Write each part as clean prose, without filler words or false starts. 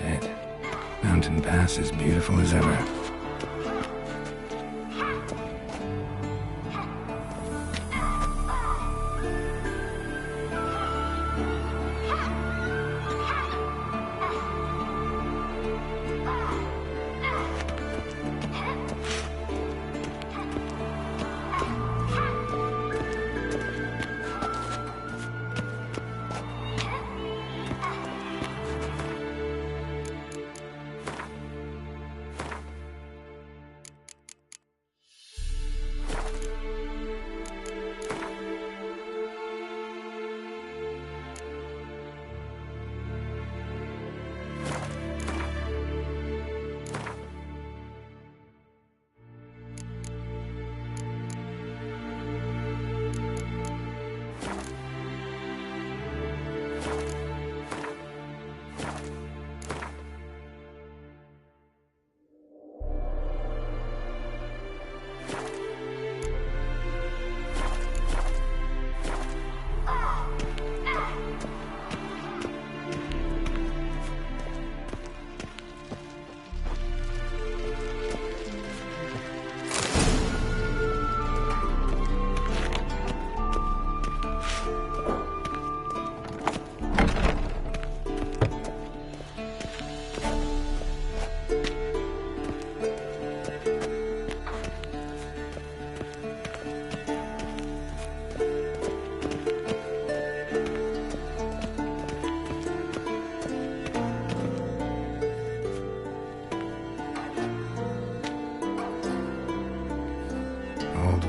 Shit. Mountain Pass is beautiful as ever.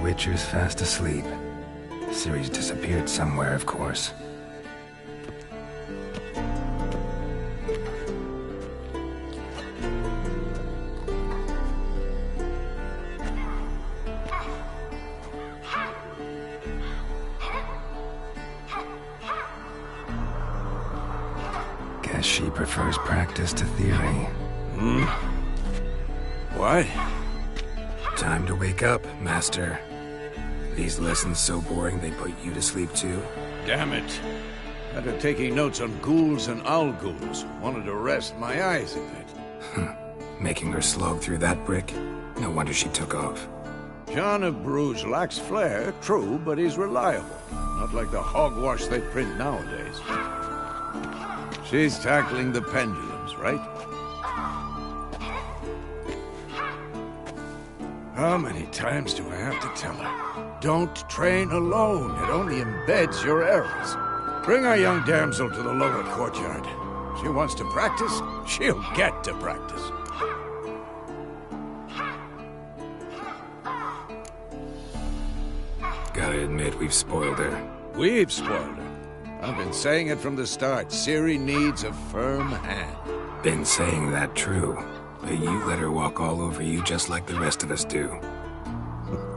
Witcher's fast asleep. Ciri's disappeared somewhere, of course. Guess she prefers practice to theory. What? Time to wake up, Master. These lessons so boring they put you to sleep too? Damn it. After taking notes on ghouls and owl ghouls, wanted to rest my eyes a bit. Making her slog through that brick? No wonder she took off. John of Bruges lacks flair, true, but he's reliable. Not like the hogwash they print nowadays. She's tackling the pendulums, right? How many times do I have to tell her? Don't train alone. It only embeds your errors. Bring our young damsel to the lower courtyard. She wants to practice, she'll get to practice. Gotta admit, we've spoiled her. We've spoiled her. I've been saying it from the start. Ciri needs a firm hand. Been saying that true. But you let her walk all over you just like the rest of us do.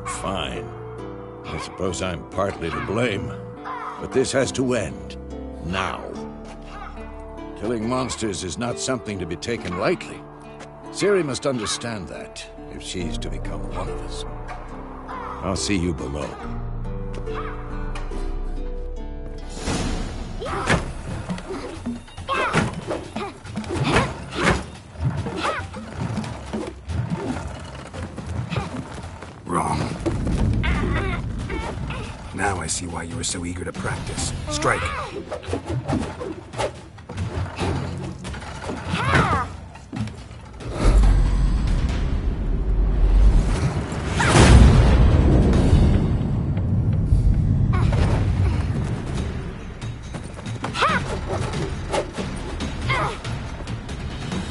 Fine. I suppose I'm partly to blame. But this has to end. Now. Killing monsters is not something to be taken lightly. Ciri must understand that, if she's to become one of us. I'll see you below. Wrong. Now I see why you were so eager to practice. Strike.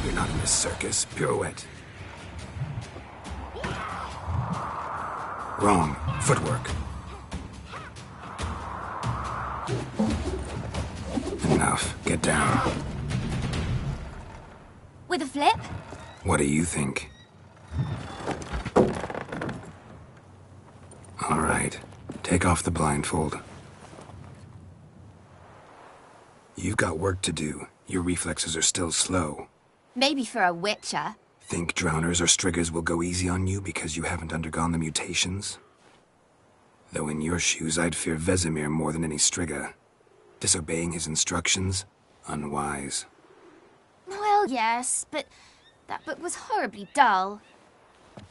You're not in a circus. Pirouette. Wrong. Footwork. Enough. Get down. With a flip? What do you think? All right. Take off the blindfold. You've got work to do. Your reflexes are still slow. Maybe for a witcher. Think drowners or striggers will go easy on you because you haven't undergone the mutations? Though in your shoes, I'd fear Vesemir more than any strigger. Disobeying his instructions? Unwise. Well, Well, yes, but that book was horribly dull.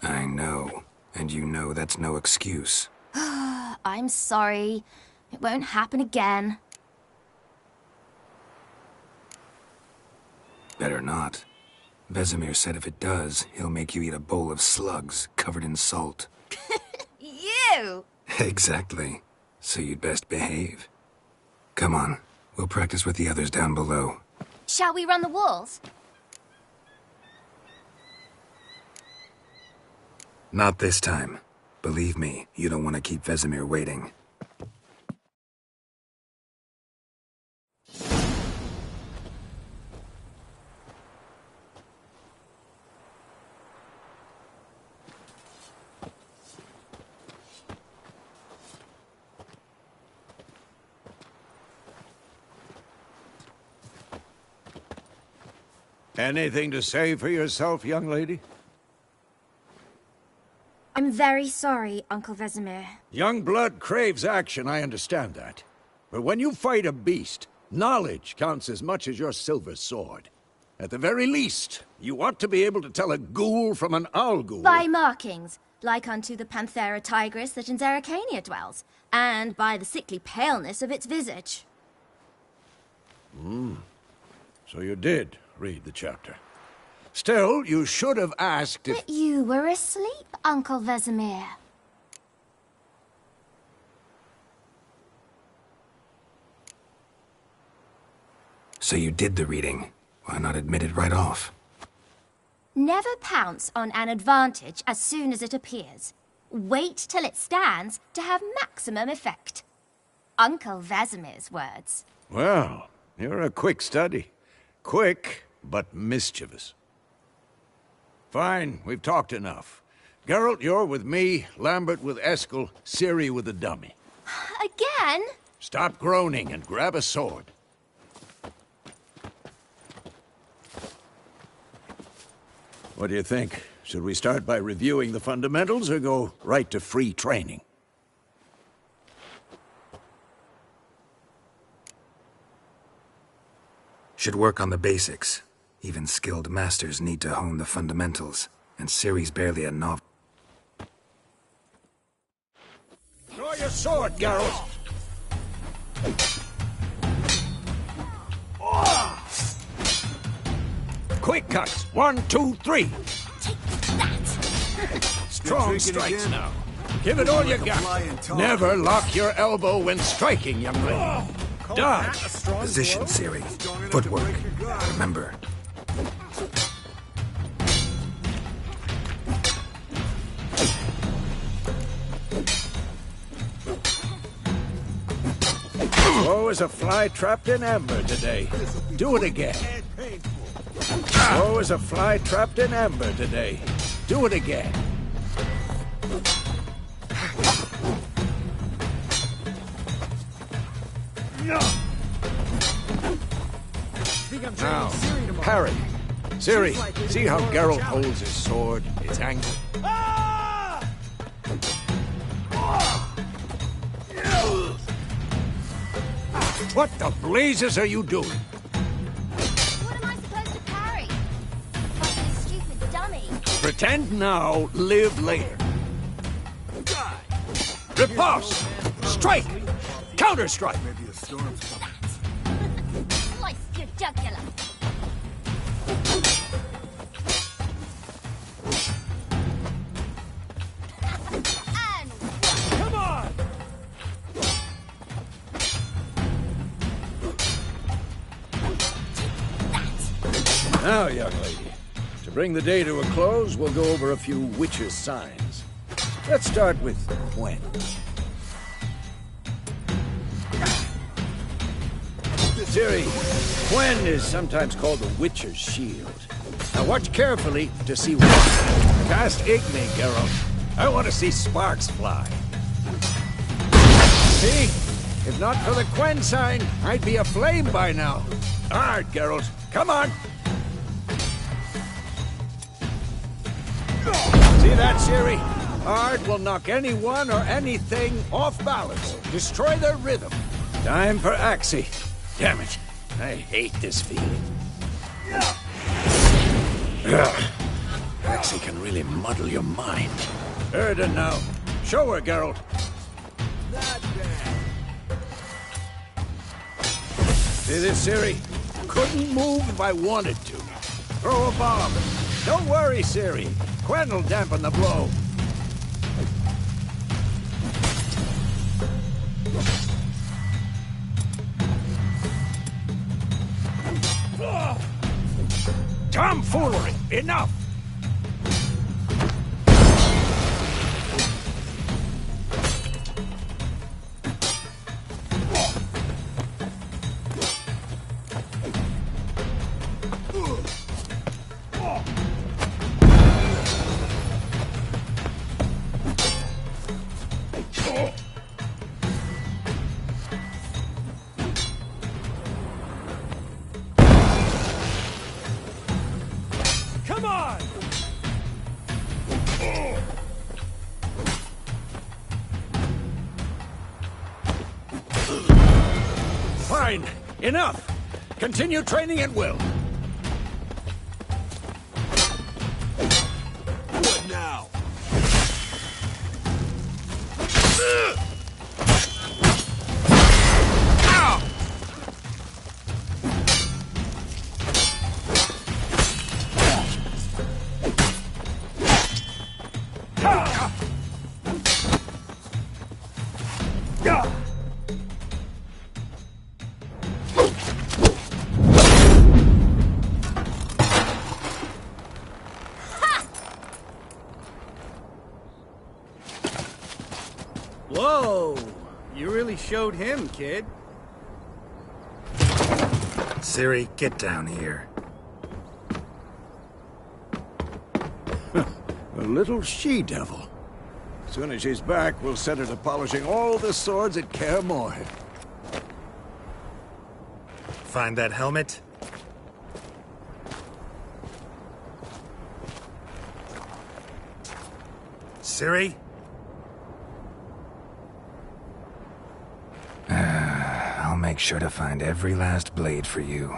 I know. And you know that's no excuse. I'm sorry. It won't happen again. Better not. Vesemir said if it does, he'll make you eat a bowl of slugs covered in salt. You! Exactly. So you'd best behave. Come on. We'll practice with the others down below. Shall we run the walls? Not this time. Believe me, you don't want to keep Vesemir waiting. Anything to say for yourself, young lady? I'm very sorry, Uncle Vesemir. Young blood craves action, I understand that. But when you fight a beast, knowledge counts as much as your silver sword. At the very least, you ought to be able to tell a ghoul from an owl ghoul. By markings, like unto the Panthera tigris that in Zerrikania dwells, and by the sickly paleness of its visage. So you did read the chapter. Still, you should have asked if... But you were asleep, Uncle Vesemir. So you did the reading. Why not admit it right off? Never pounce on an advantage as soon as it appears. Wait till it stands to have maximum effect. Uncle Vesemir's words. Well, you're a quick study. Quick, but mischievous. Fine, we've talked enough. Geralt, you're with me, Lambert with Eskel, Ciri with the dummy. Again? Stop groaning and grab a sword. What do you think? Should we start by reviewing the fundamentals or go right to free training? Should work on the basics. Even skilled masters need to hone the fundamentals, and Ciri's barely a novice. Draw your sword, Geralt! Quick cuts! 1, 2, 3! Take that! Strong strikes now. Give it all you got. Never lock your elbow when striking, young lady. Dodge! Position, Ciri. Footwork. Remember. Woe is a fly trapped in amber today. Do it again. Woe is a fly trapped in amber today. Do it again. Now, parry. Ciri, see how Geralt holds his sword, its angle? What the blazes are you doing? What am I supposed to parry? Like a stupid dummy. Pretend now, live later. Riposte! Strike! Counter-strike! Slice your jugular. And Come on! Now, young lady, to bring the day to a close, we'll go over a few witches' signs. Let's start with Gwen. Ciri, Gwen is sometimes called the Witcher's Shield. Now watch carefully to see what. Cast Igni, Geralt. I want to see sparks fly. See? If not for the Gwen sign, I'd be aflame by now. Hard, Geralt. Come on. See that, Ciri? Ard will knock anyone or anything off balance. Destroy their rhythm. Time for Axii. Damn it. I hate this feeling. Rexy can really muddle your mind. Erden now. Show her, Geralt. Not bad. See this, Ciri? Couldn't move if I wanted to. Throw a bomb. Don't worry, Ciri. Quen will dampen the blow. Tomfoolery! Enough! Come on! Fine. Enough. Continue training at will. What now? Whoa! You really showed him, kid. Ciri, get down here. A little she-devil. As soon as she's back, we'll set her to polishing all the swords at Kaer Morhen. Find that helmet? Ciri? I'll make sure to find every last blade for you.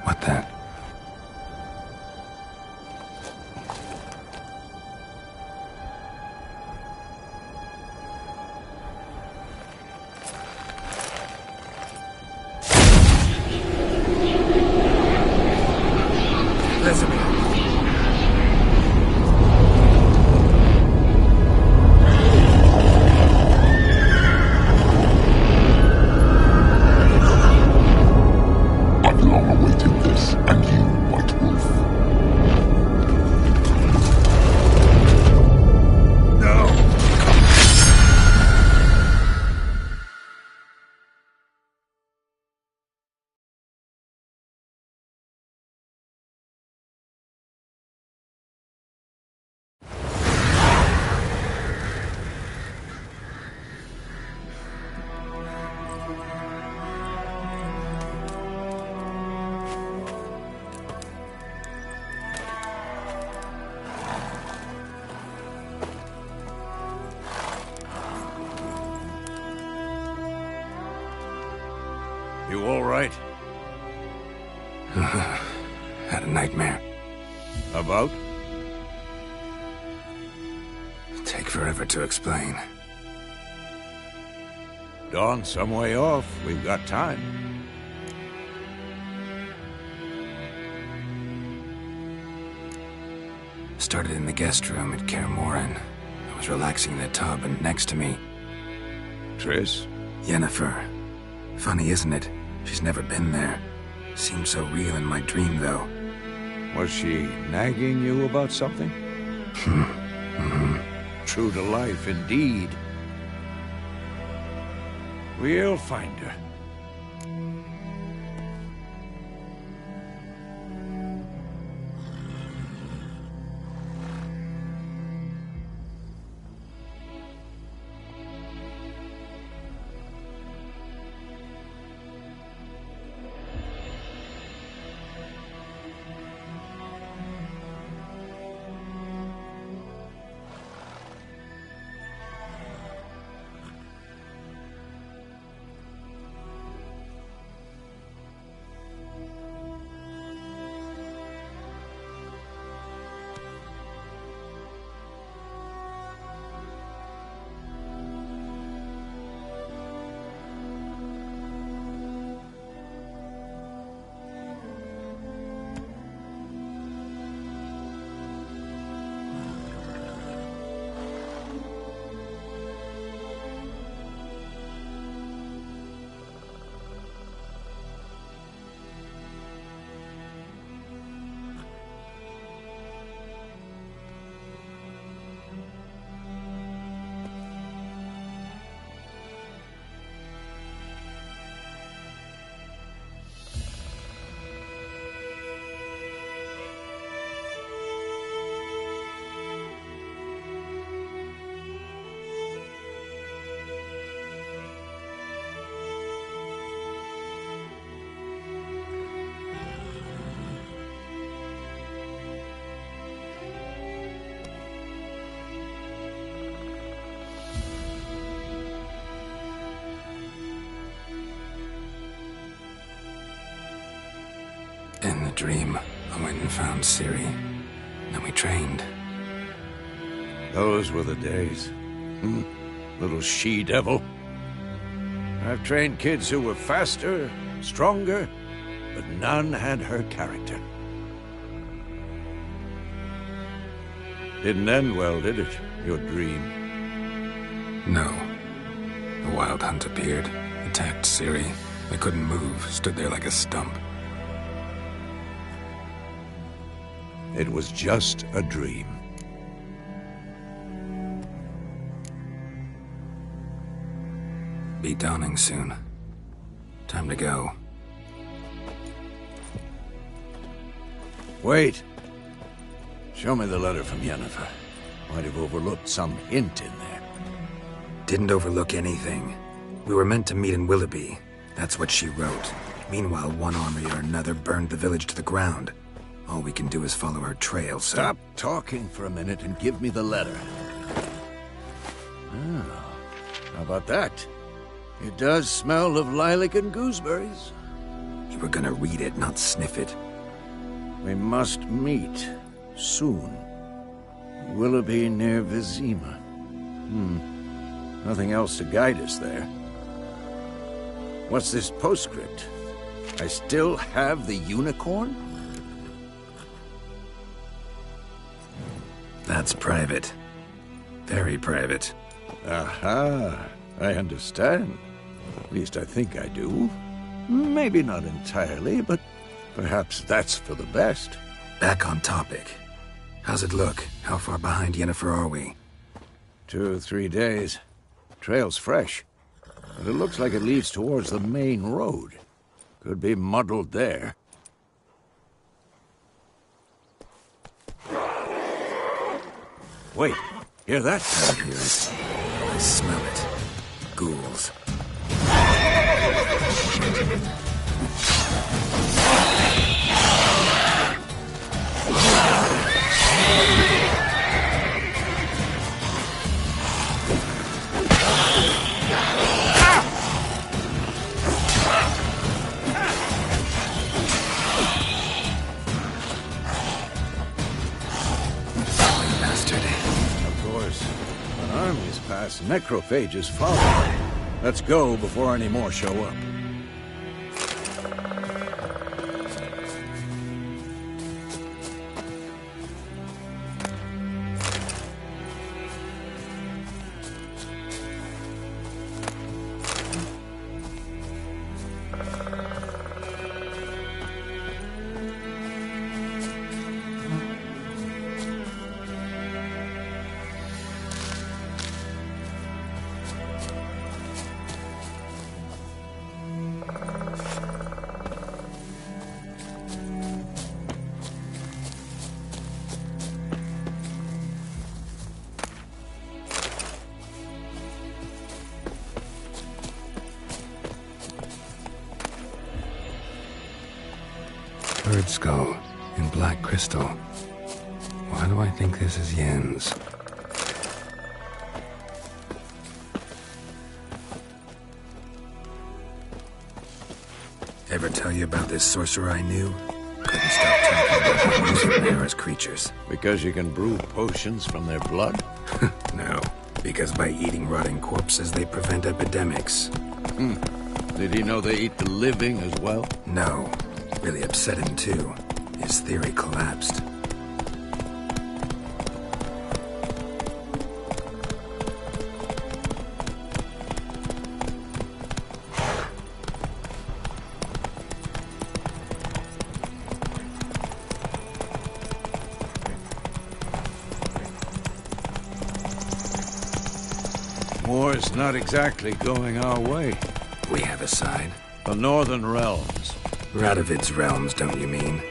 What the? I've long awaited this, and you, White Wolf. You all right? Had a nightmare. About? Take forever to explain. Dawn, some way off. We've got time. Started in the guest room at Kaer Morhen. I was relaxing in the tub, and next to me, Triss? Yennefer. Funny, isn't it? She's never been there. Seemed so real in my dream, though. Was she nagging you about something? True to life, indeed. We'll find her. dream. I went and found Ciri. Then we trained. Those were the days. Little she-devil. I've trained kids who were faster, stronger, but none had her character. Didn't end well, did it? Your dream? No. The Wild Hunt appeared, attacked Ciri. I couldn't move, stood there like a stump. It was just a dream. Be dawning soon. Time to go. Wait. Show me the letter from Yennefer. Might have overlooked some hint in there. Didn't overlook anything. We were meant to meet in Willoughby. That's what she wrote. Meanwhile, one army or another burned the village to the ground. All we can do is follow her trail, so... Stop talking for a minute and give me the letter. Oh, how about that? It does smell of lilac and gooseberries. You were gonna read it, not sniff it. We must meet soon. Willoughby near Vizima. Nothing else to guide us there. What's this postscript? I still have the unicorn? That's private. Very private. Aha, I understand. At least I think I do. Maybe not entirely, but perhaps that's for the best. Back on topic. How's it look? How far behind Yennefer are we? 2 or 3 days. Trail's fresh, but it looks like it leads towards the main road. Could be muddled there. Wait, hear that? I hear it. I smell it. Ghouls. Armies pass, necrophages follow. Let's go before any more show up. Bird skull in black crystal. Why do I think this is Yen's? Ever tell you about this sorcerer I knew? Couldn't stop talking about using Mara's creatures. Because you can brew potions from their blood? No, because by eating rotting corpses, they prevent epidemics. Did he know they eat the living as well? No. Really upset him, too. His theory collapsed. War's not exactly going our way. We have a side. The Northern Realms. Radovid's realms, don't you mean?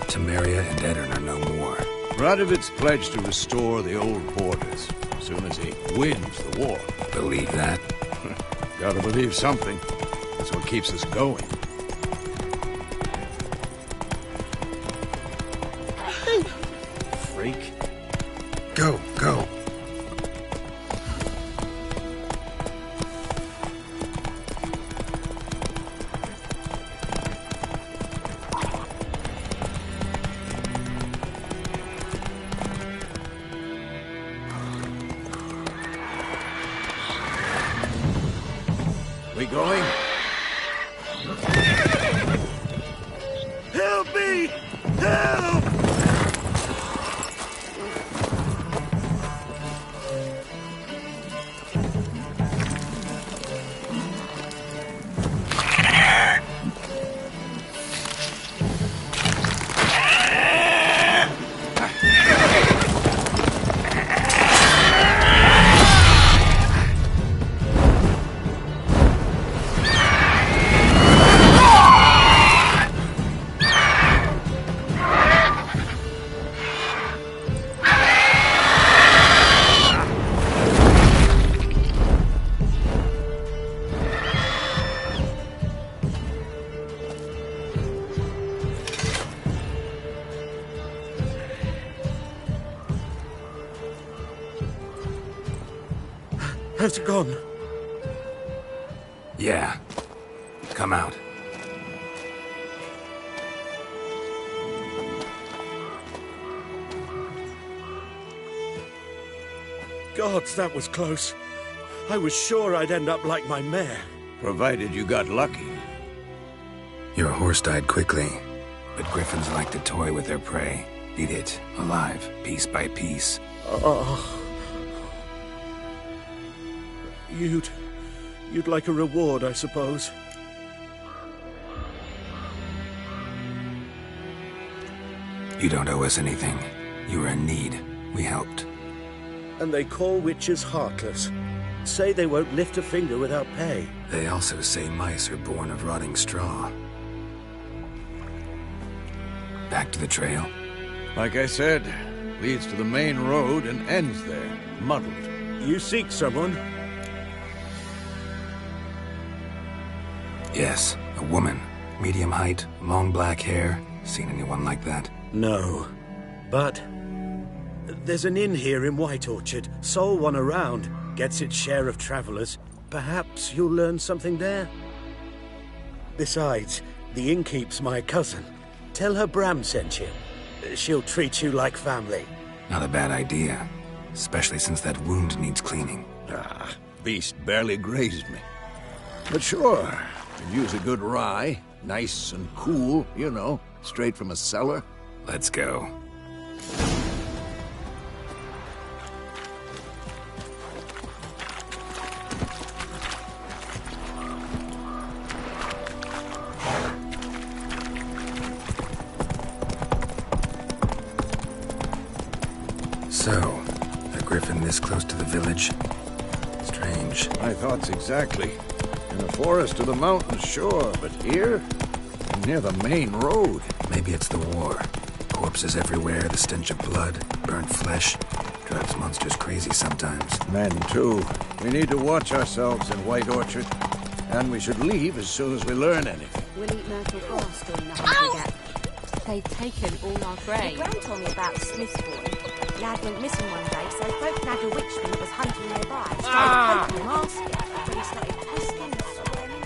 Temeria and Edirn are no more. Radovid's pledged to restore the old borders as soon as he wins the war. Believe that? Gotta believe something. That's what keeps us going. Freak. Go, go. going? Help me! Help! Has it gone? Yeah. Come out. Gods, that was close. I was sure I'd end up like my mare. Provided you got lucky. Your horse died quickly, but griffins like to toy with their prey. Eat it, alive, piece by piece. Oh. You'd like a reward, I suppose. You don't owe us anything. You were in need. We helped. And they call witches heartless. Say they won't lift a finger without pay. They also say mice are born of rotting straw. Back to the trail? Like I said, leads to the main road and ends there, muddled. You seek someone? Yes, a woman. Medium height, long black hair. Seen anyone like that? No. But there's an inn here in White Orchard. Sole one around. Gets its share of travelers. Perhaps you'll learn something there. Besides, the innkeep's my cousin. Tell her Bram sent you. She'll treat you like family. Not a bad idea. Especially since that wound needs cleaning. Ah, beast barely grazed me. But sure, could use a good rye. Nice and cool, you know, straight from a cellar. Let's go. So, a griffin this close to the village? Strange. My thoughts exactly. In the forest or the mountains, sure, but here? Near the main road. Maybe it's the war. Corpses everywhere, the stench of blood, burnt flesh. Drives monsters crazy sometimes. Men, too. We need to watch ourselves in White Orchard. And we should leave as soon as we learn anything. We'll eat myrtle grass during the hunt we get. They've taken all our grain. Gran told me about the Smith's boy. Lad went missing one day, so folk nagged a witchman that was hunting nearby. Tried to poke him asking, but he started twisting and swallowing him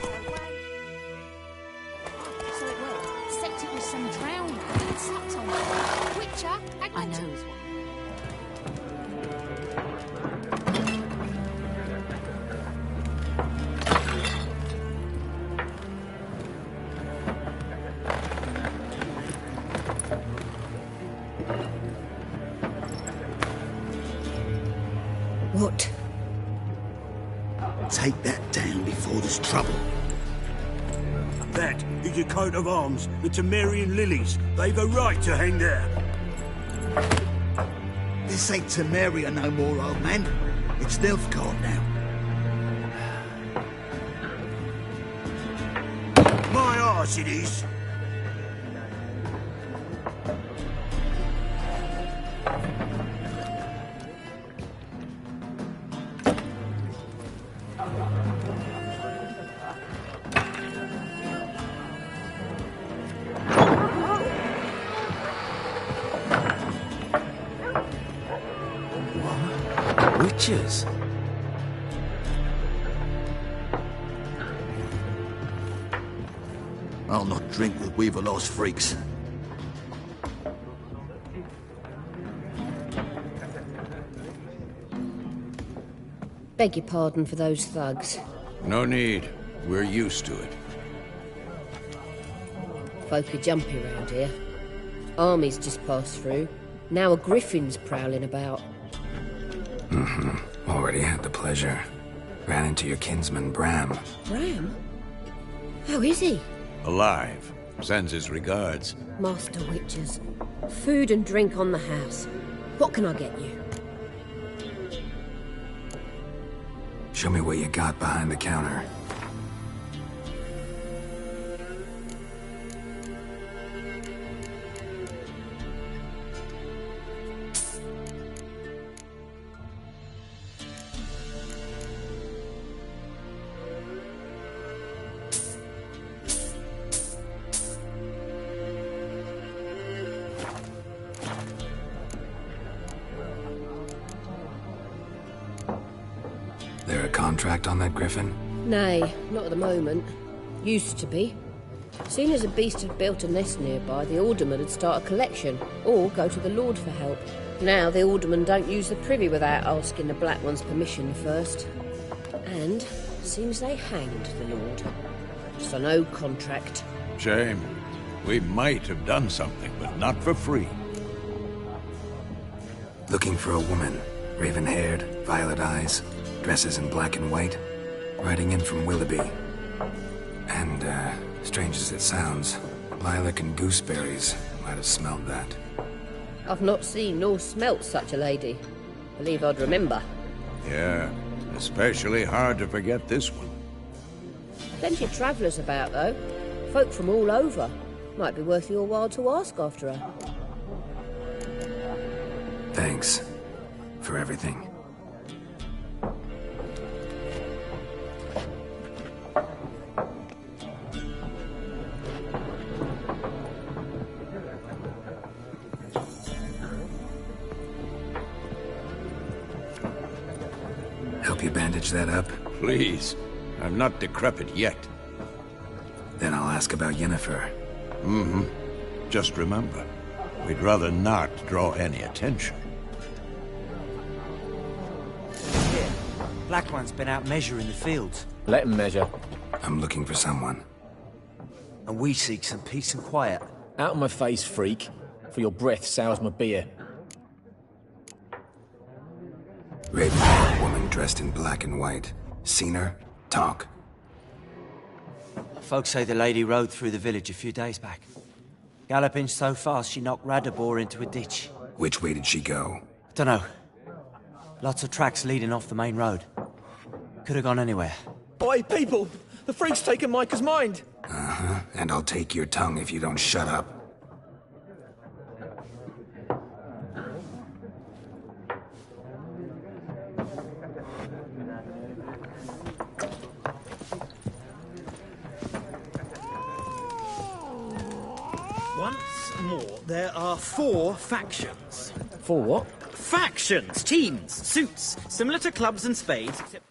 So it will. Except it was some drowning that slept on it. Witcher, I know as well. What? Take that down before there's trouble. That is your coat of arms, the Temerian lilies. They've a right to hang there. This ain't Temeria no more, old man. It's Nilfgaard now. My arse it is. Witches? I'll not drink with Weaverlaw's freaks. Beg your pardon for those thugs. No need. We're used to it. Folk are jumpy round here. Armies just passed through. Now a griffin's prowling about. Already had the pleasure. Ran into your kinsman, Bram. Bram? How is he? Alive. Sends his regards. Master Witchers. Food and drink on the house. What can I get you? Show me what you got behind the counter. There a contract on that griffin? Nay, not at the moment. Used to be. Soon as a beast had built a nest nearby, the alderman would start a collection, or go to the Lord for help. Now the aldermen don't use the privy without asking the Black One's permission first. And seems they hanged the Lord. So no contract. Shame. We might have done something, but not for free. Looking for a woman. Raven-haired, violet eyes, dresses in black and white. Riding in from Willoughby. And, strange as it sounds, lilac and gooseberries might have smelled that. I've not seen nor smelt such a lady. Believe I'd remember. Yeah, especially hard to forget this one. Plenty of travellers about, though. Folk from all over. Might be worth your while to ask after her. Thanks. For everything. Help you bandage that up? Please. I'm not decrepit yet. Then I'll ask about Yennefer. Just remember, we'd rather not draw any attention. Black One's been out measuring the fields. Let him measure. I'm looking for someone. And we seek some peace and quiet. Out of my face, freak. For your breath sours my beer. Raven-haired woman dressed in black and white. Seen her? Talk. Folks say the lady rode through the village a few days back. Galloping so fast she knocked Radabor into a ditch. Which way did she go? Dunno. Lots of tracks leading off the main road. Could have gone anywhere. Oi, people! The freak's taken Micah's mind! And I'll take your tongue if you don't shut up. Once more, there are 4 factions. 4 what? Factions! Teams! Suits! Similar to clubs and spades, except...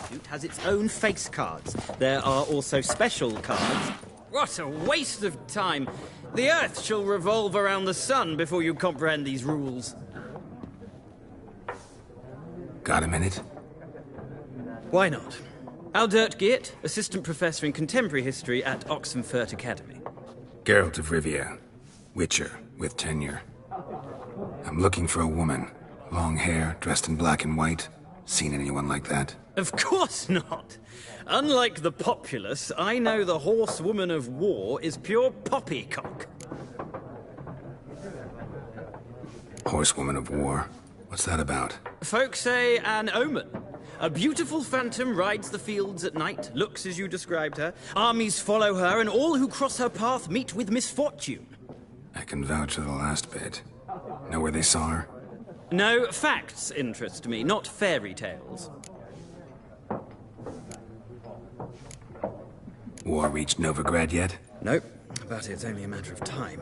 Suit has its own face cards. There are also special cards. What a waste of time! The Earth shall revolve around the sun before you comprehend these rules. Got a minute? Why not? Aldert Geert, Assistant Professor in Contemporary History at Oxenfurt Academy. Geralt of Rivia. Witcher, with tenure. I'm looking for a woman. Long hair, dressed in black and white. Seen anyone like that? Of course not! Unlike the populace, I know the horsewoman of war is pure poppycock. Horsewoman of war? What's that about? Folk say an omen. A beautiful phantom rides the fields at night, looks as you described her. Armies follow her, and all who cross her path meet with misfortune. I can vouch for the last bit. Know where they saw her? No, facts interest me, not fairy tales. War reached Novigrad yet? Nope, but it's only a matter of time.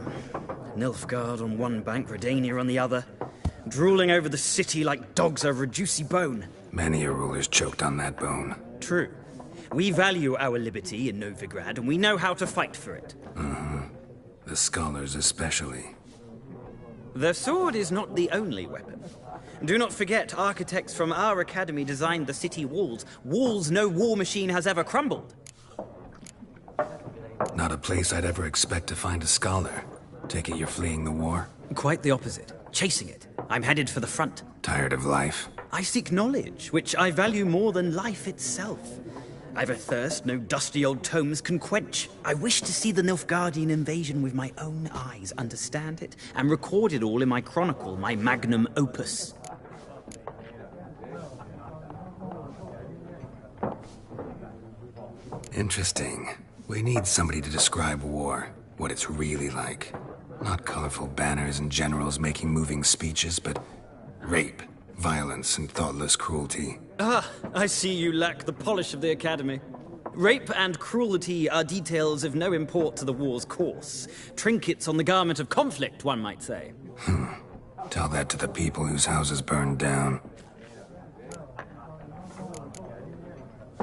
Nilfgaard on one bank, Redania on the other. Drooling over the city like dogs over a juicy bone. Many a ruler's choked on that bone. True. We value our liberty in Novigrad, and we know how to fight for it. The scholars especially. The sword is not the only weapon. Do not forget, architects from our academy designed the city walls. Walls no war machine has ever crumbled. Not a place I'd ever expect to find a scholar. Take it you're fleeing the war? Quite the opposite. Chasing it. I'm headed for the front. Tired of life? I seek knowledge, which I value more than life itself. I've a thirst no dusty old tomes can quench. I wish to see the Nilfgaardian invasion with my own eyes, understand it, and record it all in my chronicle, my magnum opus. Interesting. We need somebody to describe war, what it's really like. Not colorful banners and generals making moving speeches, but rape, violence, and thoughtless cruelty. Ah, I see you lack the polish of the Academy. Rape and cruelty are details of no import to the war's course. Trinkets on the garment of conflict, one might say. Tell that to the people whose houses burned down.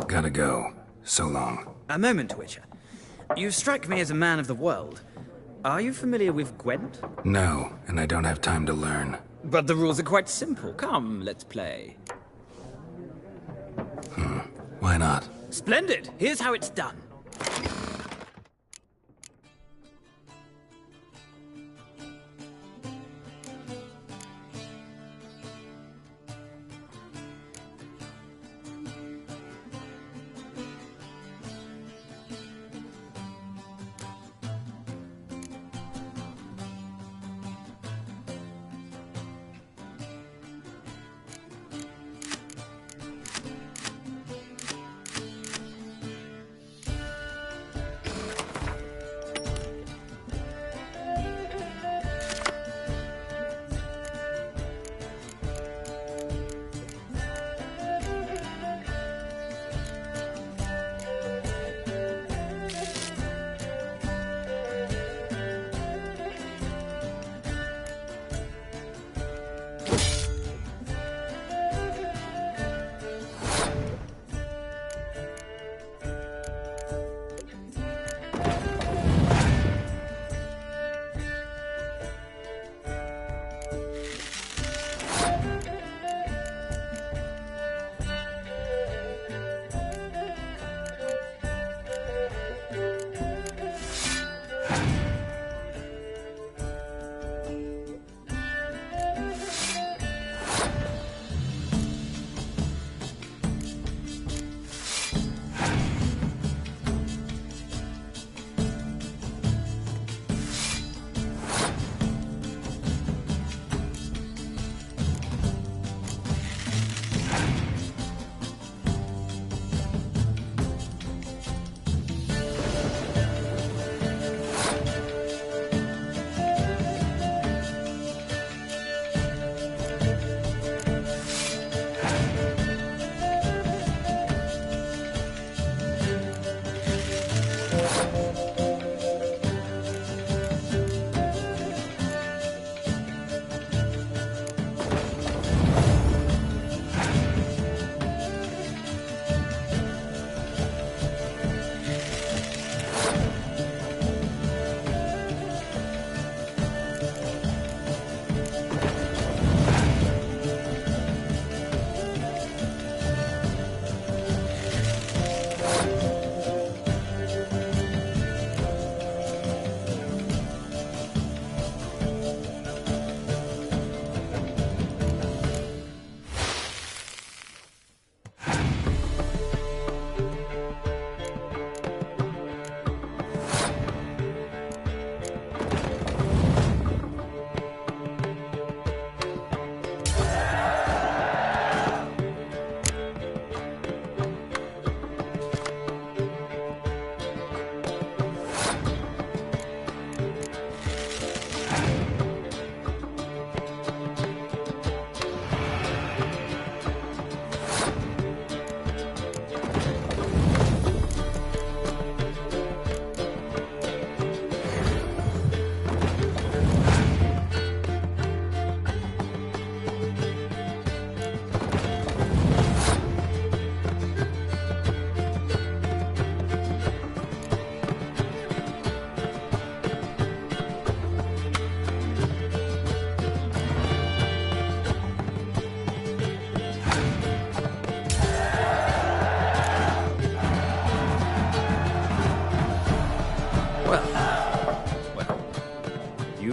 Gotta go. So long. A moment, Witcher. You strike me as a man of the world. Are you familiar with Gwent? No, and I don't have time to learn. But the rules are quite simple. Come, let's play. Why not? Splendid! Here's how it's done.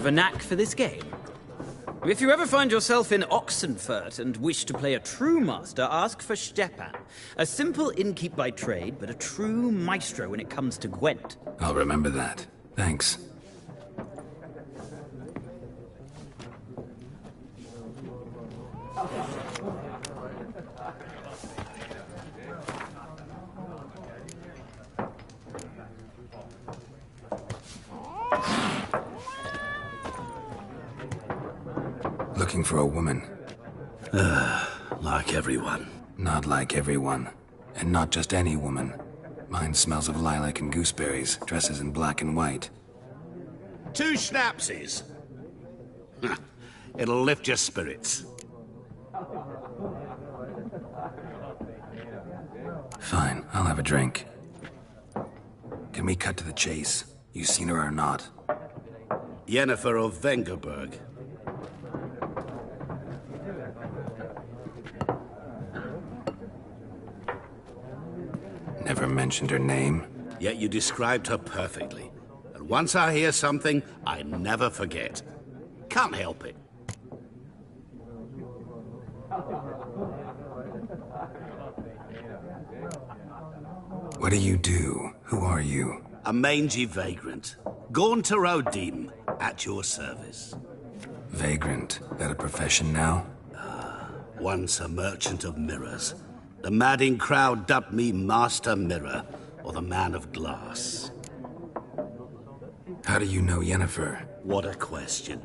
a knack for this game. If you ever find yourself in Oxenfurt and wish to play a true master, ask for Stepan. A simple innkeep by trade, but a true maestro when it comes to Gwent. I'll remember that. Thanks. Looking for a woman. Like everyone. Not like everyone. And not just any woman. Mine smells of lilac and gooseberries, dresses in black and white. 2 schnapsies. It'll lift your spirits. Fine, I'll have a drink. Can we cut to the chase? You seen her or not? Yennefer of Vengerberg. Never mentioned her name. Yet you described her perfectly. And once I hear something, I never forget. Can't help it. What do you do? Who are you? A mangy vagrant. Gaunter O'Dim, at your service. Vagrant. That a profession now? Once a merchant of mirrors. The madding crowd dubbed me Master Mirror, or the Man of Glass. How do you know Yennefer? What a question.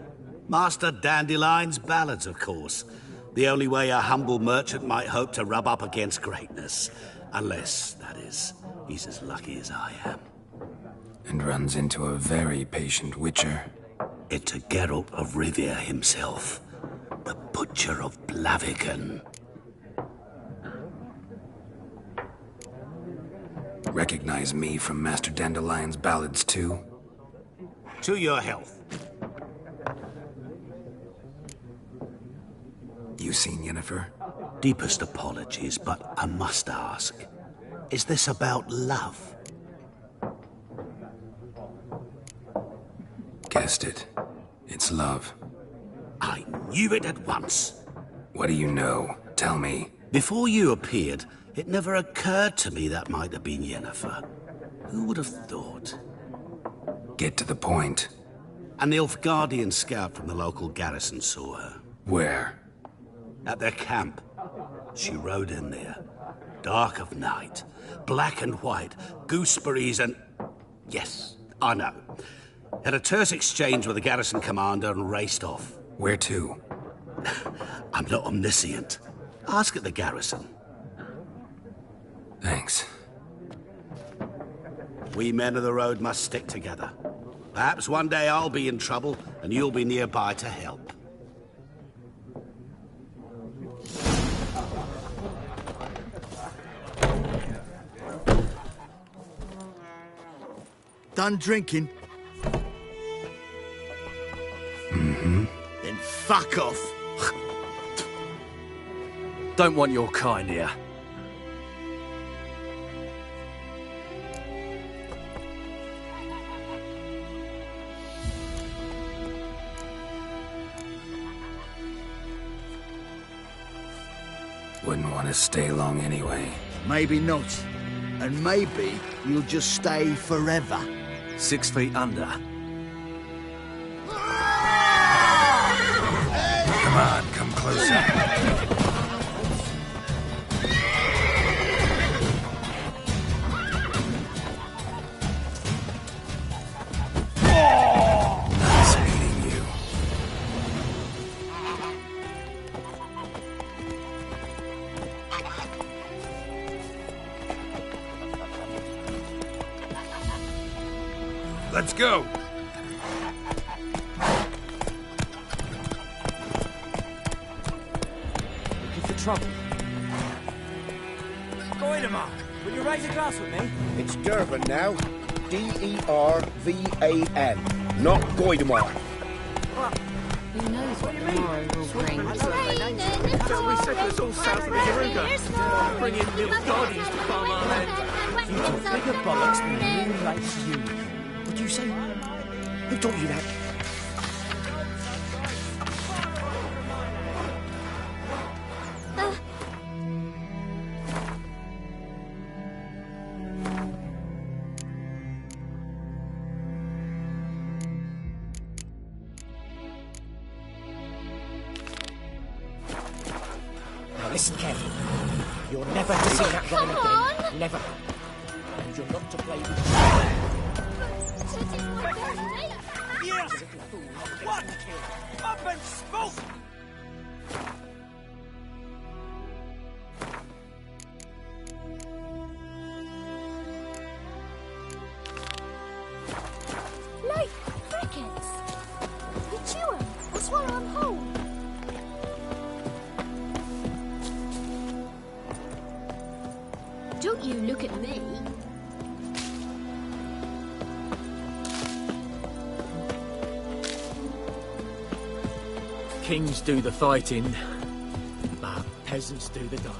Master Dandelion's ballads, of course. The only way a humble merchant might hope to rub up against greatness. Unless, that is, he's as lucky as I am. And runs into a very patient witcher. Into Geralt of Rivia himself. The Butcher of Blaviken. Recognize me from Master Dandelion's ballads, too? To your health. You seen Yennefer? Deepest apologies, but I must ask. Is this about love? Guessed it. It's love. I knew it at once. What do you know? Tell me. Before you appeared, it never occurred to me that might have been Yennefer. Who would have thought? Get to the point. An Nilfgaardian scout from the local garrison saw her. Where? At their camp. She rode in there. Dark of night. Black and white. Gooseberries and... Yes, I know. Had a terse exchange with the garrison commander and raced off. Where to? I'm not omniscient. Ask at the garrison. Thanks. We men of the road must stick together. Perhaps one day I'll be in trouble and you'll be nearby to help. Done drinking? Mm-hmm. Then fuck off. Don't want your kind here. Wouldn't want to stay long anyway. Maybe not. And maybe you'll just stay forever. 6 feet under. Come on, come closer. Nice meeting you. Let's go. Looking for trouble. Goidemar, will you raise a glass with me? It's Durban now. D-E-R-V-A-N. Not Goidemar. Who knows what tomorrow will bring? Shall we settle us all south of the Yaruga? Bring in Nilfgaardians to farm our land. You talk bigger bollocks than real life you. What do you say? Who taught you that? Listen carefully. You're never to see that woman again. Never. And you're not to play with... Yeah! What? Up and spoke! Like crickets. You chew 'em or swallow 'em whole. Don't you look at me. Kings do the fighting, but peasants do the dying.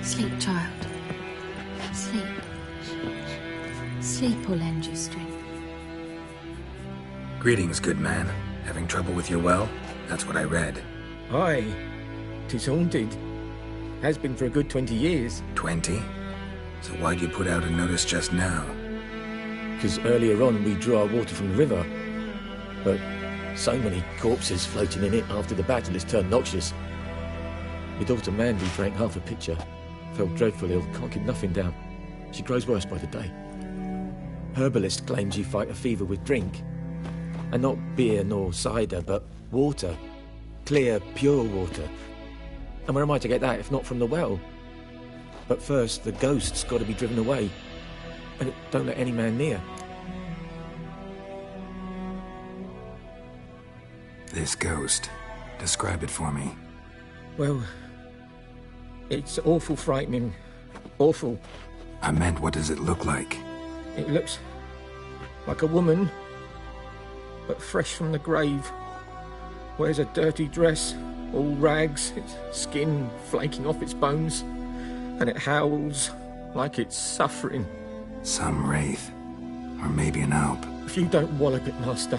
Sleep, child. Sleep. Sleep will lend you strength. Greetings, good man. Having trouble with your well? That's what I read. Aye. 'Tis haunted. Has been for a good 20 years. 20? So why'd you put out a notice just now? 'Cause earlier on we drew our water from the river. But so many corpses floating in it after the battle it's turned noxious. My daughter Mandy drank half a pitcher. Fell dreadful ill, can't keep nothing down. She grows worse by the day. Herbalist claims you fight a fever with drink. And not beer nor cider, but water. Clear, pure water. And where am I to get that if not from the well? But first, the ghost's got to be driven away. And it don't let any man near. This ghost. Describe it for me. Well, it's awful frightening. Awful. I meant, what does it look like? It looks like a woman, but fresh from the grave. Wears a dirty dress, all rags, its skin flaking off its bones, and it howls like it's suffering. Some wraith. Or maybe an alp. If you don't wallop it, Master,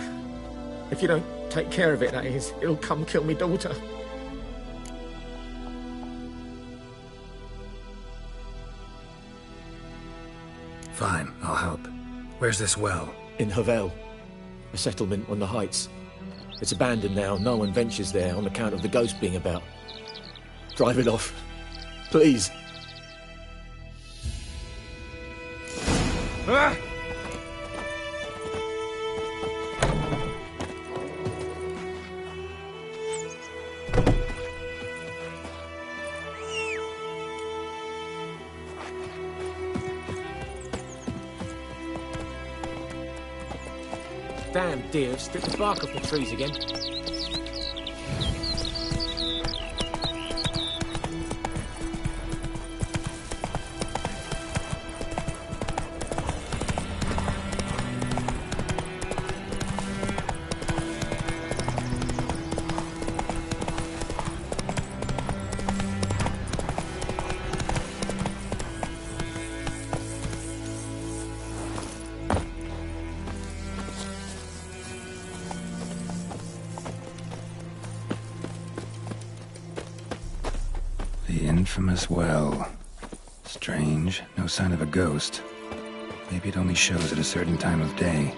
if you don't take care of it, that is, it'll come kill me daughter. Fine, I'll help. Where's this well? In Havel, a settlement on the heights. It's abandoned now. No one ventures there on account of the ghost being about. Drive it off, please. Ah! Damn deer, stripped the bark off the trees again. The infamous well. Strange, no sign of a ghost. Maybe it only shows at a certain time of day.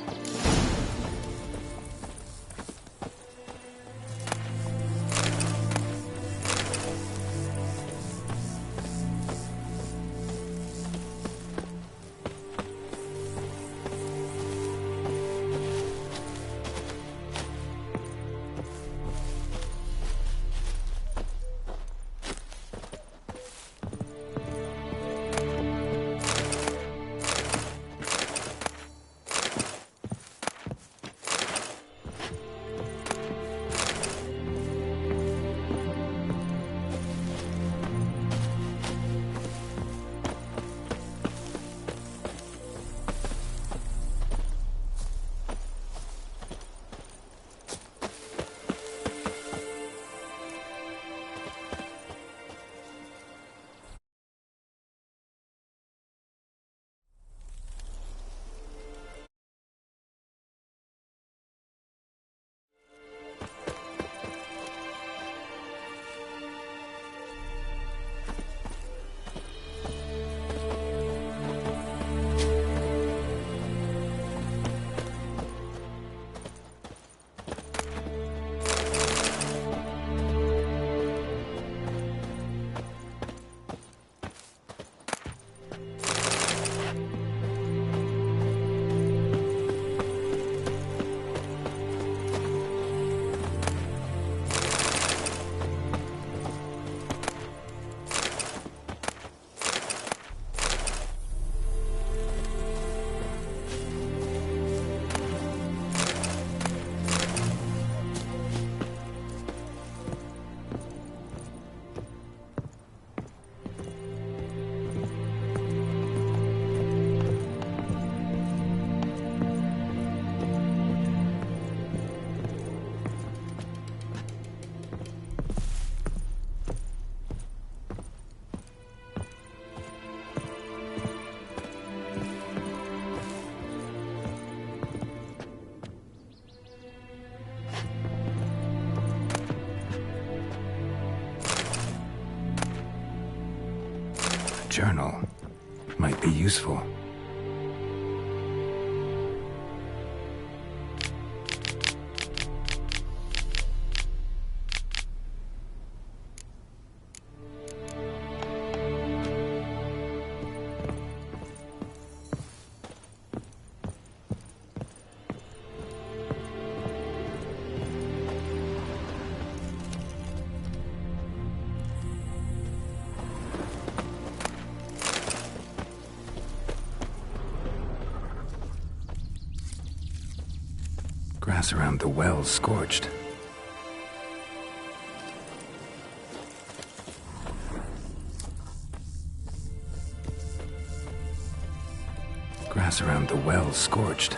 journal. Might be useful. Grass around the well scorched. Grass around the well scorched.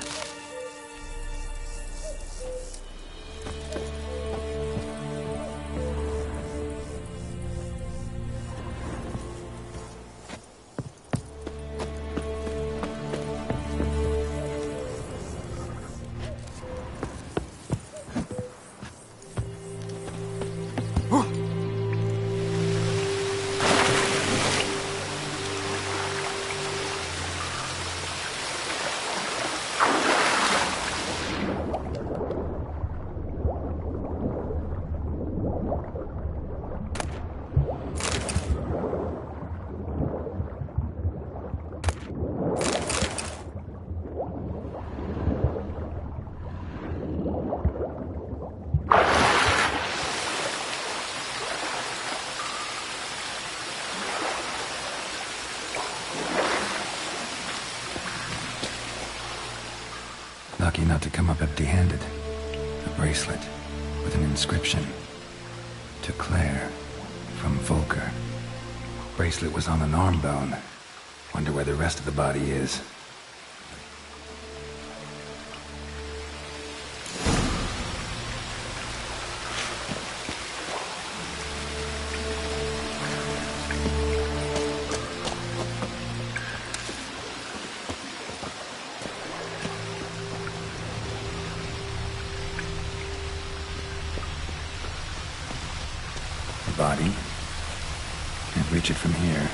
Lucky not to come up empty-handed. A bracelet with an inscription. To Claire, from Volker. Bracelet was on an arm bone. Wonder where the rest of the body is. Body. Can't reach it from here.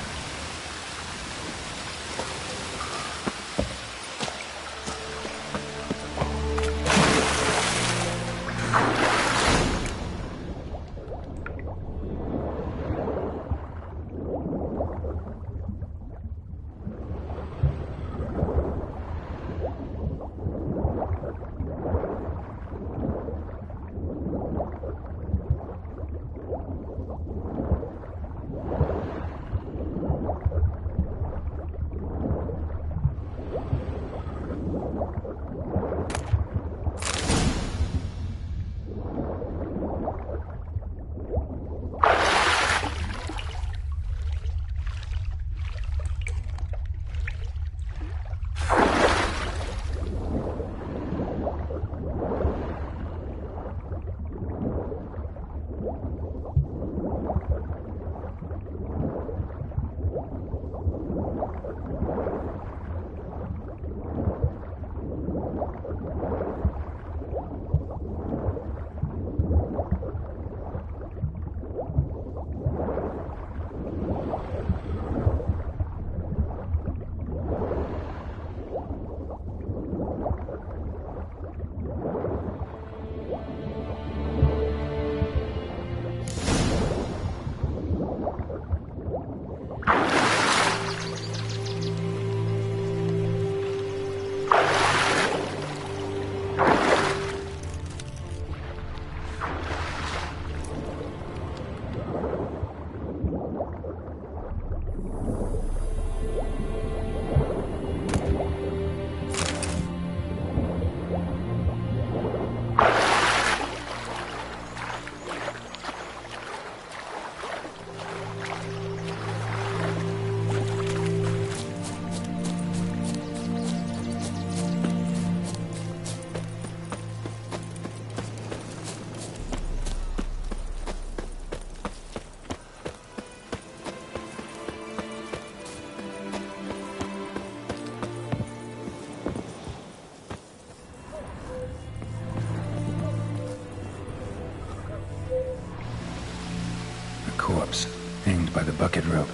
Corpse, hanged by the bucket rope.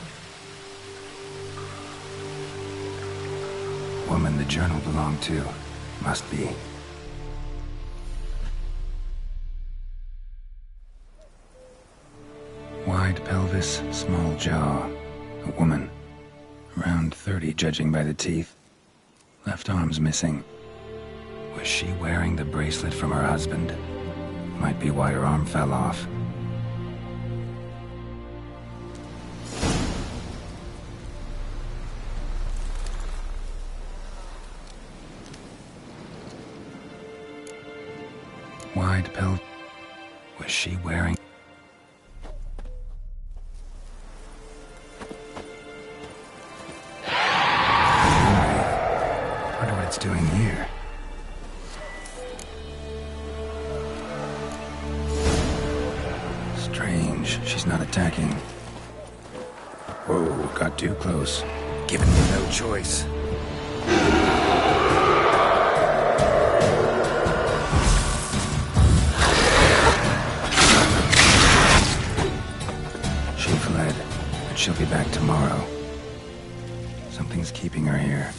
woman the journal belonged to. Must be. Wide pelvis, small jaw. A woman. Around 30, judging by the teeth. Left arm's missing. Was she wearing the bracelet from her husband? Might be why her arm fell off. Wide pelt. Was she wearing? Wonder what it's doing here. Strange. She's not attacking. Whoa, got too close. Giving me no choice. She'll be back tomorrow. Something's keeping her here.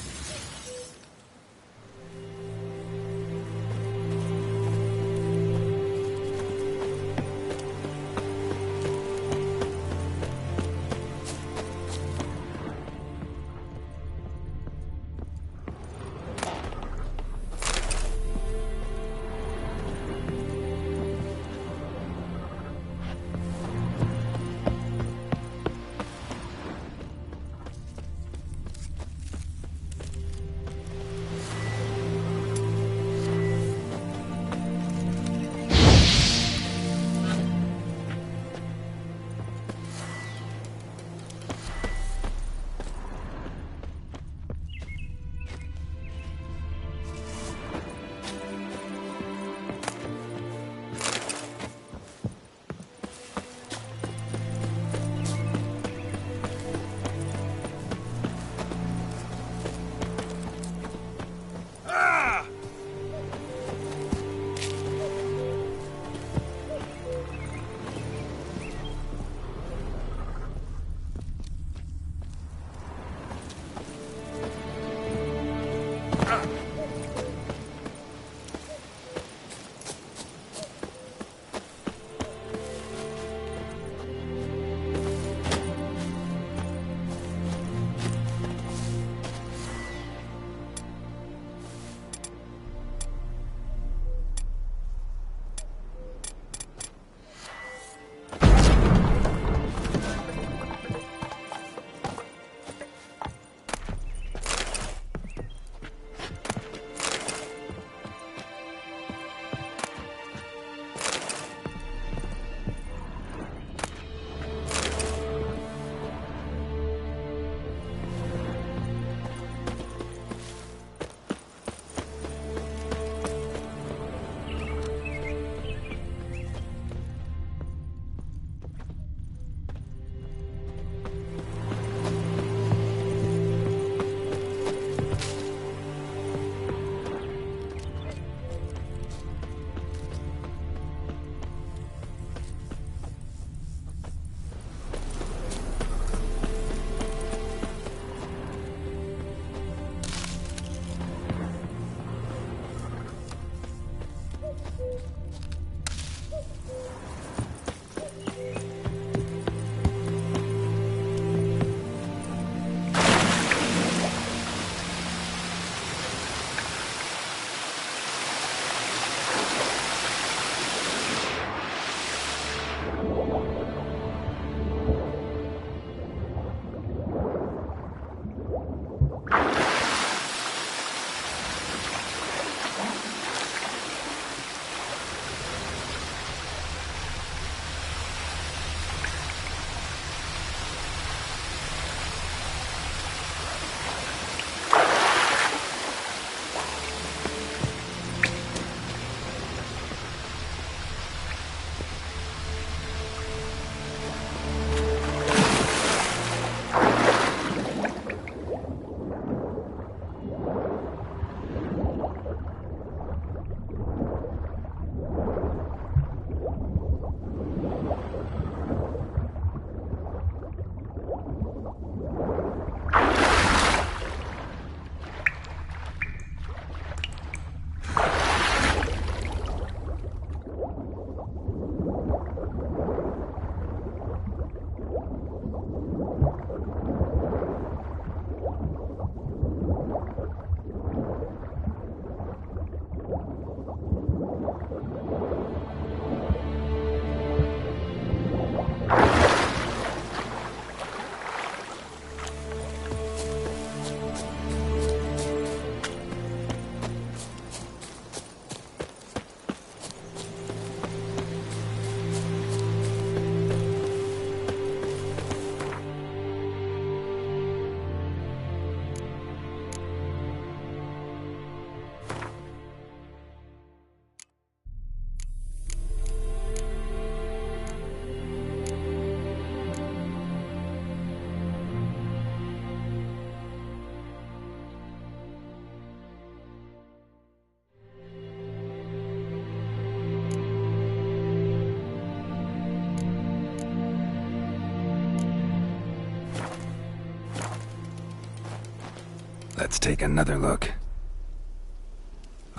Let's take another look.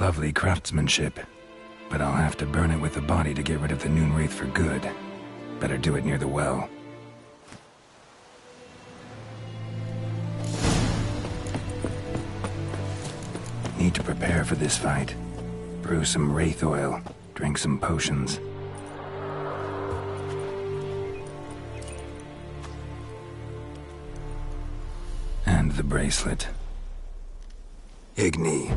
Lovely craftsmanship, but I'll have to burn it with the body to get rid of the Noonwraith for good. Better do it near the well. Need to prepare for this fight. Brew some wraith oil, drink some potions. And the bracelet. Igni.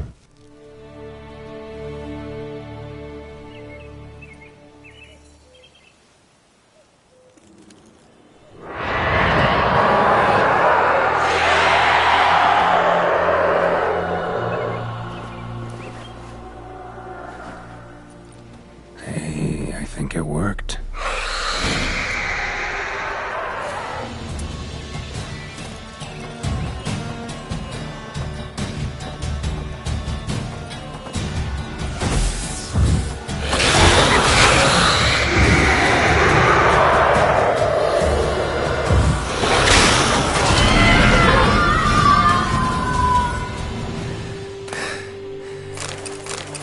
Hey, I think it worked.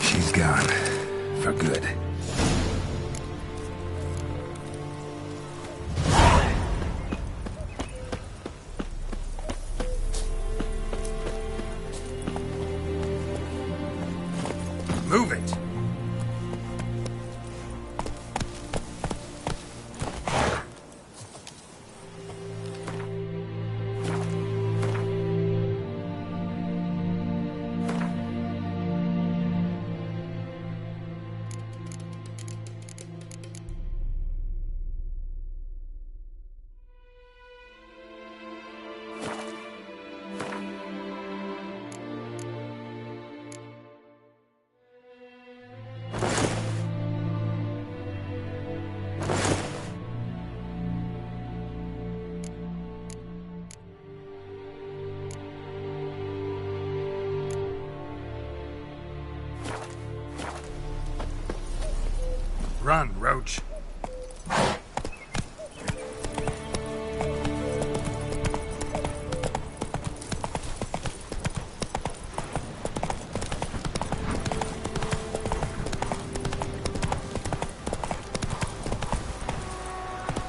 She's gone. For good. Move it! Run, Roach.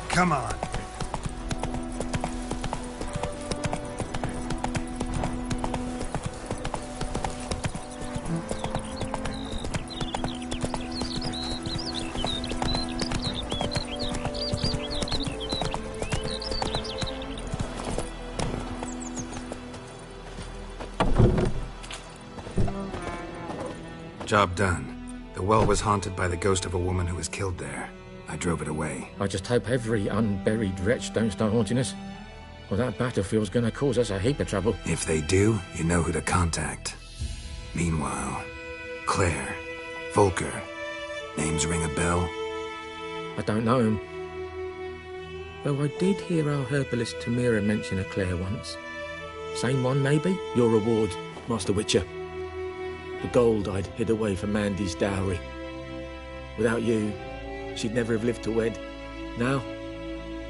Come on. Job done. The well was haunted by the ghost of a woman who was killed there. I drove it away. I just hope every unburied wretch don't start haunting us. Well, that battlefield's gonna cause us a heap of trouble. If they do, you know who to contact. Meanwhile, Claire, Volker, names ring a bell? I don't know him. Though I did hear our herbalist Tamira mention a Claire once. Same one, maybe? Your reward, Master Witcher. The gold I'd hid away for Mandy's dowry. Without you, she'd never have lived to wed. Now,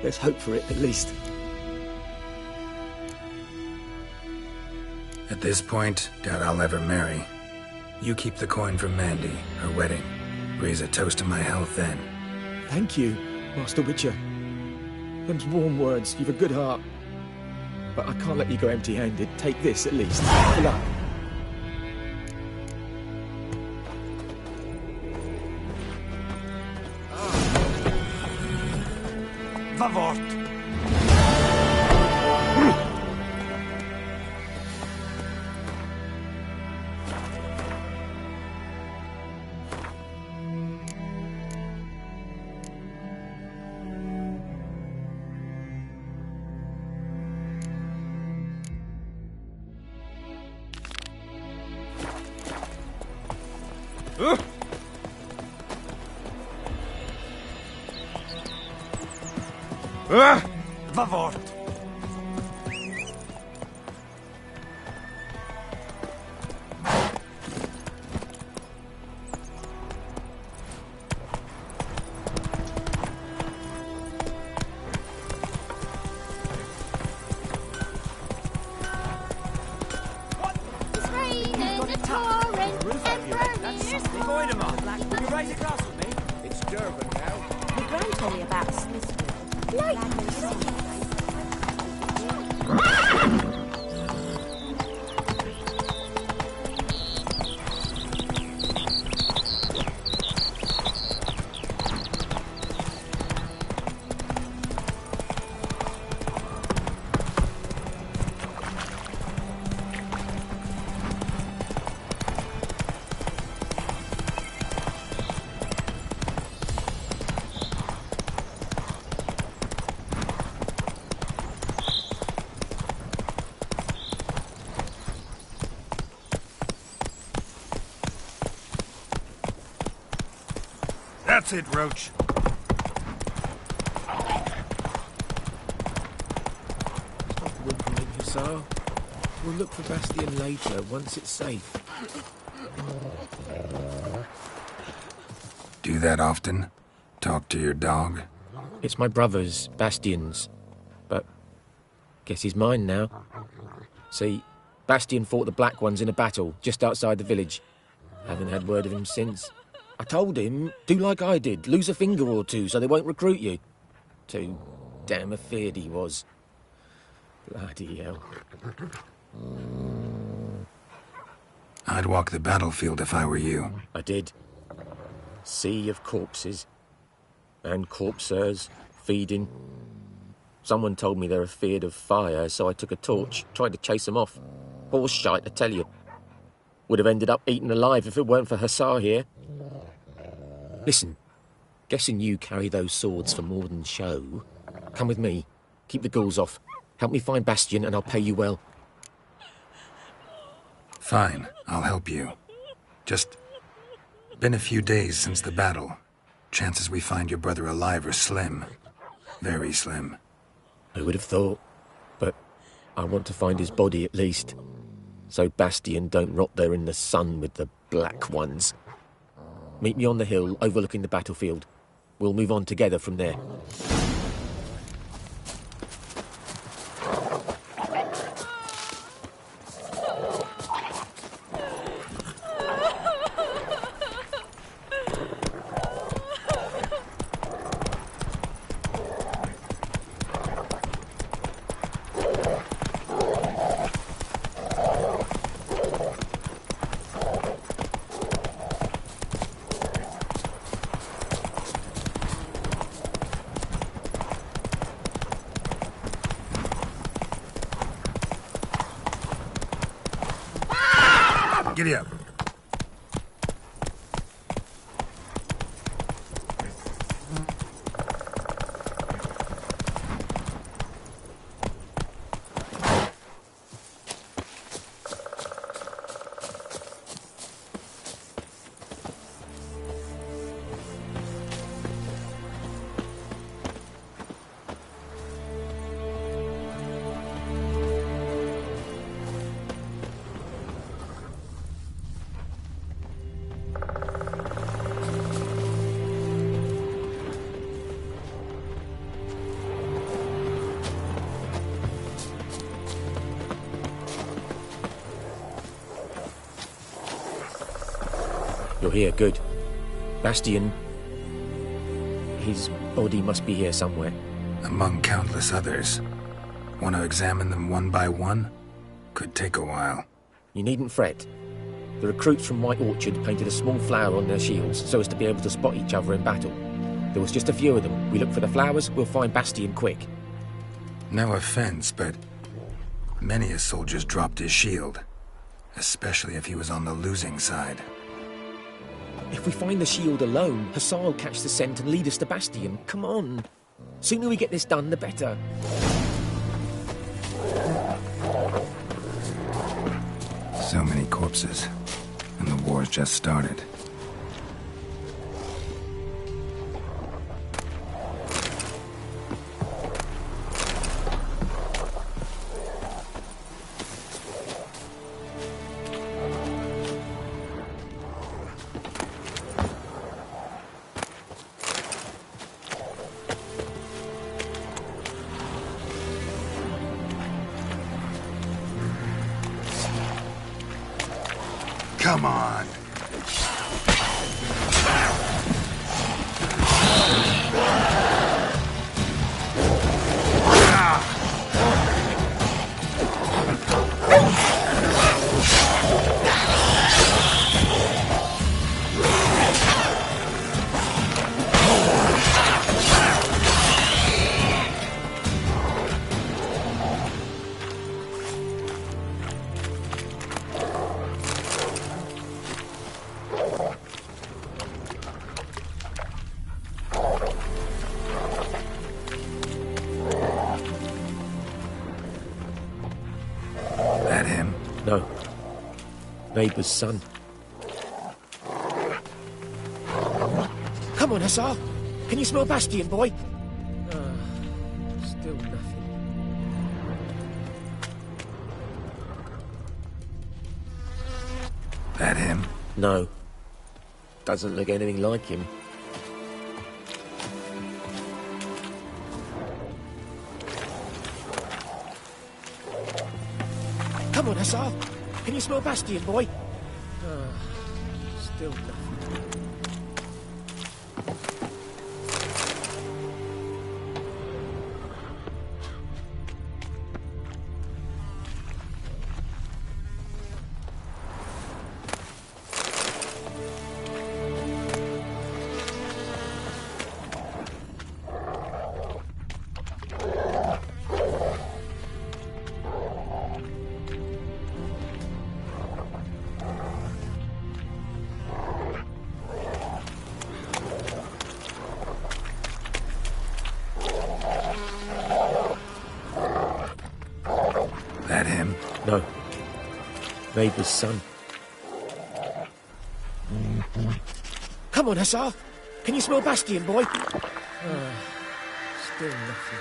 let's hope for it, at least. At this point, doubt I'll ever marry. You keep the coin from Mandy, her wedding. Raise a toast to my health then. Thank you, Master Witcher. Them's warm words, you've a good heart. But I can't let you go empty-handed. Take this, at least. Good luck. Vavort! Vavort! raise a glass with me? It's Durban now. My gran told me about Smithfield. That's it, Roach. Stop whimpering, Hussar. We'll look for Bastien later, once it's safe. Do that often? Talk to your dog? It's my brother's, Bastien's. But guess he's mine now. See, Bastien fought the Black Ones in a battle just outside the village. Haven't had word of him since. I told him, do like I did, lose a finger or two so they won't recruit you. Too damn afeard he was. Bloody hell. I'd walk the battlefield if I were you. I did. Sea of corpses. And corpsers, feeding. Someone told me they're afeard of fire, so I took a torch, tried to chase them off. Horse shite, I tell you. Would have ended up eaten alive if it weren't for Hussar here. Listen, guessing you carry those swords for more than show. Come with me. Keep the ghouls off. Help me find Bastien and I'll pay you well. Fine, I'll help you. Just been a few days since the battle. Chances we find your brother alive are slim. Very slim. I would have thought, but I want to find his body at least. So Bastien don't rot there in the sun with the Black Ones. Meet me on the hill overlooking the battlefield. We'll move on together from there. Giddy up. You're here, good. Bastien... his body must be here somewhere. Among countless others. Want to examine them one by one? Could take a while. You needn't fret. The recruits from White Orchard painted a small flower on their shields so as to be able to spot each other in battle. There was just a few of them. We look for the flowers, we'll find Bastien quick. No offense, but many a soldier's dropped his shield. Especially if he was on the losing side. If we find the shield alone, Hussar will catch the scent and lead us to Bastien. Come on. Sooner we get this done, the better. So many corpses. And the war's just started. Come on. Neighbour's son. Come on, Hussar. Can you smell Bastion, boy? Still nothing. That him? No. Doesn't look anything like him. Come on, Hussar. Can you smell Bastion, boy? Still nothing. That him? No. Neighbour's son. Come on, Hussar. Can you smell Bastion, boy? Still nothing.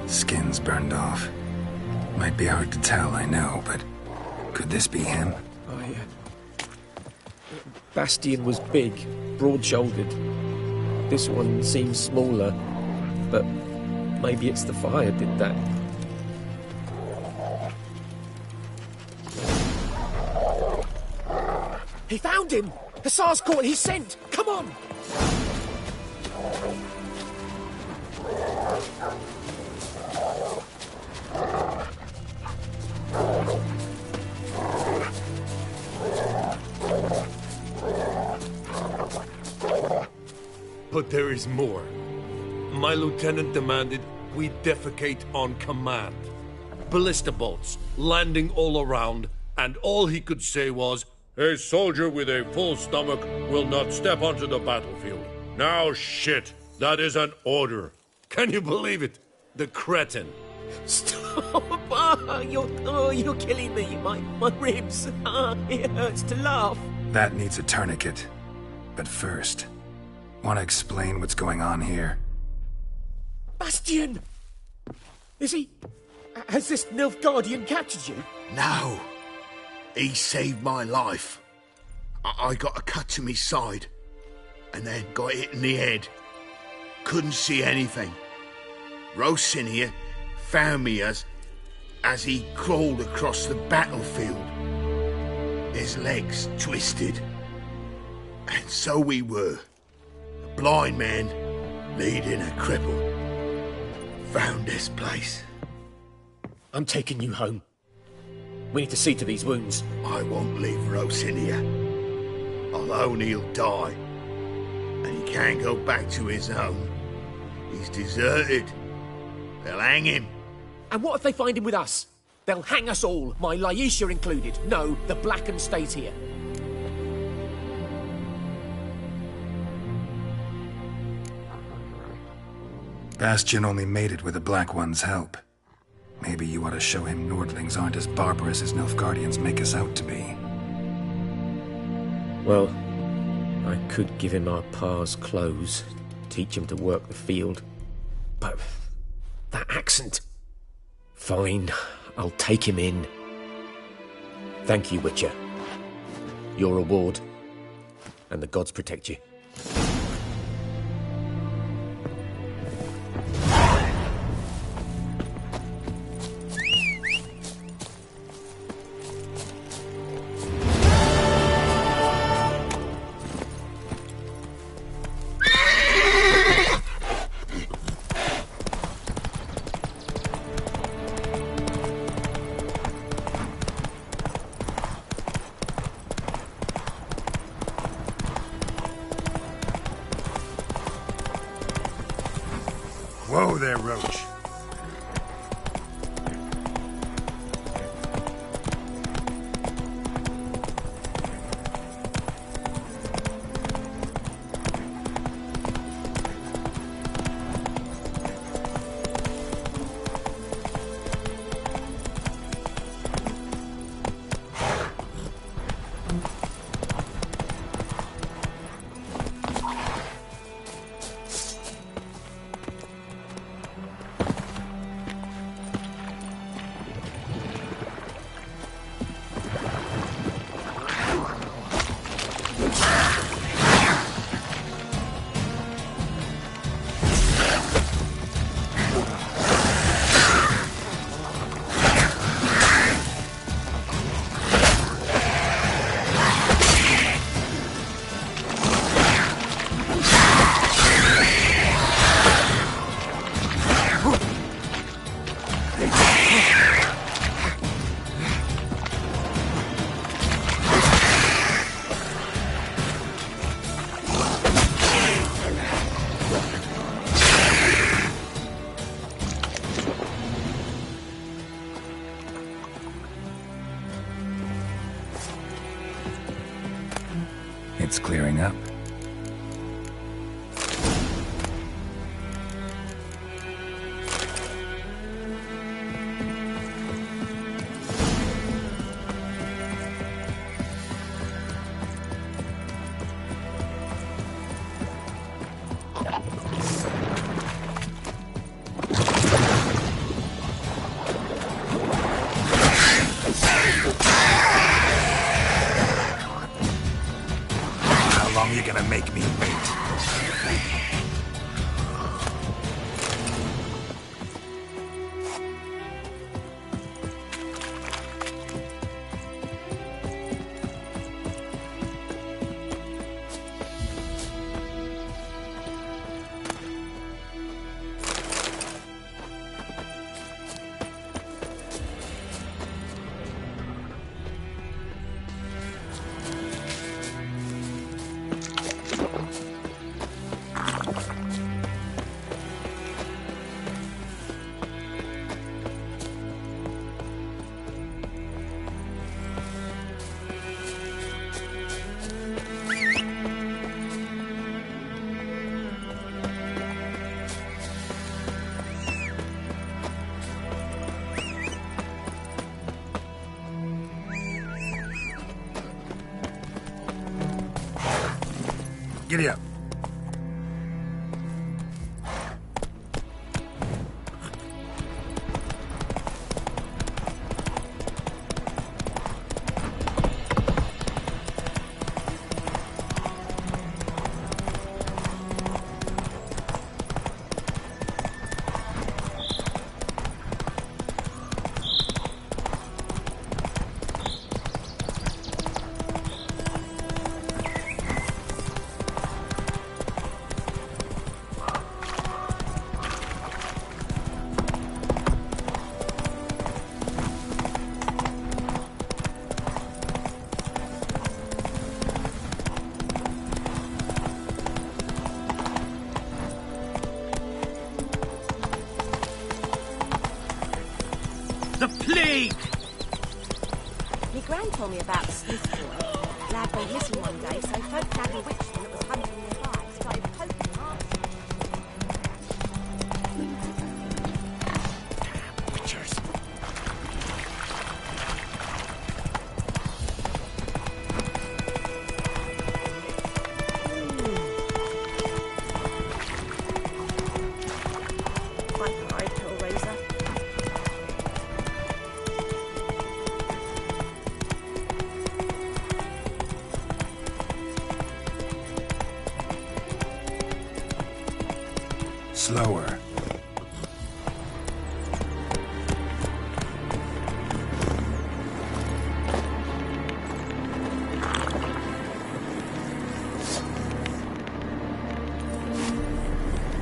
Skin's burned off. Might be hard to tell, I know, but could this be him? Bastion was big, broad-shouldered. This one seems smaller, but maybe it's the fire did that. He found him! Hussar's caught his scent! Come on! But there is more. My lieutenant demanded we defecate on command. Ballista bolts, landing all around, and all he could say was, "A soldier with a full stomach will not step onto the battlefield." Now shit, that is an order. Can you believe it? The cretin. Stop! You're killing me. My ribs. It hurts to laugh. That needs a tourniquet. But first, want to explain what's going on here? Bastion! Is he... Has this Nilfgaardian captured you? No. He saved my life. I got a cut to me side, and then got hit in the head. Couldn't see anything. Rosinia found me as he crawled across the battlefield. His legs twisted. And so we were. A blind man leading a cripple. Found this place. I'm taking you home. We need to see to these wounds. I won't leave Rosinia. Alone he'll die. And he can't go back to his home. He's deserted. They'll hang him. And what if they find him with us? They'll hang us all, my Laisha included. No, the Blacken stays here. Bastion only made it with the Black One's help. Maybe you ought to show him Nordlings aren't as barbarous as Nilfgaardians make us out to be. Well, I could give him our pa's clothes, teach him to work the field. But that accent... Fine, I'll take him in. Thank you, Witcher. Your reward. And the gods protect you. Roach. It's clearing up. How long are you gonna make me wait? Giddy up. The plague! My gran told me about the Smith boy. Lad went missing one day, so folk nabbed a witchman that was hunting nearby. Started poking after him. Witchers. Right, Hellraiser. Slower.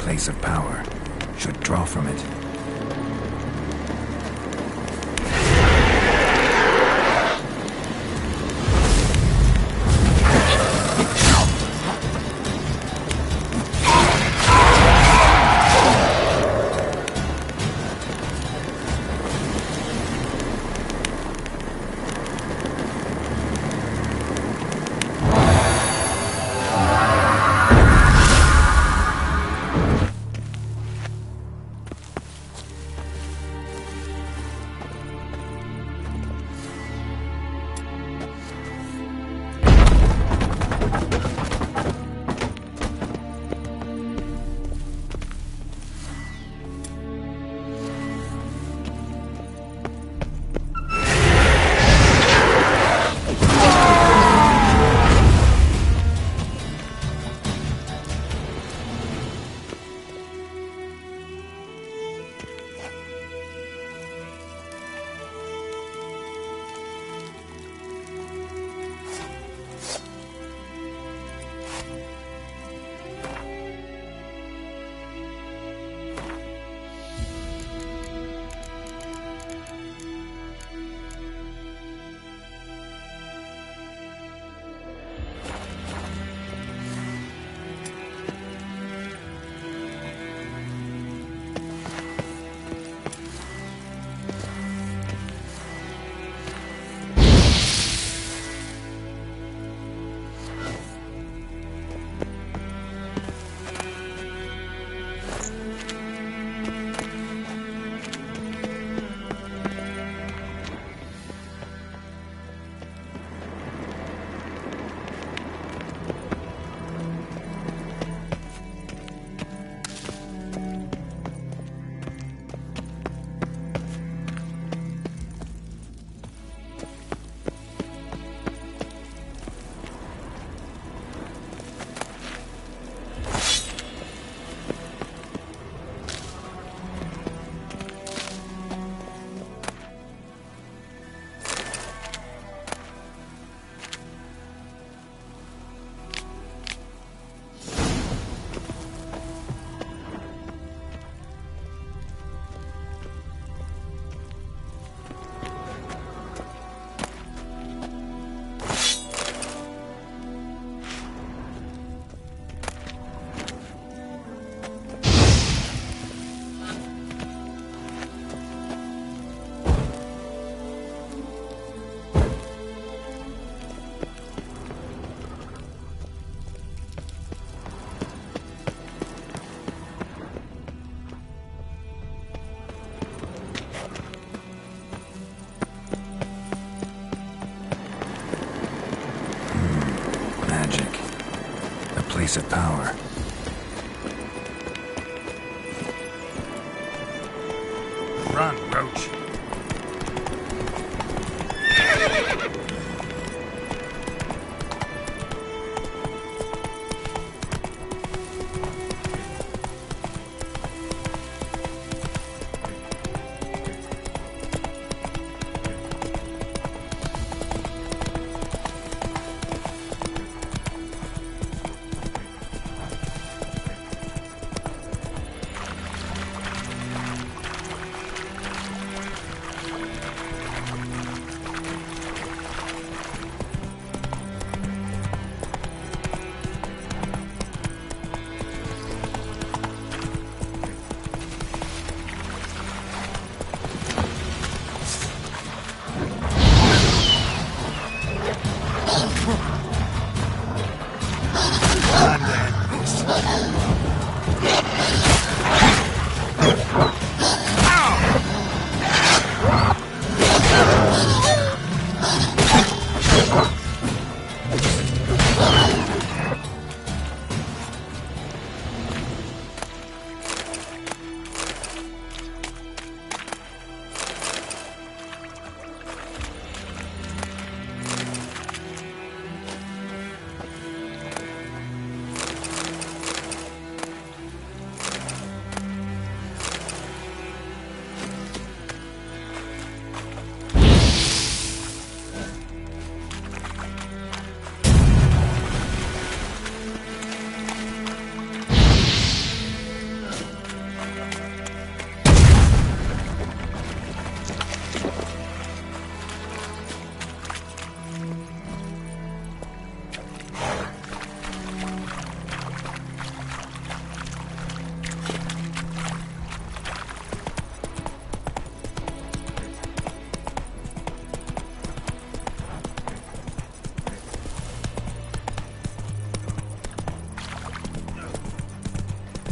Place of power. Should draw from it. place of power. Run, Roach.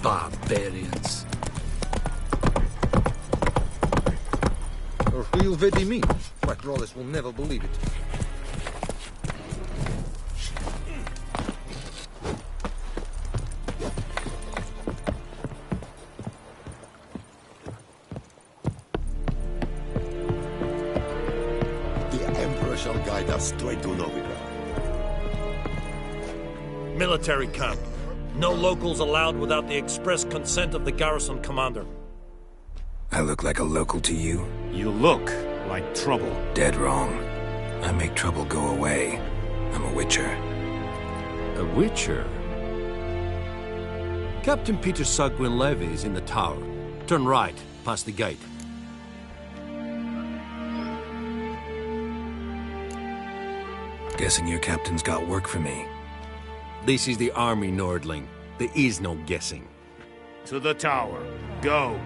Barbarians. Real vedi me. White Rollers will never believe it. The Emperor shall guide us straight to Novigrad. Military camp. No locals allowed without the express consent of the garrison commander. I look like a local to you? You look like trouble. Dead wrong. I make trouble go away. I'm a witcher. A witcher? Captain Peter Sugwin Levy is in the tower. Turn right, past the gate. Guessing your captain's got work for me. This is the army, Nordling. There is no guessing. To the tower. Go.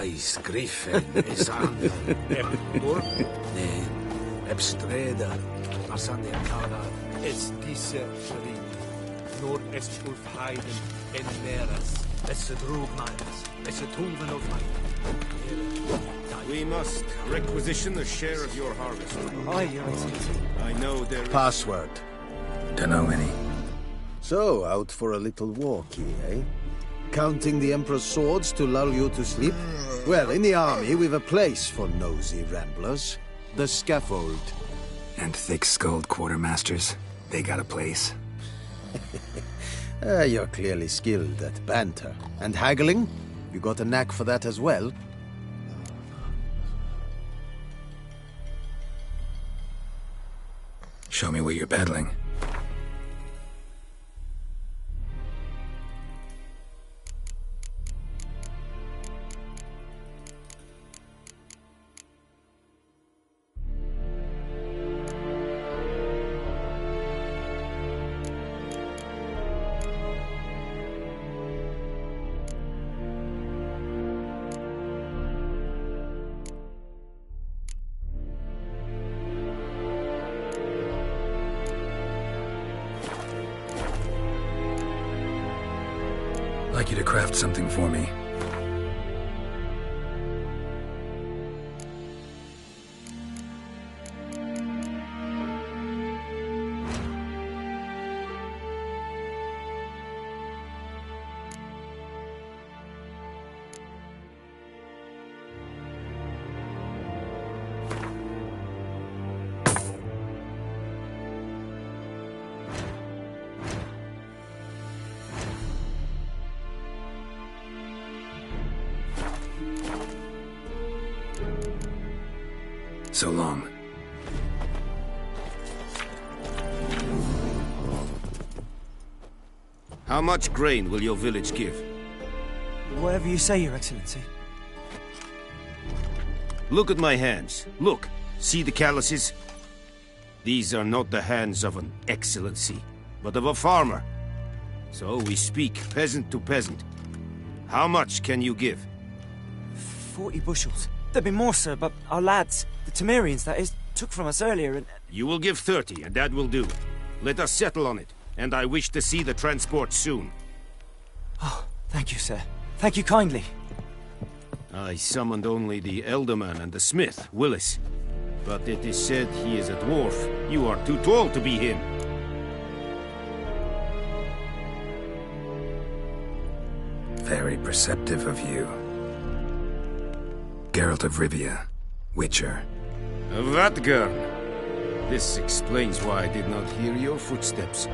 Ais Griffin is under Ebstreda, Marsande Akara. Es diese Schwerin. Nur es Ulf Heiden en Meras. Es drug meines. Es tuven of We must requisition a share of your harvest. Aye, Your Excellency. I know there is... Password. Dunno any. So, out for a little walkie, eh? Counting the Emperor's swords to lull you to sleep? Well, in the army, we've a place for nosy ramblers. The scaffold. And thick-skulled quartermasters. They got a place. You're clearly skilled at banter. And haggling? You got a knack for that as well? Show me what you're peddling. I'd like you to craft something for me. So long. How much grain will your village give? Whatever you say, Your Excellency. Look at my hands. Look. See the calluses? These are not the hands of an excellency, but of a farmer. So we speak peasant to peasant. How much can you give? 40 bushels. There'd be more, sir, but our lads, the Temerians, that is, took from us earlier and... You will give 30, and that will do. Let us settle on it, and I wish to see the transport soon. Oh, thank you, sir. Thank you kindly. I summoned only the Elderman and the smith, Willis. But it is said he is a dwarf. You are too tall to be him. Very perceptive of you. Geralt of Rivia, Witcher. Vatgern! This explains why I did not hear your footsteps.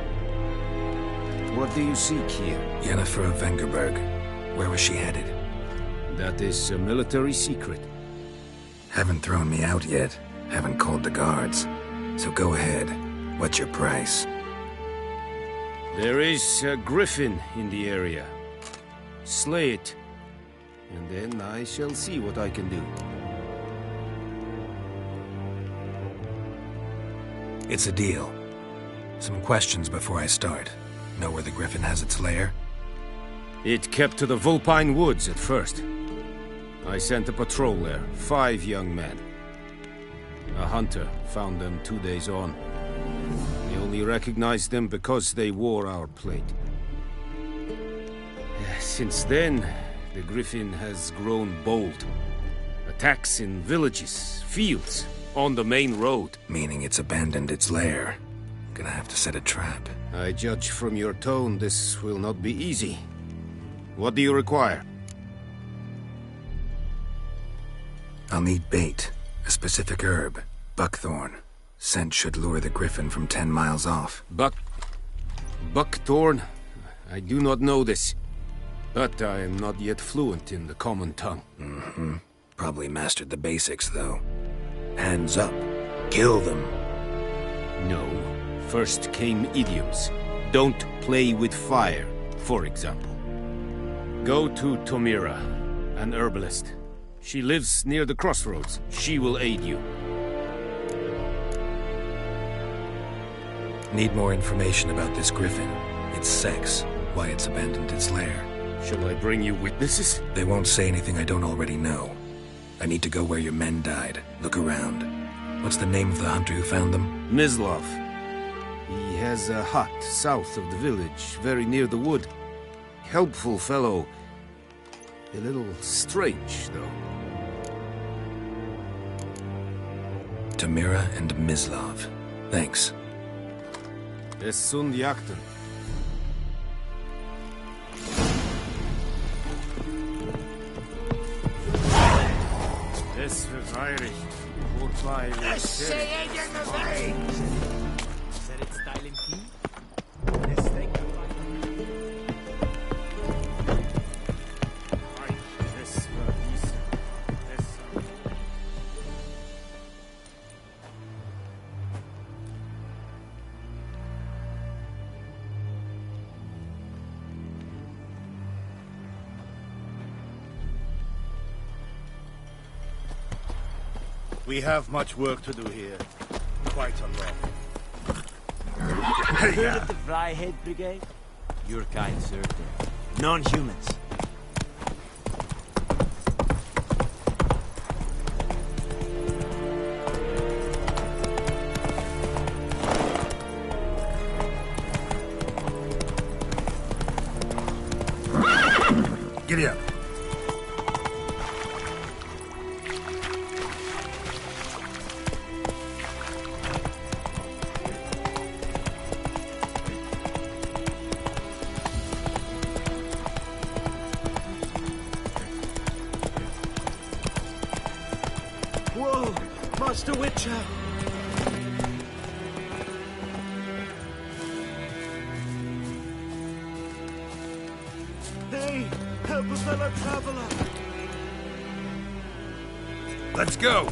What do you seek here? Yennefer of Vengerberg. Where was she headed? That is a military secret. Haven't thrown me out yet. Haven't called the guards. So go ahead. What's your price? There is a griffin in the area. Slay it. And then I shall see what I can do. It's a deal. Some questions before I start. Know where the griffin has its lair? It kept to the Vulpine Woods at first. I sent a patrol there, 5 young men. A hunter found them 2 days on. We only recognized them because they wore our plate. Since then, the griffin has grown bold. Attacks in villages, fields, on the main road. Meaning it's abandoned its lair. Gonna have to set a trap. I judge from your tone this will not be easy. What do you require? I'll need bait. A specific herb. Buckthorn. Scent should lure the griffin from 10 miles off. Buckthorn? I do not know this. But I am not yet fluent in the common tongue. Mm-hmm. Probably mastered the basics, though. Hands up. Kill them. No. First came idioms. Don't play with fire, for example. Go to Tomira, an herbalist. She lives near the crossroads. She will aid you. Need more information about this griffin. Its sex, why it's abandoned its lair. Shall I bring you witnesses? They won't say anything I don't already know. I need to go where your men died. Look around. What's the name of the hunter who found them? Mislav. He has a hut south of the village, very near the wood. Helpful fellow. A little strange, though. Tamira and Mislav. Thanks. Es sunt jakten. Es verweirig. Es sei in the veins! Set it style in key? We have much work to do here. Quite a lot. Heard of the Fryhead Brigade? Your kind served there. Non-humans. Giddy up. Whoa! Master Witcher! Hey! Help a fellow traveler! Let's go!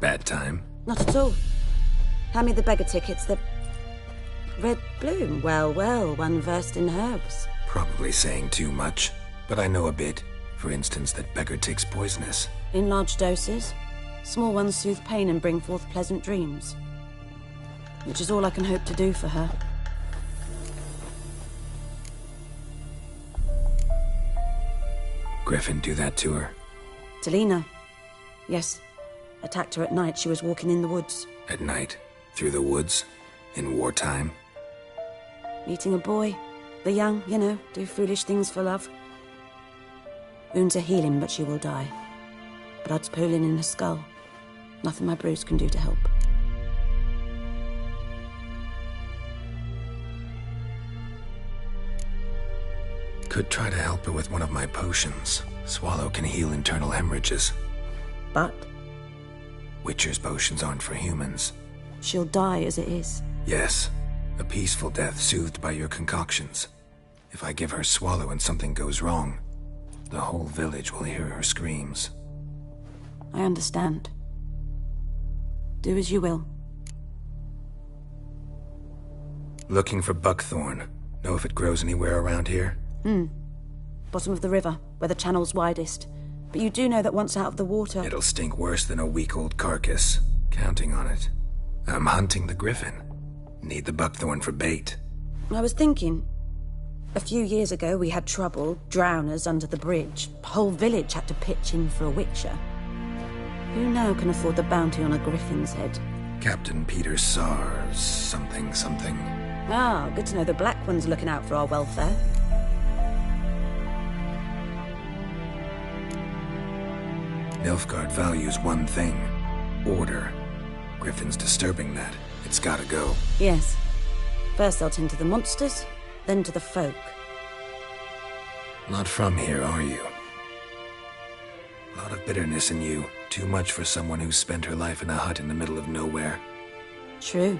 Bad time? Not at all. Hand me the beggar tickets, the red bloom. Well, well, one versed in herbs. Probably saying too much, but I know a bit. For instance, that beggar takes poisonous. In large doses. Small ones soothe pain and bring forth pleasant dreams. Which is all I can hope to do for her. Griffin do that to her? Talina. Yes. Attacked her at night. She was walking in the woods. At night? Through the woods? In wartime? Meeting a boy. The young, you know, do foolish things for love. Wounds are healing, but she will die. Blood's pooling in her skull. Nothing my bruise can do to help. Could try to help her with one of my potions. Swallow can heal internal hemorrhages. But? Witcher's potions aren't for humans. She'll die as it is. Yes. A peaceful death soothed by your concoctions. If I give her Swallow and something goes wrong, the whole village will hear her screams. I understand. Do as you will. Looking for buckthorn. Know if it grows anywhere around here? Bottom of the river, where the channel's widest. But you do know that once out of the water... It'll stink worse than a week-old carcass. Counting on it. I'm hunting the griffin. Need the buckthorn for bait. I was thinking... A few years ago, we had trouble. Drowners under the bridge. Whole village had to pitch in for a witcher. Who now can afford the bounty on a griffin's head? Captain Peter Sars... something. Ah, good to know the Black One's looking out for our welfare. Nilfgaard values one thing. Order. Griffin's disturbing that. It's gotta go. Yes. First they'll tend to the monsters, then to the folk. Not from here, are you? A lot of bitterness in you. Too much for someone who spent her life in a hut in the middle of nowhere. True.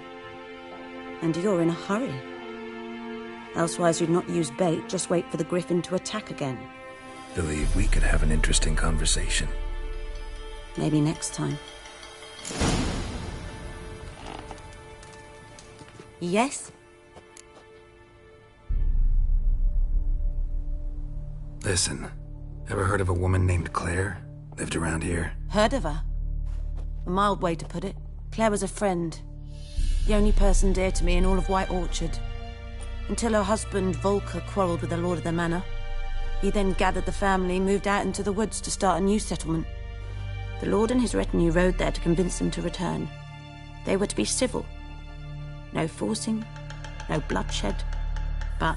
And you're in a hurry. Elsewise you'd not use bait, just wait for the griffin to attack again. Believe we could have an interesting conversation. Maybe next time. Yes? Listen, ever heard of a woman named Claire? Lived around here? Heard of her? A mild way to put it. Claire was a friend. The only person dear to me in all of White Orchard. Until her husband, Volker, quarreled with the lord of the manor. He then gathered the family, moved out into the woods to start a new settlement. The lord and his retinue rode there to convince them to return. They were to be civil. No forcing, no bloodshed. But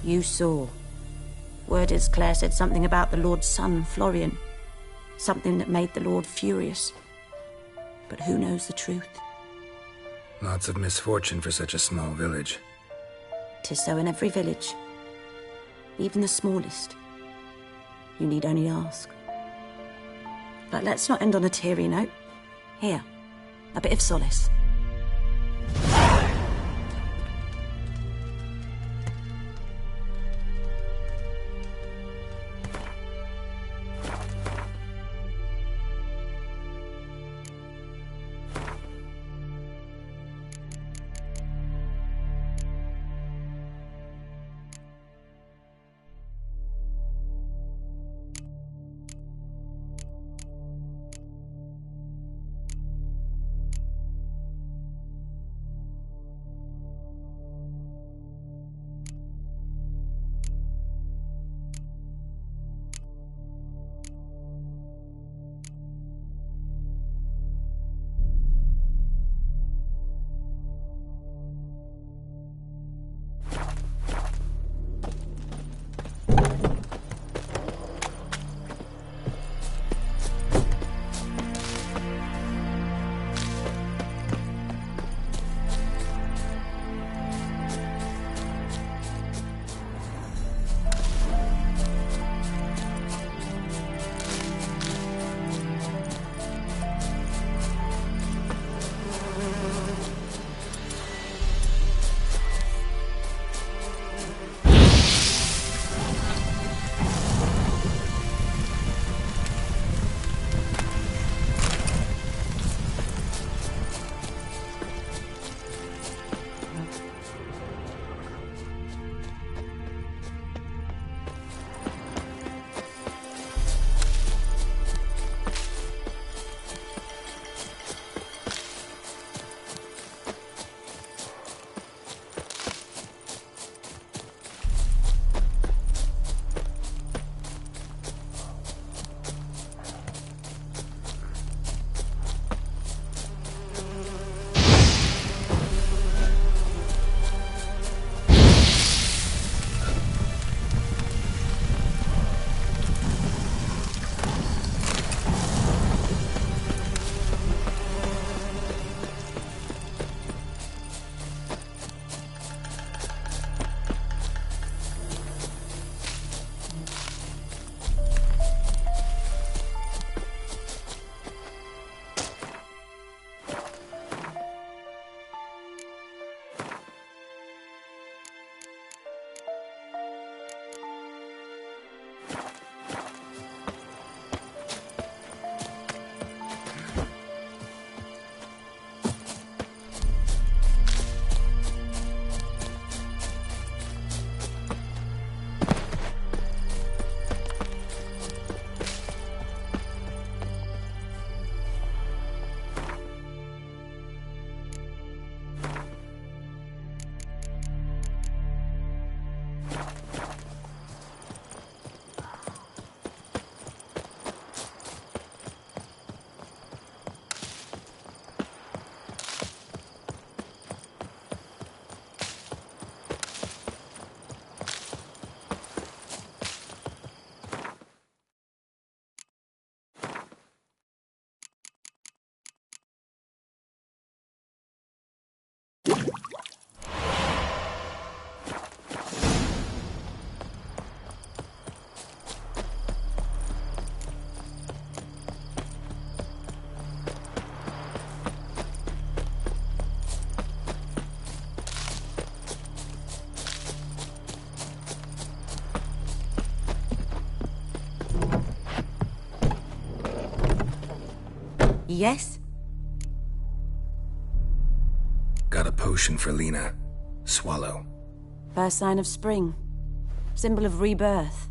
you saw. Word is Claire said something about the lord's son, Florian. Something that made the lord furious. But who knows the truth? Lots of misfortune for such a small village. 'Tis so in every village. Even the smallest. You need only ask. But let's not end on a teary note. Here, a bit of solace. Yes? Got a potion for Lena. Swallow. First sign of spring. Symbol of rebirth.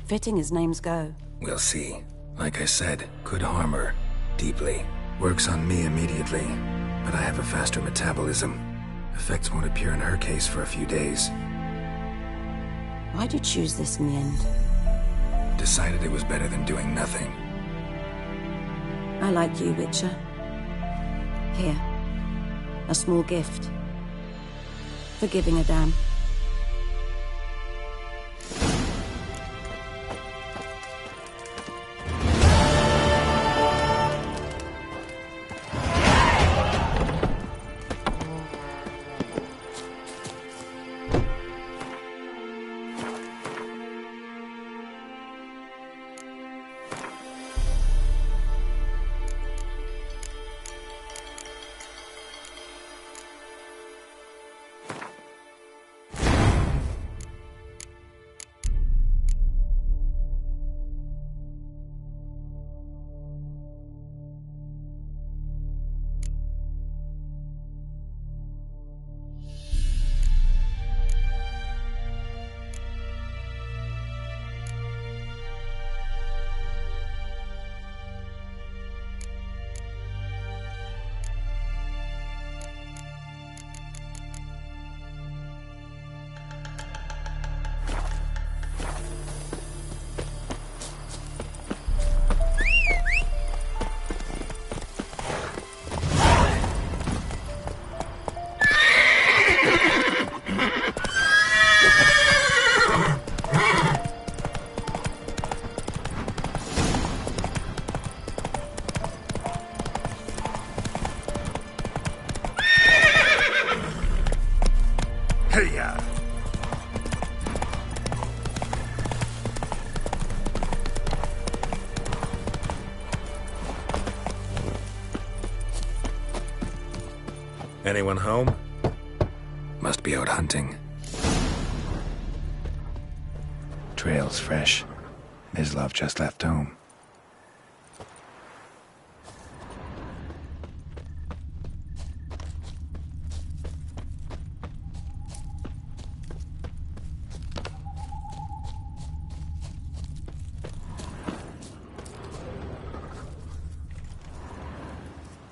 Fitting as names go. We'll see. Like I said, could harm her. Deeply. Works on me immediately. But I have a faster metabolism. Effects won't appear in her case for a few days. Why'd you choose this in the end? Decided it was better than doing nothing. I like you, Witcher. Here. A small gift. For giving a damn. Anyone home? Must be out hunting. Trail's fresh. Mislav just left home.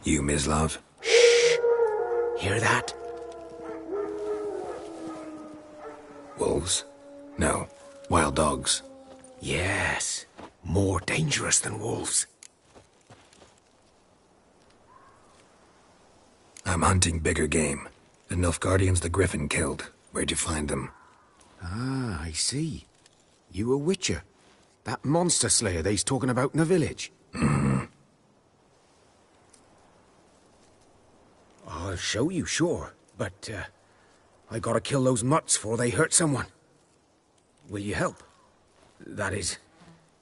You, Mislav? Hear that? Wolves? No. Wild dogs. Yes. More dangerous than wolves. I'm hunting bigger game. The Nilfgaardians the Griffin killed. Where'd you find them? Ah, I see. You a witcher. That monster slayer they's talking about in the village. I'll show you, sure. But, I gotta kill those mutts before they hurt someone. Will you help? That is,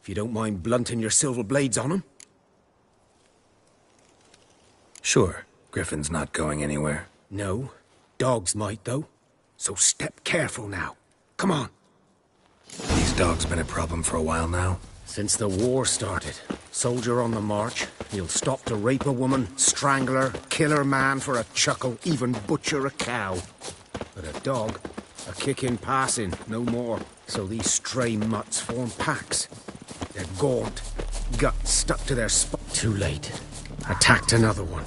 if you don't mind blunting your silver blades on them. Sure. Griffin's not going anywhere. No. Dogs might, though. So step careful now. Come on. These dogs been a problem for a while now? Since the war started. Soldier on the march. He'll stop to rape a woman, strangle her, kill her man for a chuckle, even butcher a cow. But a dog, a kick in passing, no more. So these stray mutts form packs. They're gaunt, guts stuck to their spine. Too late. Attacked another one.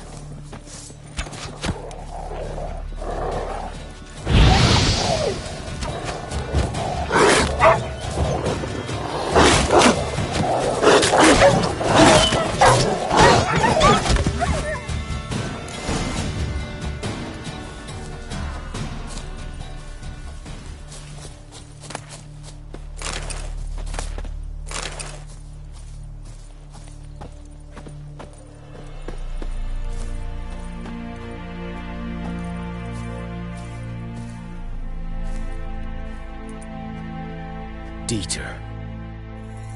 Dieter.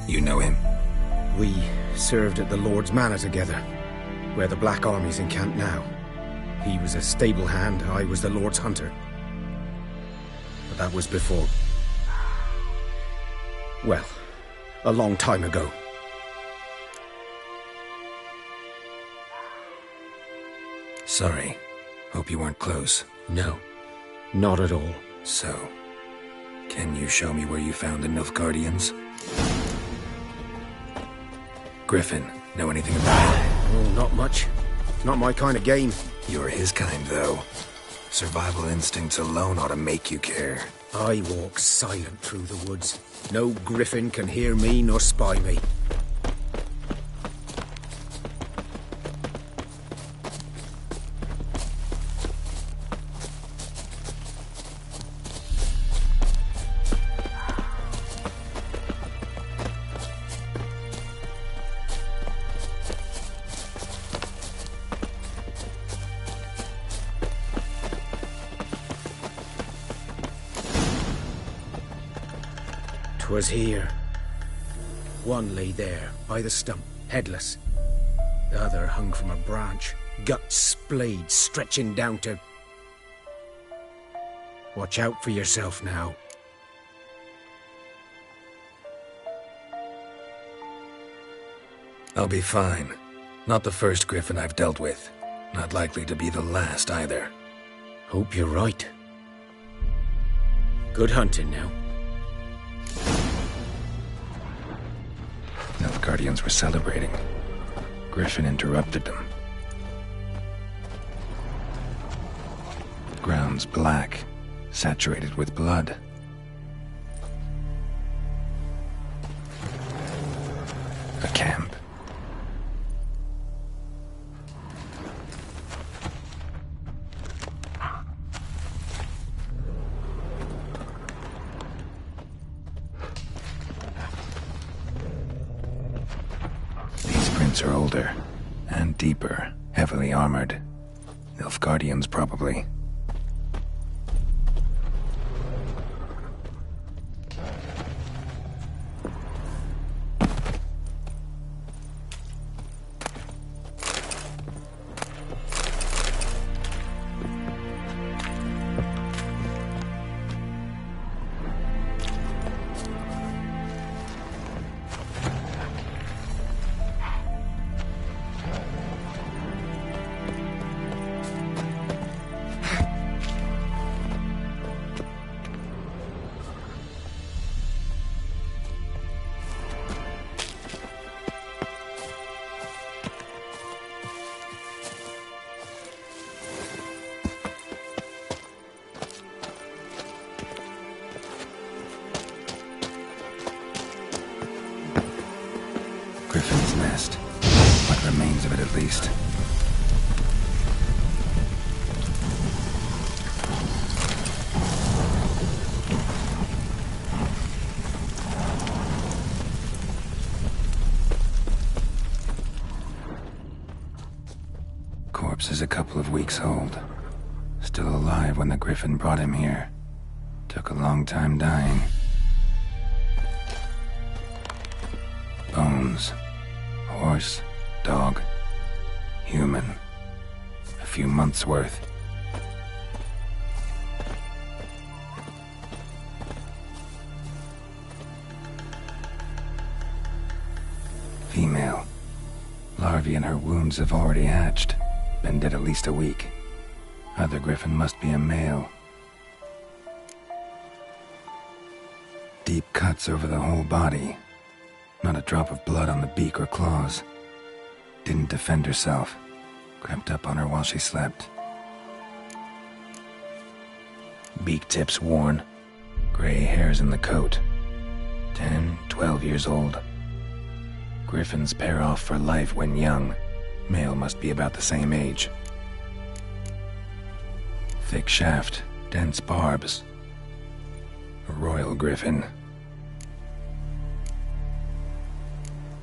You know him? We served at the Lord's Manor together, where the Black Army's encamped now. He was a stable hand, I was the Lord's hunter. But that was before... well, a long time ago. Sorry. Hope you weren't close. No, not at all. So, can you show me where you found the Nilfgaardians? Griffin, know anything about it? Oh, not much. Not my kind of game. You're his kind, though. Survival instincts alone ought to make you care. I walk silent through the woods. No griffin can hear me nor spy me. Was here. One lay there, by the stump, headless. The other hung from a branch, guts splayed, stretching down to... Watch out for yourself now. I'll be fine. Not the first griffin I've dealt with. Not likely to be the last, either. Hope you're right. Good hunting now. Nilfgaardians were celebrating. Griffin interrupted them. Ground's black, saturated with blood. A camp. Are older and deeper, heavily armored. Nilfgaardians, probably. Griffin's nest. What remains of it, at least. Corpse is a couple of weeks old. Still alive when the Griffin brought him here. Took a long time dying. Bones. Horse, dog, human. A few months' worth. Female. Larvae in her wounds have already hatched. Been dead at least a week. Other Griffin must be a male. Deep cuts over the whole body. Not a drop of blood on the beak or claws. Didn't defend herself. Crept up on her while she slept. Beak tips worn. Gray hairs in the coat. 10, 12 years old. Griffins pair off for life when young. Male must be about the same age. Thick shaft, dense barbs. A royal griffin.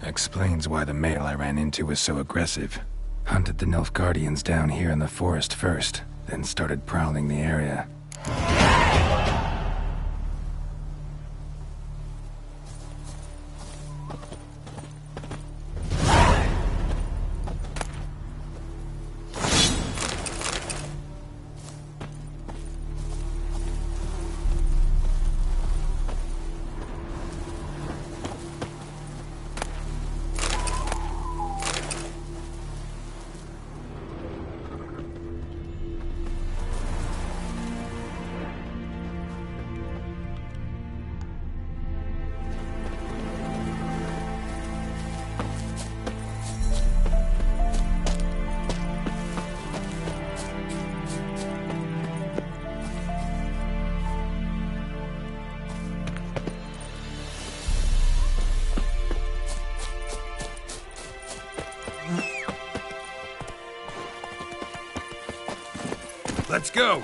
Explains why the male I ran into was so aggressive. Hunted the Nilfgaardians down here in the forest first, then started prowling the area. Let's go!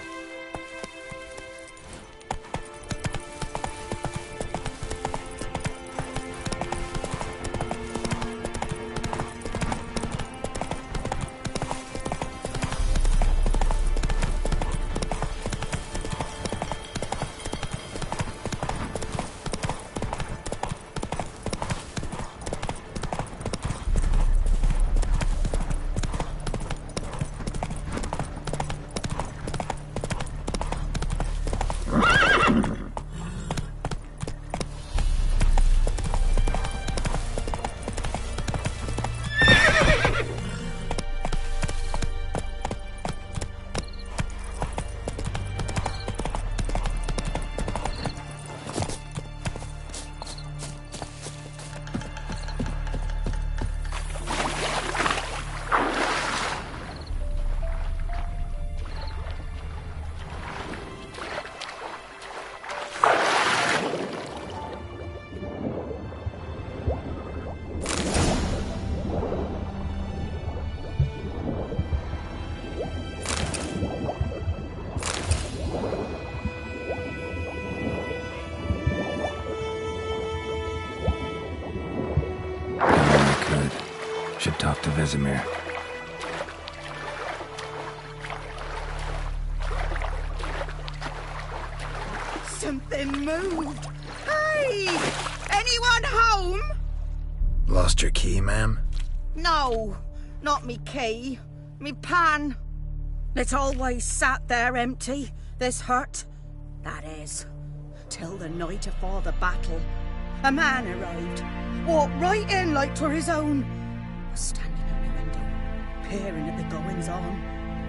Should talk to Vesemir. Something moved. Hey! Anyone home? Lost your key, ma'am? No, not me key. Me pan. It always sat there empty, this hut. That is, till the night afore the battle. A man arrived, walked right in like 'twere his own. Was standing at my window, peering at the goings-on.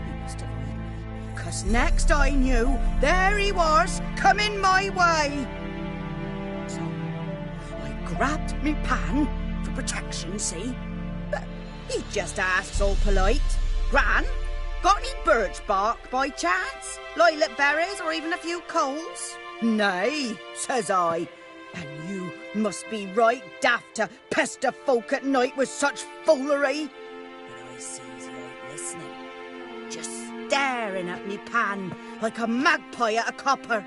He must have eyed me, 'cause next I knew, there he was, coming my way. So, I grabbed me pan, for protection, see? But he just asks all polite, Gran, got any birch bark by chance? Lilac berries or even a few coals? Nay, says I. And you must be right daft to pester folk at night with such foolery. But I sees he ain't listening, just staring at me pan like a magpie at a copper.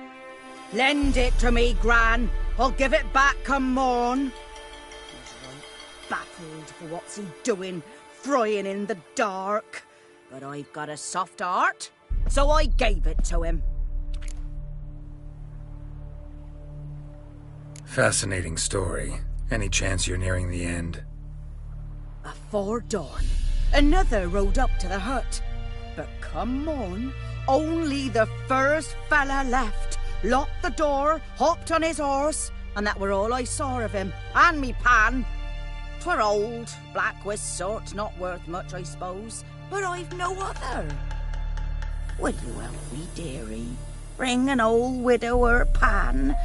Lend it to me, Gran. I'll give it back come morn. He's right baffled for what's he doing, frying in the dark. But I've got a soft heart, so I gave it to him. Fascinating story. Any chance you're nearing the end? Afore dawn, another rode up to the hut. But come morn, only the first fella left, locked the door, hopped on his horse, and that were all I saw of him, and me pan. 'Twere old, black-wist sort, not worth much, I suppose, but I've no other. Will you help me, dearie? Bring an old widower pan.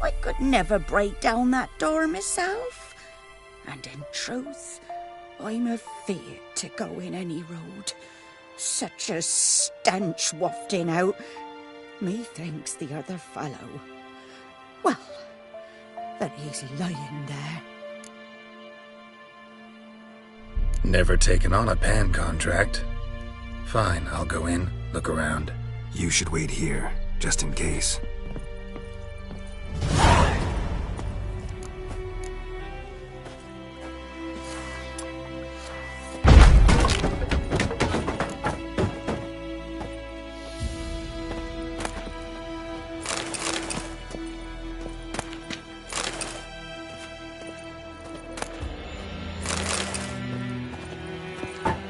I could never break down that door myself. And in truth, I'm afeard to go in any road. Such a stench wafting out. Methinks the other fellow, well, that he's lying there. Never taken on a pan contract. Fine, I'll go in, look around. You should wait here, just in case.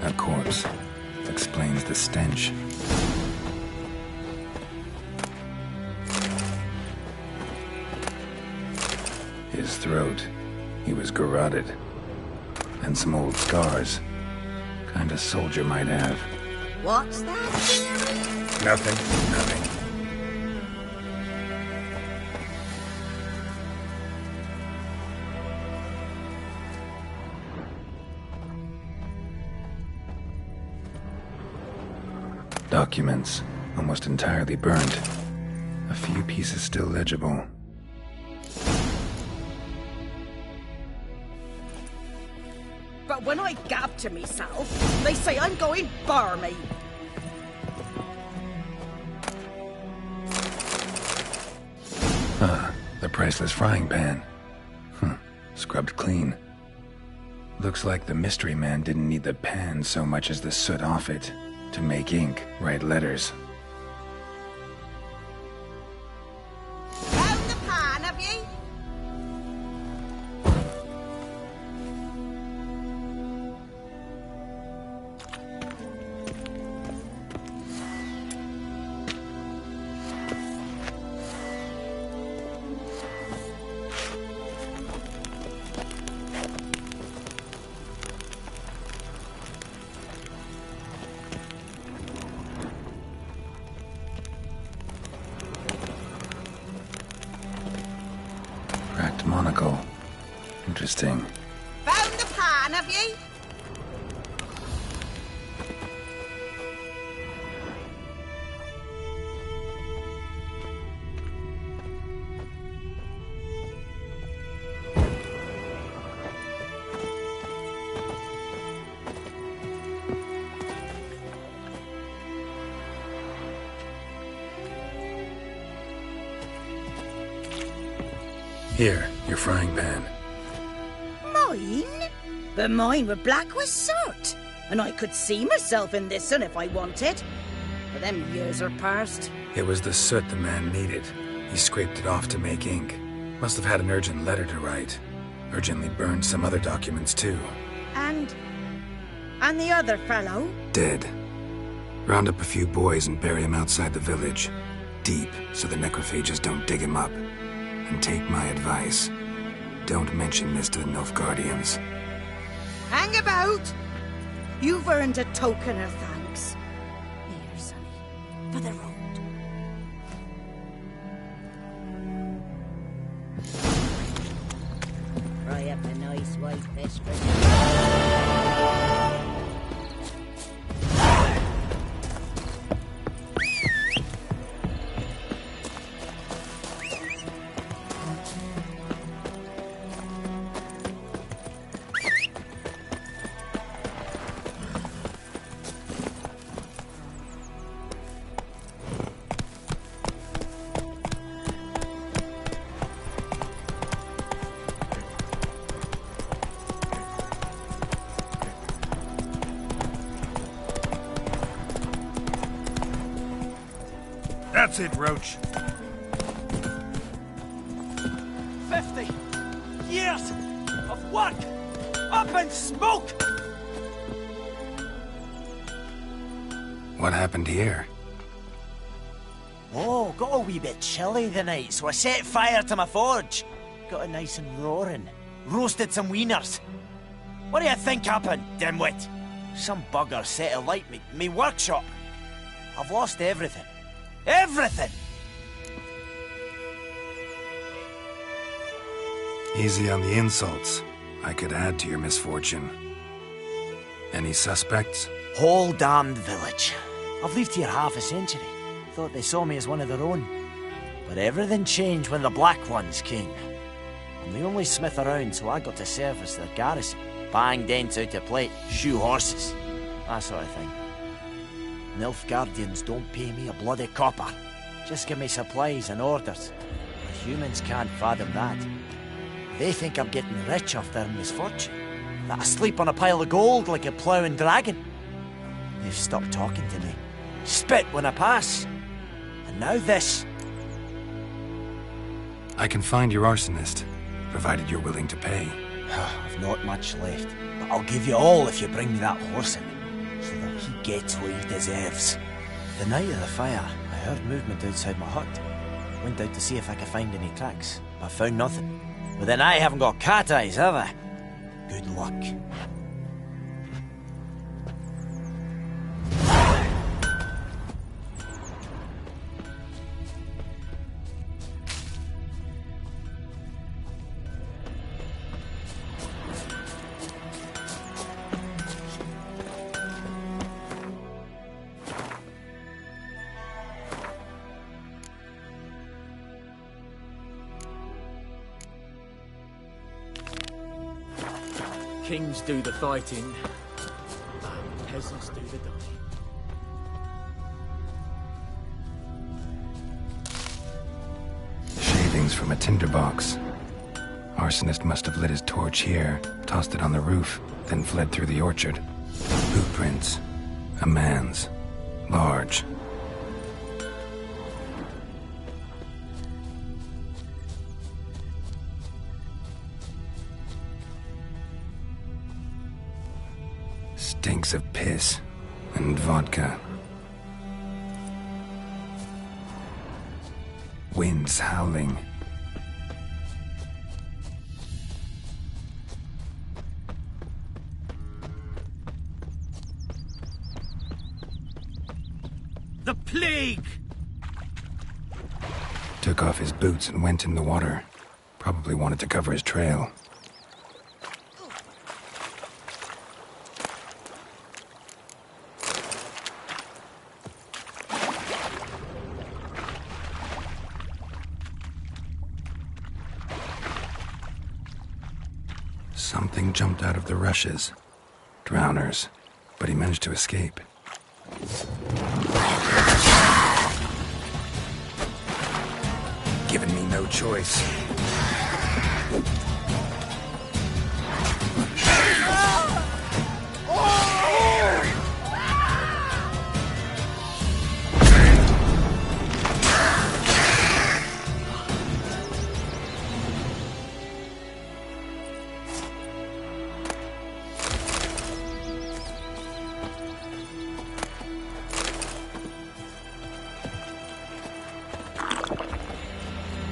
A corpse. Explains the stench. His throat. He was garroted. And some old scars. Kind of soldier might have. What's that, dearie? Nothing. Documents, almost entirely burnt. A few pieces still legible. But when I gab to myself, they say I'm going barmy. priceless frying pan. Scrubbed clean. Looks like the mystery man didn't need the pan so much as the soot off it to make ink, write letters. Found the pan, have ye? Cracked monocle. Interesting. Found the pan, have ye? Here, your frying pan. Mine? But mine were black with soot. And I could see myself in this one if I wanted. But them years are past. It was the soot the man needed. He scraped it off to make ink. Must have had an urgent letter to write. Urgently burned some other documents too. And the other fellow? Dead. Round up a few boys and bury him outside the village. Deep, so the necrophages don't dig him up. And take my advice. Don't mention this to the Nilfgaardians. Hang about! You've earned a token of thanks. Here, sonny, for the road. Fry up a nice white fish for That's it, Roach. 50 years of work up in smoke! What happened here? Oh, got a wee bit chilly the night, so I set fire to my forge. Got it nice and roaring. Roasted some wieners. What do you think happened, dimwit? Some bugger set alight me workshop. I've lost everything. Everything! Easy on the insults. I could add to your misfortune. Any suspects? Whole damned village. I've lived here half a century. Thought they saw me as one of their own. But everything changed when the Black Ones came. I'm the only smith around, so I got to service their garrison. Bang dents out of plate, shoe horses. That sort of thing. Nilfgaardians don't pay me a bloody copper. Just give me supplies and orders. But humans can't fathom that. They think I'm getting rich off their misfortune. That I sleep on a pile of gold like a ploughing dragon. They've stopped talking to me. Spit when I pass. And now this. I can find your arsonist, provided you're willing to pay. I've not much left, but I'll give you all if you bring me that horse in, so that he gets what he deserves. The night of the fire, I heard movement outside my hut. Went out to see if I could find any tracks, but found nothing. But then I haven't got cat eyes, have I? Good luck. Kings do the fighting, and peasants do the dying. Shaving Remains from a tinderbox. Arsonist must have lit his torch here, tossed it on the roof, then fled through the orchard. Boot prints. A man's. Large. Stinks of piss and vodka. Winds howling. The plague! Took off his boots and went in the water. Probably wanted to cover his trail. Something jumped out of the rushes. Drowners. But he managed to escape. Given me no choice.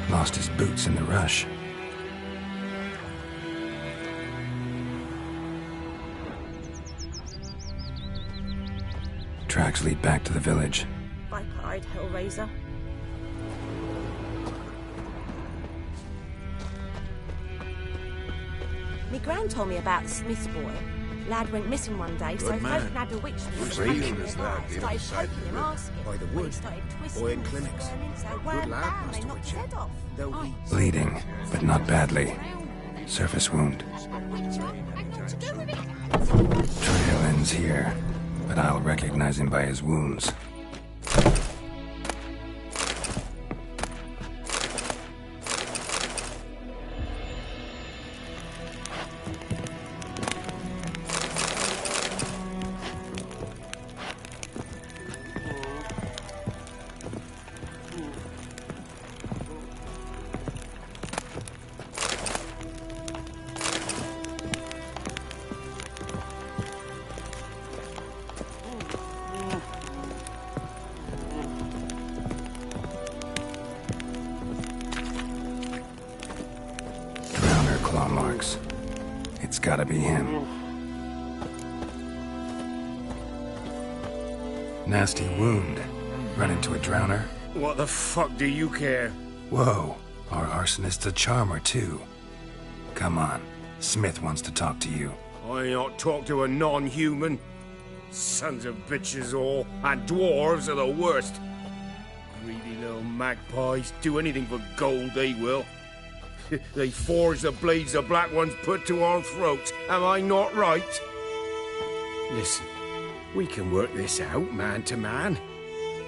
Lost his boots in the rush. Tracks lead back to the village. Viper-eyed Hellraiser. Me gran told me about the Smith's boy. Lad went missing one day, so man. folk nabbed a witch Who's from reading this lad the other started side of poking the him, river? asking. By the When he wood. started twisting Boy in and clinics. turning, so Good weren't lad, bad, they Master knocked his Witcher. head off. They'll be... Bleeding, but not badly. Surface wound. Trail ends here, but I'll recognize him by his wounds. Claw marks. It's gotta be him. Nasty wound. Run into a drowner? What the fuck do you care? Whoa, our arsonist's a charmer too. Come on, Smith wants to talk to you. I not talk to a non-human. Sons of bitches all, and dwarves are the worst. Greedy little magpies, do anything for gold, they will. They forge the blades the Black Ones put to our throats. Am I not right? Listen, we can work this out man to man.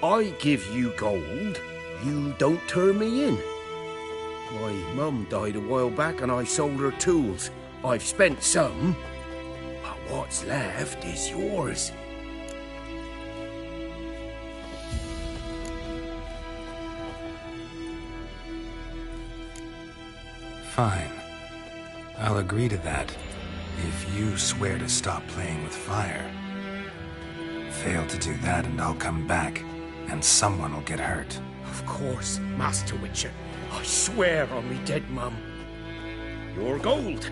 I give you gold, you don't turn me in. My mum died a while back and I sold her tools. I've spent some, but what's left is yours. Fine. I'll agree to that, if you swear to stop playing with fire. Fail to do that and I'll come back, and someone will get hurt. Of course, Master Witcher. I swear on me dead mum. Your gold,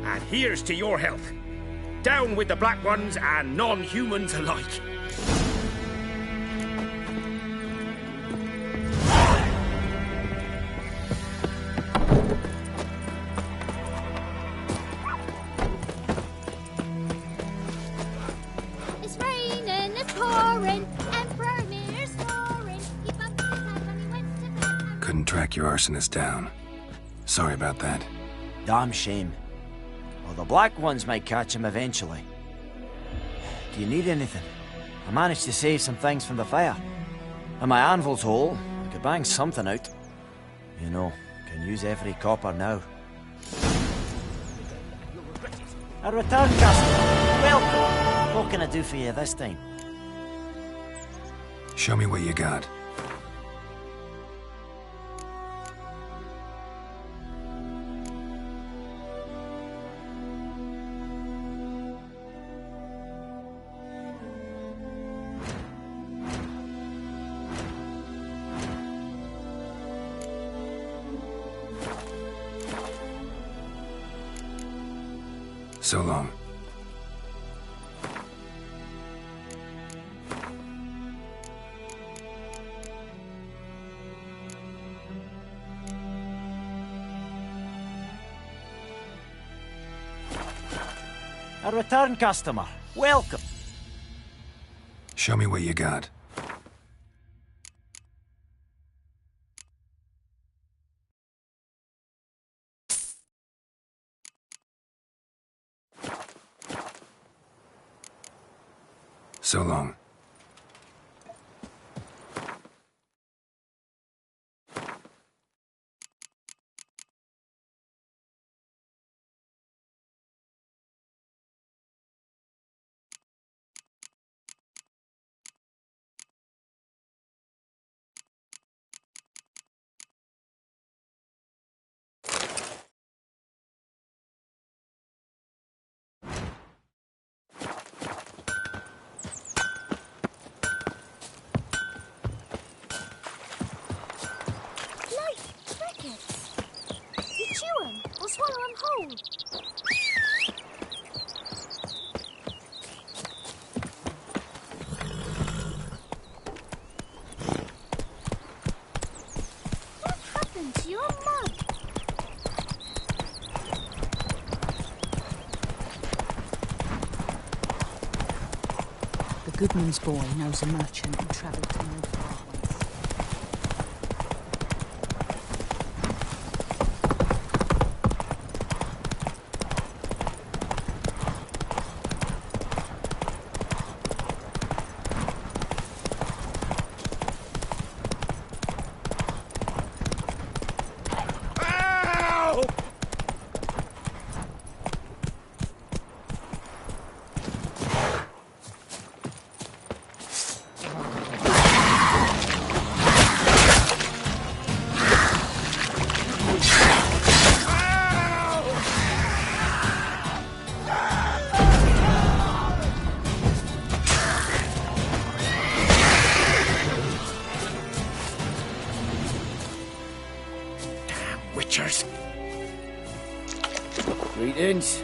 and here's to your health. Down with the Black Ones and non-humans alike. It's raining, it's pouring, Emperor Mirror's snoring. He bumped his head when he went to bed. Couldn't track your arsonist down. Sorry about that. Damn shame. Well, the Black Ones might catch him eventually. Do you need anything? I managed to save some things from the fire. And my anvil's whole. I could bang something out. You know, Can use every copper now. A return customer. Welcome. What can I do for you this time? Show me what you got. So long. A return customer. Welcome. Show me what you got. So long. I'll swallow them whole. What happened to your mug? The Goodman's boy knows a merchant who travelled to no far away. Witchers. Greetings.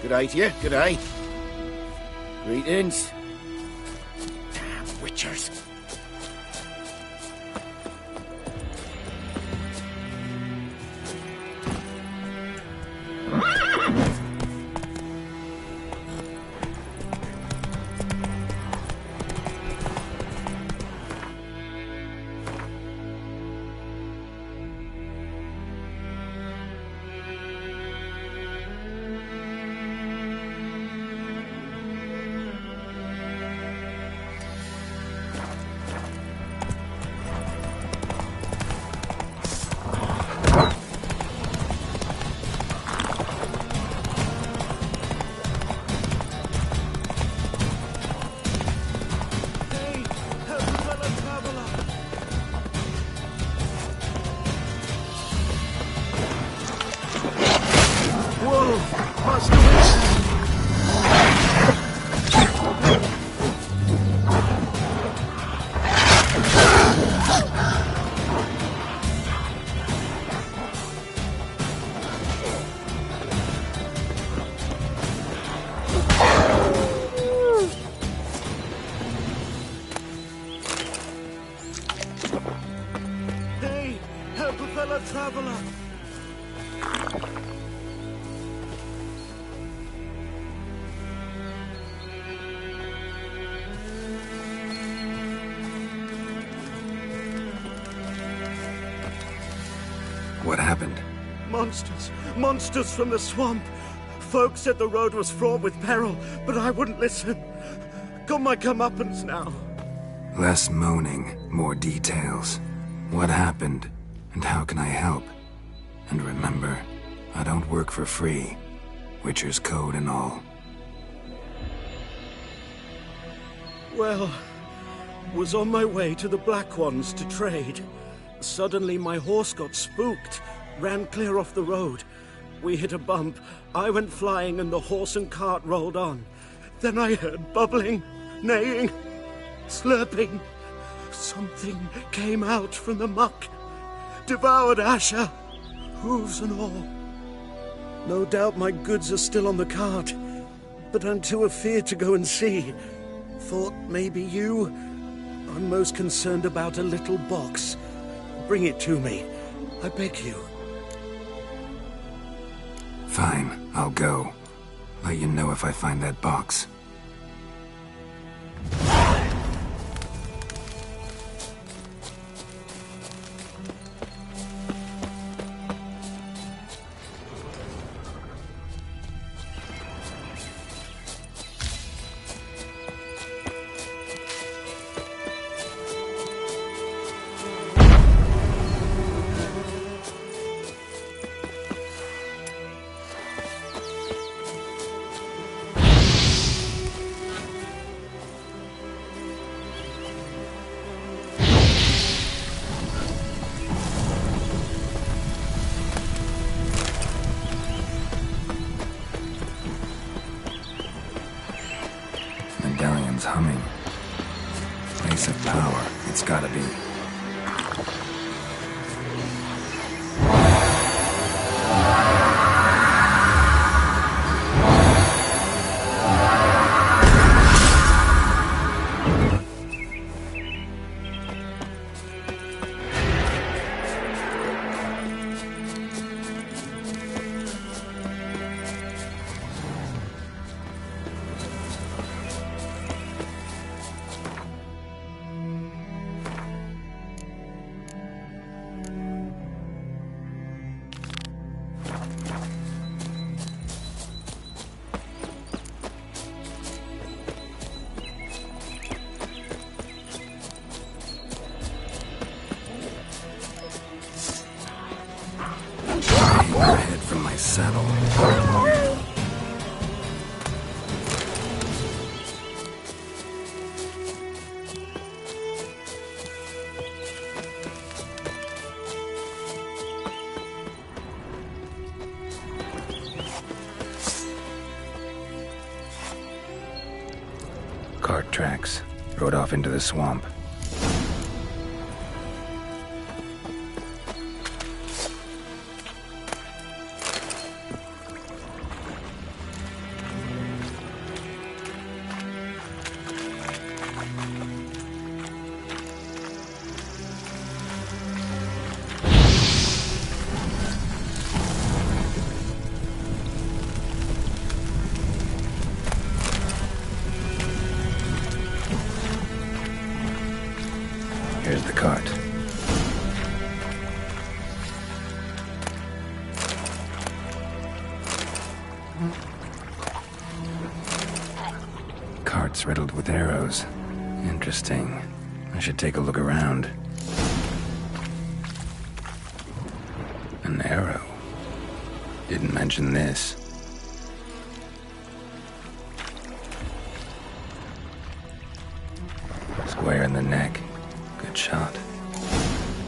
Good eye to you. Good eye. Greetings. Damn witchers. Hey, help a fellow traveler. What happened? Monsters. Monsters from the swamp. Folks said the road was fraught with peril, but I wouldn't listen. Got my comeuppance now. Less moaning, more details. What happened, and how can I help? And remember, I don't work for free. Witcher's code and all. Well, was on my way to the Black Ones to trade. Suddenly my horse got spooked, ran clear off the road. We hit a bump, I went flying and the horse and cart rolled on. Then I heard bubbling, neighing, slurping. Something came out from the muck, devoured Asher, hooves and all. No doubt my goods are still on the cart, but I'm too afeard to go and see. Thought maybe you. I'm most concerned about a little box. Bring it to me, I beg you. Fine, I'll go. Let you know if I find that box. Medallion's humming. Place of power, it's gotta be. Head from my saddle. Cart tracks. Rode off into the swamp. Here's the cart. Cart's riddled with arrows. Interesting. I should take a look around. An arrow. Didn't mention this. Square in the neck. Good shot.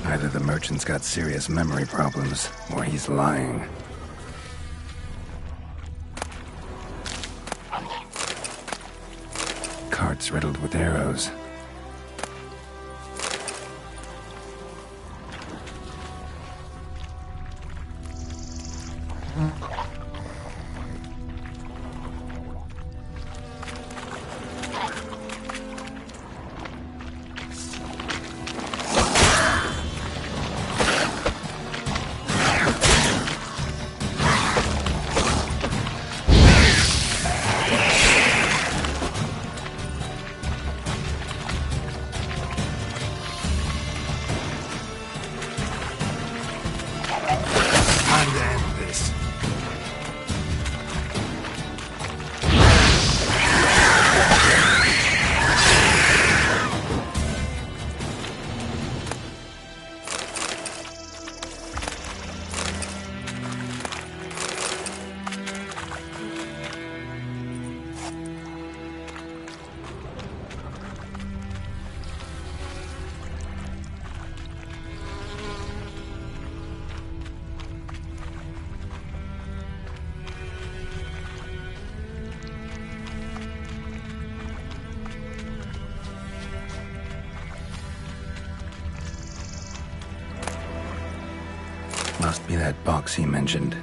Either the merchant's got serious memory problems, or he's lying. Cart's riddled with arrows. Must be that box he mentioned.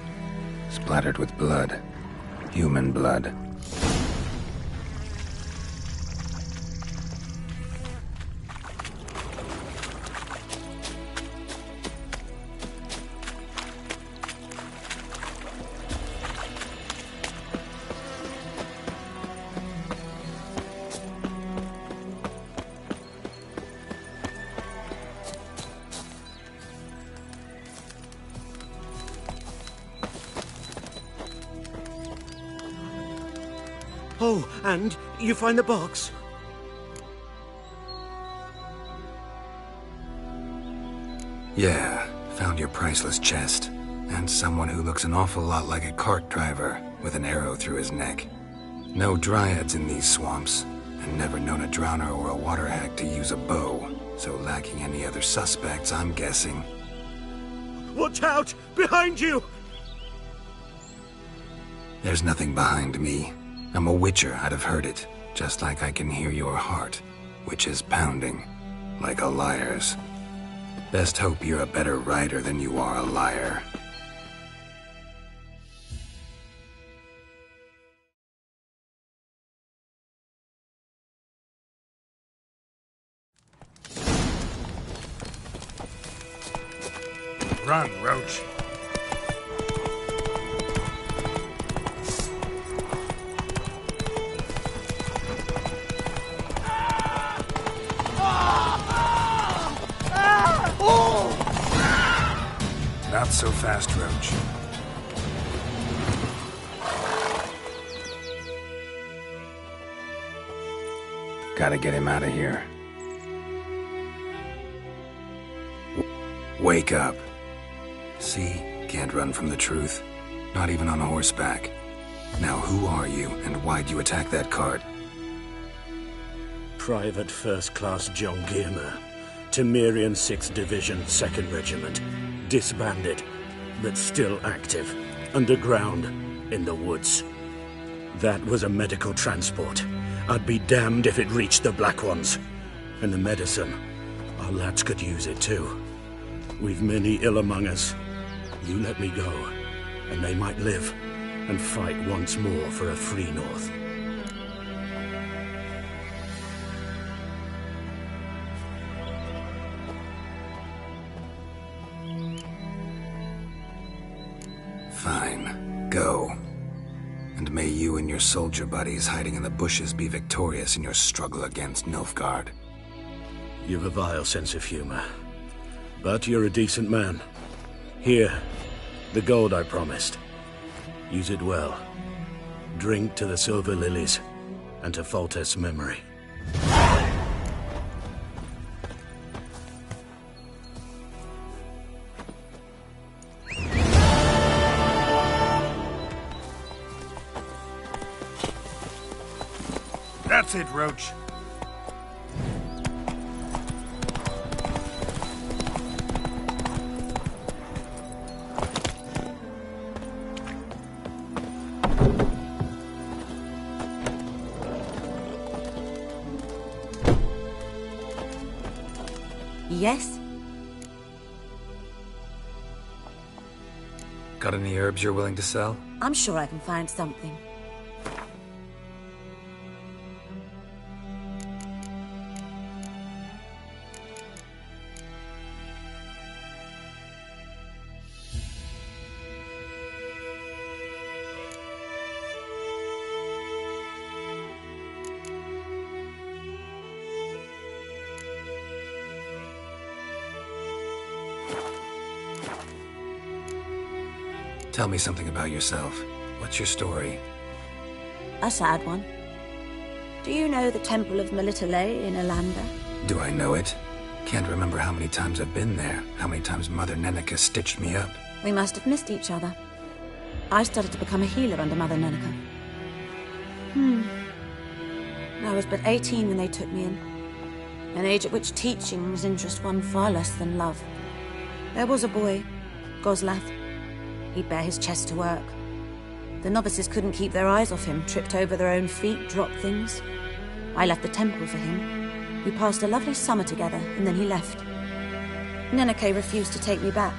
Splattered with blood. Human blood. Oh, and you find the box? Yeah, found your priceless chest. And someone who looks an awful lot like a cart driver, with an arrow through his neck. No dryads in these swamps, and never known a drowner or a water hag to use a bow. So lacking any other suspects, I'm guessing. Watch out! Behind you! There's nothing behind me. I'm a witcher, I'd have heard it. Just like I can hear your heart, which is pounding. Like a liar's. Best hope you're a better rider than you are a liar. Run, Roach. Not so fast, Roach. Gotta get him out of here. Wake up. See? Can't run from the truth. Not even on horseback. Now who are you, and why'd you attack that cart? Private First Class John Giermer. Temerian 6th Division, 2nd Regiment. Disbanded, but still active. Underground, in the woods. That was a medical transport. I'd be damned if it reached the Black Ones. And the medicine, our lads could use it too. We've many ill among us. You let me go, and they might live, and fight once more for a free North. Fine. Go. And may you and your soldier buddies hiding in the bushes be victorious in your struggle against Nilfgaard. You've a vile sense of humor. But you're a decent man. Here, the gold I promised. Use it well. Drink to the Silver Lilies, and to Foltest's memory. That's it, Roach. Yes? Got any herbs you're willing to sell? I'm sure I can find something. Tell me something about yourself. What's your story? A sad one. Do you know the Temple of Melitele in Alanda? Do I know it? Can't remember how many times I've been there, how many times Mother Neneka stitched me up. We must have missed each other. I started to become a healer under Mother Neneka. I was but 18 when they took me in. An age at which teachings interest one far less than love. There was a boy, Goslav. He'd bare his chest to work. The novices couldn't keep their eyes off him, tripped over their own feet, dropped things. I left the temple for him. We passed a lovely summer together, and then he left. Neneke refused to take me back.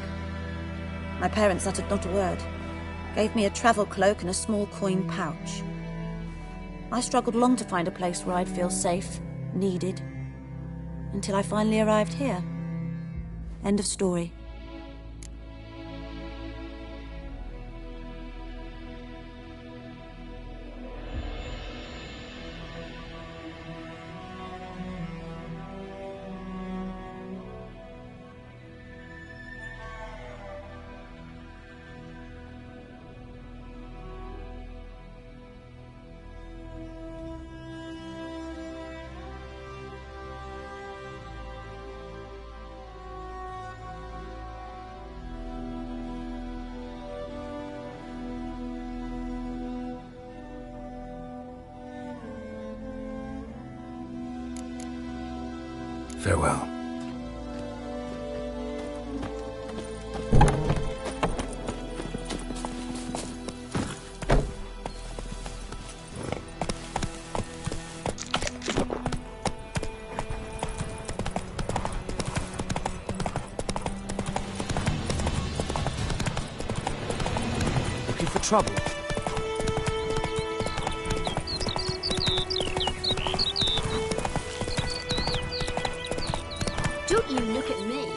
My parents uttered not a word. Gave me a travel cloak and a small coin pouch. I struggled long to find a place where I'd feel safe, needed, until I finally arrived here. End of story. Farewell. Looking for trouble? Don't you look at me.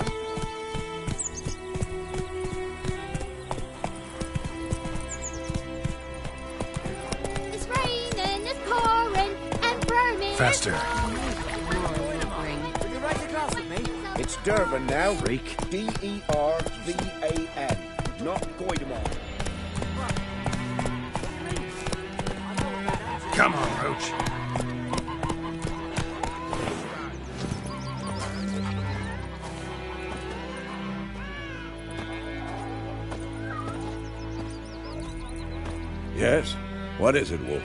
It's raining, it's pouring, and burning. Faster. It's Durban now, Reek. D-E-R-V-A-N. Not Goidemar. Come on, Roach. Yes? What is it, Wolf?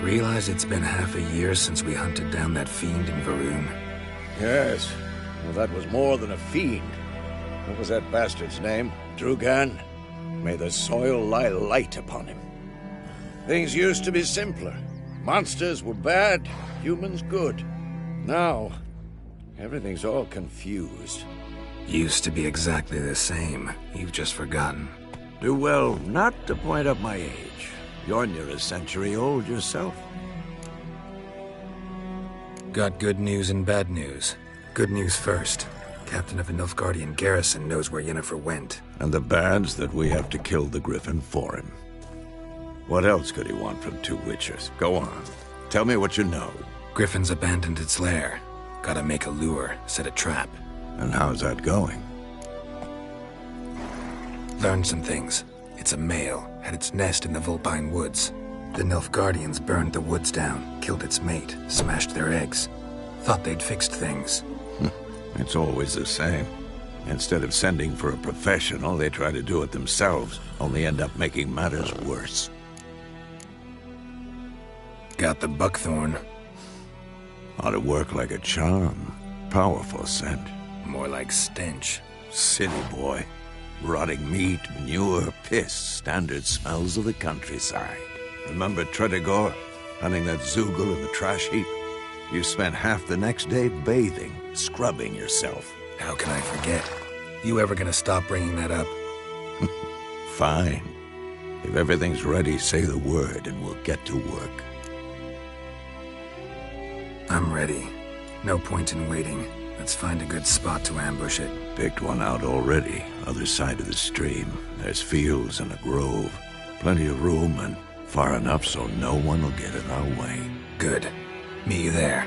Realize it's been half a year since we hunted down that fiend in Varun? Yes. Well, that was more than a fiend. What was that bastard's name? Drugan? May the soil lie light upon him. Things used to be simpler. Monsters were bad, humans good. Now, everything's all confused. Used to be exactly the same. You've just forgotten. Do well not to point up my age. You're near a century old yourself. Got good news and bad news. Good news first. Captain of the Nilfgaardian garrison knows where Yennefer went. And the bad's that we have to kill the Griffin for him. What else could he want from two witchers? Go on. Tell me what you know. Griffin's abandoned its lair. Gotta make a lure, set a trap. And how's that going? Learned some things. It's a male, had its nest in the Vulpine Woods. The Nilfgaardians burned the woods down, killed its mate, smashed their eggs. Thought they'd fixed things. It's always the same. Instead of sending for a professional, they try to do it themselves, only end up making matters worse. Got the buckthorn. Ought to work like a charm. Powerful scent. More like stench. Silly boy. Rotting meat, manure, piss, standard smells of the countryside. Remember Tredegor? Hunting that Zoogle in the trash heap? You spent half the next day bathing, scrubbing yourself. How can I forget? You ever gonna stop bringing that up? Fine. If everything's ready, say the word and we'll get to work. I'm ready. No point in waiting. Let's find a good spot to ambush it. Picked one out already, other side of the stream. There's fields and a grove. Plenty of room and far enough so no one will get in our way. Good. Meet you there.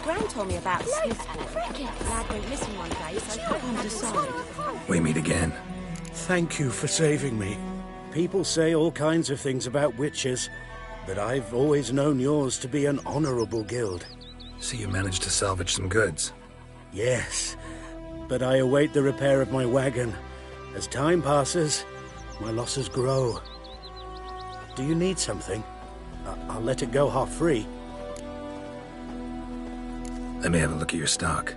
Gran told me about Smithport. Lad went missing one day, so I put him to side. We meet again. Thank you for saving me. People say all kinds of things about witches, but I've always known yours to be an honorable guild. So you managed to salvage some goods? Yes, but I await the repair of my wagon. As time passes, my losses grow. Do you need something? I'll let it go half-free. Let me have a look at your stock.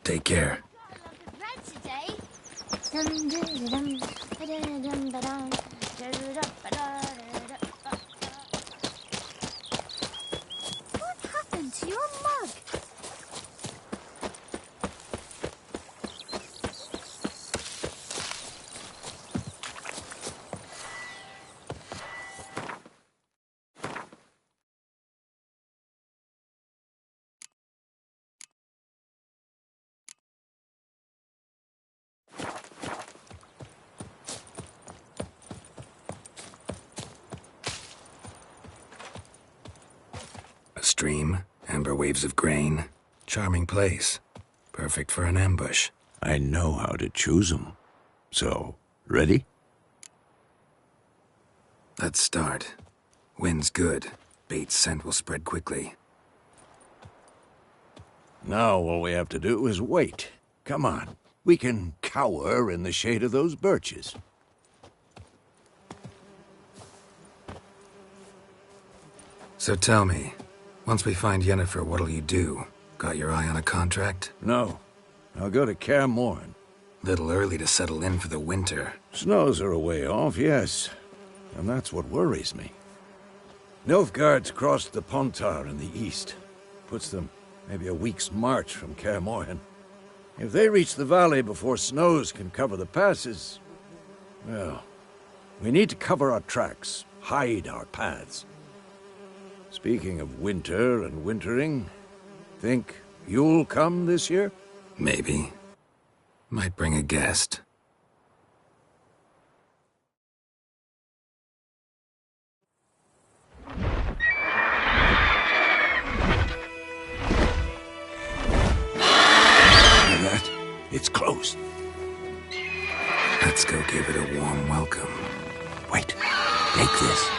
Take care. What happened to your mug? A stream, amber waves of grain. Charming place. Perfect for an ambush. I know how to choose them. So, ready? Let's start. Wind's good. Bait's scent will spread quickly. Now all we have to do is wait. Come on. We can cower in the shade of those birches. So tell me, once we find Yennefer, what'll you do? Got your eye on a contract? No. I'll go to Kaer Morhen. Little early to settle in for the winter. Snows are a way off, yes. And that's what worries me. Nilfgaard's crossed the Pontar in the east. Puts them maybe a week's march from Kaer Morhen. If they reach the valley before snows can cover the passes, well, we need to cover our tracks, hide our paths. Speaking of winter and wintering, think you'll come this year? Maybe. Might bring a guest. It's close. Let's go give it a warm welcome. Wait, take this.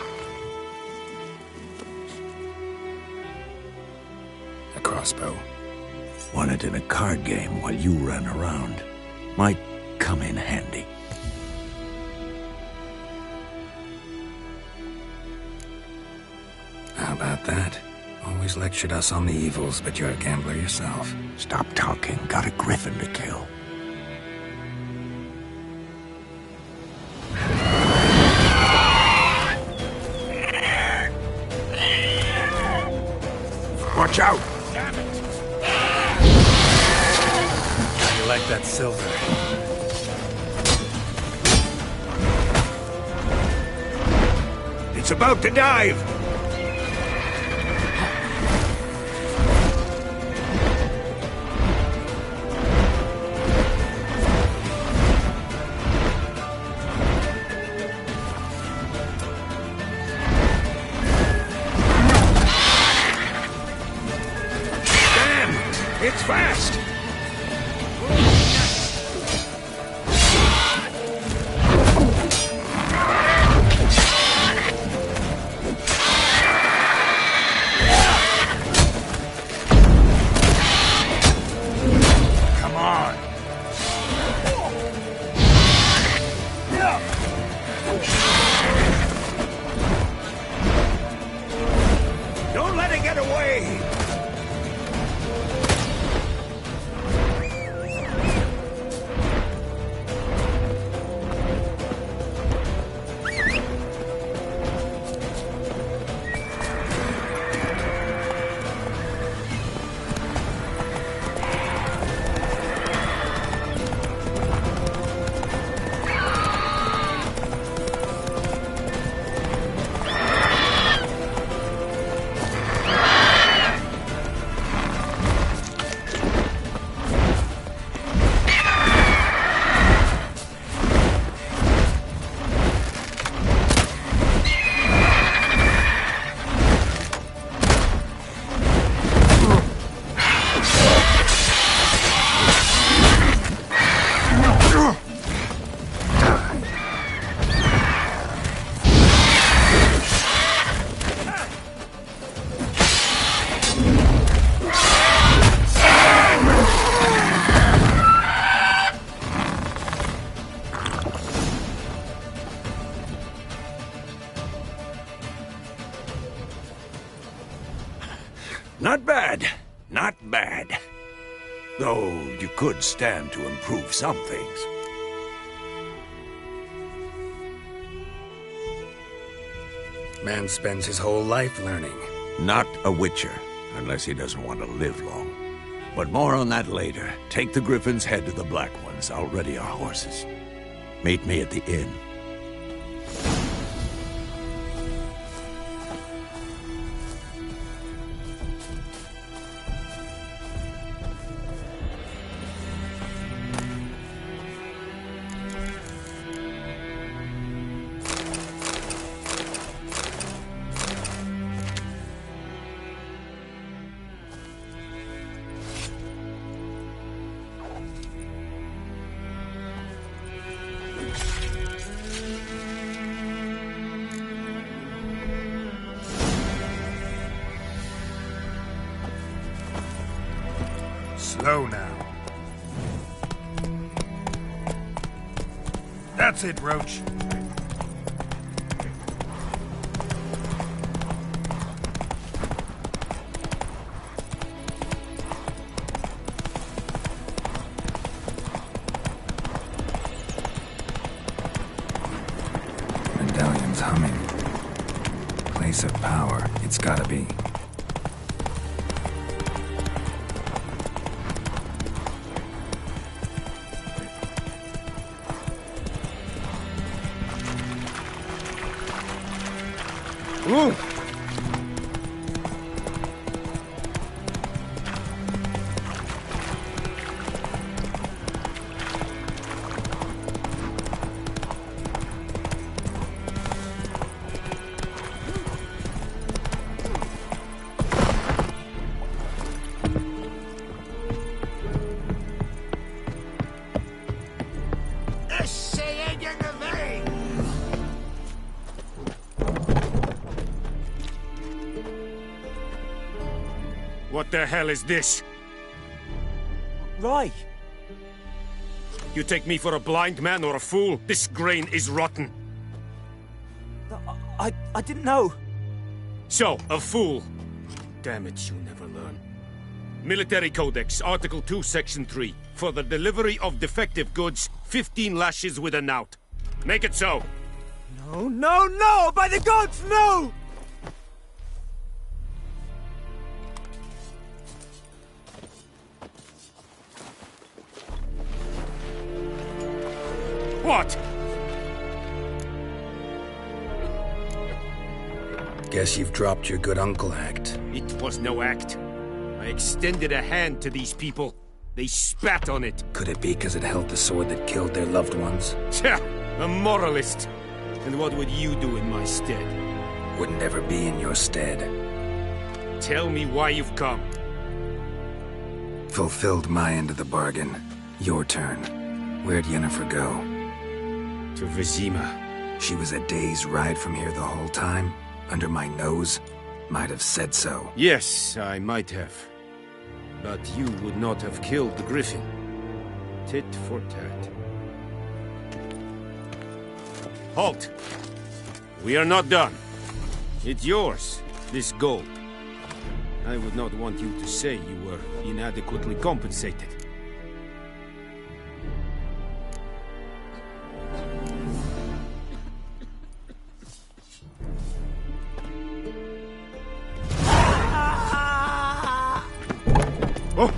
A crossbow. Won it in a card game while you ran around. Might come in handy. How about that? Always lectured us on the evils, but you're a gambler yourself. Stop talking. Got a griffin to kill. Watch out! Damn it! You like that silver? It's about to dive! It's fast! Not bad. Not bad. Though you could stand to improve some things. Man spends his whole life learning. Not a witcher, unless he doesn't want to live long. But more on that later. Take the Griffin's head to the Black Ones. I'll ready our horses. Meet me at the inn. Slow now. That's it, Roach. Medallion's humming. Place of power. It's gotta be. Ooh. What the hell is this? Right. You take me for a blind man or a fool? This grain is rotten. I didn't know. So, a fool. Damn it, you never learn. Military Codex, Article 2, Section 3. For the delivery of defective goods, 15 lashes with a knout. Make it so. No, no, no! By the gods, no! What? Guess you've dropped your good uncle act. It was no act. I extended a hand to these people. They spat on it. Could it be because it held the sword that killed their loved ones? Tja, a moralist. And what would you do in my stead? Wouldn't ever be in your stead. Tell me why you've come. Fulfilled my end of the bargain. Your turn. Where'd Yennefer go? To Vizima. She was a day's ride from here the whole time? Under my nose? Might have said so. Yes, I might have. But you would not have killed the Griffin. Tit for tat. Halt! We are not done. It's yours, this gold. I would not want you to say you were inadequately compensated. Oh!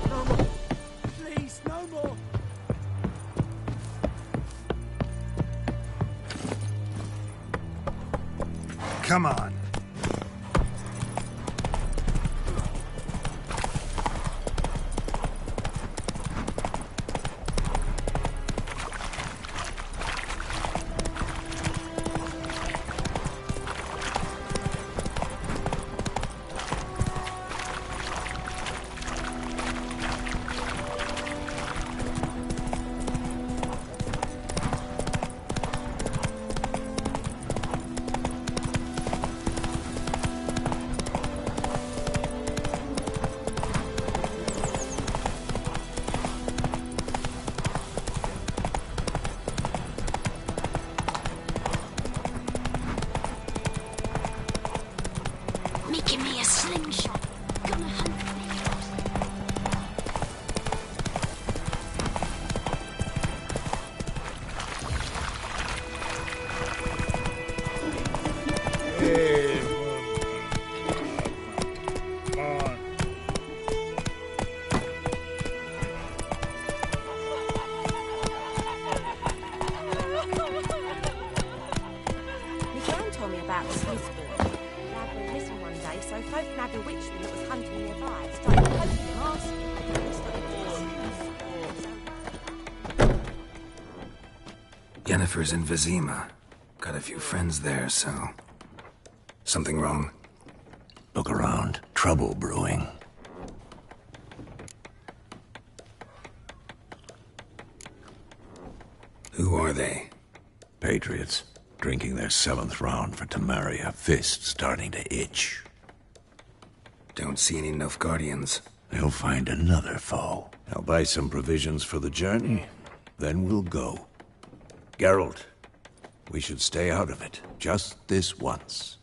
No more. Please, no more. Come on. the witchman that was hunting nearby started poking him arse. Yennefer's in Vizima. Got a few friends there, so... Something wrong? Look around. Trouble brewing. Who are they? Patriots. Drinking their 7th round for Temeria. Fist starting to itch. Don't see any Nilfgaardians. They'll find another foe. I'll buy some provisions for the journey. Then we'll go. Geralt, we should stay out of it. Just this once.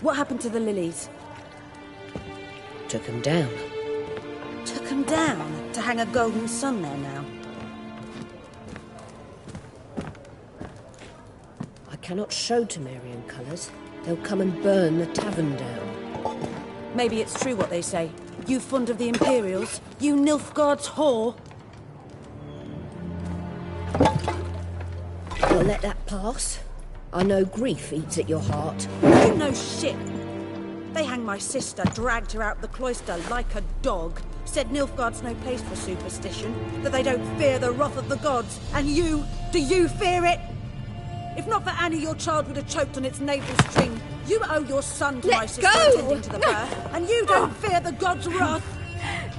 What happened to the lilies? Took them down. Took them down? To hang a golden sun there now? I cannot show Temerian colours. They'll come and burn the tavern down. Maybe it's true what they say. You fond of the Imperials? You Nilfgaard's whore? I'll let that pass. I know grief eats at your heart. You know shit. They hanged my sister, dragged her out the cloister like a dog. Said Nilfgaard's no place for superstition, that they don't fear the wrath of the gods. And you, do you fear it? If not for Annie, your child would have choked on its navel string. You owe your son to my sister attending to the birth, and you don't fear the gods' wrath.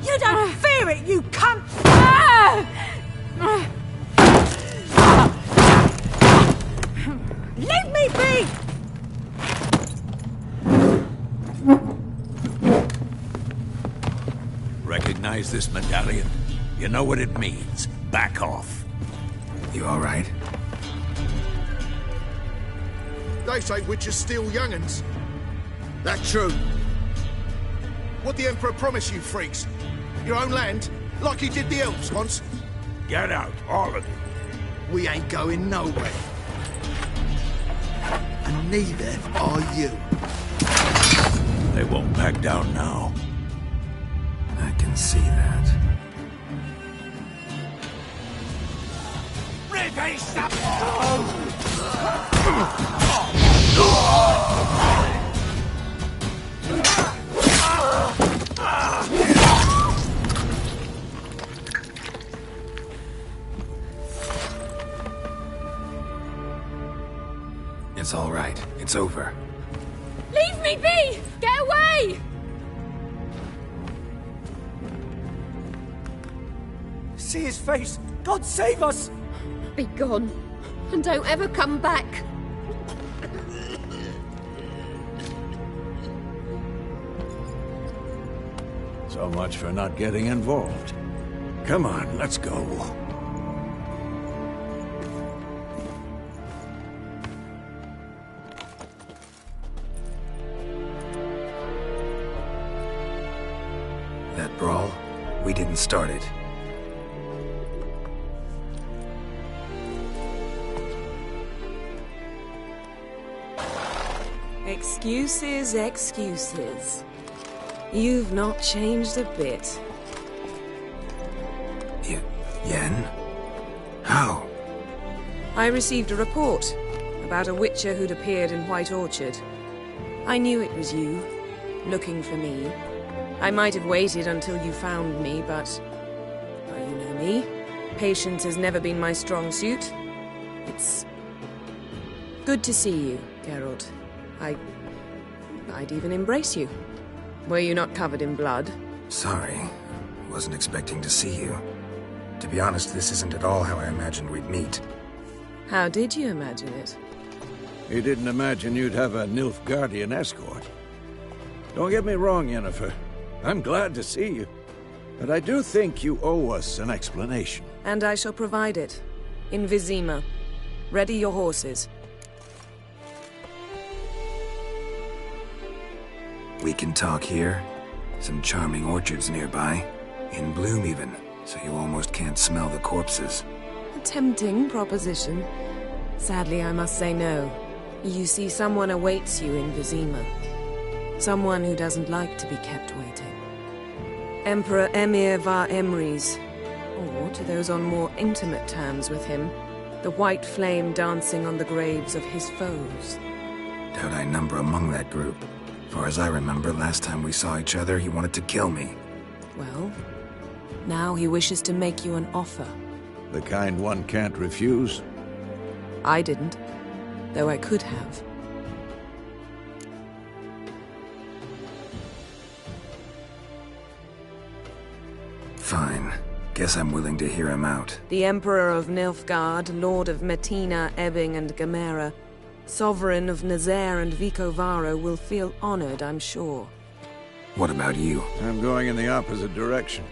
You don't fear it, you cunt! Leave me be! Recognize this medallion? You know what it means. Back off. You all right? They say witches steal young'uns. That true? What the Emperor promised you freaks? Your own land? Like he did the elves once? Get out, all of you. We ain't going nowhere. And neither are you. They won't back down now. I can see that. It's all right. It's over. Leave me be! Get away! See his face! God save us! Be gone, and don't ever come back. So much for not getting involved. Come on, let's go. That brawl, we didn't start it. Excuses, excuses. You've not changed a bit. Yen? How? I received a report about a witcher who'd appeared in White Orchard. I knew it was you, looking for me. I might have waited until you found me, but... well, you know me. Patience has never been my strong suit. It's... good to see you, Geralt. I'd even embrace you. Were you not covered in blood? Sorry. Wasn't expecting to see you. To be honest, this isn't at all how I imagined we'd meet. How did you imagine it? You didn't imagine you'd have a Nilfgaardian escort. Don't get me wrong, Yennefer. I'm glad to see you. But I do think you owe us an explanation. And I shall provide it. In Vizima. Ready your horses. We can talk here. Some charming orchards nearby. In bloom even, so you almost can't smell the corpses. A tempting proposition. Sadly, I must say no. You see, someone awaits you in Vizima. Someone who doesn't like to be kept waiting. Emperor Emhyr var Emreis, Or to those on more intimate terms with him, the white flame dancing on the graves of his foes. Doubt I number among that group. Far as I remember, last time we saw each other, he wanted to kill me. Well, now he wishes to make you an offer. The kind one can't refuse? I didn't, though I could have. Fine. Guess I'm willing to hear him out. The Emperor of Nilfgaard, Lord of Metina, Ebbing and Gamera, Sovereign of Nazaire and Vicovaro will feel honored, I'm sure. What about you? I'm going in the opposite direction.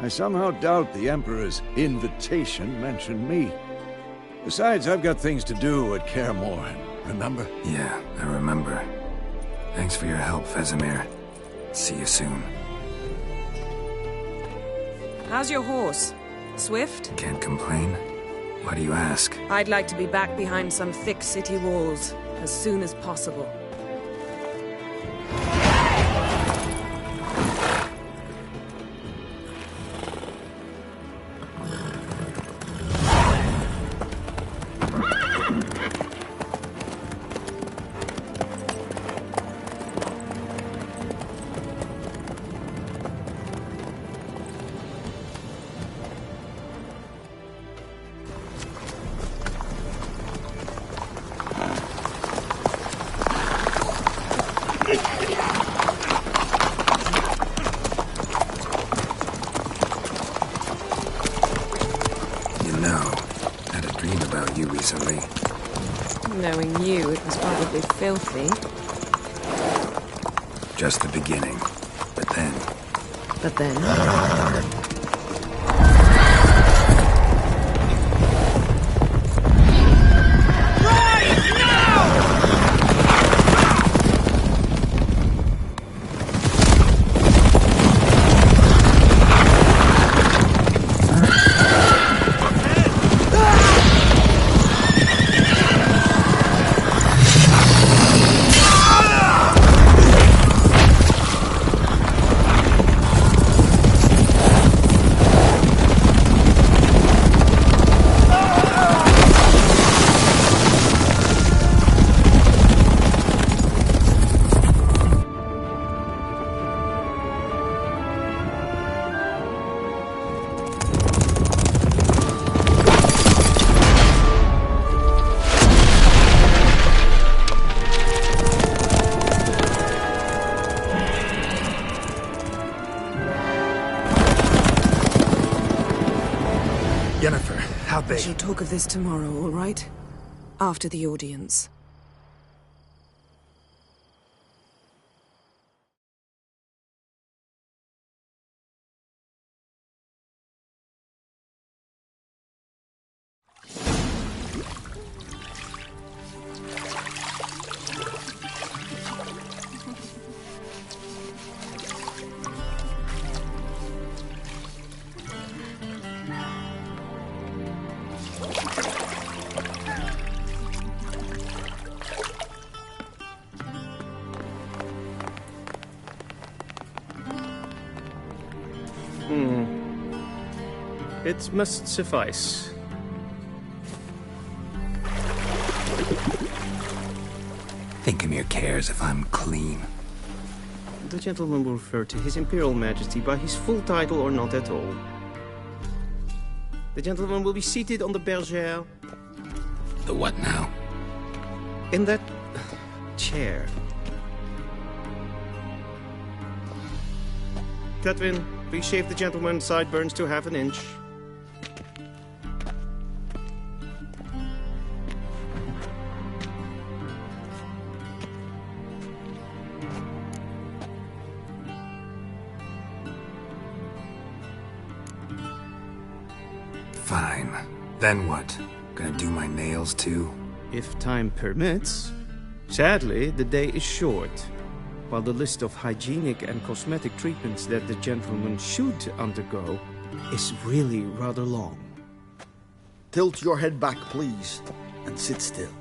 I somehow doubt the Emperor's invitation mentioned me. Besides, I've got things to do at Kaer Morhen, remember? Yeah, I remember. Thanks for your help, Vesemir. See you soon. How's your horse? Swift? Can't complain. Why do you ask? I'd like to be back behind some thick city walls as soon as possible. Knowing you, it was probably filthy. Just the beginning. But then... But then... Yennefer, how big? We shall talk of this tomorrow, all right? After the audience. It must suffice. Thinkamir cares if I'm clean. The gentleman will refer to His Imperial Majesty by his full title or not at all. The gentleman will be seated on the bergère. The what now? In that chair. Cutwin, please shave the gentleman's sideburns to 1/2 inch. Fine. Then what? Gonna do my nails too? If time permits. Sadly, the day is short, while the list of hygienic and cosmetic treatments that the gentleman should undergo is really rather long. Tilt your head back, please, and sit still.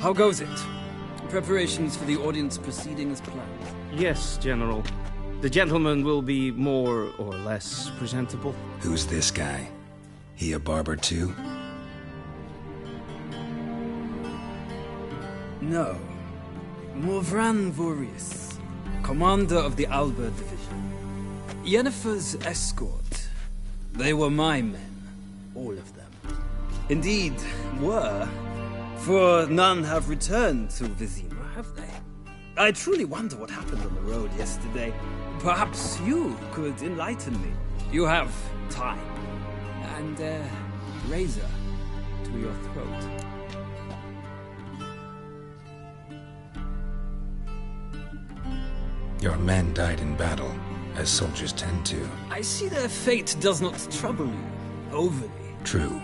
How goes it? Preparations for the audience proceeding as planned. Yes, General. The gentleman will be more or less presentable. Who's this guy? He a barber too? No. Morvran Vorius, commander of the Alba Division. Yennefer's escort. They were my men. All of them. Indeed, were. For none have returned to Vizima, have they? I truly wonder what happened on the road yesterday. Perhaps you could enlighten me. You have time. And razor to your throat. Your men died in battle, as soldiers tend to. I see their fate does not trouble you overly. True,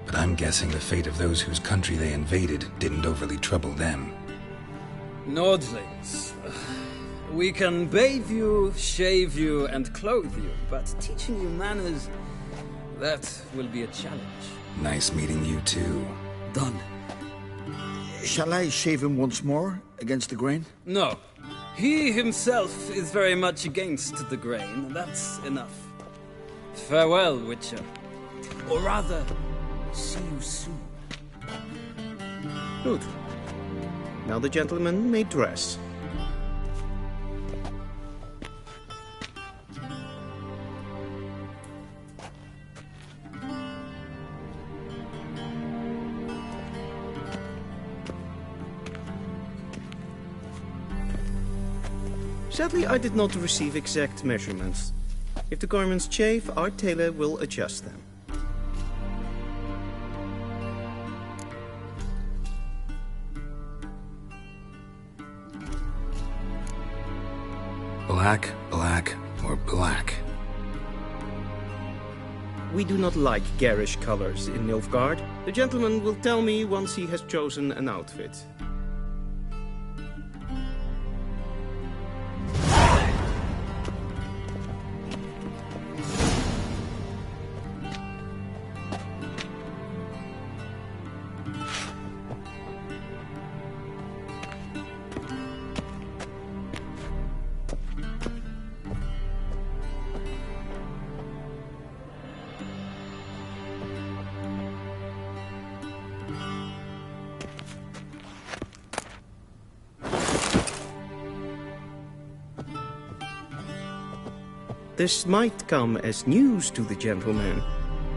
but I'm guessing the fate of those whose country they invaded didn't overly trouble them. Nordlings. We can bathe you, shave you, and clothe you, but teaching you manners, that will be a challenge. Nice meeting you too. Done. Shall I shave him once more, against the grain? No. He himself is very much against the grain. That's enough. Farewell, Witcher. Or rather, see you soon. Good. Now the gentleman may dress. Sadly, I did not receive exact measurements. If the garments chafe, our tailor will adjust them. Black, black, or black? We do not like garish colors in Nilfgaard. The gentleman will tell me once he has chosen an outfit. This might come as news to the gentleman,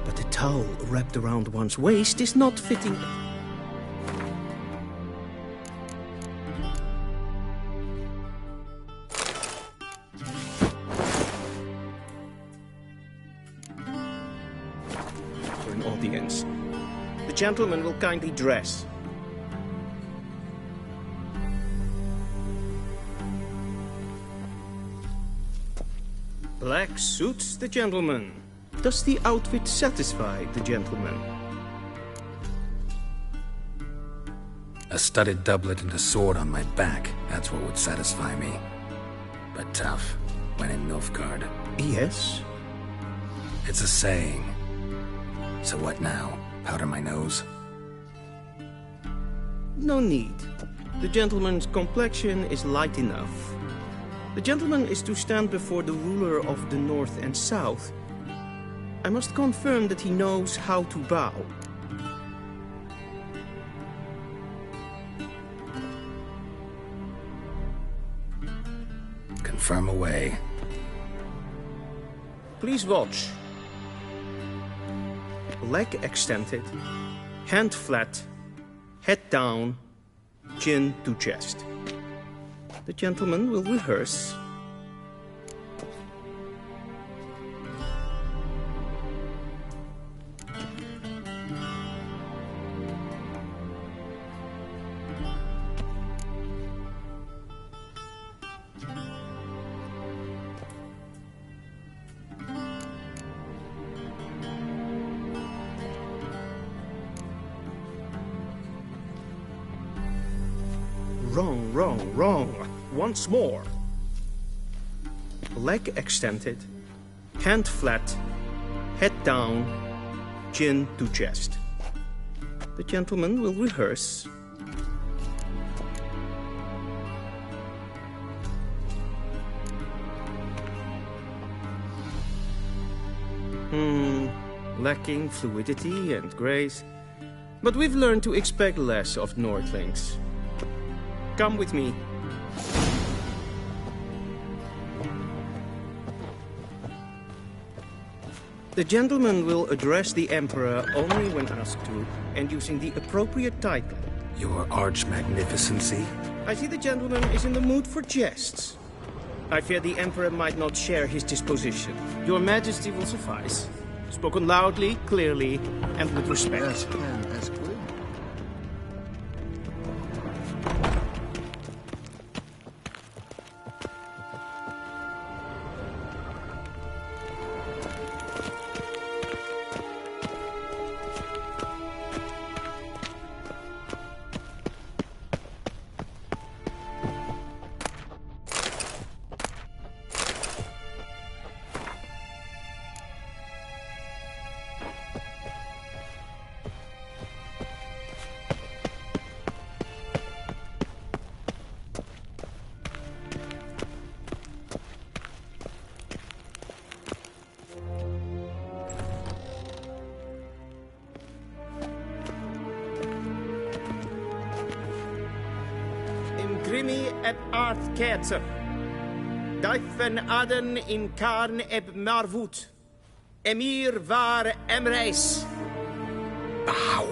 but a towel wrapped around one's waist is not fitting. For an audience. The gentleman will kindly dress. Black suits the gentleman. Does the outfit satisfy the gentleman? A studded doublet and a sword on my back, that's what would satisfy me. But tough, when in Nilfgaard. Yes? It's a saying. So what now? Powder my nose? No need. The gentleman's complexion is light enough. The gentleman is to stand before the ruler of the North and South. I must confirm that he knows how to bow. Confirm away. Please watch. Leg extended, hand flat, head down, chin to chest. The gentleman will rehearse. Wrong, wrong, wrong. Once more. Leg extended, hand flat, head down, chin to chest. The gentleman will rehearse. Lacking fluidity and grace. But we've learned to expect less of Nordlings. Come with me. The gentleman will address the Emperor only when asked to, and using the appropriate title. Your Arch-Magnificency? I see the gentleman is in the mood for jests. I fear the Emperor might not share his disposition. Your Majesty will suffice. Spoken loudly, clearly, and with respect. That's good. Grimi eb art ketzer. Daifen aden in karn eb marvut. Emir var emreis. Bow.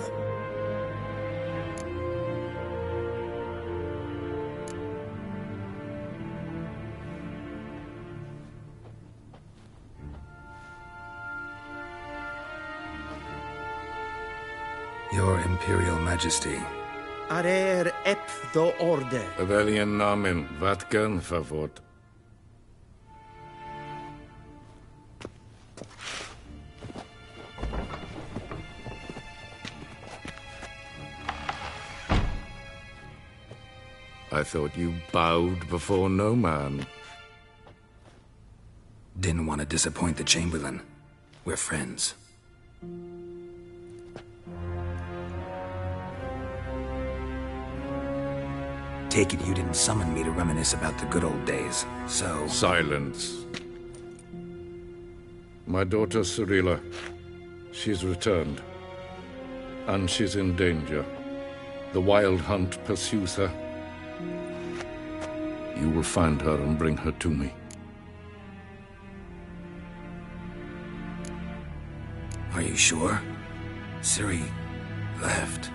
Your Imperial Majesty. Arer ep do orde. Rebellion namen, Vatkan favort. I thought you bowed before no man. Didn't want to disappoint the Chamberlain. We're friends. Take it you didn't summon me to reminisce about the good old days, so... Silence. My daughter Cirilla, she's returned. And she's in danger. The Wild Hunt pursues her. You will find her and bring her to me. Are you sure? Ciri left.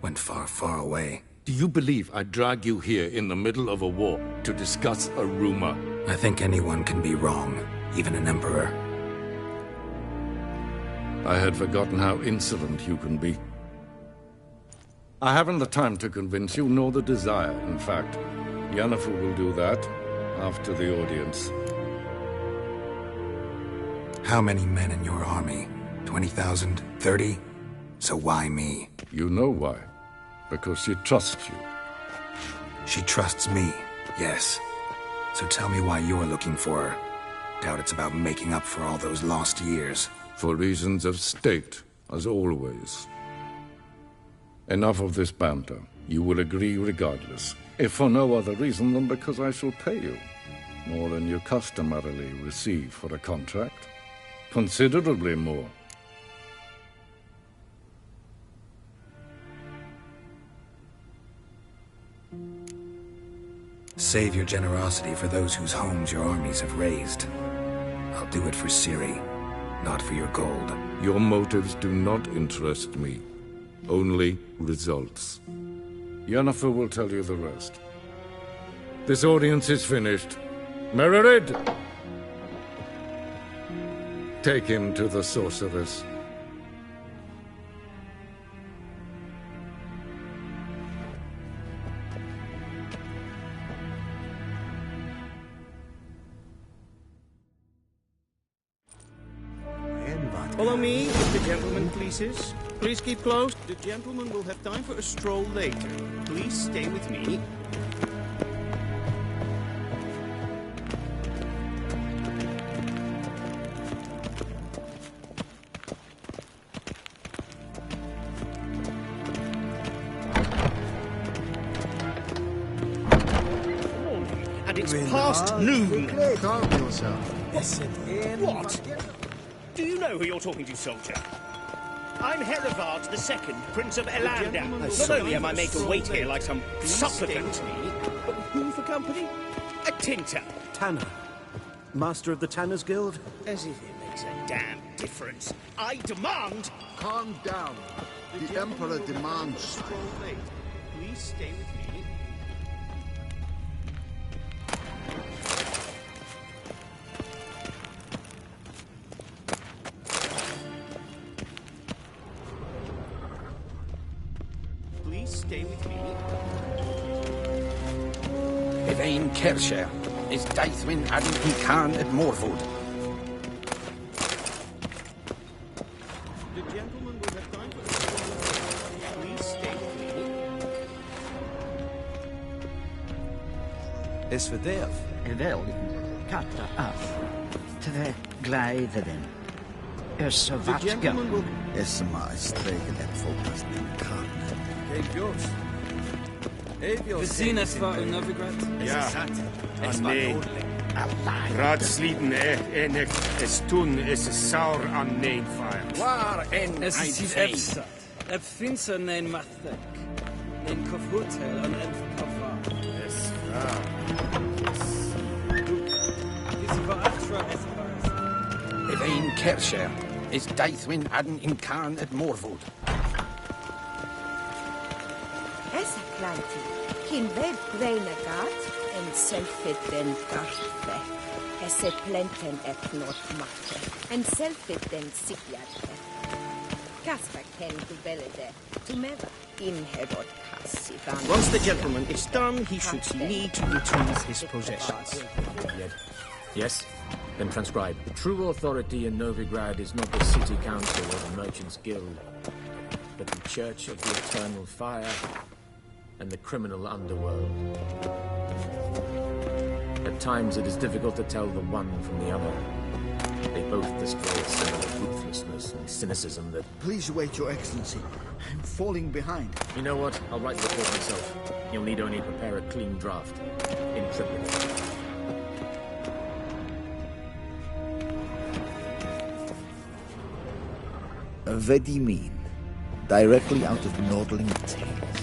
Went far, far away. Do you believe I'd drag you here in the middle of a war to discuss a rumor? I think anyone can be wrong, even an emperor. I had forgotten how insolent you can be. I haven't the time to convince you, nor the desire, in fact. Yennefer will do that after the audience. How many men in your army? 20,000? 30? So why me? You know why. Because she trusts you. She trusts me, yes. So tell me why you're looking for her. Doubt it's about making up for all those lost years. For reasons of state, as always. Enough of this banter. You will agree regardless. If for no other reason than because I shall pay you. More than you customarily receive for a contract. Considerably more. Save your generosity for those whose homes your armies have razed. I'll do it for Ciri, not for your gold. Your motives do not interest me. Only results. Yennefer will tell you the rest. This audience is finished. Mererid! Take him to the sorceress. Follow me, if the gentleman pleases. Please keep close. The gentleman will have time for a stroll later. Please stay with me. And it's past noon. Calm yourself. What? Do you know who you're talking to, soldier. I'm Herivard II, Prince of Elanda. Not only am I made to wait here like some supplicant, but who for company? A tinter. Tanner. Master of the Tanners Guild? As if it makes a damn difference. I demand... Calm down. The Emperor demands. Please stay with me. Please stay with me. Evain Kershire is Daithwin Adam Khan at Morwood. The gentleman will have time for please stay with me. Is verdev. Wel, katta af. Tve gleideren. Så The gentleman will... SMA streken het volgens de kraan. We zien es war in Novigrad. Ja, nee. Raadsliden enig es tun is saur an nein fire. Waar en es is Epsat. Ep finser nein mathek. Nein kof hotel an en kofa. Es war. Is war extra es Evain Kershire is Daithwin Adam Khan at Morwood. Essa klanti, kin web greina gat, en selfit den garfe. Esse plenten et not matte, en selfit den sigjarte. Kasper ken du belede, to meva in herod kassivan. Once the gentleman is done, he should need to retrieve his possessions. Yes? Then transcribe. True authority in Novigrad is not the city council or the merchants' guild, but the Church of the Eternal Fire and the criminal underworld. At times it is difficult to tell the one from the other. They both display a similar ruthlessness and cynicism that... Please wait, Your Excellency. I'm falling behind. You know what? I'll write the report myself. You'll need only prepare a clean draft. In triplicate. Vedimin. Directly out of Nordling Tales.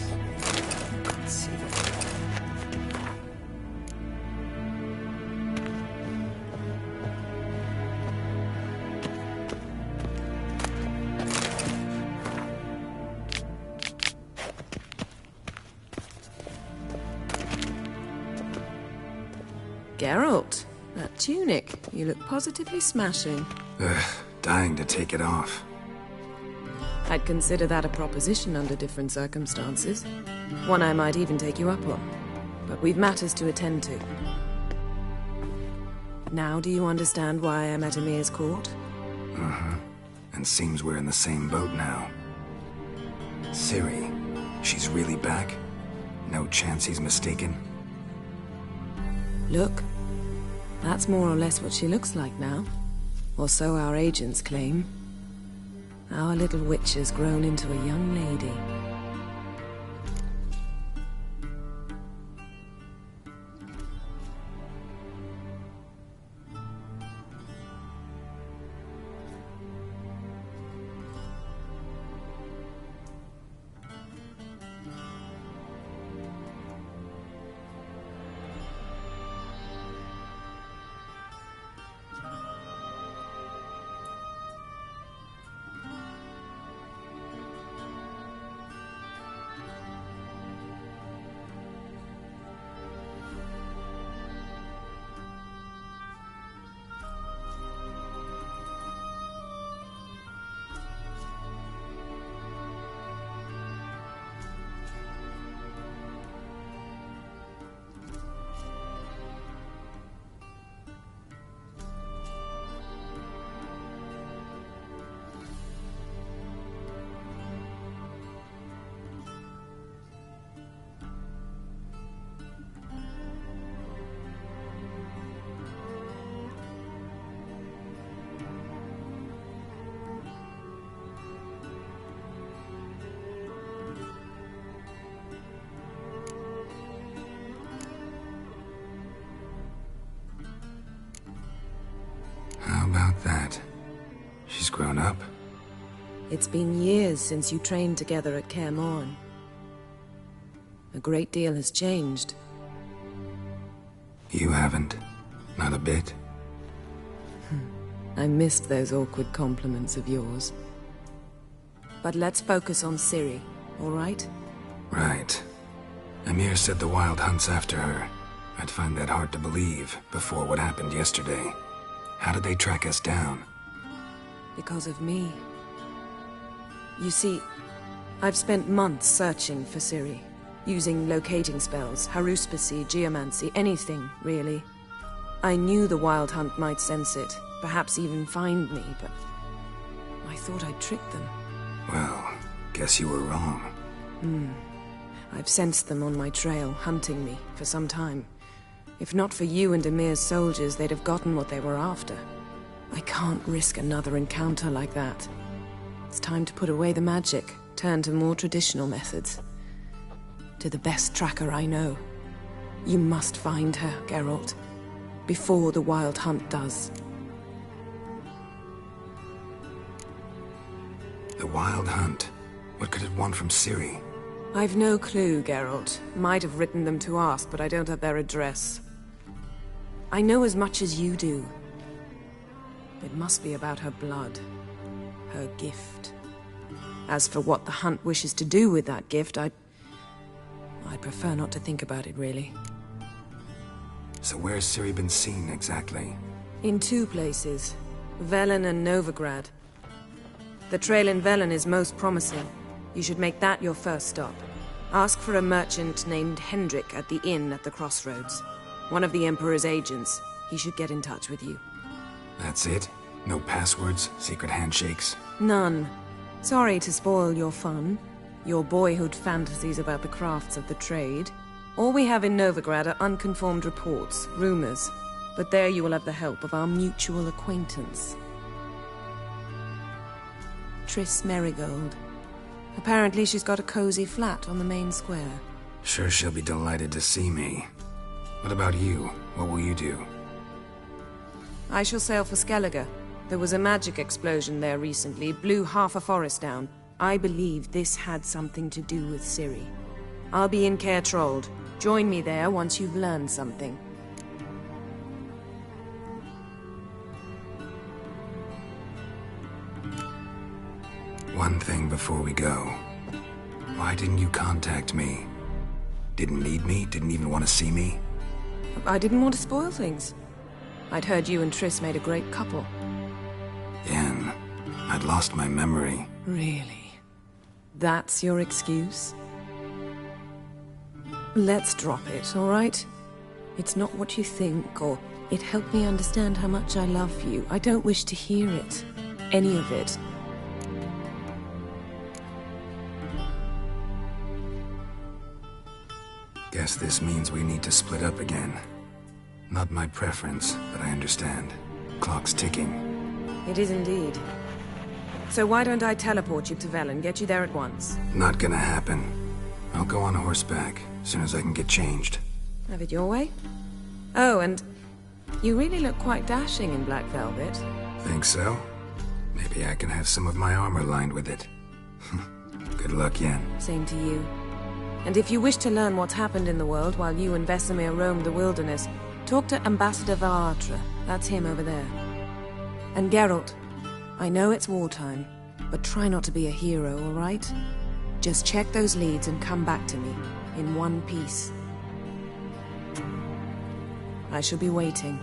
Geralt, that tunic. You look positively smashing. Ugh, dying to take it off. I'd consider that a proposition under different circumstances. One I might even take you up on. But we've matters to attend to. Now do you understand why I'm at Emir's court? Uh-huh. And seems we're in the same boat now. Ciri, she's really back? No chance he's mistaken? Look, that's more or less what she looks like now. Or so our agents claim. Our little witch has grown into a young lady. up? It's been years since you trained together at Kaer Morhen. A great deal has changed. You haven't. Not a bit. I missed those awkward compliments of yours. But let's focus on Ciri, all right? Right. Emir said the Wild Hunt's after her. I'd find that hard to believe before what happened yesterday. How did they track us down? Because of me. You see, I've spent months searching for Ciri, using locating spells, haruspicy, geomancy, anything, really. I knew the Wild Hunt might sense it, perhaps even find me, but I thought I'd tricked them. Well, guess you were wrong. I've sensed them on my trail, hunting me, for some time. If not for you and Emir's soldiers, they'd have gotten what they were after. I can't risk another encounter like that. It's time to put away the magic, turn to more traditional methods. To the best tracker I know. You must find her, Geralt. Before the Wild Hunt does. The Wild Hunt? What could it want from Ciri? I've no clue, Geralt. Might have written them to ask, but I don't have their address. I know as much as you do. It must be about her blood. Her gift. As for what the Hunt wishes to do with that gift, I'd prefer not to think about it, really. So where's Ciri been seen, exactly? In 2 places. Velen and Novigrad. The trail in Velen is most promising. You should make that your first stop. Ask for a merchant named Hendrik at the inn at the crossroads. One of the Emperor's agents. He should get in touch with you. That's it? No passwords, secret handshakes? None. Sorry to spoil your fun. Your boyhood fantasies about the crafts of the trade. All we have in Novigrad are unconfirmed reports, rumors. But there you will have the help of our mutual acquaintance. Triss Merigold. Apparently she's got a cozy flat on the main square. Sure she'll be delighted to see me. What about you? What will you do? I shall sail for Skellige. There was a magic explosion there recently, blew half a forest down. I believe this had something to do with Ciri. I'll be in Caer Trolde. Join me there once you've learned something. One thing before we go. Why didn't you contact me? Didn't need me? Didn't even want to see me? I didn't want to spoil things. I'd heard you and Triss made a great couple. Yen, I'd lost my memory. Really? That's your excuse? Let's drop it, all right? It's not what you think, or it helped me understand how much I love you. I don't wish to hear it. Any of it. Guess this means we need to split up again. Not my preference, but I understand. Clock's ticking. It is indeed. So why don't I teleport you to Velen, get you there at once? Not gonna happen. I'll go on horseback, as soon as I can get changed. Have it your way? Oh, and you really look quite dashing in black velvet. Think so? Maybe I can have some of my armor lined with it. Good luck, Yen. Same to you. And if you wish to learn what's happened in the world while you and Vesemir roamed the wilderness, talk to Ambassador Valatra. That's him over there. And Geralt, I know it's wartime, but try not to be a hero, all right? Just check those leads and come back to me, in one piece. I shall be waiting.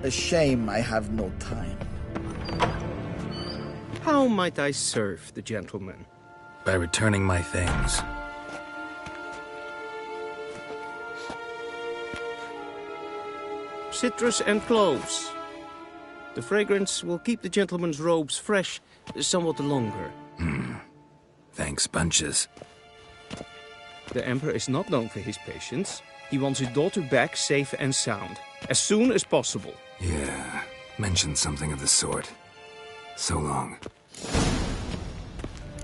A shame I have no time. How might I serve the gentleman? By returning my things. Citrus and cloves. The fragrance will keep the gentleman's robes fresh somewhat longer. Thanks, bunches. The Emperor is not known for his patience. He wants his daughter back safe and sound, as soon as possible. Yeah, mentioned something of the sort. So long.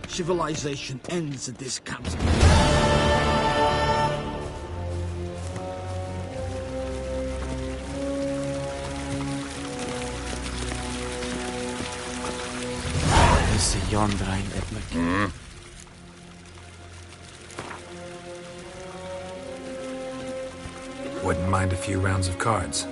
Civilization ends at this council. Is the yonder ein Edmund? Wouldn't mind a few rounds of cards.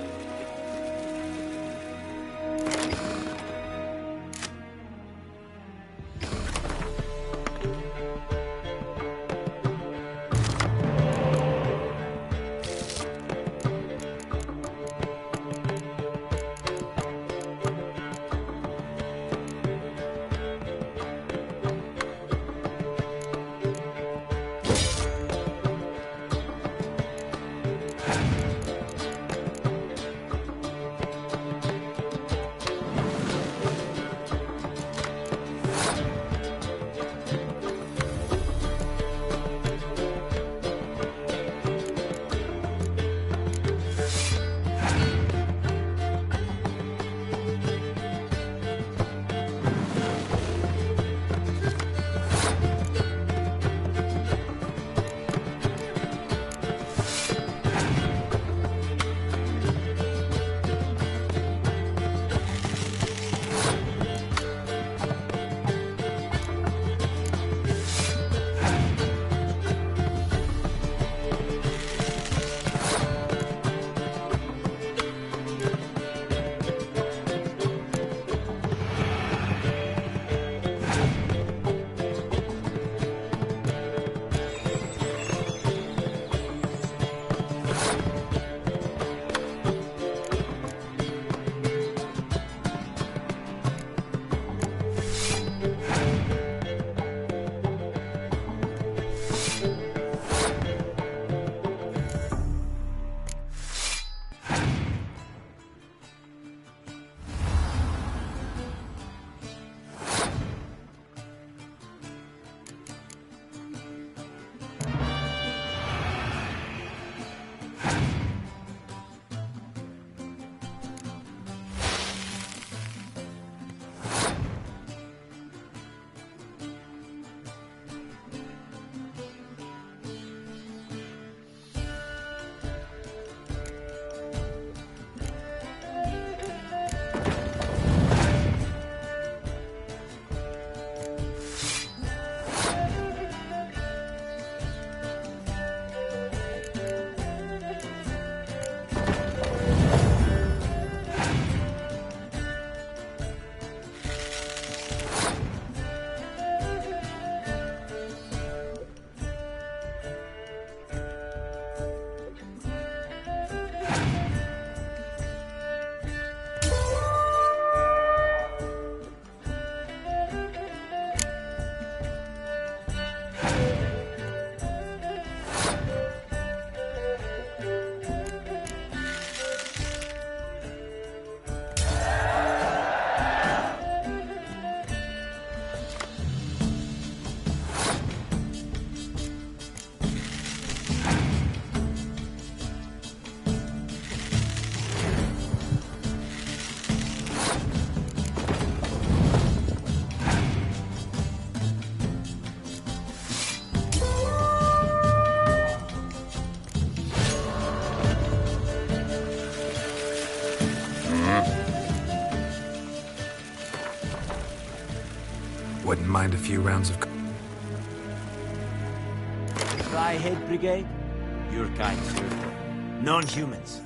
Wouldn't mind a few rounds of... Dryhead Brigade? Your kind, sir. Non-humans.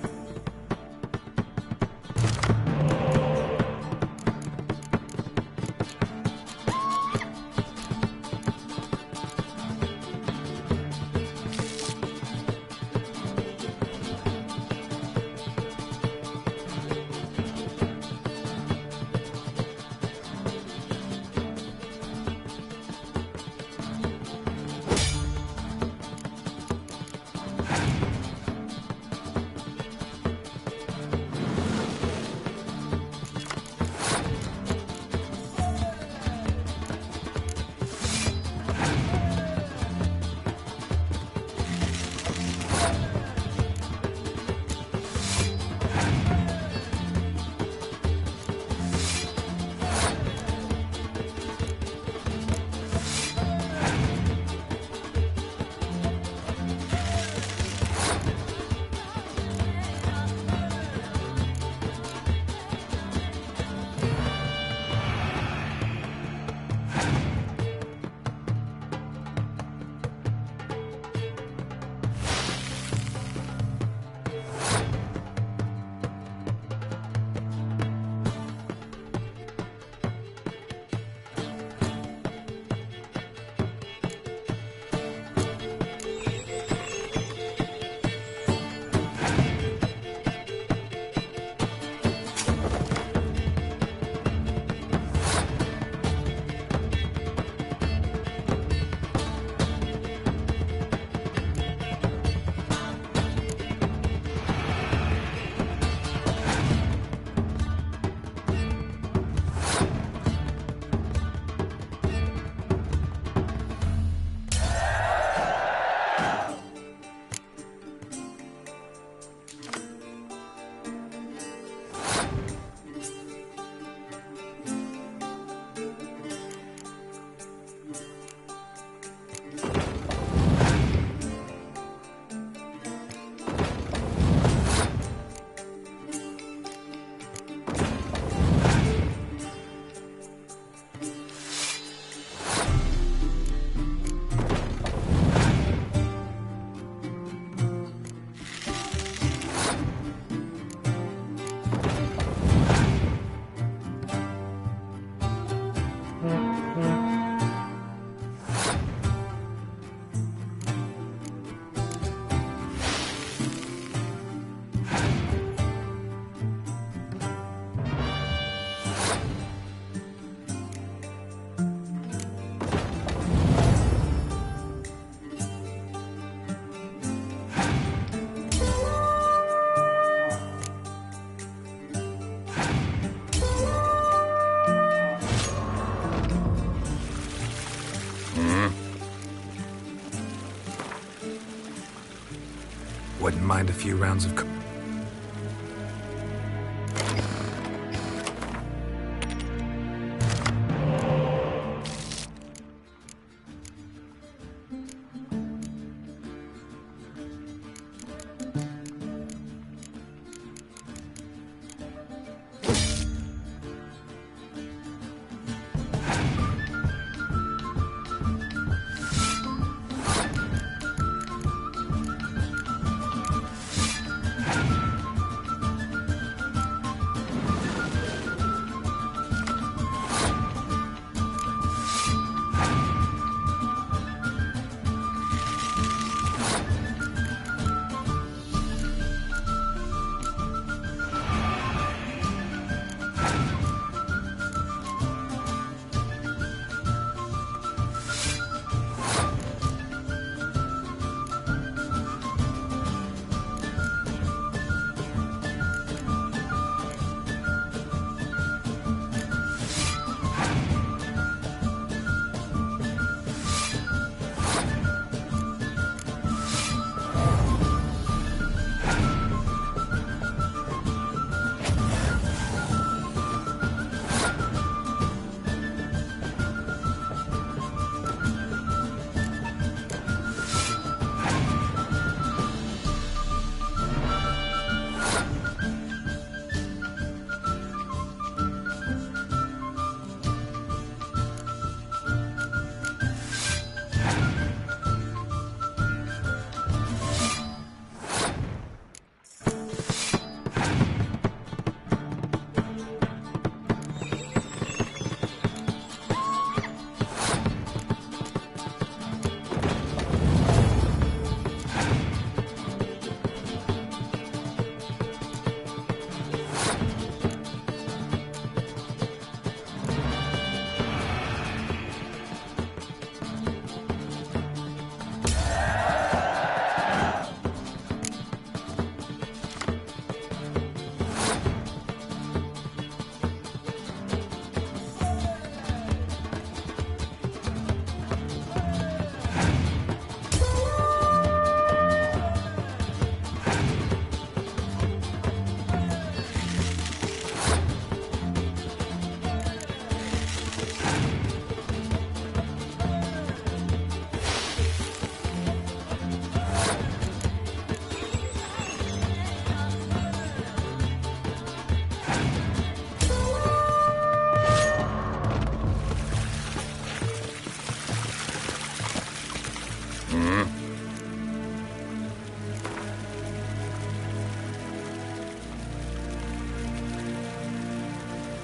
Wouldn't mind a few rounds of...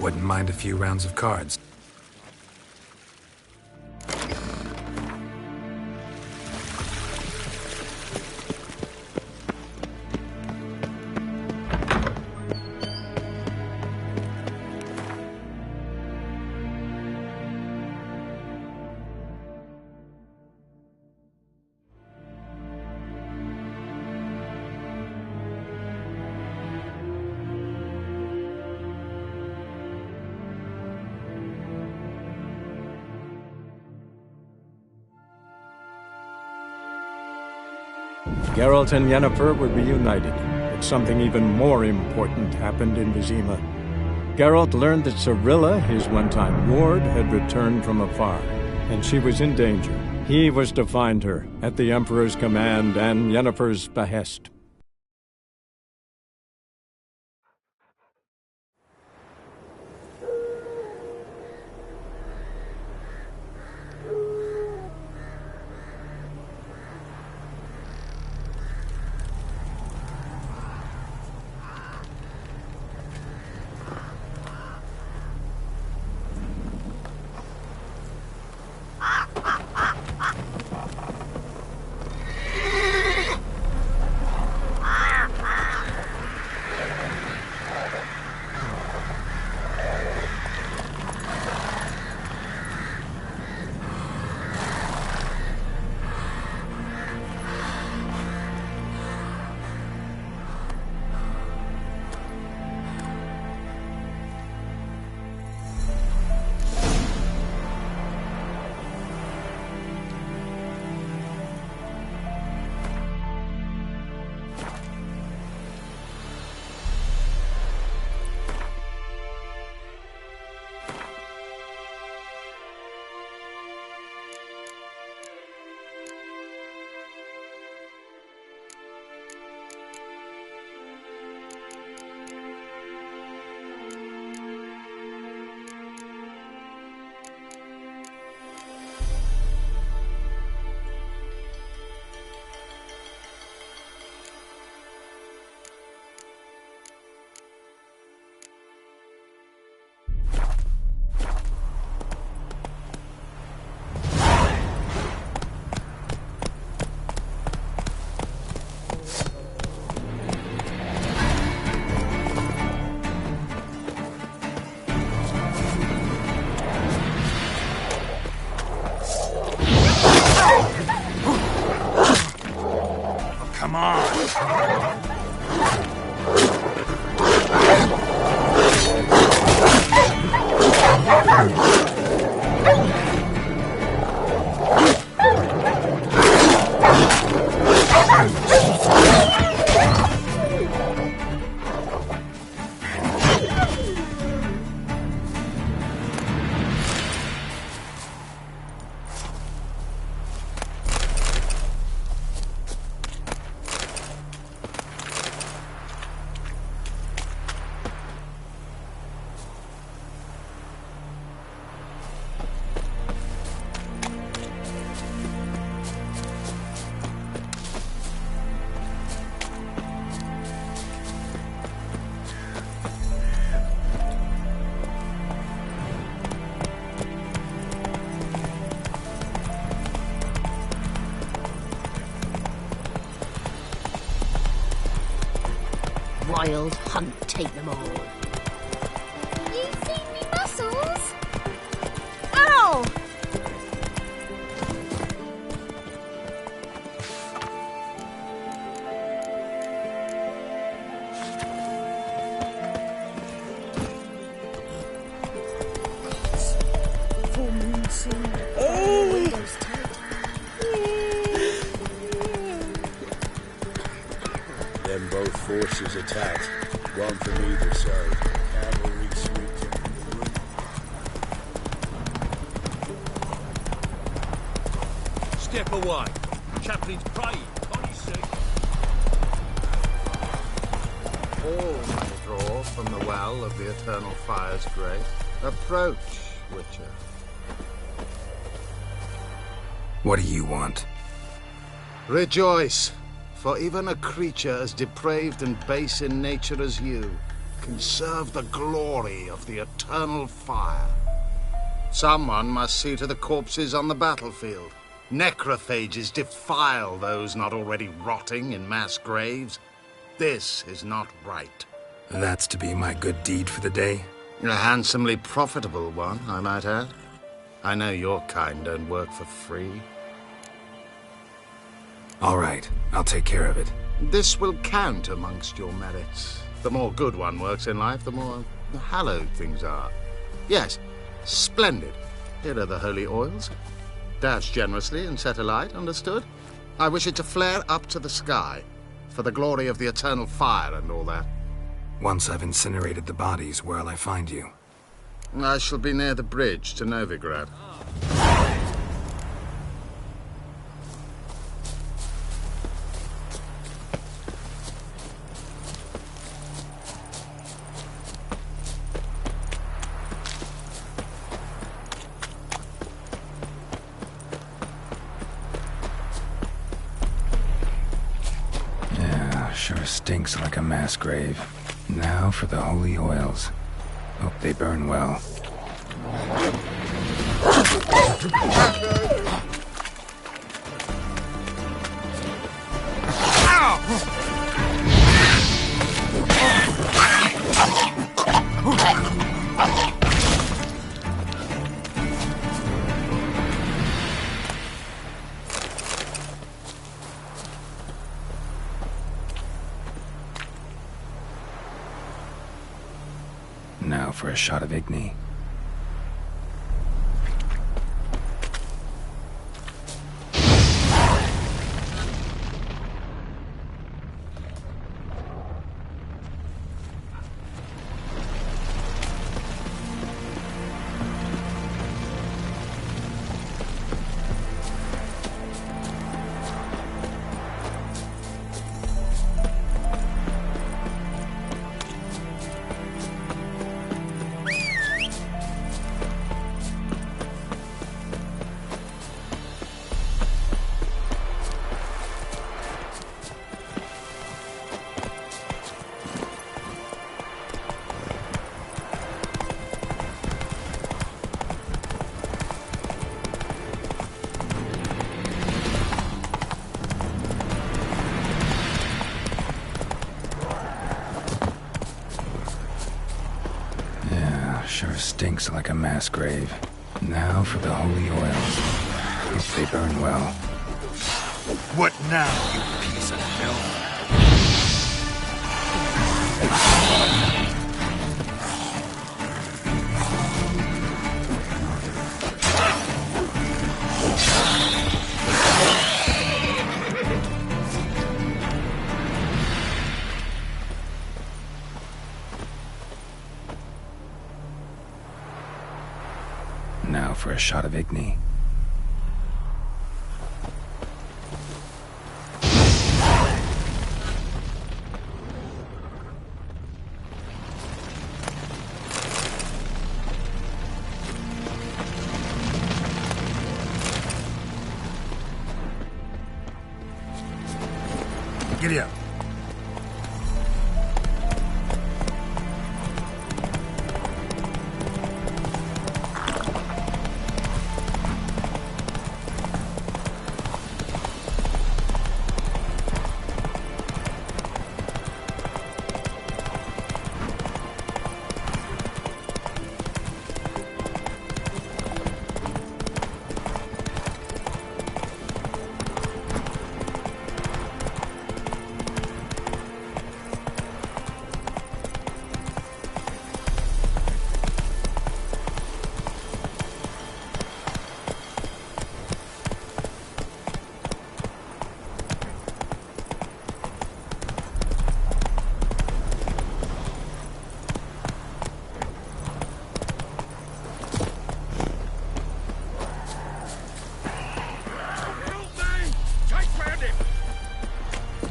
Wouldn't mind a few rounds of cards. Geralt and Yennefer were reunited, but something even more important happened in Vizima. Geralt learned that Cirilla, his one-time ward, had returned from afar, and she was in danger. He was to find her, at the Emperor's command and Yennefer's behest. Come on! Wild hunt, take them all. You seen me muscles? Ow! Full moon soon. Then both forces attacked, one from either side. Cavalry swept in from the wood. Step away. Chaplain's praying. Can't you see? All may draw from the well of the Eternal Fire's grace. Approach, Witcher. What do you want? Rejoice, for even a creature as depraved and base in nature as you can serve the glory of the Eternal Fire. Someone must see to the corpses on the battlefield. Necrophages defile those not already rotting in mass graves. This is not right. That's to be my good deed for the day? A handsomely profitable one, I might add. I know your kind don't work for free. All right, I'll take care of it. This will count amongst your merits. The more good one works in life, the more hallowed things are. Yes, splendid. Here are the holy oils. Dash generously and set alight, understood? I wish it to flare up to the sky, for the glory of the Eternal Fire and all that. Once I've incinerated the bodies, where'll I find you? I shall be near the bridge to Novigrad. Sure stinks like a mass grave. Now for the holy oils. Hope they burn well. Now for a shot of Igni. Sure stinks like a mass grave. Now for the holy oils. Hope they burn well. What now, you piece of filth? Now for a shot of Igni. Giddy up.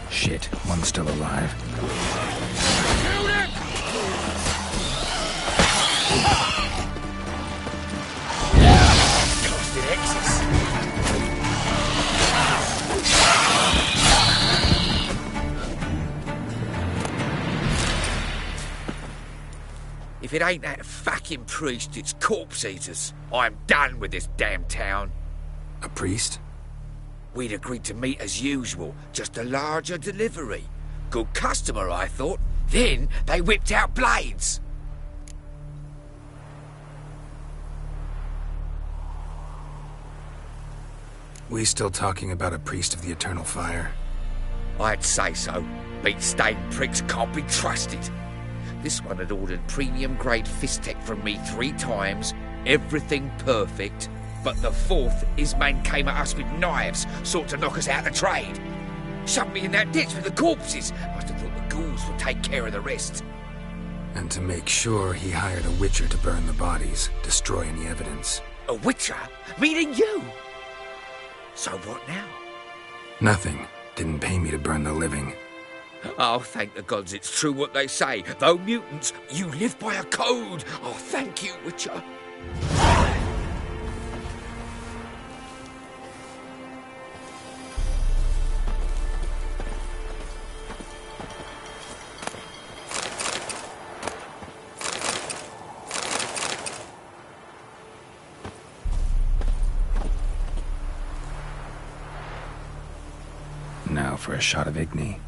Shit, one's still alive. If it ain't that fucking priest, it's corpse eaters. I'm done with this damn town. A priest? We'd agreed to meet as usual, just a larger delivery. Good customer, I thought. Then they whipped out blades. We still talking about a priest of the Eternal Fire? I'd say so. Meat-stained pricks can't be trusted. This one had ordered premium-grade fist tech from me 3 times, everything perfect, but the 4th, his man came at us with knives, sought to knock us out of the trade. Shoved me in that ditch with the corpses. Must have thought the ghouls would take care of the rest. And to make sure, he hired a witcher to burn the bodies, destroy any evidence. A witcher? Meaning you? So what now? Nothing. Didn't pay me to burn the living. Oh, thank the gods it's true what they say. Though mutants, you live by a code. Oh, thank you, Witcher. Now for a shot of Igni.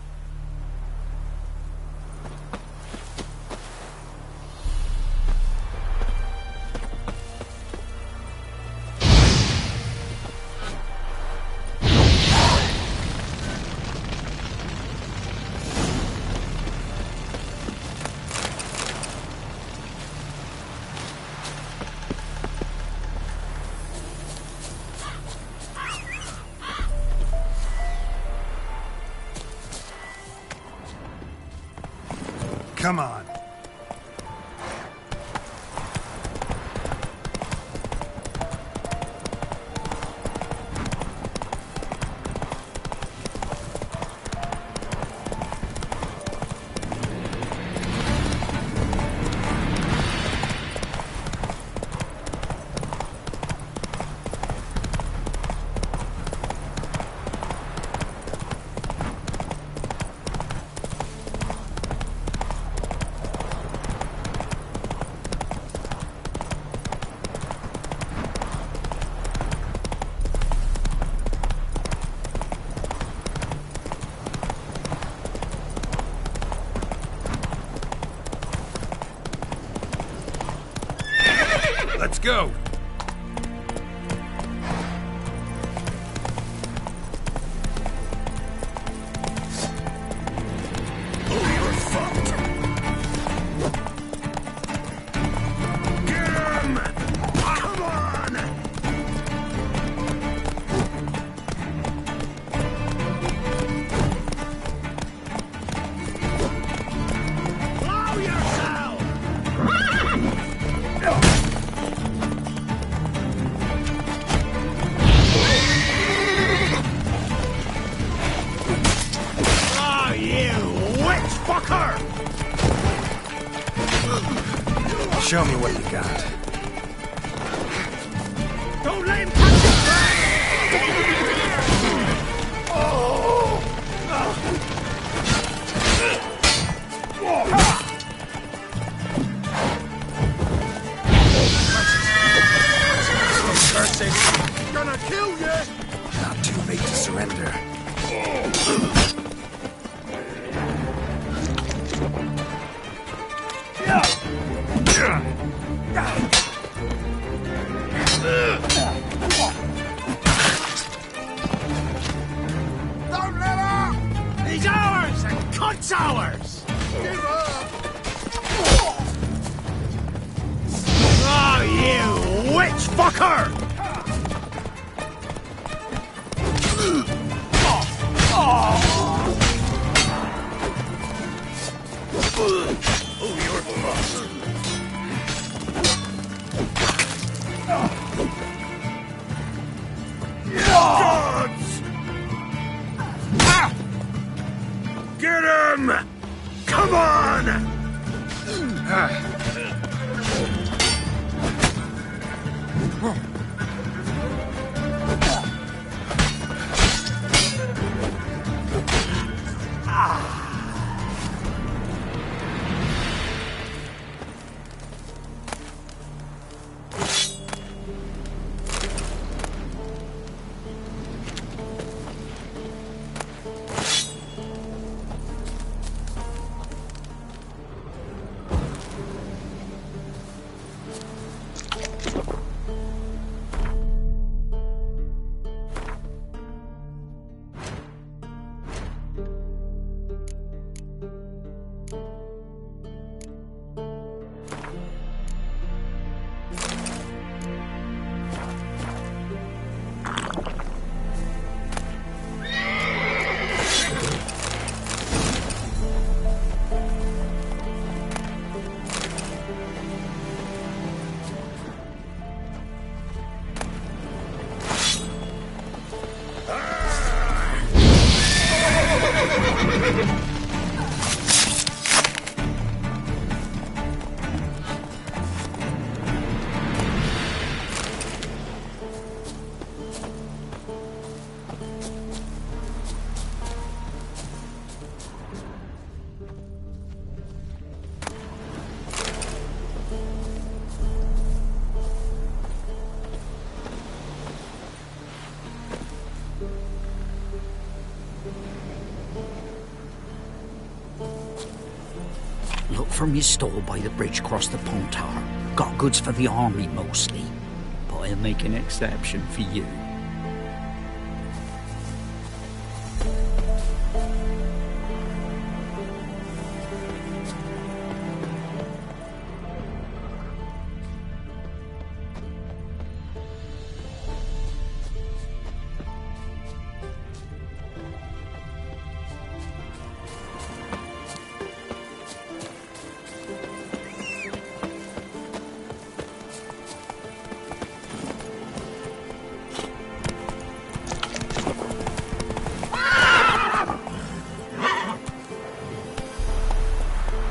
Come on. Let's go! Show me what you got. Don't let him touch you! Mercy! Gonna kill you! Not too late to surrender. Don't let up! He's ours and cunt's ours! Give up! Oh, you witch fucker! Oh, you're fucked. Gods! Ah! Get him! Come on! Look from your stall by the bridge across the Pontar. Got goods for the army mostly, but I'll make an exception for you.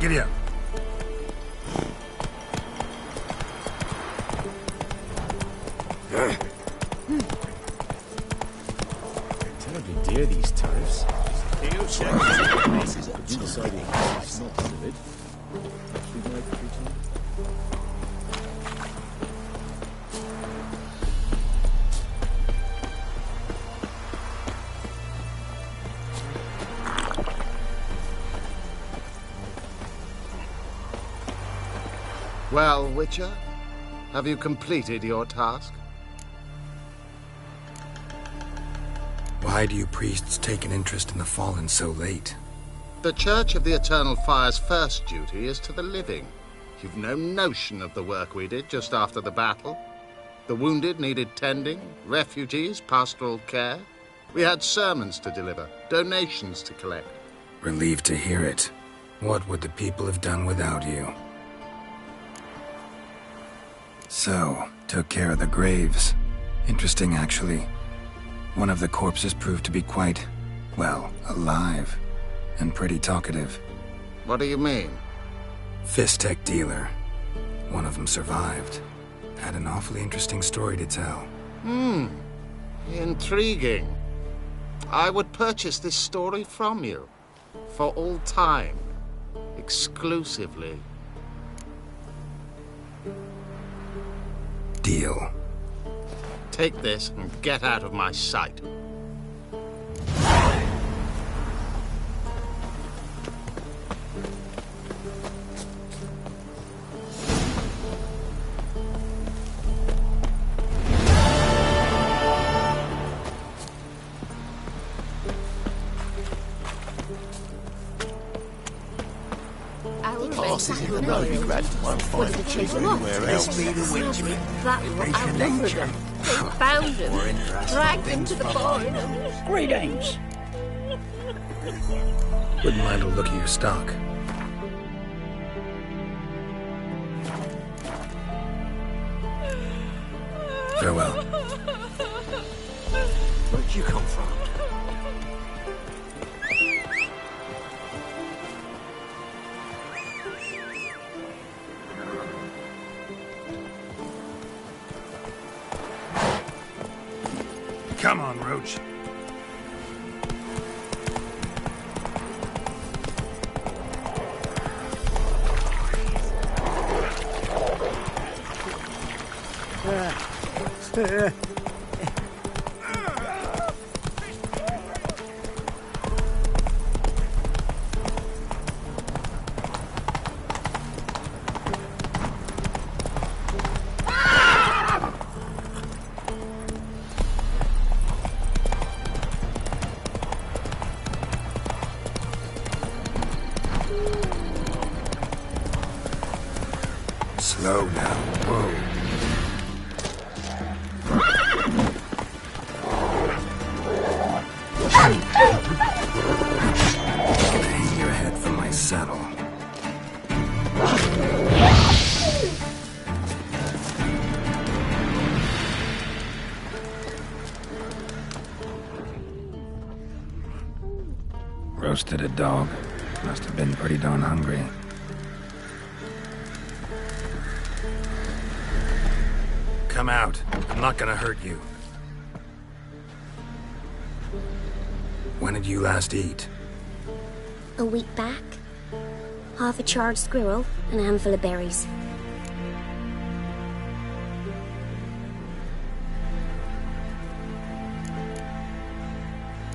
Giddy up. Terribly dear, these tariffs. You check. You deciding it's not delivered. We'd like to return. Well, Witcher, have you completed your task? Why do you priests take an interest in the fallen so late? The Church of the Eternal Fire's first duty is to the living. You've no notion of the work we did just after the battle. The wounded needed tending, refugees, pastoral care. We had sermons to deliver, donations to collect. Relieved to hear it. What would the people have done without you? So, took care of the graves. Interesting, actually. One of the corpses proved to be quite, well, alive. And pretty talkative. What do you mean? Fistech dealer. One of them survived. Had an awfully interesting story to tell. Intriguing. I would purchase this story from you. For all time. Exclusively. Deal. Take this and get out of my sight. Passes in the road, you grabbed one find it cheaper anywhere else. That outnumbered them. They found him, dragged him to the barn. Greetings. Wouldn't mind a look at your stock. Farewell. Where'd you come from? Come on, Roach. Slow now. Whoa. Hang your head from my saddle. Roasted a dog. Must have been pretty darn hungry. Come out. I'm not gonna hurt you. When did you last eat? A week back. Half a charred squirrel and a handful of berries.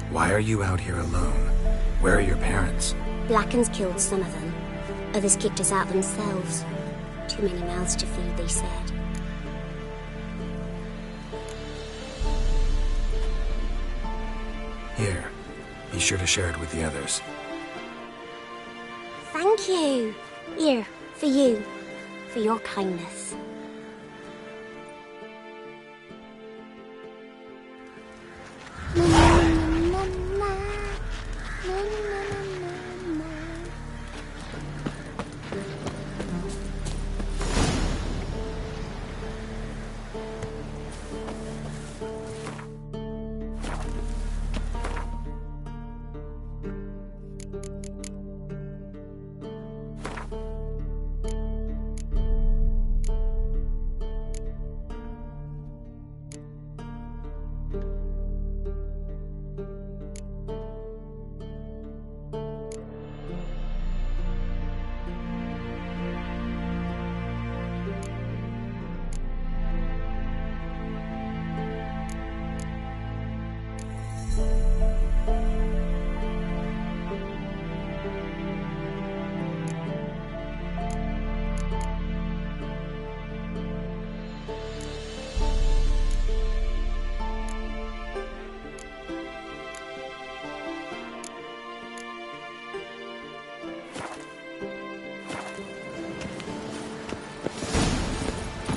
Why are you out here alone? Where are your parents? Blackens killed some of them. Others kicked us out themselves. Too many mouths to feed, they said. Here. Be sure to share it with the others. Thank you. Here, for you. For your kindness.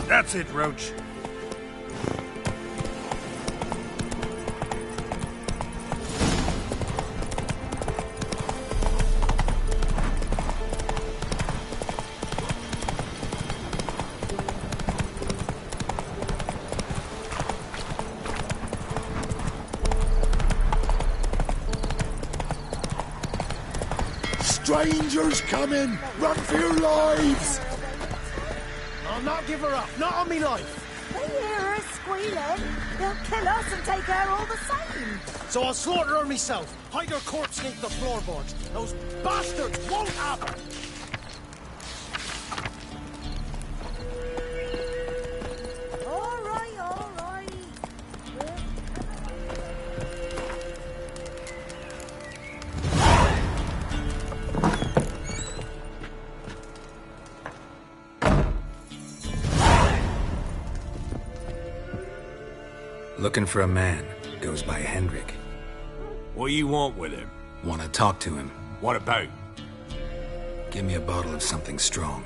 That's it, Roach. Strangers coming! Run for your lives! I'll not give her up. Not on me life. They hear her squealing. They'll kill us and take her all the same. So I'll slaughter her myself. Hide her corpse beneath the floorboards. Those bastards won't have her. All right, all right. Looking for a man. Goes by Hendrik. What do you want with him? Want to talk to him. What about? Give me a bottle of something strong.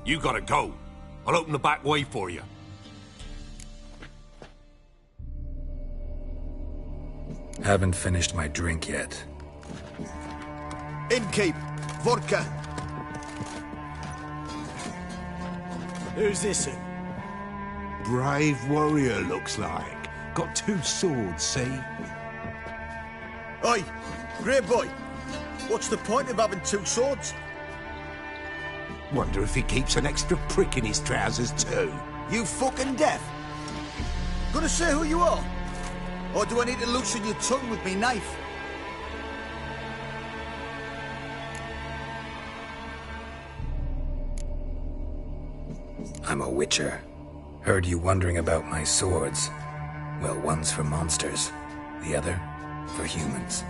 You gotta go. I'll open the back way for you. Haven't finished my drink yet. Innkeep, vodka. Who's this? Brave warrior, looks like. Got 2 swords, see? Oi, grey boy. What's the point of having 2 swords? Wonder if he keeps an extra prick in his trousers too. You fucking deaf? Gonna say who you are? Or do I need to loosen your tongue with me knife? I'm a witcher. Heard you wondering about my swords. Well, one's for monsters, the other for humans.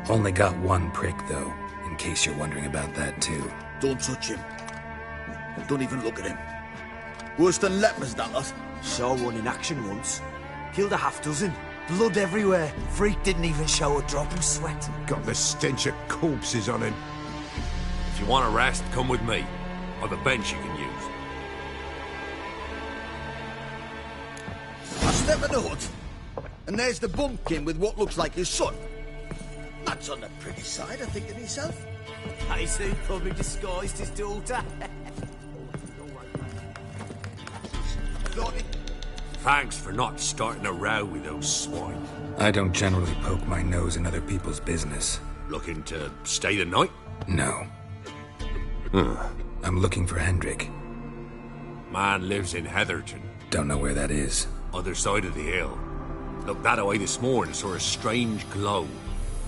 Only got 1 prick, though, in case you're wondering about that, too. Don't touch him. Don't even look at him. Worse than lepers, that lot. Saw one in action once. Killed a half-dozen. Blood everywhere. Freak didn't even show a drop of sweat. Got the stench of corpses on him. If you want a rest, come with me. I've a bench you can use. I step in the hut, and there's the bumpkin with what looks like his son. That's on the pretty side, I think to myself. I see, probably disguised his daughter. Thanks for not starting a row with those swine. I don't generally poke my nose in other people's business. Looking to stay the night? No. I'm looking for Hendrik. Man lives in Heatherton. Don't know where that is. Other side of the hill. Looked that away this morning, saw a strange glow.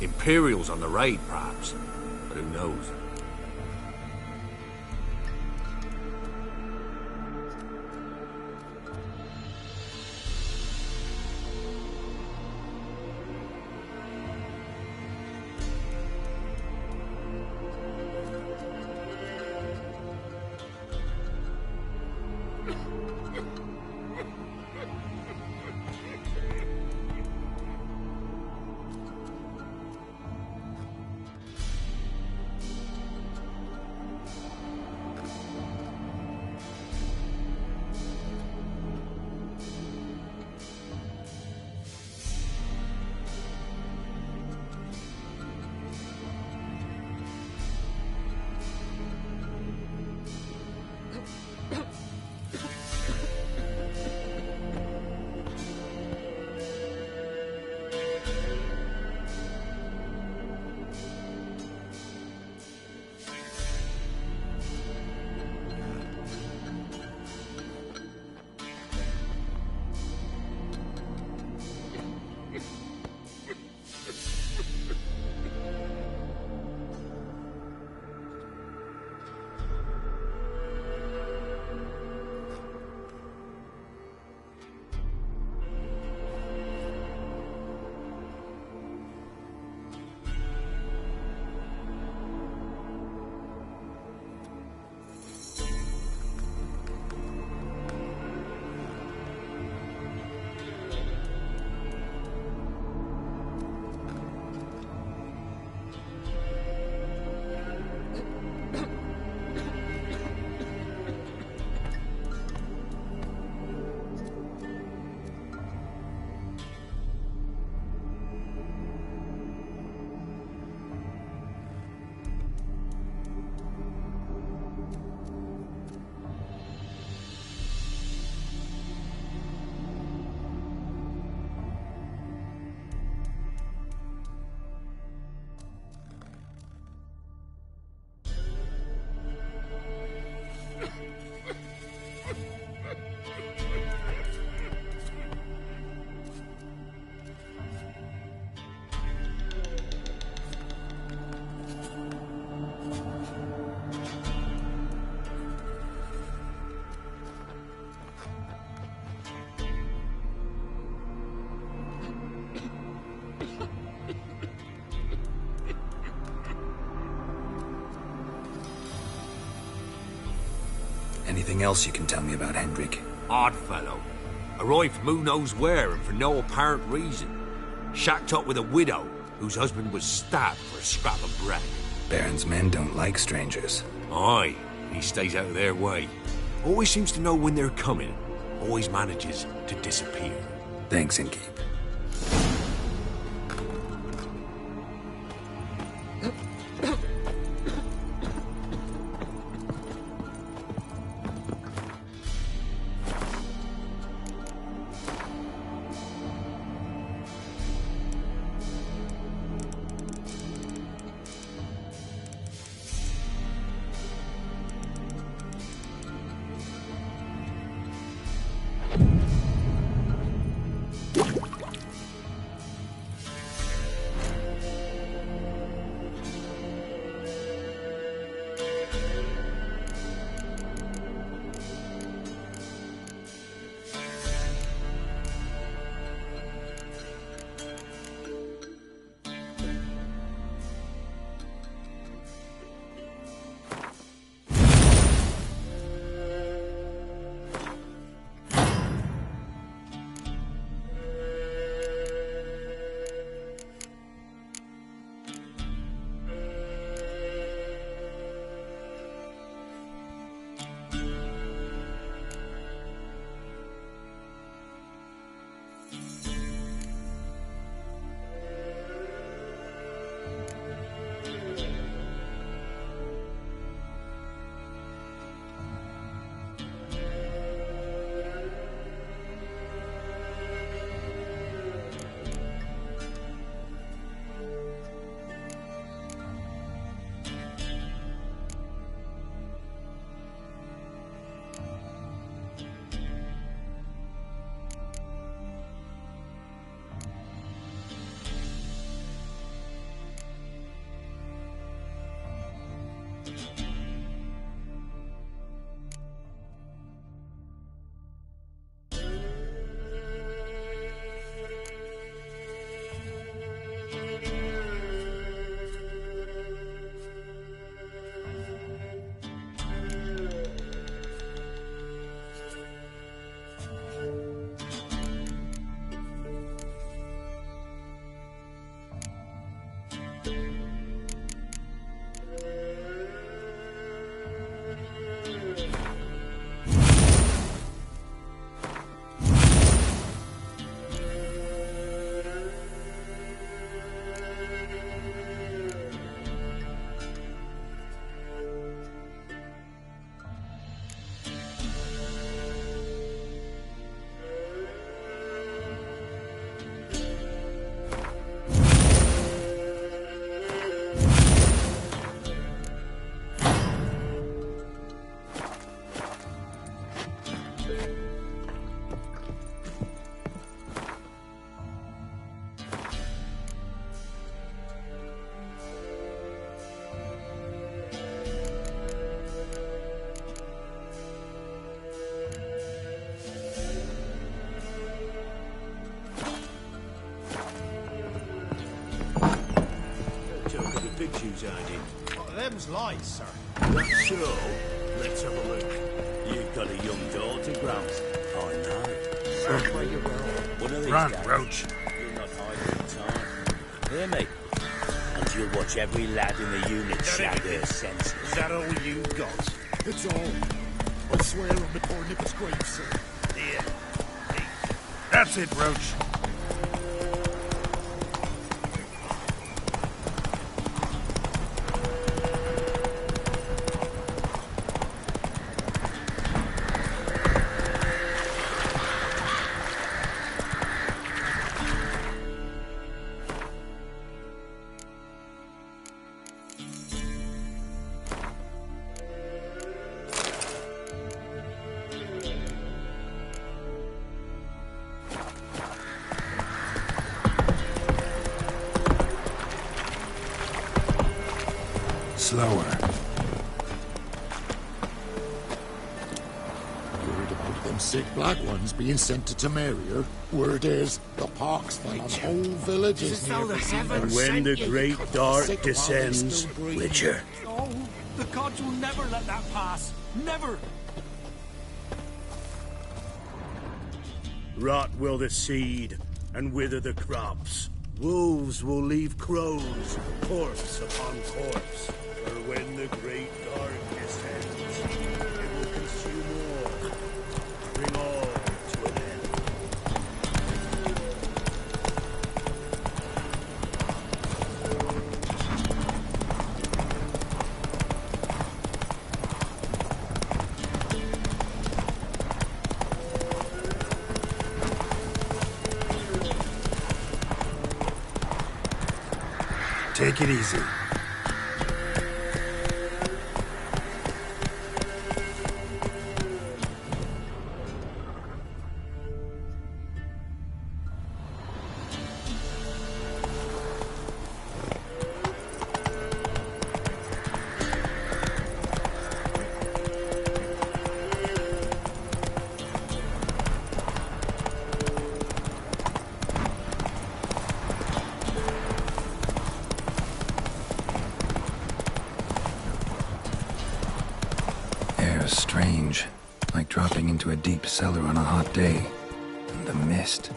Imperials on the raid, perhaps. But who knows? Anything else you can tell me about Hendrik? Odd fellow. Arrived from who knows where and for no apparent reason. Shacked up with a widow whose husband was stabbed for a scrap of bread. Baron's men don't like strangers. Aye, he stays out of their way. Always seems to know when they're coming. Always manages to disappear. Thanks, Inkeep. Pictures I did. What are them's lights, sir? That's so. Let's have a look. You've got a young daughter, Gramps. I know. Where you going? One of these Run, days, Roach. you'll not hide in time. Hear me? And you'll watch every lad in the unit shag their senses. Is that all you got? It's all. I swear on the poor nipper's grave, sir. Here. That's it, Roach. Slower. Word about them sick black ones being sent to Temeria. Word is the pox fight on whole villages near Vizima. And when the great dark descends, Witcher. Oh, the gods will never let that pass. Never! Rot will the seed, and wither the crops. Wolves will leave crows, corpse upon corpse. For when the great darkness ends, it will consume all, bring all to an end. Take it easy. Air's strange, like dropping into a deep cellar on a hot day. And the mist.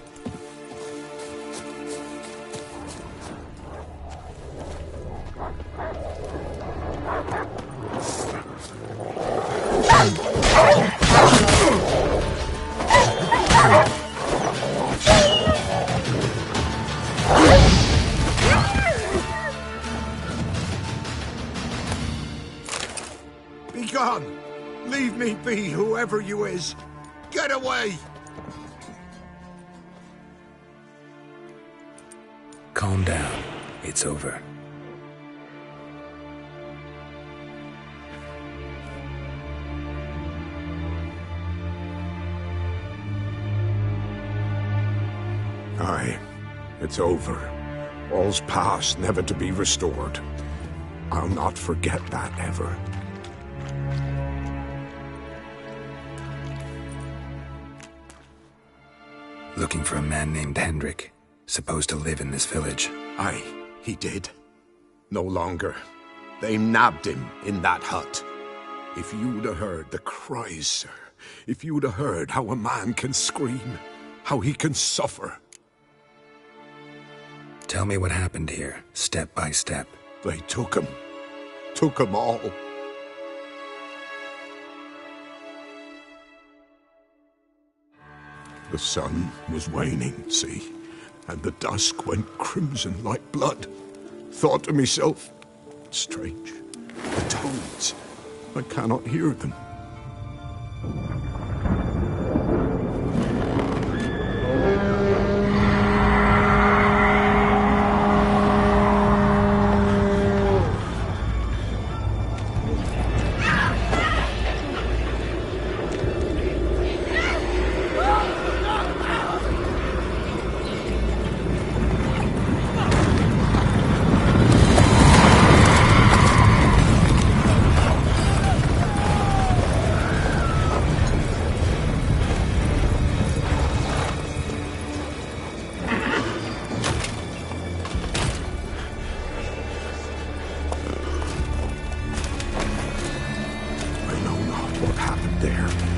Be gone! Leave me be, whoever you is! Get away! Calm down. It's over. Aye, it's over. All's past, never to be restored. I'll not forget that ever. Looking for a man named Hendrik, supposed to live in this village. Aye, he did. No longer. They nabbed him in that hut. If you'd have heard the cries, sir. If you'd have heard how a man can scream, how he can suffer. Tell me what happened here, step by step. They took him. Took him all. The sun was waning, see, and the dusk went crimson like blood. Thought to myself, strange, the toads, I cannot hear them.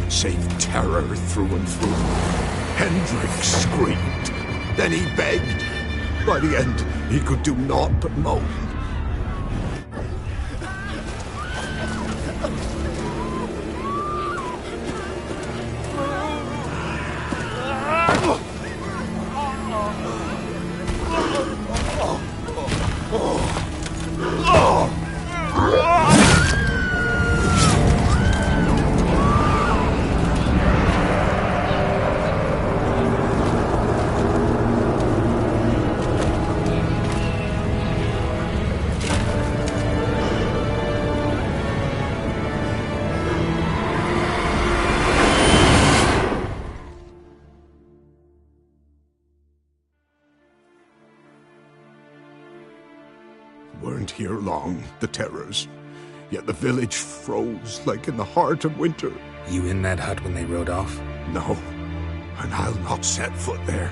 Save terror through and through. Hendrik screamed. Then he begged. By the end, he could do naught but moan. Weren't here long, the terrors. Yet the village froze like in the heart of winter. You in that hut when they rode off? No, and I'll not set foot there.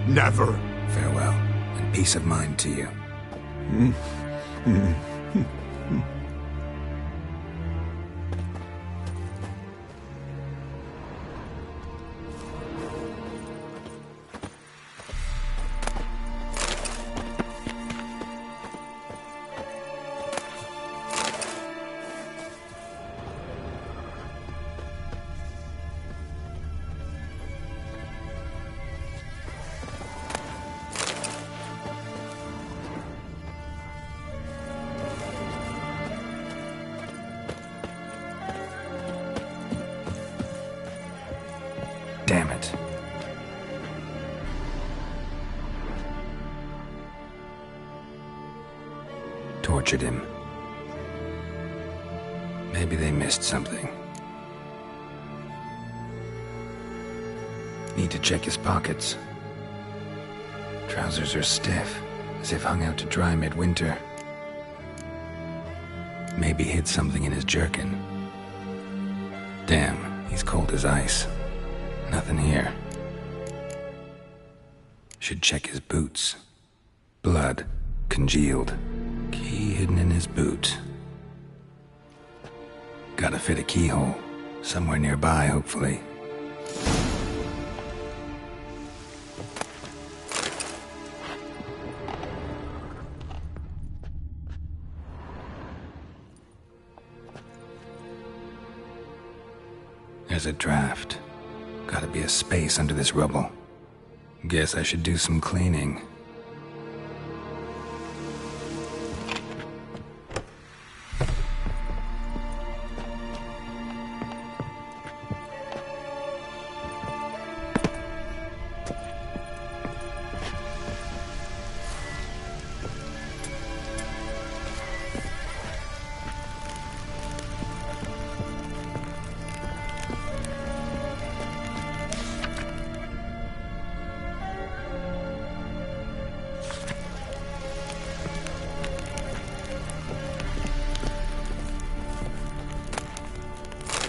Never. Farewell, and peace of mind to you. tortured him. Maybe they missed something. Need to check his pockets. Trousers are stiff, as if hung out to dry midwinter. Maybe hid something in his jerkin. Damn, he's cold as ice. Nothing here. Should check his boots. Blood, congealed. Key hidden in his boot. Gotta fit a keyhole. Somewhere nearby, hopefully. There's a draft. Gotta be a space under this rubble. Guess I should do some cleaning.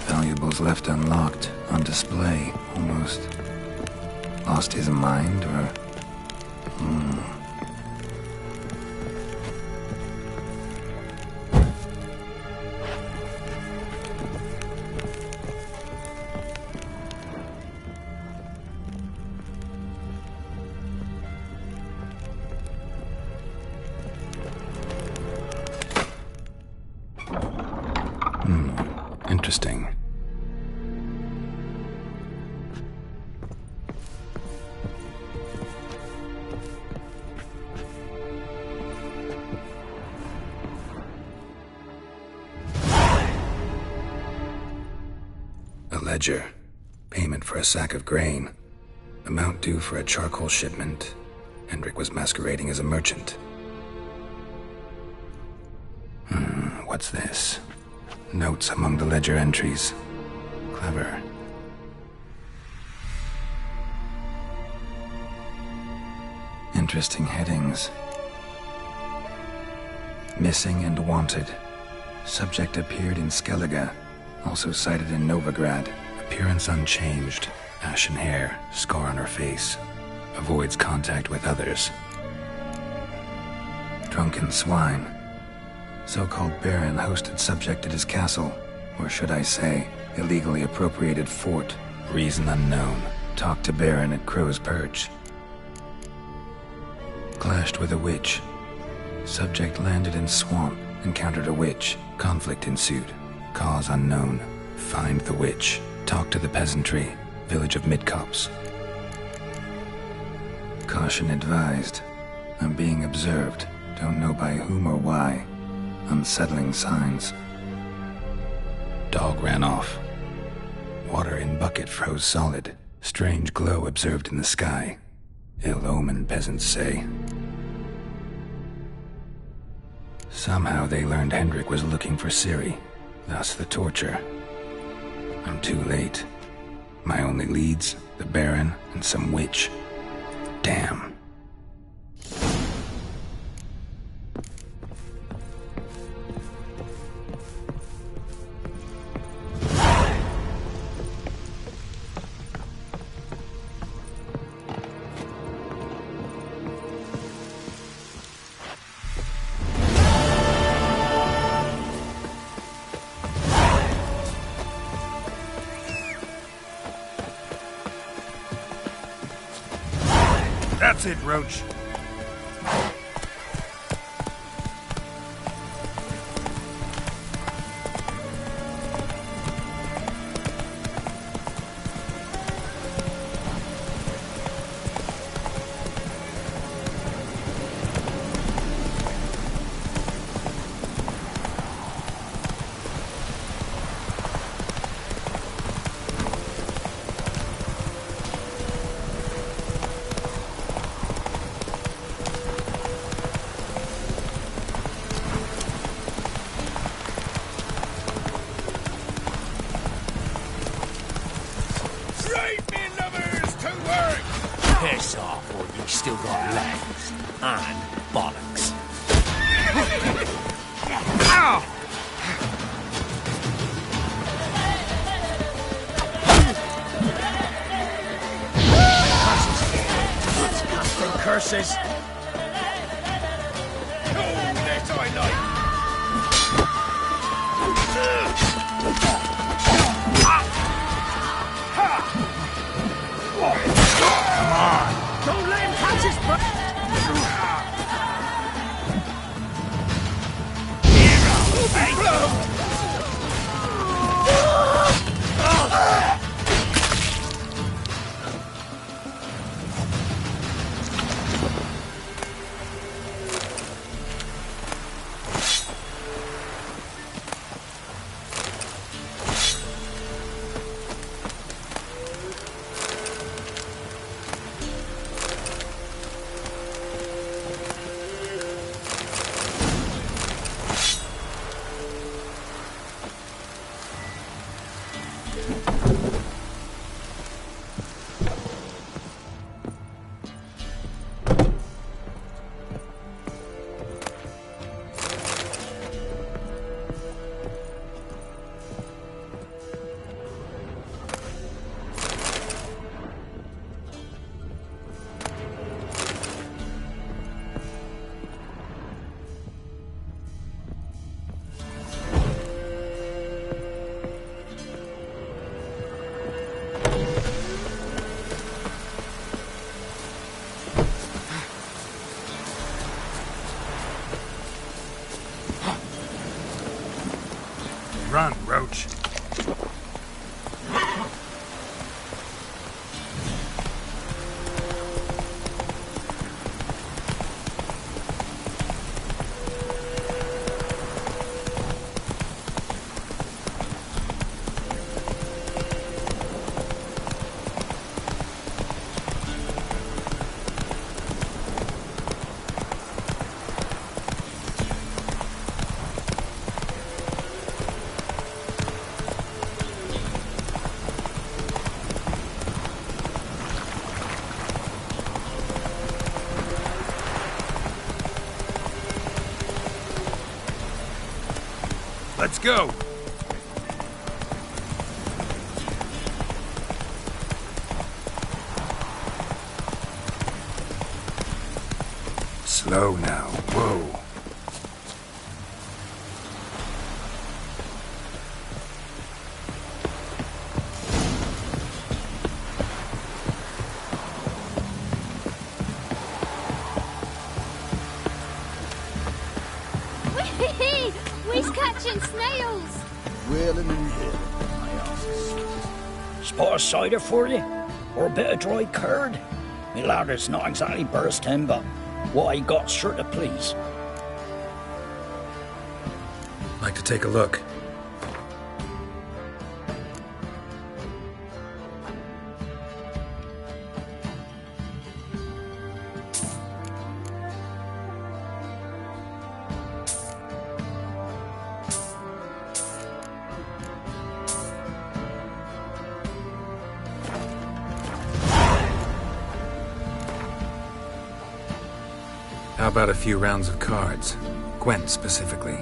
Valuables left unlocked, on display, almost. Lost his mind, or... Interesting. A ledger. Payment for a sack of grain. Amount due for a charcoal shipment. Hendrik was masquerading as a merchant. What's this? Notes among the ledger entries. Clever. Interesting headings. Missing and wanted. Subject appeared in Skellige. Also cited in Novigrad. Appearance unchanged. Ashen hair. Scar on her face. Avoids contact with others. Drunken swine. So-called Baron hosted subject at his castle. Or should I say, illegally appropriated fort. Reason unknown. Talked to Baron at Crow's Perch. Clashed with a witch. Subject landed in swamp. Encountered a witch. Conflict ensued. Cause unknown. Find the witch. Talk to the peasantry. Village of Midcopse. Caution advised. I'm being observed. Don't know by whom or why. Unsettling signs. Dog ran off. Water in bucket froze solid. Strange glow observed in the sky. Ill omen, peasants say. Somehow they learned Hendrik was looking for Ciri. Thus the torture. I'm too late. My only leads, the Baron and some witch. Damn. That's it, Roach. still got legs and bollocks. Ow! Curses! Come on! Don't let him catch his breath! Run, Roach. Let's go! Slow now. Whoa. We's catching snails! Whaling in here. Spot of cider for you? Or a bit of dry curd? Me lad, it's not exactly bursting, but what I got's sure to please. Like to take a look. How about a few rounds of cards? Gwent specifically.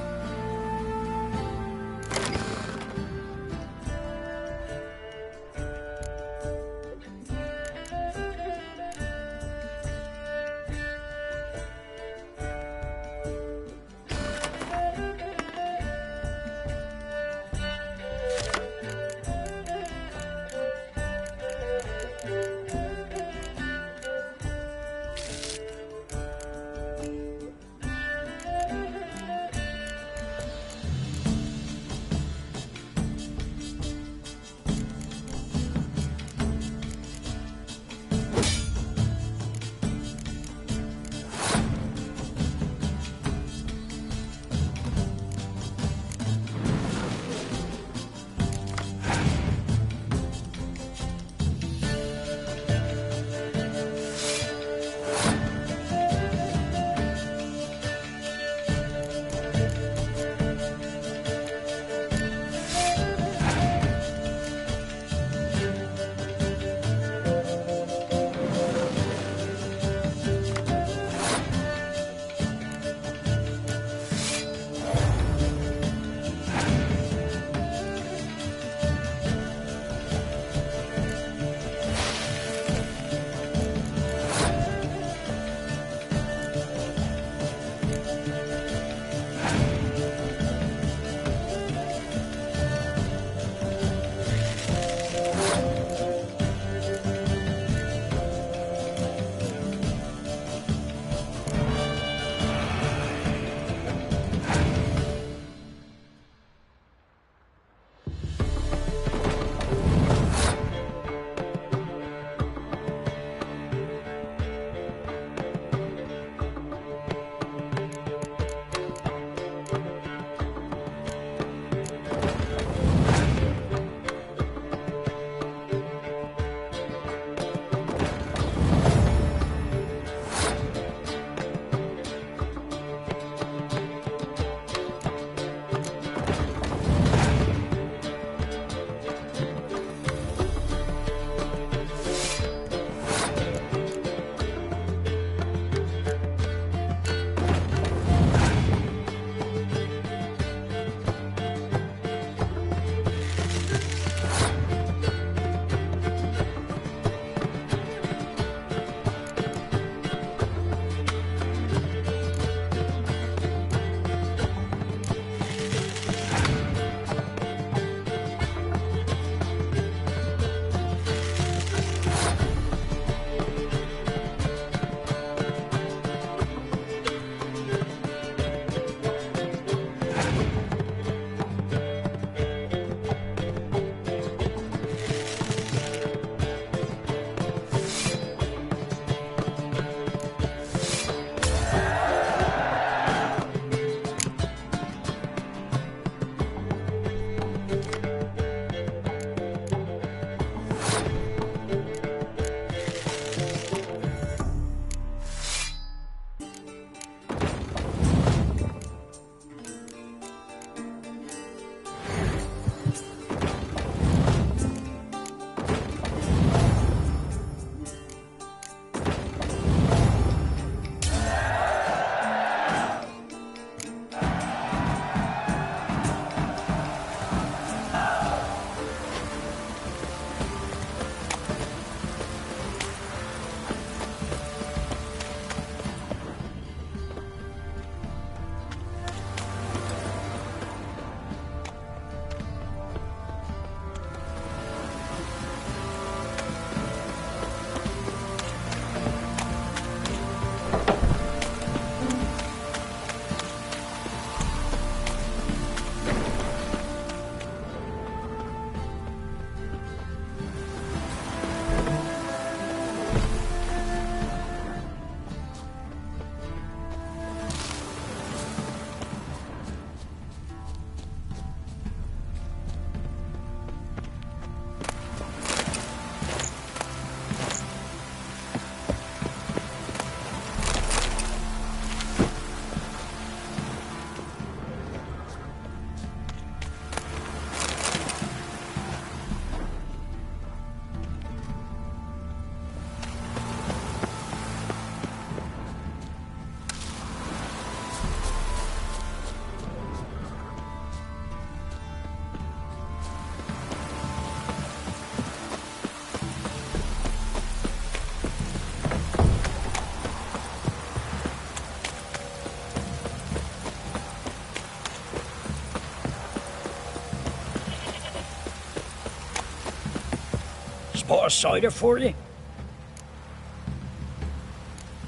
pot of cider for you?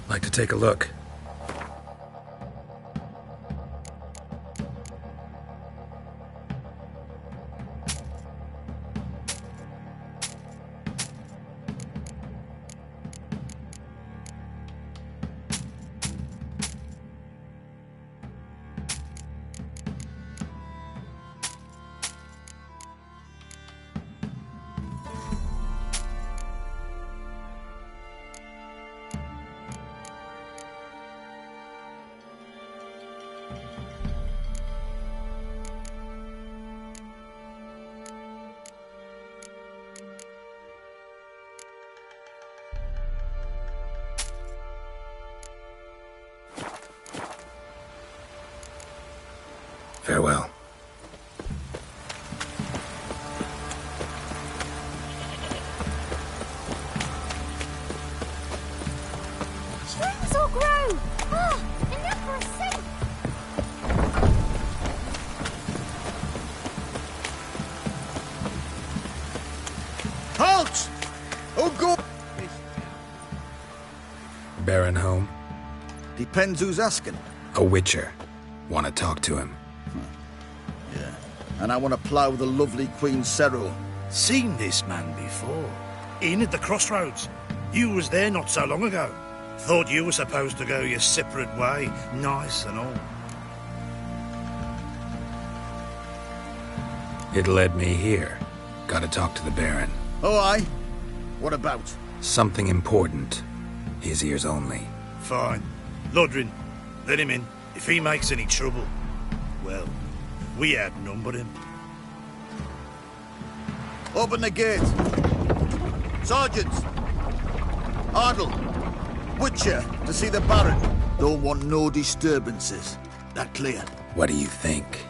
Like to take a look. Farewell. Trees all grow! Ah, enough for a sink! Halt! Oh, God! Baron home? Depends who's asking. A witcher. Want to talk to him. Yeah. And I want to plough the lovely Queen Cyril. Seen this man before. In at the crossroads. You was there not so long ago. Thought you were supposed to go your separate way. Nice and all. It led me here. Gotta talk to the Baron. Oh, aye? What about? Something important. His ears only. Fine. Lodrin, let him in. If he makes any trouble, well, we outnumber him. Open the gate. Sergeants! Ardle! Witcher, to see the Baron. Don't want no disturbances. That clear? What do you think?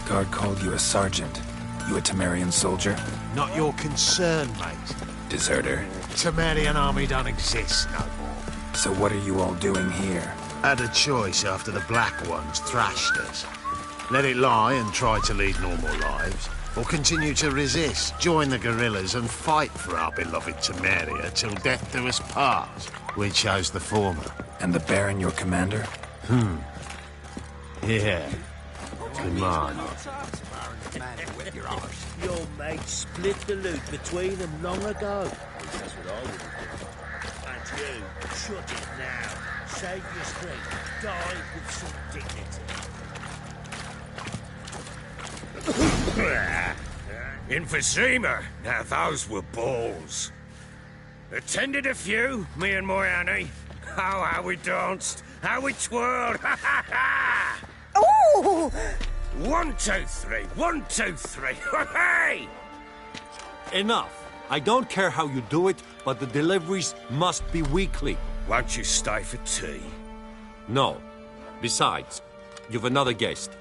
Guard called you a sergeant. You a Temerian soldier? Not your concern, mate. Deserter. Temerian army don't exist no more. So what are you all doing here? Had a choice after the Black Ones thrashed us. Let it lie and try to lead normal lives, or continue to resist, join the guerrillas and fight for our beloved Temeria till death do us part. We chose the former. And the Baron your commander? Yeah. Command. Your mate split the loot between them long ago. That's what I would have done. And you, shut it now. Save your strength. Die with some dignity. In Vizima, now those were balls. Attended a few, me and my Annie. Oh, how we danced, how we twirled, ha ha ha! Oh! 1, 2, 3, 1, 2, 3, hey! Enough. I don't care how you do it, but the deliveries must be weekly. Won't you stay for tea? No. Besides, you've another guest.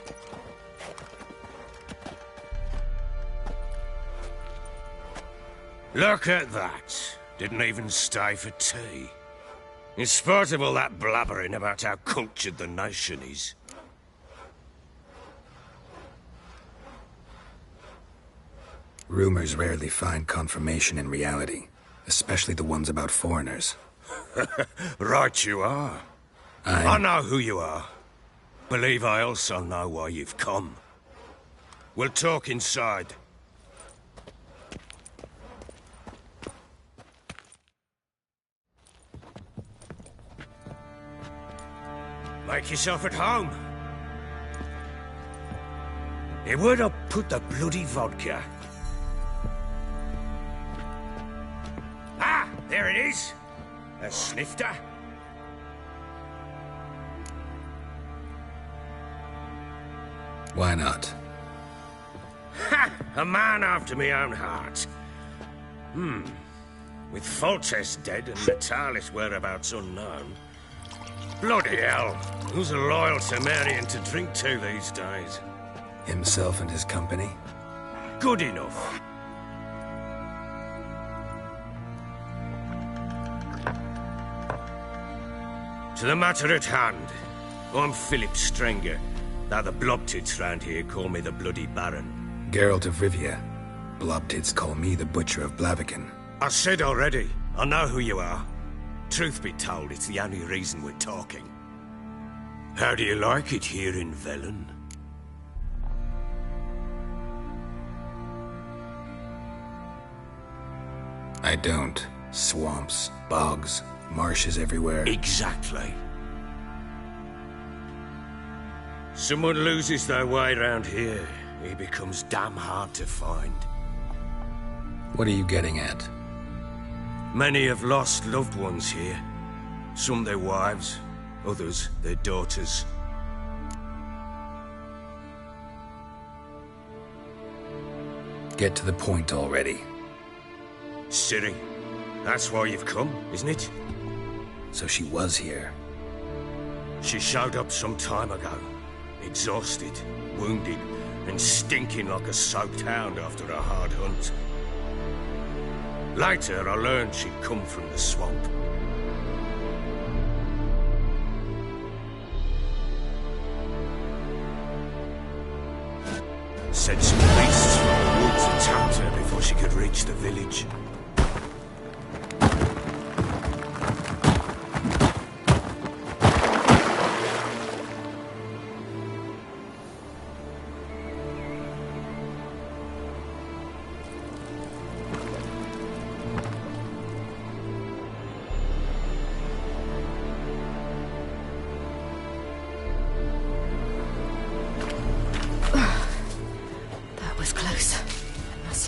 Look at that. Didn't even stay for tea. In spite of all that blabbering about how cultured the nation is. Rumors rarely find confirmation in reality, especially the ones about foreigners. Right you are. I know who you are. Believe I also know why you've come. We'll talk inside. Make yourself at home. Hey, where'd I put the bloody vodka? Ah, there it is. A snifter. Why not? Ha! A man after my own heart. With Foltest dead and Natalis whereabouts unknown. Bloody hell. Who's a loyal Temerian to drink to these days? Himself and his company? Good enough. To the matter at hand. I'm Philip Strenger. Now the Blobtits round here call me the Bloody Baron. Geralt of Rivia. Blobtits call me the Butcher of Blaviken. I said already, I know who you are. Truth be told, it's the only reason we're talking. How do you like it here in Velen? I don't. Swamps, bogs, marshes everywhere. Exactly. Someone loses their way around here, he becomes damn hard to find. What are you getting at? Many have lost loved ones here. Some their wives, others their daughters. Get to the point already. Ciri, that's why you've come, isn't it? So she was here. She showed up some time ago. Exhausted, wounded, and stinking like a soaked hound after a hard hunt. Later, I learned she'd come from the swamp. Said some beasts from the woods attacked her before she could reach the village.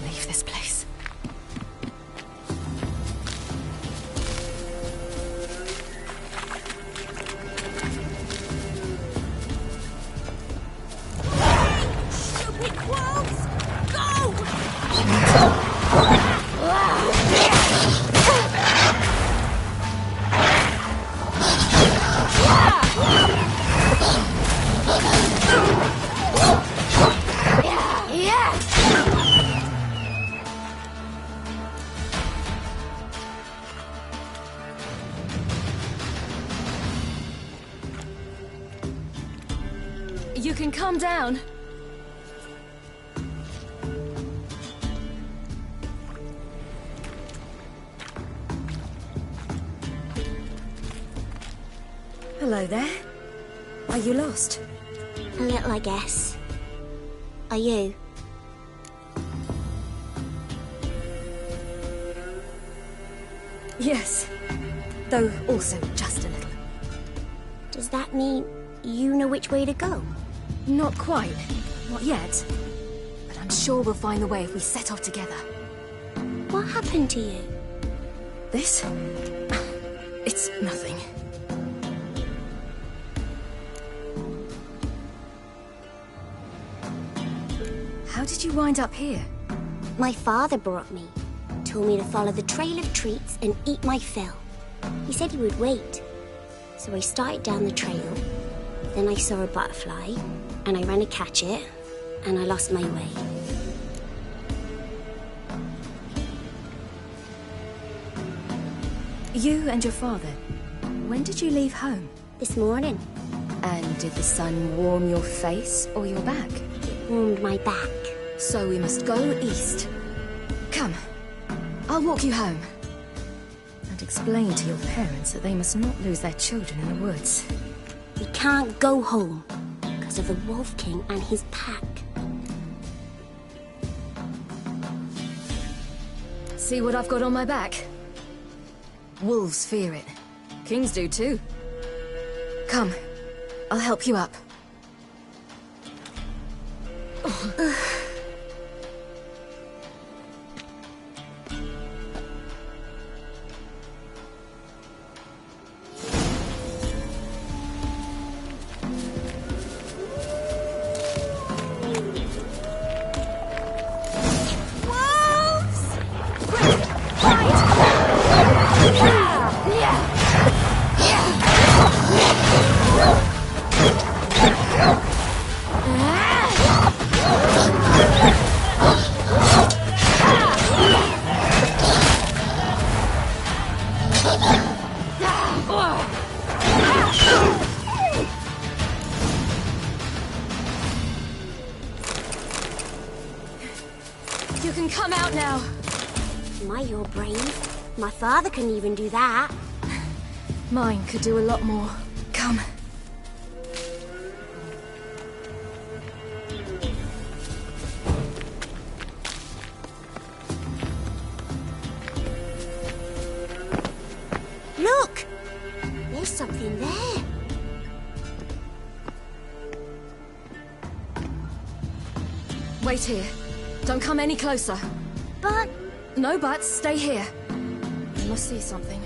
Leave this place. Stupid quolls! Go! You can calm down. Hello there. Are you lost? A little, I guess. Are you? Yes. Though also just a little. Does that mean you know which way to go? Not quite. Not yet. But I'm sure we'll find the way if we set off together. What happened to you? This? It's nothing. How did you wind up here? My father brought me. Told me to follow the trail of treats and eat my fill. He said he would wait. So I started down the trail. Then I saw a butterfly, and I ran to catch it, and I lost my way. You and your father, when did you leave home? This morning. And did the sun warm your face or your back? It warmed my back. So we must go east. Come, I'll walk you home. And explain to your parents that they must not lose their children in the woods. We can't go home because of the Wolf King and his pack. See what I've got on my back? Wolves fear it. Kings do too. Come, I'll help you up. You can come out now. My, you're brave. My father couldn't even do that. Mine could do a lot more. Come. Look! There's something there. Wait here. Don't come any closer. But... No buts. Stay here. You must see something.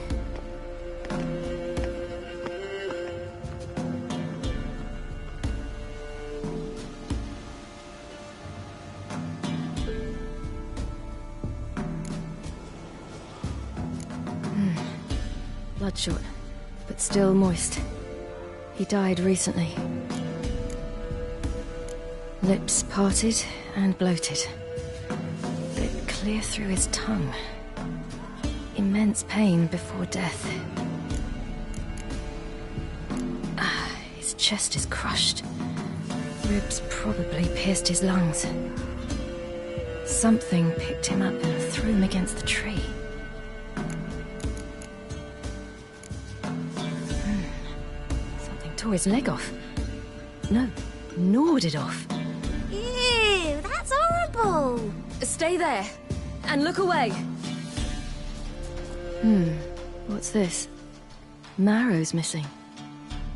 Bloodshot, but still moist. He died recently. Lips parted and bloated. Bit clear through his tongue. Immense pain before death. His chest is crushed. Ribs probably pierced his lungs. Something picked him up and threw him against the tree. Something tore his leg off. No, gnawed it off. Ew, that's horrible. Stay there, and look away. What's this? Marrow's missing.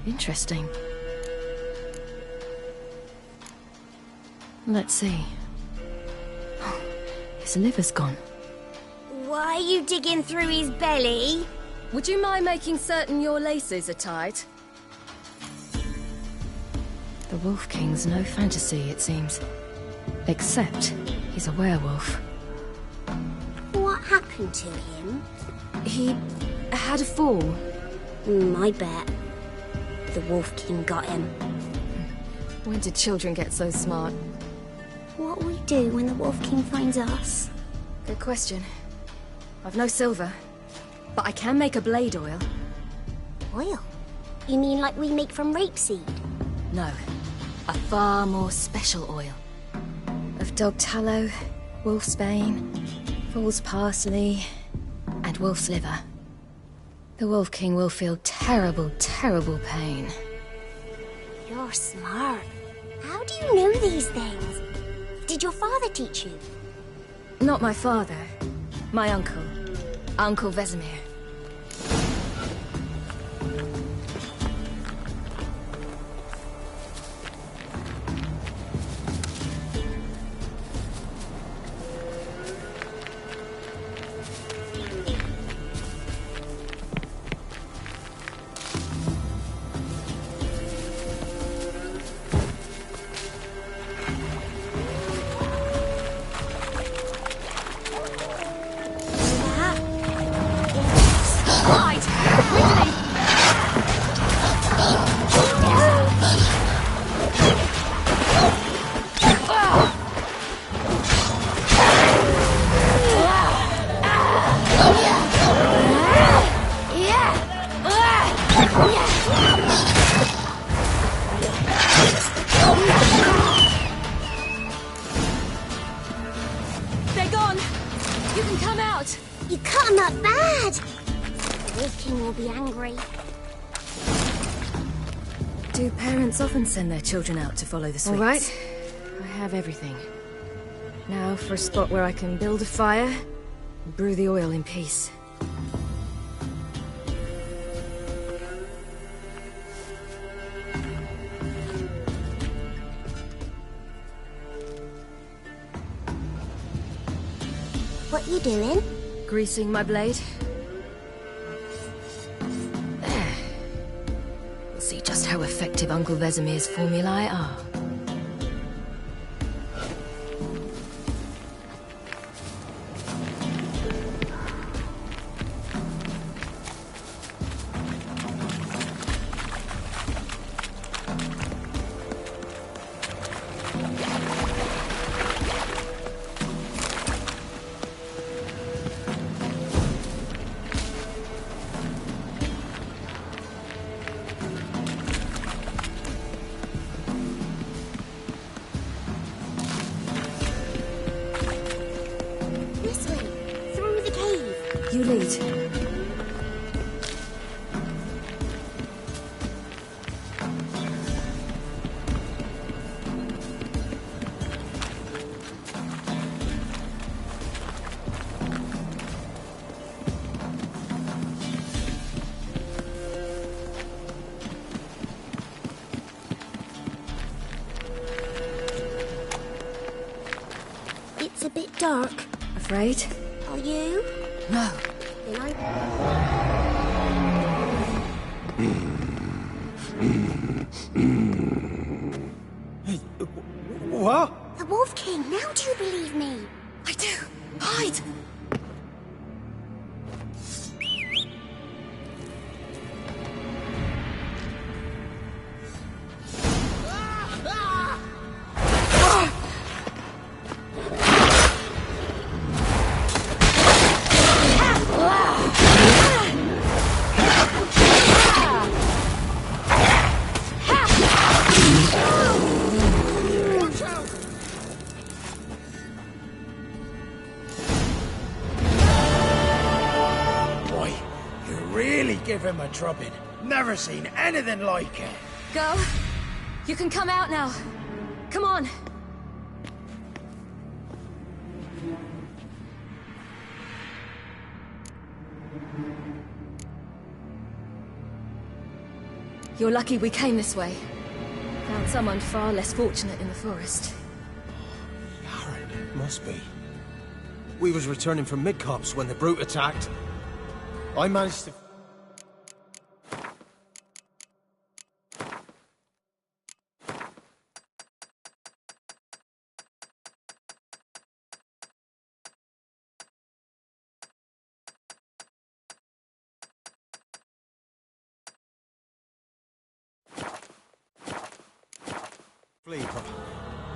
Interesting. Let's see. His liver's gone. Why are you digging through his belly? Would you mind making certain your laces are tied? The Wolf King's no fantasy, it seems. Except he's a werewolf. What happened to him? He had a fall. I bet. The Wolf King got him. When did children get so smart? What will we do when the Wolf King finds us? Good question. I've no silver, but I can make a blade oil. Oil? You mean like we make from rapeseed? No, a far more special oil. Of dog tallow, wolf's bane, fool's parsley, and wolf's liver. The Wolf King will feel terrible, terrible pain. You're smart. How do you know these things? Did your father teach you? Not my father. My uncle. Uncle Vesemir. They're gone! You can come out! You cut him up bad! The Wolf King will be angry. Do parents often send their children out to follow the sweets? All right. I have everything. Now for a spot where I can build a fire and brew the oil in peace. What you doing? Greasing my blade. There. We'll see just how effective Uncle Vesemir's formulae are. you lead? It's a bit dark. Afraid? Are you? No. Then I... What? The Wolf King, now do you believe me? I do. Hide! Give him a drubbing. Never seen anything like it. Go. You can come out now. Come on. You're lucky we came this way. Found someone far less fortunate in the forest. Yaren, must be. We was returning from Midcops when the brute attacked. I managed to...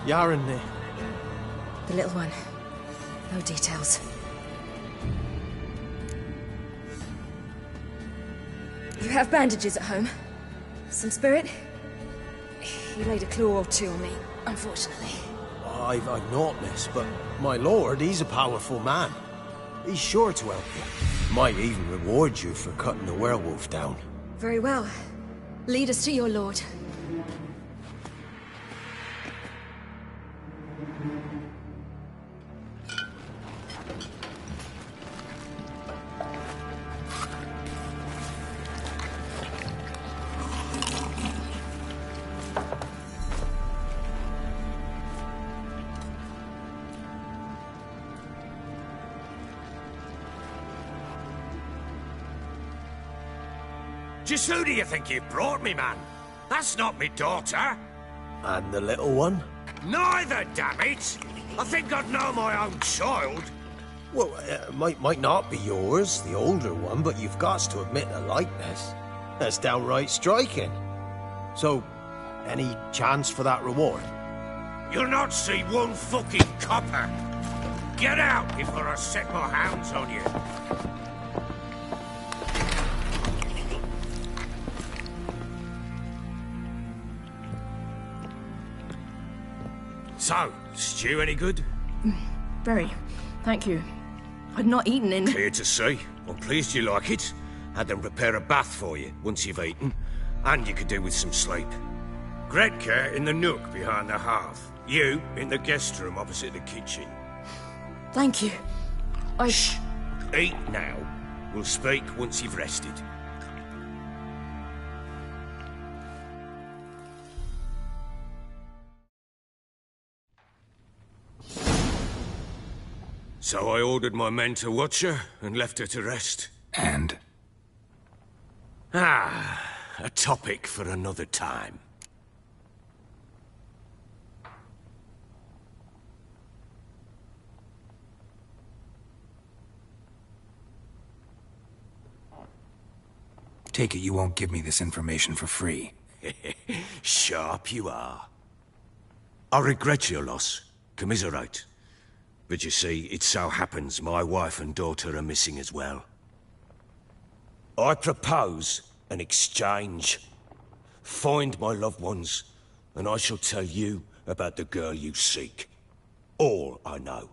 Yaren, the little one. No details. You have bandages at home? Some spirit? He laid a claw or two on me, unfortunately. I've not, miss, but my lord, he's a powerful man. He's sure to help you. Might even reward you for cutting the werewolf down. Very well. Lead us to your lord. Just who do you think you brought me, man? That's not me daughter. And the little one? Neither, damn it! I think I'd know my own child. Well, might not be yours, the older one, but you've got to admit the likeness. That's downright striking. So, any chance for that reward? You'll not see one fucking copper. Get out before I set my hounds on you. So, stew any good? Very. Thank you. I'd not eaten in... Clear to see. I'm pleased you like it. Had them prepare a bath for you once you've eaten. And you could do with some sleep. Gretka in the nook behind the hearth. You in the guest room opposite the kitchen. Thank you. Shh! Eat now. We'll speak once you've rested. So I ordered my men to watch her and left her to rest. And? A topic for another time. Take it you won't give me this information for free. Sharp you are. I regret your loss. Commiserate. But you see, it so happens my wife and daughter are missing as well. I propose an exchange. Find my loved ones, and I shall tell you about the girl you seek. All I know.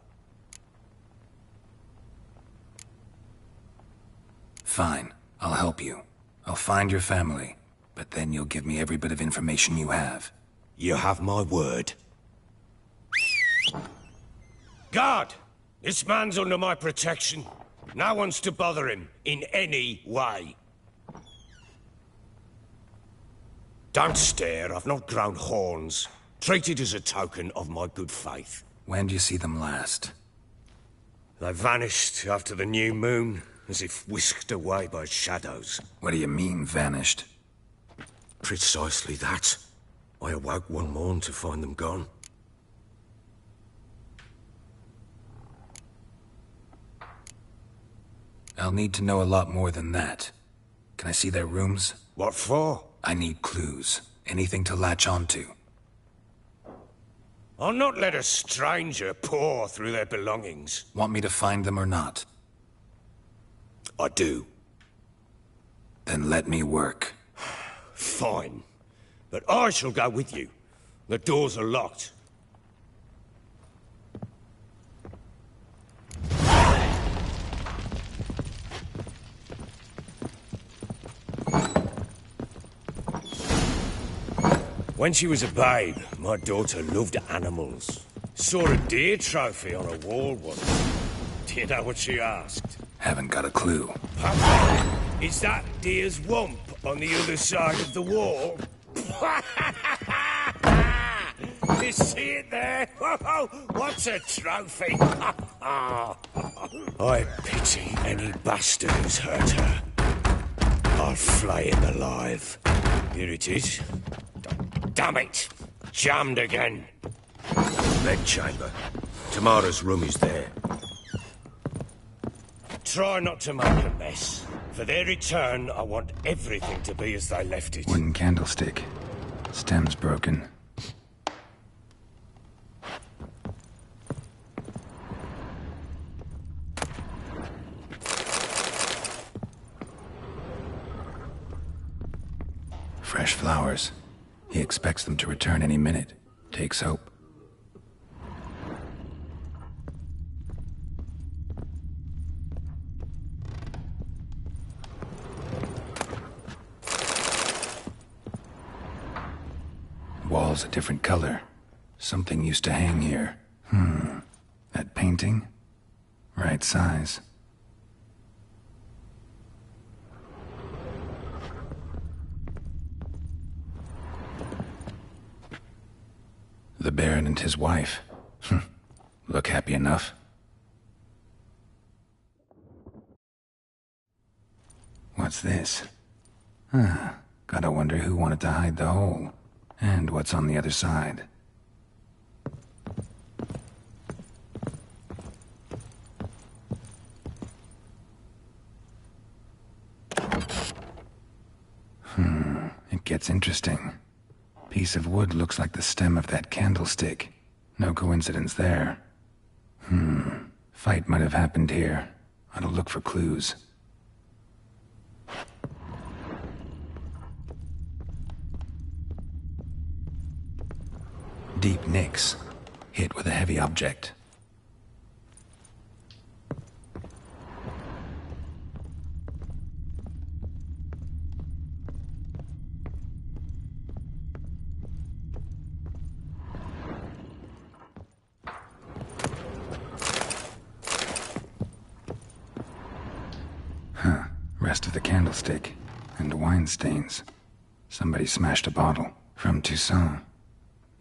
Fine. I'll help you. I'll find your family. But then you'll give me every bit of information you have. You have my word. Guard! This man's under my protection. No one's to bother him in any way. Don't stare, I've not grown horns. Treat it as a token of my good faith. When do you see them last? They vanished after the new moon, as if whisked away by shadows. What do you mean, vanished? Precisely that. I awoke one morn to find them gone. I'll need to know a lot more than that. Can I see their rooms? What for? I need clues. Anything to latch onto. I'll not let a stranger pore through their belongings. Want me to find them or not? I do. Then let me work. Fine. But I shall go with you. The doors are locked. When she was a babe, my daughter loved animals. Saw a deer trophy on a wall once. Do you know what she asked? Haven't got a clue. Papa, is that deer's wump on the other side of the wall? You see it there? What's a trophy? I pity any bastard who's hurt her. I'll flay him alive. Here it is. Damn it! Jammed again. Bedchamber. Tamara's room is there. Try not to make a mess. For their return, I want everything to be as they left it. Wooden candlestick. Stem's broken. Fresh flowers. He expects them to return any minute. Takes hope. Wall's a different color. Something used to hang here. That painting? Right size. The Baron and his wife. Look happy enough. What's this? Gotta wonder who wanted to hide the hole. And what's on the other side. It gets interesting. Piece of wood looks like the stem of that candlestick. No coincidence there. Fight might have happened here. I'll look for clues. Deep nicks. Hit with a heavy object. Rest of the candlestick. And wine stains. Somebody smashed a bottle. From Toussaint.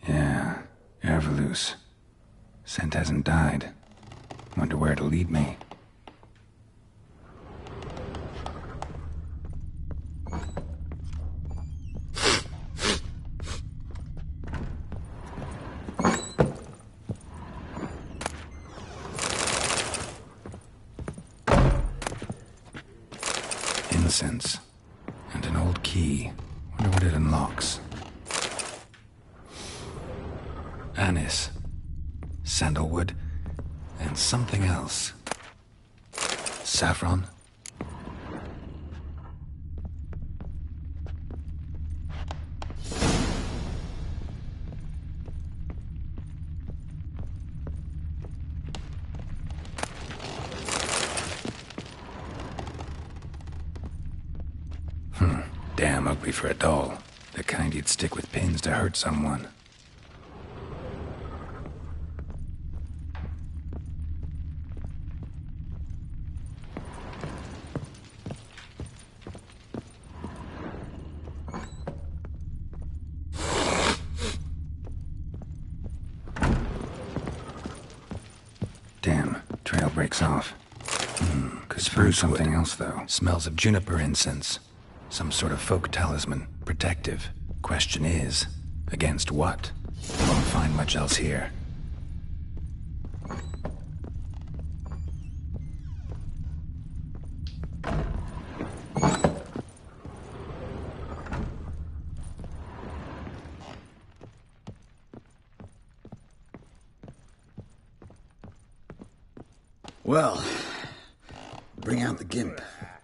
Yeah, Herveloos. Scent hasn't died. Wonder where it'll lead me. Incense. And an old key. Wonder what it unlocks. Anise. Sandalwood. And something else. Saffron. Damn ugly for a doll. The kind you'd stick with pins to hurt someone. Damn, trail breaks off. Could spruce something else, though. Smells of juniper incense. Some sort of folk talisman. Protective. Question is, against what? Won't find much else here. Well, bring out the gimp.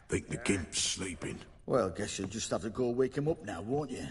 Think the gimp's sleeping? Well, guess you'll just have to go wake him up now, won't you?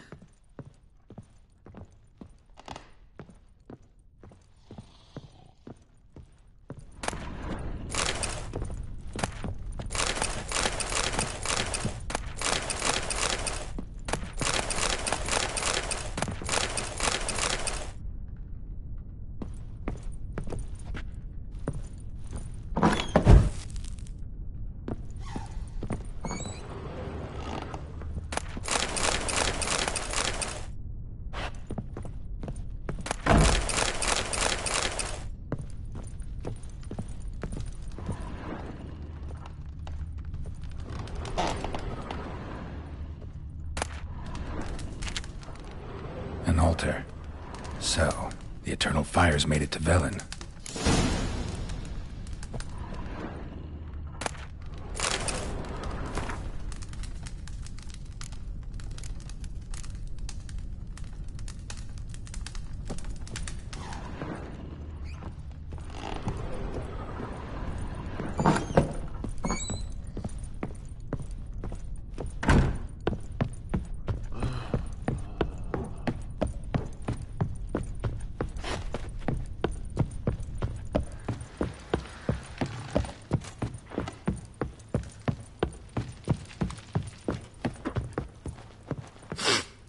An altar. So, the Eternal Fires made it to Velen.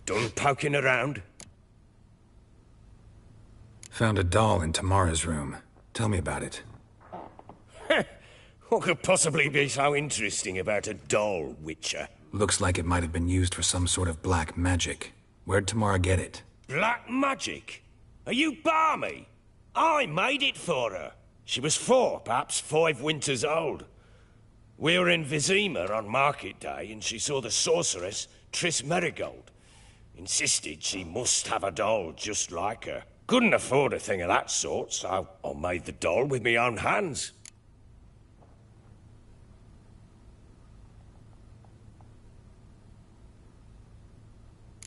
Done poking around? Found a doll in Tamara's room. Tell me about it. What could possibly be so interesting about a doll, Witcher? Looks like it might have been used for some sort of black magic. Where'd Tamara get it? Black magic? Are you balmy? I made it for her. She was 4, perhaps 5 winters old. We were in Vizima on market day, and she saw the sorceress, Triss Merigold. Insisted she must have a doll just like her. Couldn't afford a thing of that sort, so I made the doll with my own hands.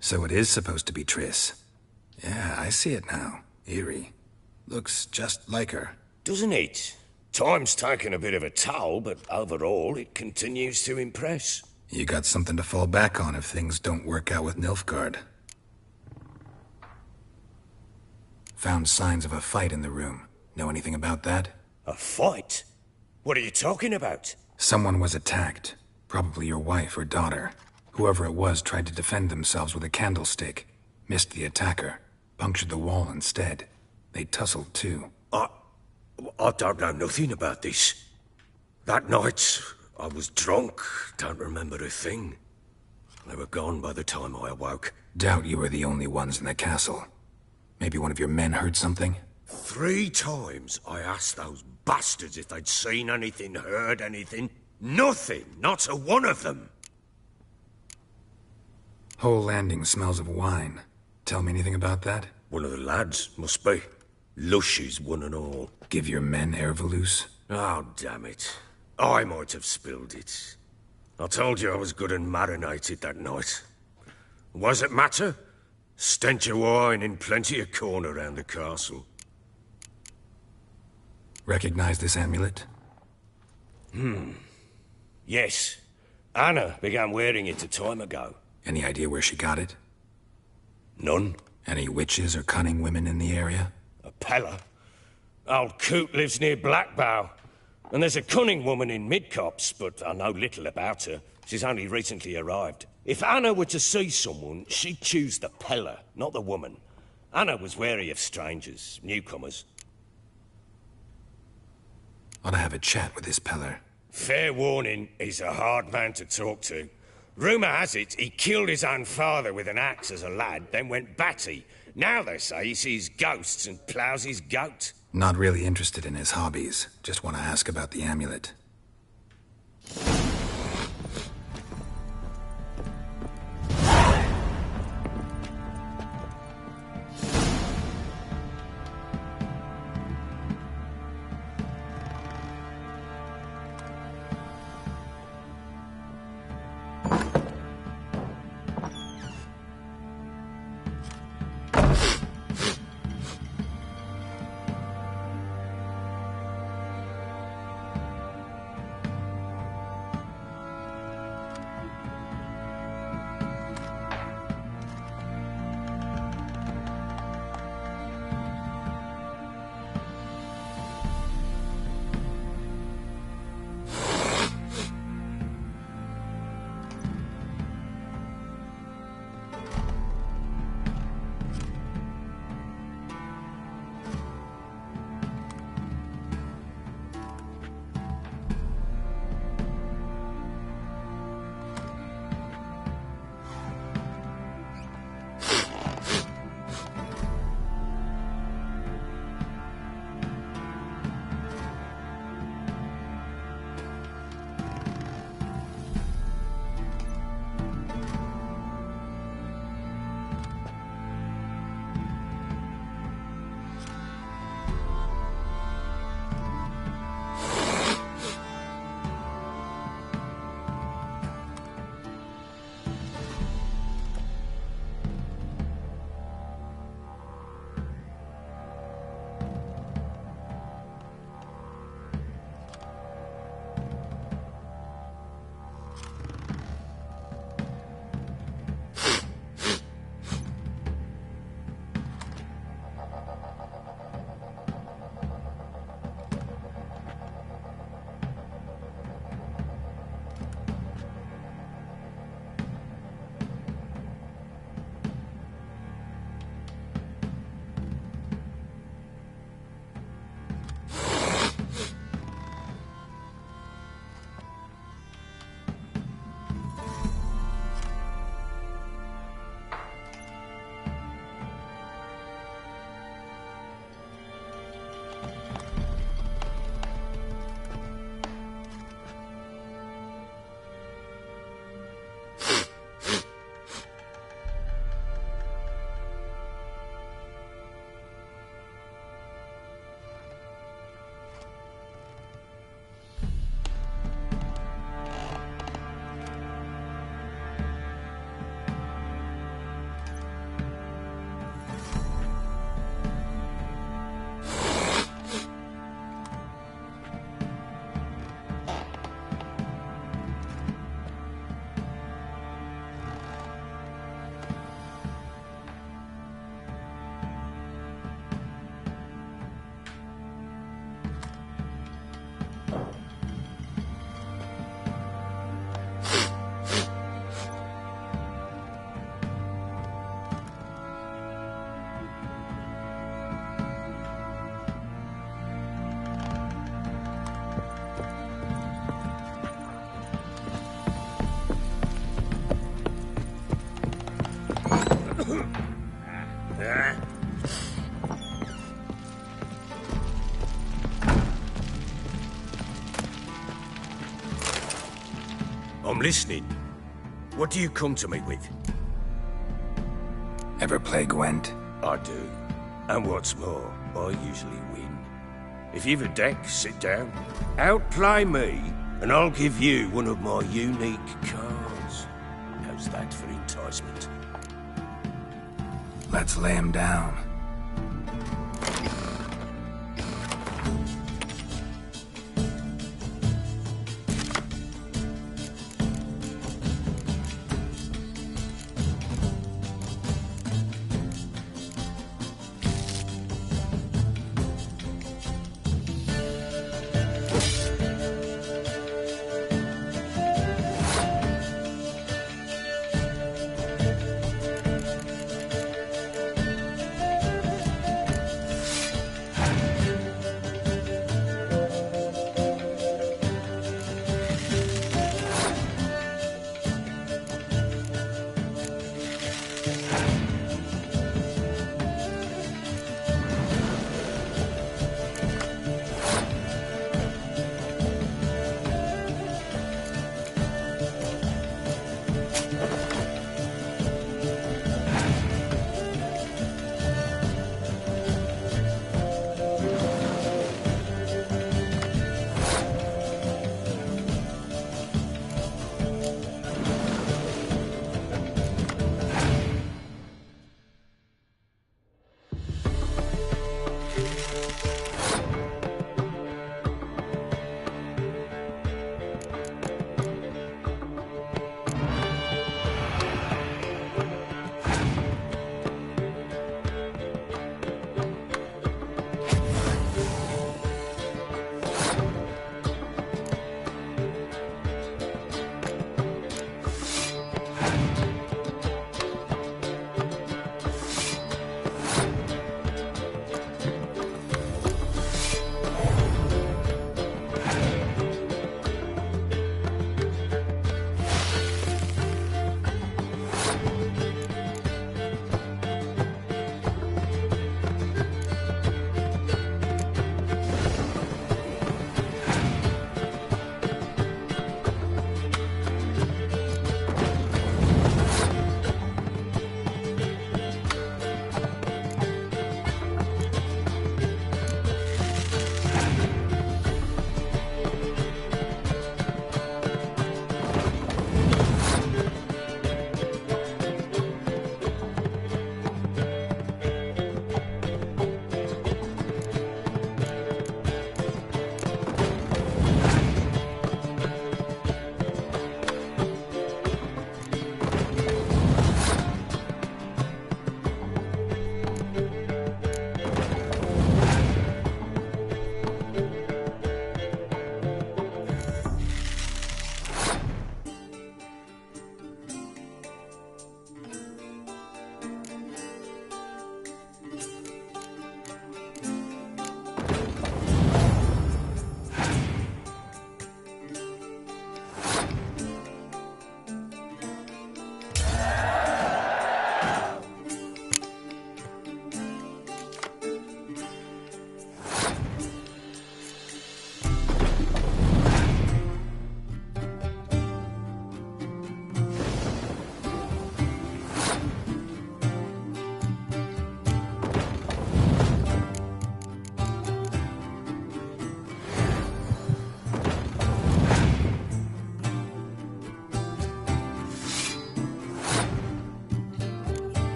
So it is supposed to be Triss. Yeah, I see it now. Eerie. Looks just like her. Doesn't it? Time's taken a bit of a toll, but overall it continues to impress. You got something to fall back on if things don't work out with Nilfgaard. Found signs of a fight in the room. Know anything about that? A fight? What are you talking about? Someone was attacked. Probably your wife or daughter. Whoever it was tried to defend themselves with a candlestick. Missed the attacker. Punctured the wall instead. They tussled too. I don't know nothing about this. That night, I was drunk. Don't remember a thing. They were gone by the time I awoke. Doubt you were the only ones in the castle. Maybe one of your men heard something? 3 times I asked those bastards if they'd seen anything, heard anything. Nothing. Not a one of them. Whole landing smells of wine. Tell me anything about that? One of the lads, must be. Lushes, one and all. Give your men Ervelus? Oh, damn it. I might have spilled it. I told you I was good and marinated that night. What does it matter? Stench of wine in plenty of corn around the castle. Recognize this amulet? Yes. Anna began wearing it a time ago. Any idea where she got it? None. Any witches or cunning women in the area? A Pella. Old Coot lives near Blackbow. And there's a cunning woman in Midcopse, but I know little about her. She's only recently arrived. If Anna were to see someone, she'd choose the peller, not the woman. Anna was wary of strangers, newcomers. Ought to have a chat with this peller. Fair warning, he's a hard man to talk to. Rumour has it he killed his own father with an axe as a lad, then went batty. Now they say he sees ghosts and ploughs his goat. Not really interested in his hobbies. Just want to ask about the amulet. I'm listening. What do you come to me with? Ever play Gwent? I do. And what's more, I usually win. If you've a deck, sit down. Outplay me, and I'll give you one of my unique cards. How's that for enticement? Let's lay him down.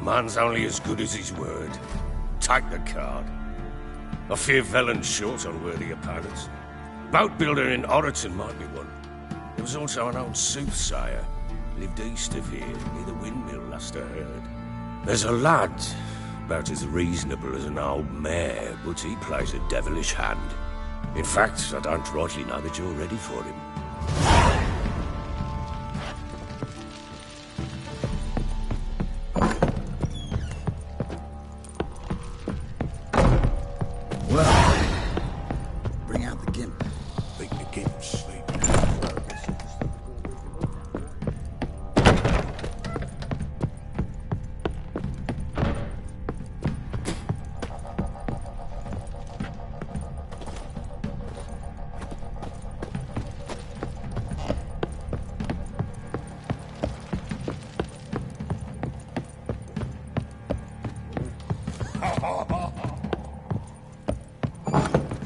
man's only as good as his word. Take the card. I fear Velen's short on worthy opponents. Boat builder in Oroton might be one. There was also an old soothsayer. Lived east of here, near the windmill, last I heard. There's a lad, about as reasonable as an old mare, but he plays a devilish hand. In fact, I don't rightly know that you're ready for him. Bring out the gimp. Think the gimp's sleeping.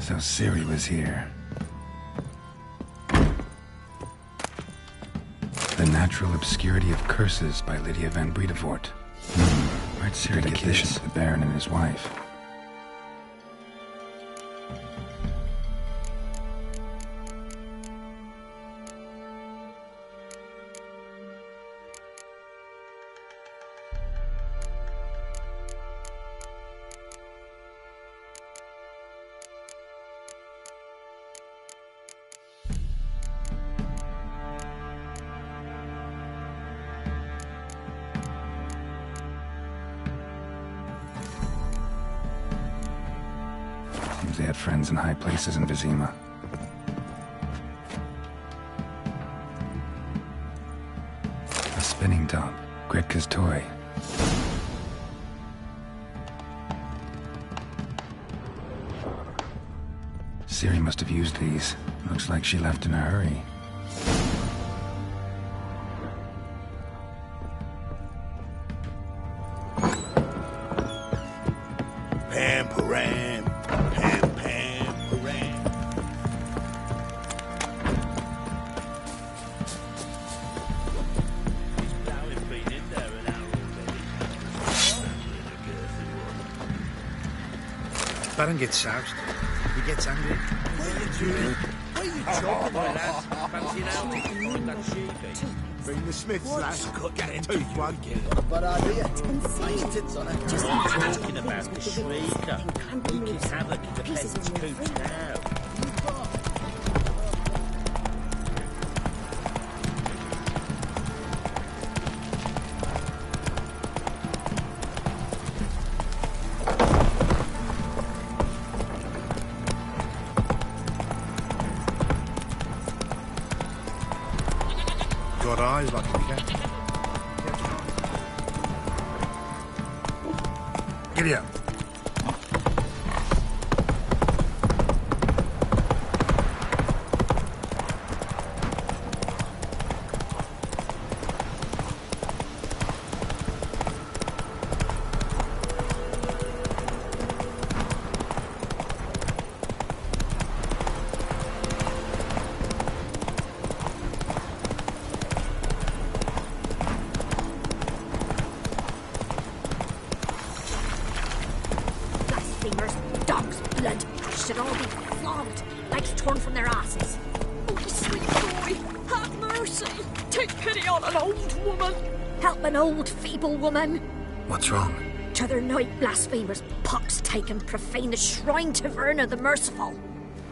So Ciri was here. The Natural Obscurity of Curses by Lydia van Bredevoort. Where'd Ciri get this? The Baron and his wife. Seems they had friends in high places in Vizima. A spinning top. Gretka's toy. Ciri must have used these. Looks like she left in a hurry. Pam param, pam pam param. Baron gets soused. He gets angry. What are you doing? Why are you choking my lad? Fancy an outing from that sheepy? Bring the Smiths, lads. Get two tooth one. What a bad idea. Nice tits on it. Just talking about the shrieker. Wreaking havoc in the peasants' coops now. Got eyes like a cat. Giddy up. Dogs' blood should all be flogged, legs torn from their asses. Oh, sweet boy, have mercy. Take pity on an old woman. Help an old, feeble woman. What's wrong? T'other night, blasphemers, pox taken, profane the shrine to Verna the Merciful.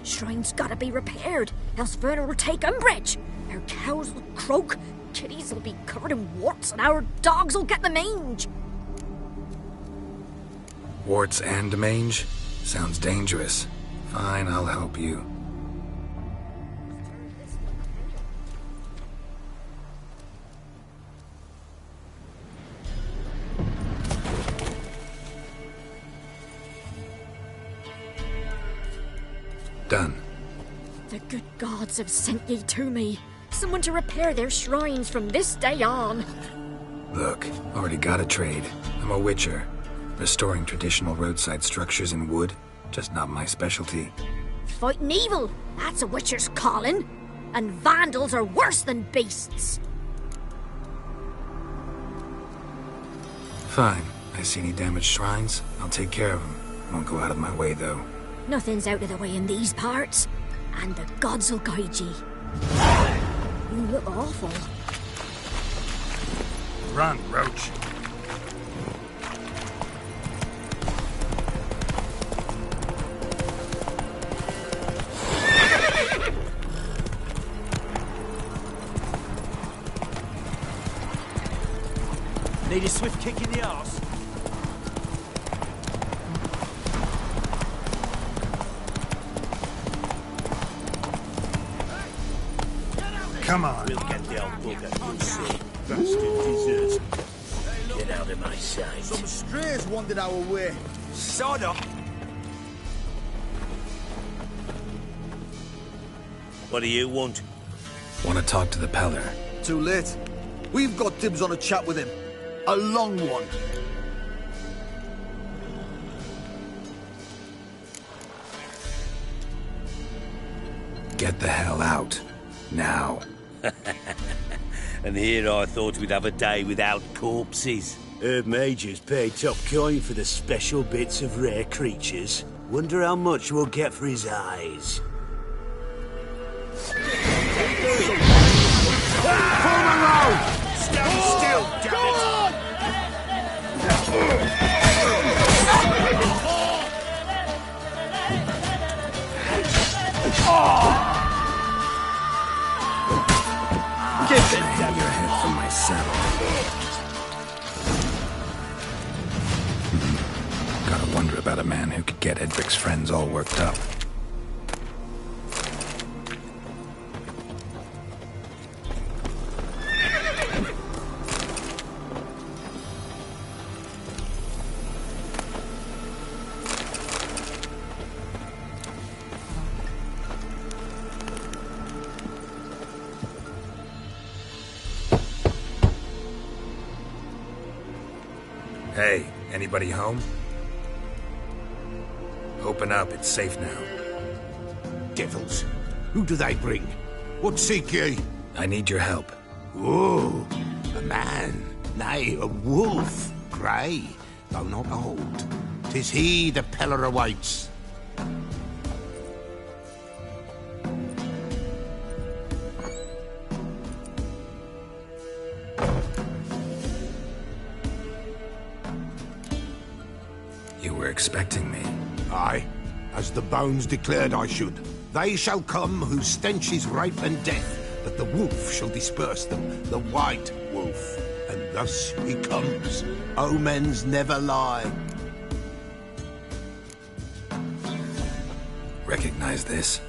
Shrine's gotta be repaired, else Verna will take umbrage. Our cows will croak, kitties will be covered in warts, and our dogs will get the mange. Warts and mange? Sounds dangerous. Fine, I'll help you. Done. The good gods have sent ye to me. Someone to repair their shrines from this day on. Look, already got a trade. I'm a witcher. Restoring traditional roadside structures in wood, just not my specialty. Fighting evil, that's a witcher's calling. And vandals are worse than beasts. Fine, I see any damaged shrines, I'll take care of them. Won't go out of my way, though. Nothing's out of the way in these parts, and the gods will guide ye. You look awful. Run, Roach. Need a swift kick in the arse. Come on. We'll get the old bugger, you see. Bastard deserts. Get out of my sight. Some strays wandered our way. Sod up. What do you want? Want to talk to the Peller. Too late. We've got dibs on a chat with him. A long one. Get the hell out. Now. And here I thought we'd have a day without corpses. Herb Majors pay top coin for the special bits of rare creatures. Wonder how much we'll get for his eyes. Form a row! Stand still, damn it! Get the hang of your head from my saddle. Gotta wonder about a man who could get Edric's friends all worked up. Hey, anybody home? Open up, it's safe now. Devils. Who do they bring? What seek ye? I need your help. Oh, a man. Nay, a wolf. Grey, though not old. 'Tis he the Peller awaits. You were expecting me. Aye, as the bones declared I should. They shall come whose stench is rape and death, but the wolf shall disperse them, the white wolf. And thus he comes. Omens never lie. Recognize this?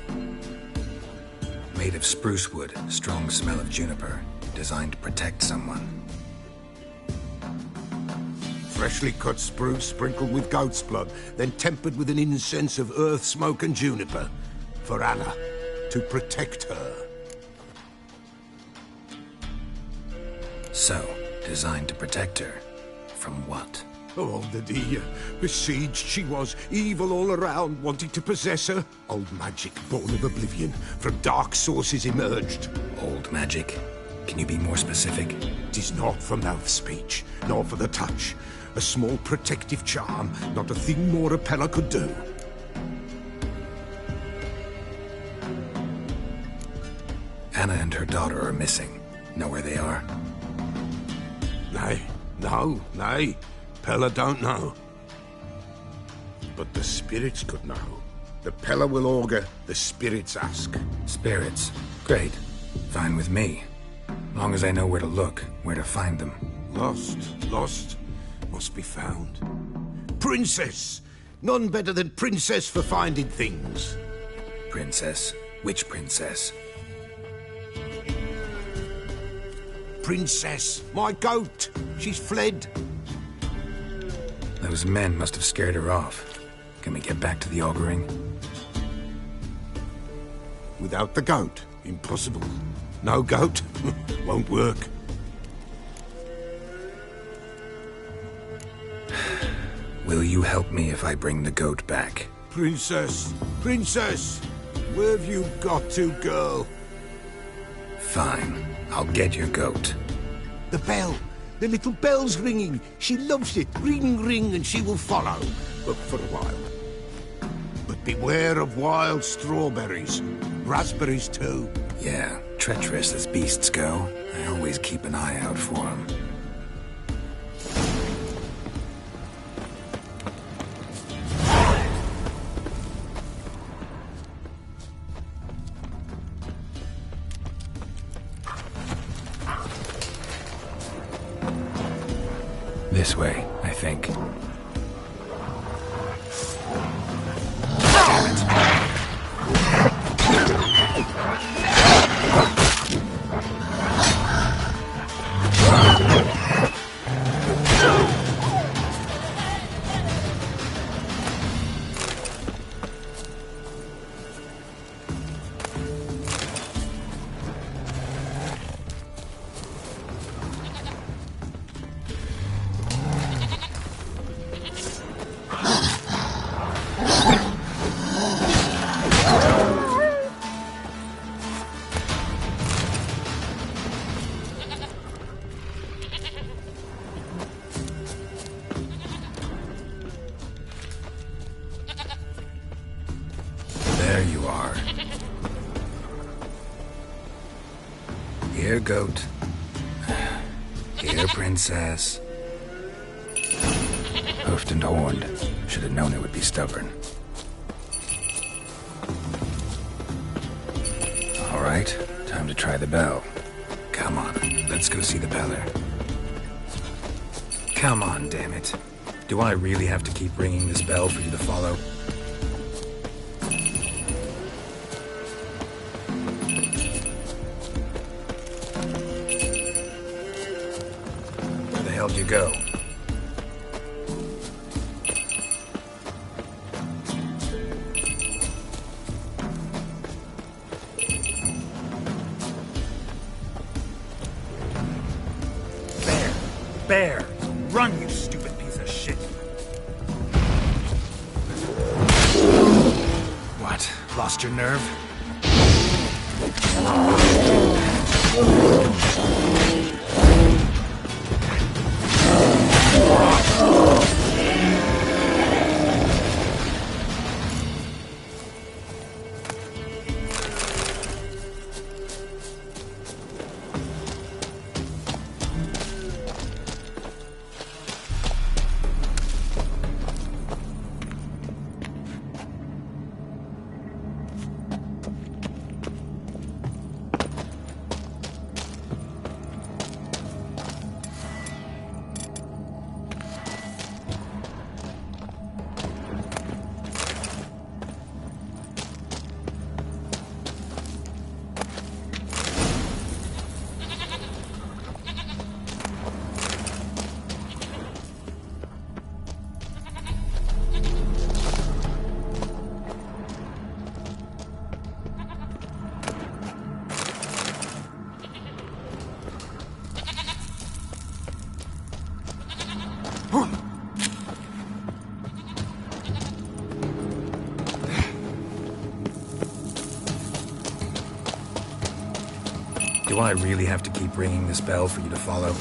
Made of spruce wood, strong smell of juniper, designed to protect someone. Freshly cut spruce sprinkled with goat's blood, then tempered with an incense of earth, smoke and juniper. For Anna, to protect her. So, designed to protect her. From what? Oh, the dear. Besieged she was, evil all around, wanting to possess her. Old magic, born of oblivion, from dark sources emerged. Old magic? Can you be more specific? 'Tis not for mouth speech, nor for the touch. A small protective charm, not a thing more a Peller could do. Anna and her daughter are missing. Know where they are? Nay, nay. Peller don't know. But the spirits could know. The Peller will augur, the spirits ask. Spirits? Great. Fine with me. Long as I know where to look, where to find them. Lost, must be found. Princess! None better than Princess for finding things. Princess? Which princess? Princess, my goat! She's fled. Those men must have scared her off. Can we get back to the auguring? Without the goat, impossible. No goat, won't work. Will you help me if I bring the goat back? Princess! Princess! Where have you got to, girl? Fine. I'll get your goat. The bell! The little bell's ringing. She loves it. Ring, ring, and she will follow. But for a while. But beware of wild strawberries. Raspberries, too. Yeah, treacherous as beasts go. I always keep an eye out for them. This way, I think. There you are. Here, goat. Here, princess. Hoofed and horned. Should have known it would be stubborn. All right, time to try the bell. Come on, let's go see the beller. Come on, damn it. Do I really have to keep ringing this bell for you to follow? Where the hell did you go? Bear! Run, you stupid piece of shit! What? Lost your nerve? Do I really have to keep ringing this bell for you to follow?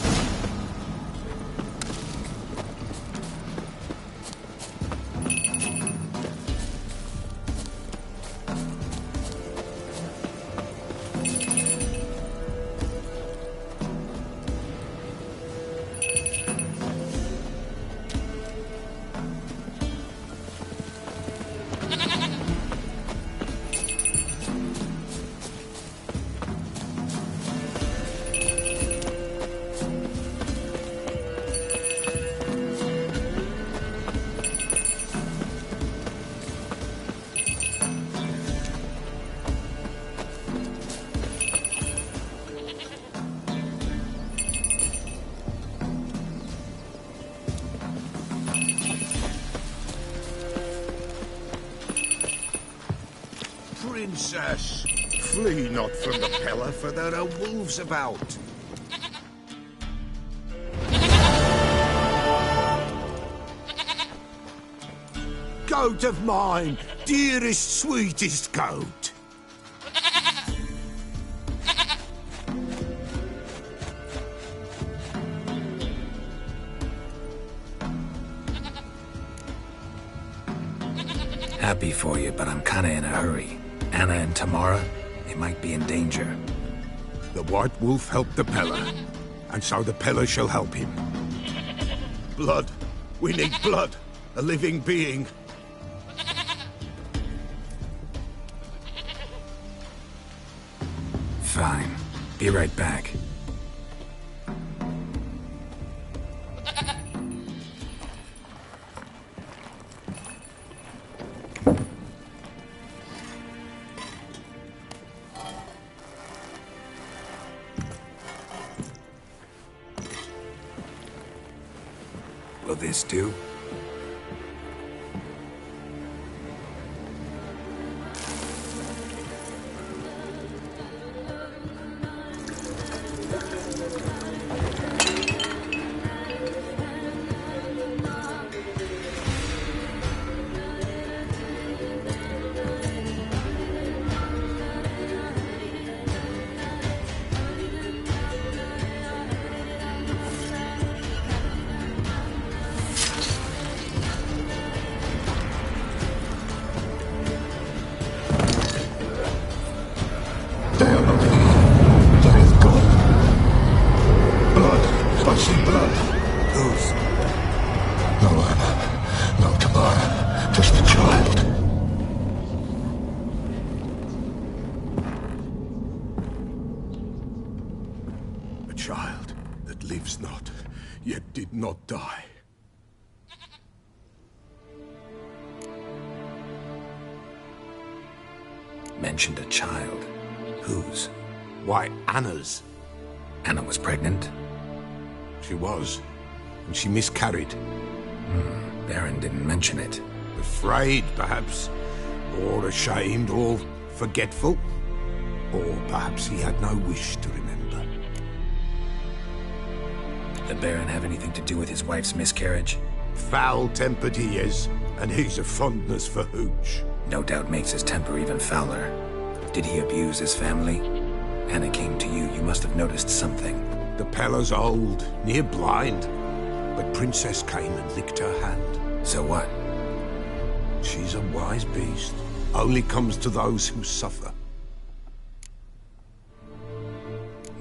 Princess, flee not from the pillar, for there are wolves about. Goat of mine, dearest, sweetest goat. Happy for you, but I'm kinda in a hurry. Anna and Tamara, they might be in danger. The White Wolf helped the Pella, and so the Pella shall help him. Blood. We need blood. A living being. Fine. Be right back. Will this do? Not die. Mentioned a child. Whose? Why, Anna's. Anna was pregnant? She was. And she miscarried. Baron didn't mention it. Afraid, perhaps. Or ashamed, or forgetful. Or perhaps he had no wish to remember. The Baron have anything to do with his wife's miscarriage? Foul-tempered he is, and he's a fondness for hooch. No doubt makes his temper even fouler. Did he abuse his family? Anna came to you, you must have noticed something. The Pella's old, near blind, but Princess came and licked her hand. So what? She's a wise beast. Only comes to those who suffer.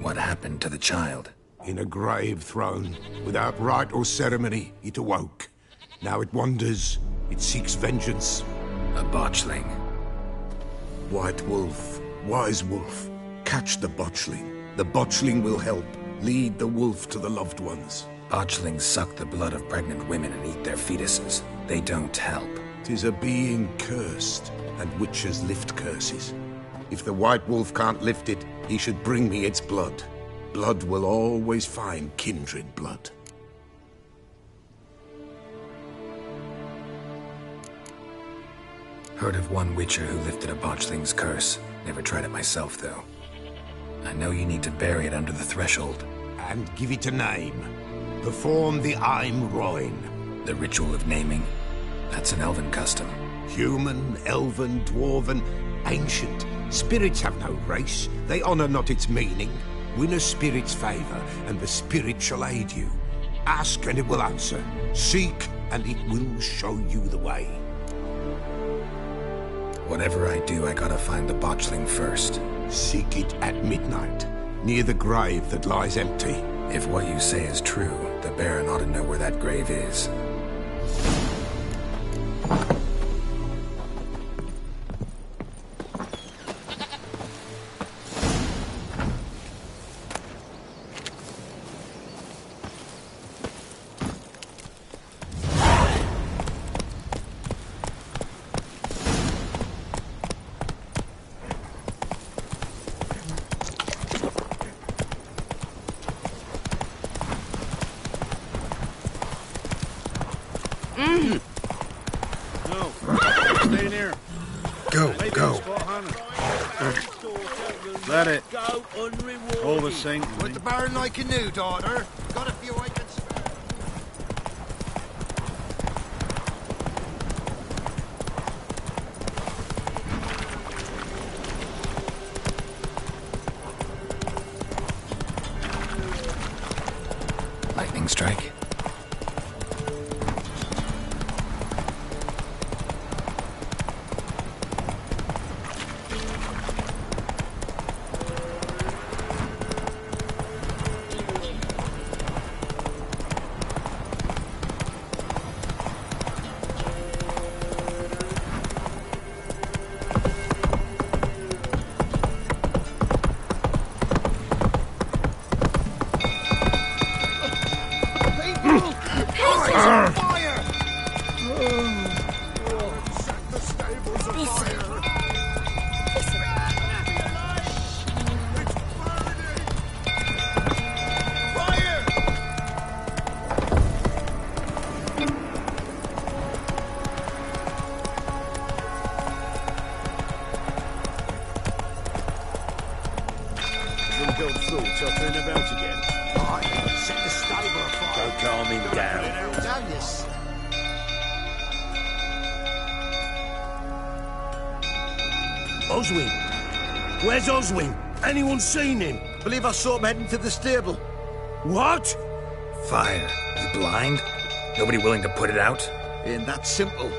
What happened to the child? In a grave thrown, without rite or ceremony, it awoke. Now it wanders, it seeks vengeance. A botchling. White Wolf, Wise Wolf, catch the botchling. The botchling will help, lead the wolf to the loved ones. Botchlings suck the blood of pregnant women and eat their fetuses. They don't help. 'Tis a being cursed, and witches lift curses. If the White Wolf can't lift it, he should bring me its blood. Blood will always find kindred blood. Heard of one witcher who lifted a botchling's curse. Never tried it myself, though. I know you need to bury it under the threshold. And give it a name. Perform the Aim Roin. The ritual of naming? That's an elven custom. Human, elven, dwarven, ancient. Spirits have no race. They honor not its meaning. Win a spirit's favor, and the spirit shall aid you. Ask, and it will answer. Seek, and it will show you the way. Whatever I do, I gotta find the botchling first. Seek it at midnight, near the grave that lies empty. If what you say is true, the Baron ought to know where that grave is. No. Stay in here. Go, go. Let it. All the same. What the Baron like a new daughter? Got a few I can spare. Lightning strike. Oswin? Where's Oswin? Anyone seen him? Believe I saw him heading to the stable. What? Fire. You blind? Nobody willing to put it out? Ain't that simple.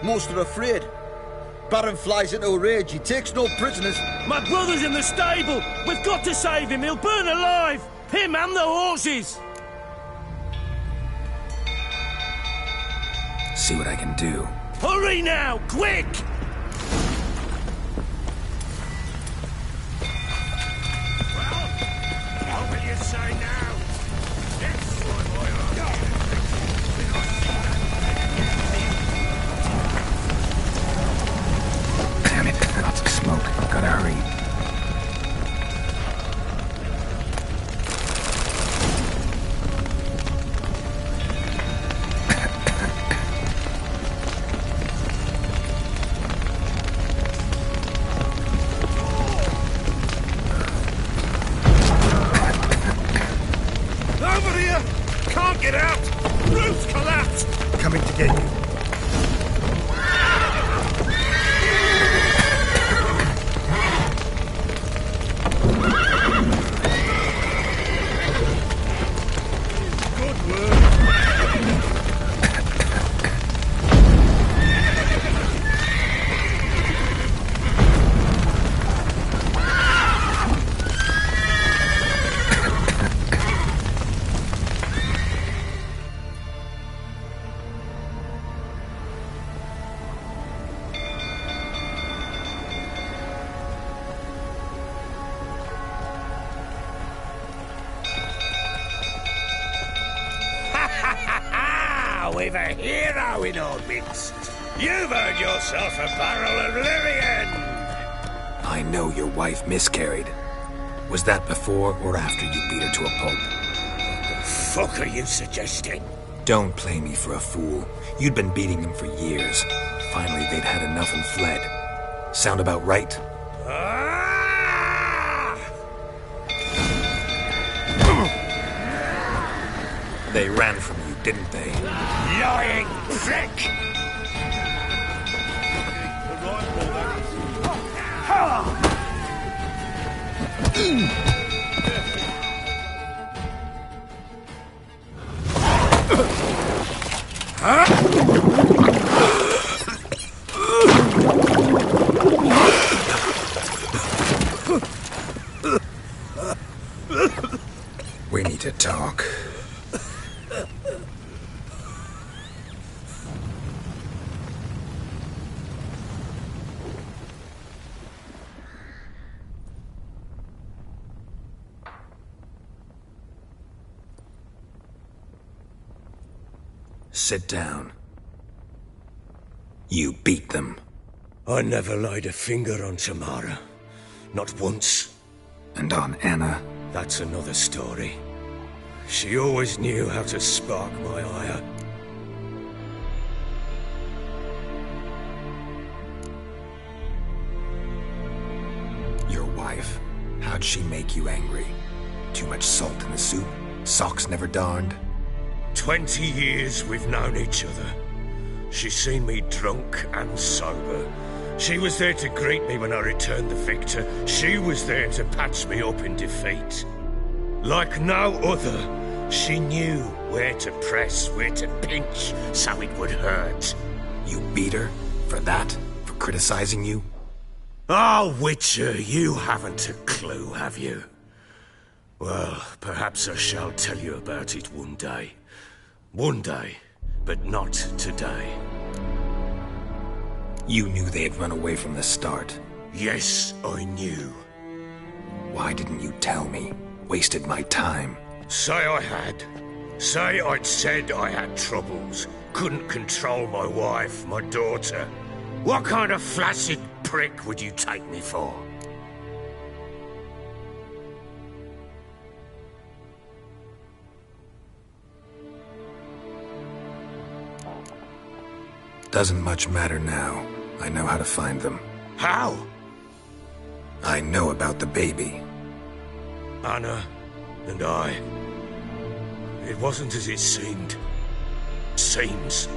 Most are afraid. Baron flies into a rage. He takes no prisoners. My brother's in the stable! We've got to save him! He'll burn alive! Him and the horses! See what I can do. Hurry now! Quick! What will you say now? This one, boy. Damn it, lots of smoke. Gotta hurry. Over here! Can't get out! Roof's collapsed! Coming to get you. We've a hero in our midst. You've earned yourself a barrel of Lyrian. I know your wife miscarried. Was that before or after you beat her to a pulp? What the fuck are you suggesting? Don't play me for a fool. You'd been beating them for years. Finally, they'd had enough and fled. Sound about right? They ran from you, didn't they? Lying prick! We need to talk. Sit down. You beat them. I never laid a finger on Tamara. Not once. And on Anna? That's another story. She always knew how to spark my ire. Your wife. How'd she make you angry? Too much salt in the soup? Socks never darned? 20 years we've known each other. She's seen me drunk and sober. She was there to greet me when I returned the victor. She was there to patch me up in defeat. Like no other, she knew where to press, where to pinch, so it would hurt. You beat her? For that? For criticizing you? Oh, Witcher, you haven't a clue, have you? Well, perhaps I shall tell you about it one day. One day, but not today. You knew they had run away from the start? Yes, I knew. Why didn't you tell me? Wasted my time. Say I had. Say I'd said I had troubles. Couldn't control my wife, my daughter. What kind of flaccid prick would you take me for? Doesn't much matter now. I know how to find them. How? I know about the baby. Anna and I. It wasn't as it seemed. Seems.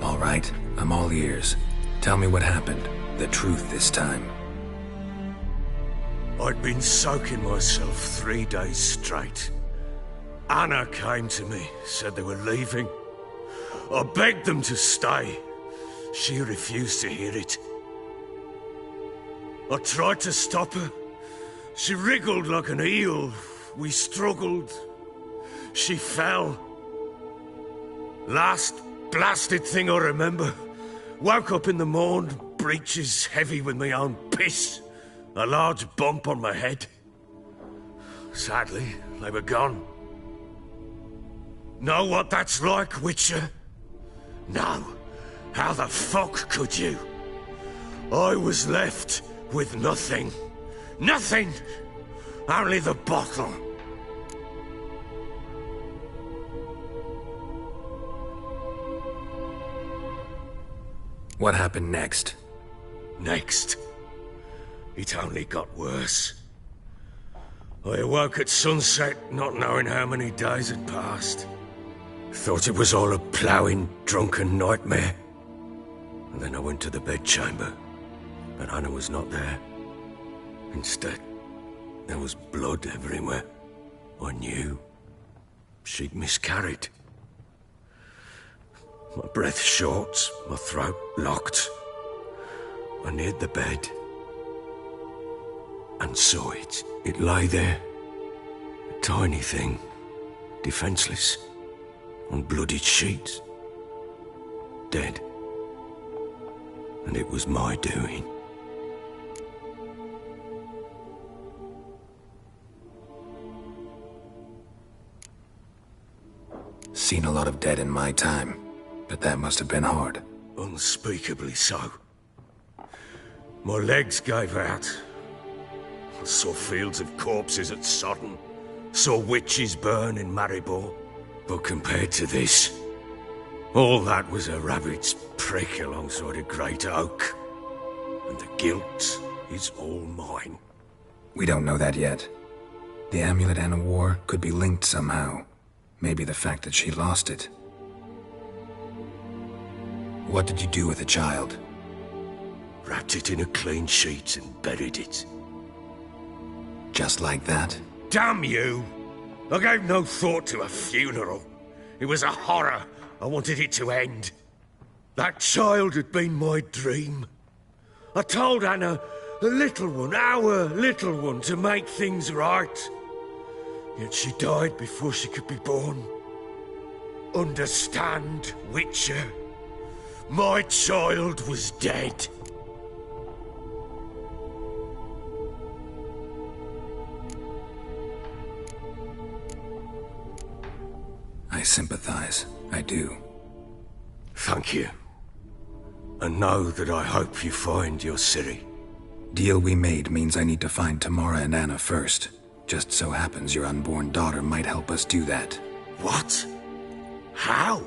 All right, I'm all ears. Tell me what happened. The truth this time. I'd been soaking myself 3 days straight. Anna came to me, said they were leaving. I begged them to stay. She refused to hear it. I tried to stop her. She wriggled like an eel. We struggled. She fell. Last blasted thing I remember. Woke up in the morn, breeches heavy with my own piss. A large bump on my head. Sadly, they were gone. Know what that's like, Witcher? No. How the fuck could you? I was left with nothing. Nothing! Only the bottle. What happened next? Next? It only got worse. I awoke at sunset, not knowing how many days had passed. Thought it was all a ploughing, drunken nightmare. And then I went to the bedchamber, but Anna was not there. Instead, there was blood everywhere. I knew. She'd miscarried. My breath short, my throat locked. I neared the bed and saw it. It lay there, a tiny thing, defenseless, on bloodied sheets, dead. And it was my doing. Seen a lot of dead in my time, but that must have been hard. Unspeakably so. My legs gave out. I saw fields of corpses at Sodden. Saw witches burn in Maribor. But compared to this, all that was a rabbit's prick alongside a great oak. And the guilt is all mine. We don't know that yet. The amulet Anna wore could be linked somehow. Maybe the fact that she lost it. What did you do with the child? Wrapped it in a clean sheet and buried it. Just like that? Damn you! I gave no thought to a funeral. It was a horror. I wanted it to end. That child had been my dream. I told Anna, the little one, our little one, to make things right. Yet she died before she could be born. Understand, Witcher? My child was dead. I sympathize. I do. Thank you. And know that I hope you find your Ciri. Deal we made means I need to find Tamara and Anna first. Just so happens your unborn daughter might help us do that. What? How?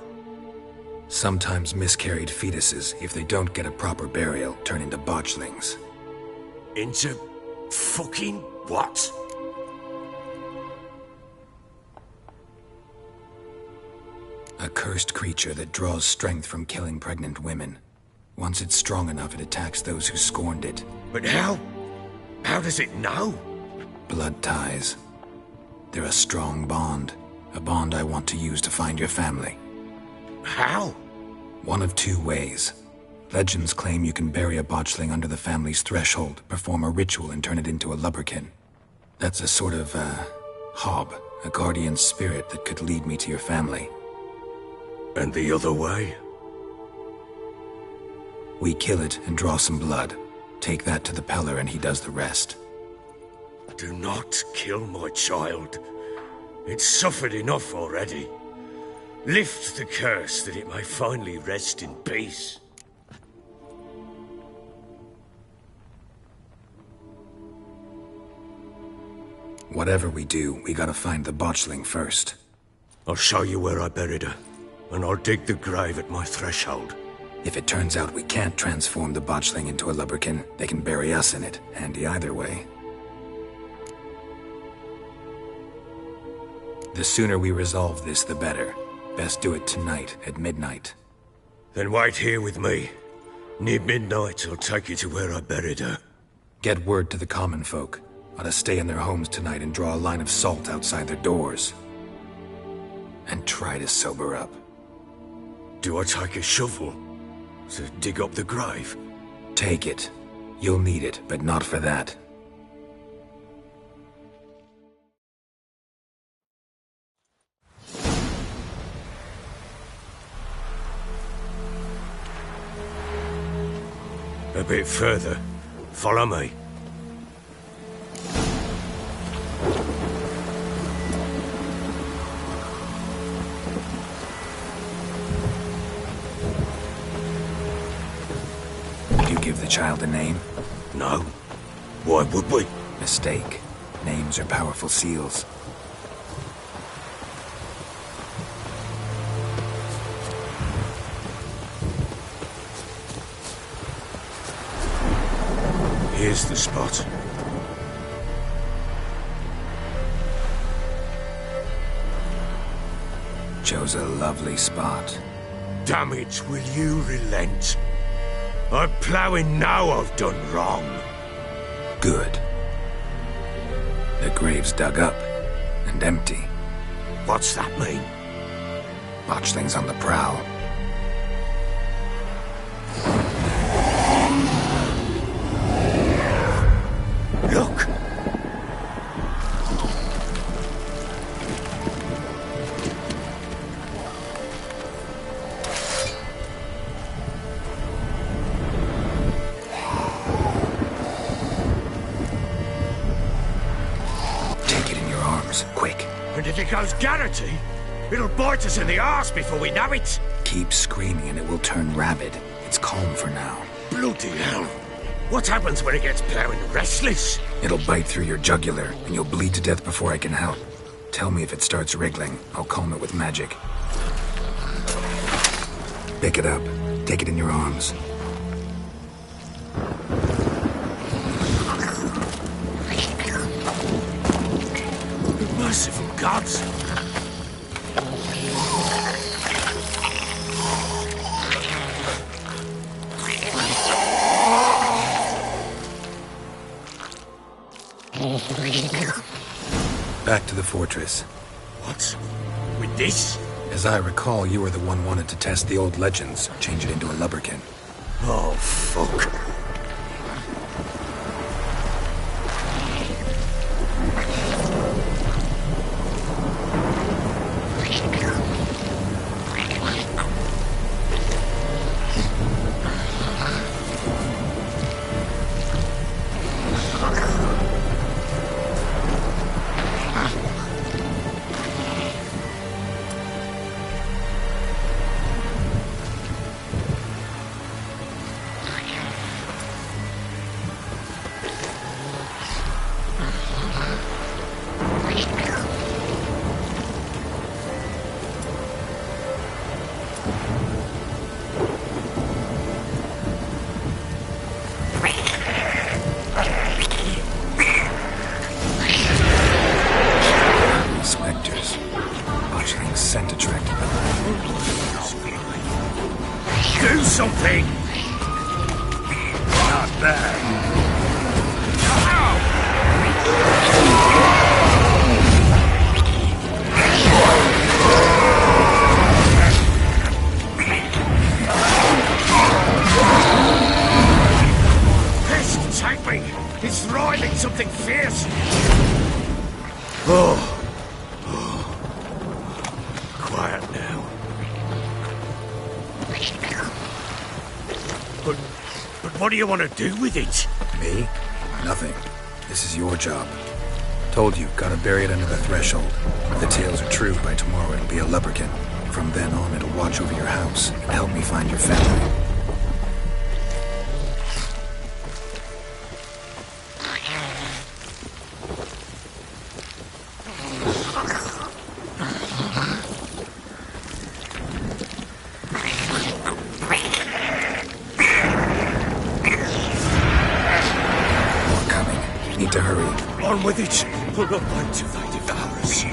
Sometimes miscarried fetuses, if they don't get a proper burial, turn into botchlings. Into fucking what? A cursed creature that draws strength from killing pregnant women. Once it's strong enough, it attacks those who scorned it. But how? How does it know? Blood ties. They're a strong bond. A bond I want to use to find your family. How? One of two ways. Legends claim you can bury a botchling under the family's threshold, perform a ritual, and turn it into a lubberkin. That's a sort of, hob, a guardian spirit that could lead me to your family. And the other way? We kill it and draw some blood. Take that to the Peller and he does the rest. Do not kill my child. It's suffered enough already. Lift the curse that it may finally rest in peace. Whatever we do, we gotta find the botchling first. I'll show you where I buried her, and I'll dig the grave at my threshold. If it turns out we can't transform the botchling into a lubberkin, they can bury us in it. Handy either way. The sooner we resolve this, the better. Best do it tonight, at midnight. Then wait here with me. Near midnight, I'll take you to where I buried her. Get word to the common folk. Ought to stay in their homes tonight and draw a line of salt outside their doors. And try to sober up. Do I take a shovel to dig up the grave? Take it. You'll need it, but not for that. A bit further. Follow me. You give the child a name? No. Why would we? Mistake. Names are powerful seals. Here's the spot. Chose a lovely spot. Damn it, will you relent? I'm ploughing now I've done wrong. Good. The grave's dug up and empty. What's that mean? Botchling's on the prowl. Look! Take it in your arms, quick. And if it goes Garrity, it'll bite us in the arse before we know it. Keep screaming and it will turn rabid. It's calm for now. Bloody hell. What happens when it gets ploughing restless? It'll bite through your jugular, and you'll bleed to death before I can help. Tell me if it starts wriggling. I'll calm it with magic. Pick it up. Take it in your arms. Merciful gods! Back to the fortress. What? With this? As I recall, you were the one wanted to test the old legends, change it into a lubberkin. Oh, fuck. Do something! Not bad. Pest, take me! It's writhing something fierce! Oh. Quiet now. But what do you want to do with it? Me? Nothing. This is your job. Told you, gotta bury it under the threshold. If the tales are true, by tomorrow it'll be a lubberkin. From then on, it'll watch over your house and help me find your family. Need to hurry. On with it! Pull up until they devour us.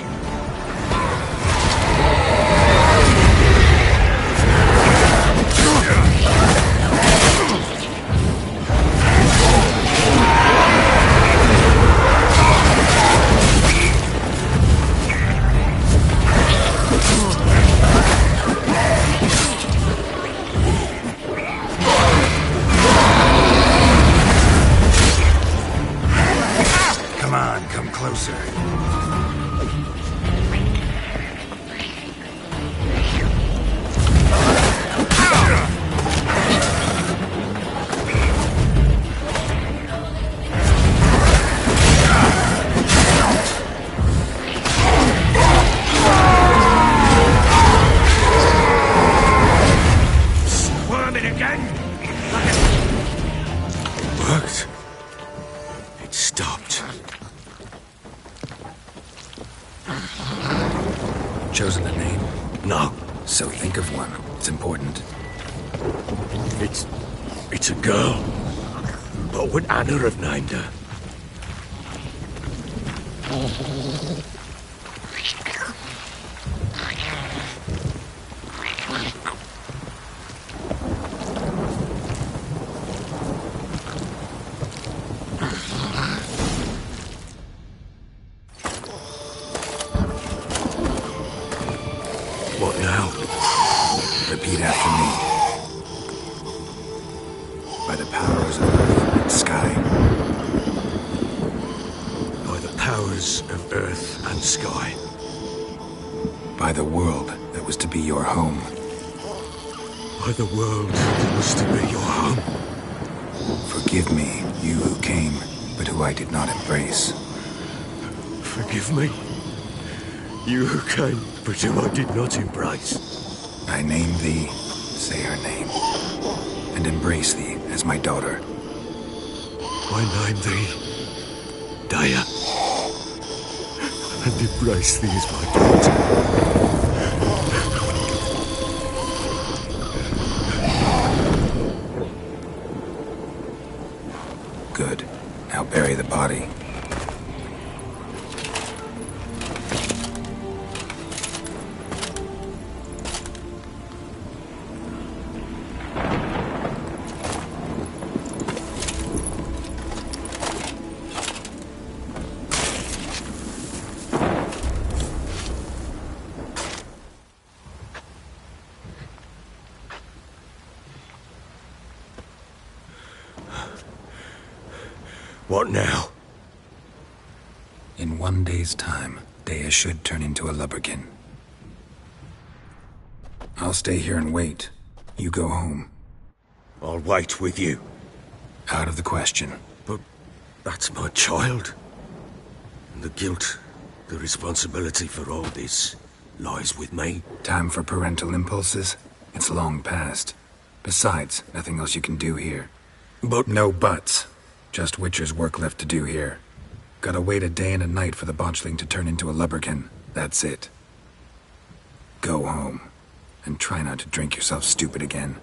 Chosen a name? No. So think of one. It's important. It's a girl. What would Anna have named her? What now? Repeat after me. By the powers of earth and sky. By the powers of earth and sky. By the world that was to be your home. By the world that was to be your home. Forgive me, you who came, but who I did not embrace. Forgive me, you who came, but who I did not embrace. I name thee, say her name, and embrace thee as my daughter. I name thee, Daya, and embrace thee as my daughter. Good. Now bury the body. What now? In 1 day's time, Daya should turn into a lubberkin. I'll stay here and wait. You go home. I'll wait with you. Out of the question. But that's my child. And the guilt, the responsibility for all this lies with me. Time for parental impulses? It's long past. Besides, nothing else you can do here. But... No buts. Just Witcher's work left to do here. Gotta wait a day and a night for the botchling to turn into a lubberkin. That's it. Go home. And try not to drink yourself stupid again.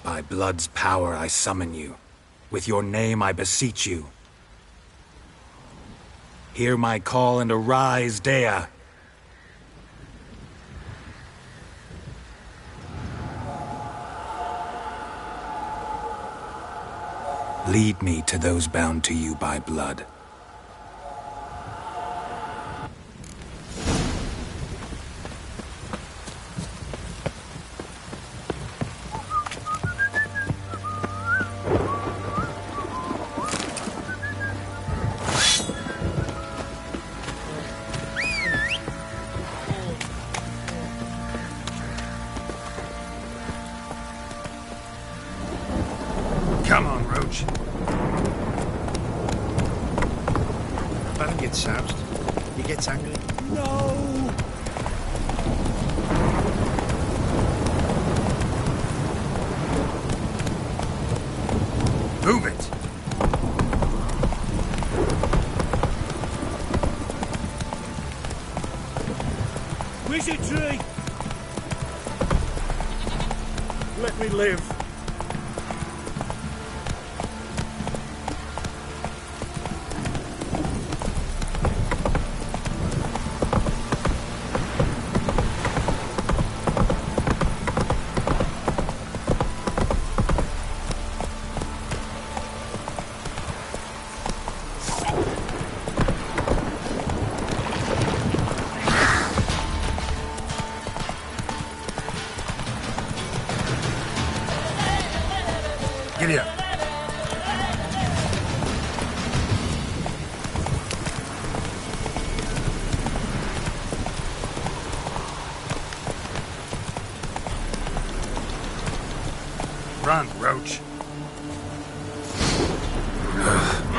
By blood's power I summon you. With your name I beseech you. Hear my call and arise, Daya. Lead me to those bound to you by blood. Don't get soused. He gets angry. No! Move it! Wizard tree! Let me live. Giddy up. Run, Roach.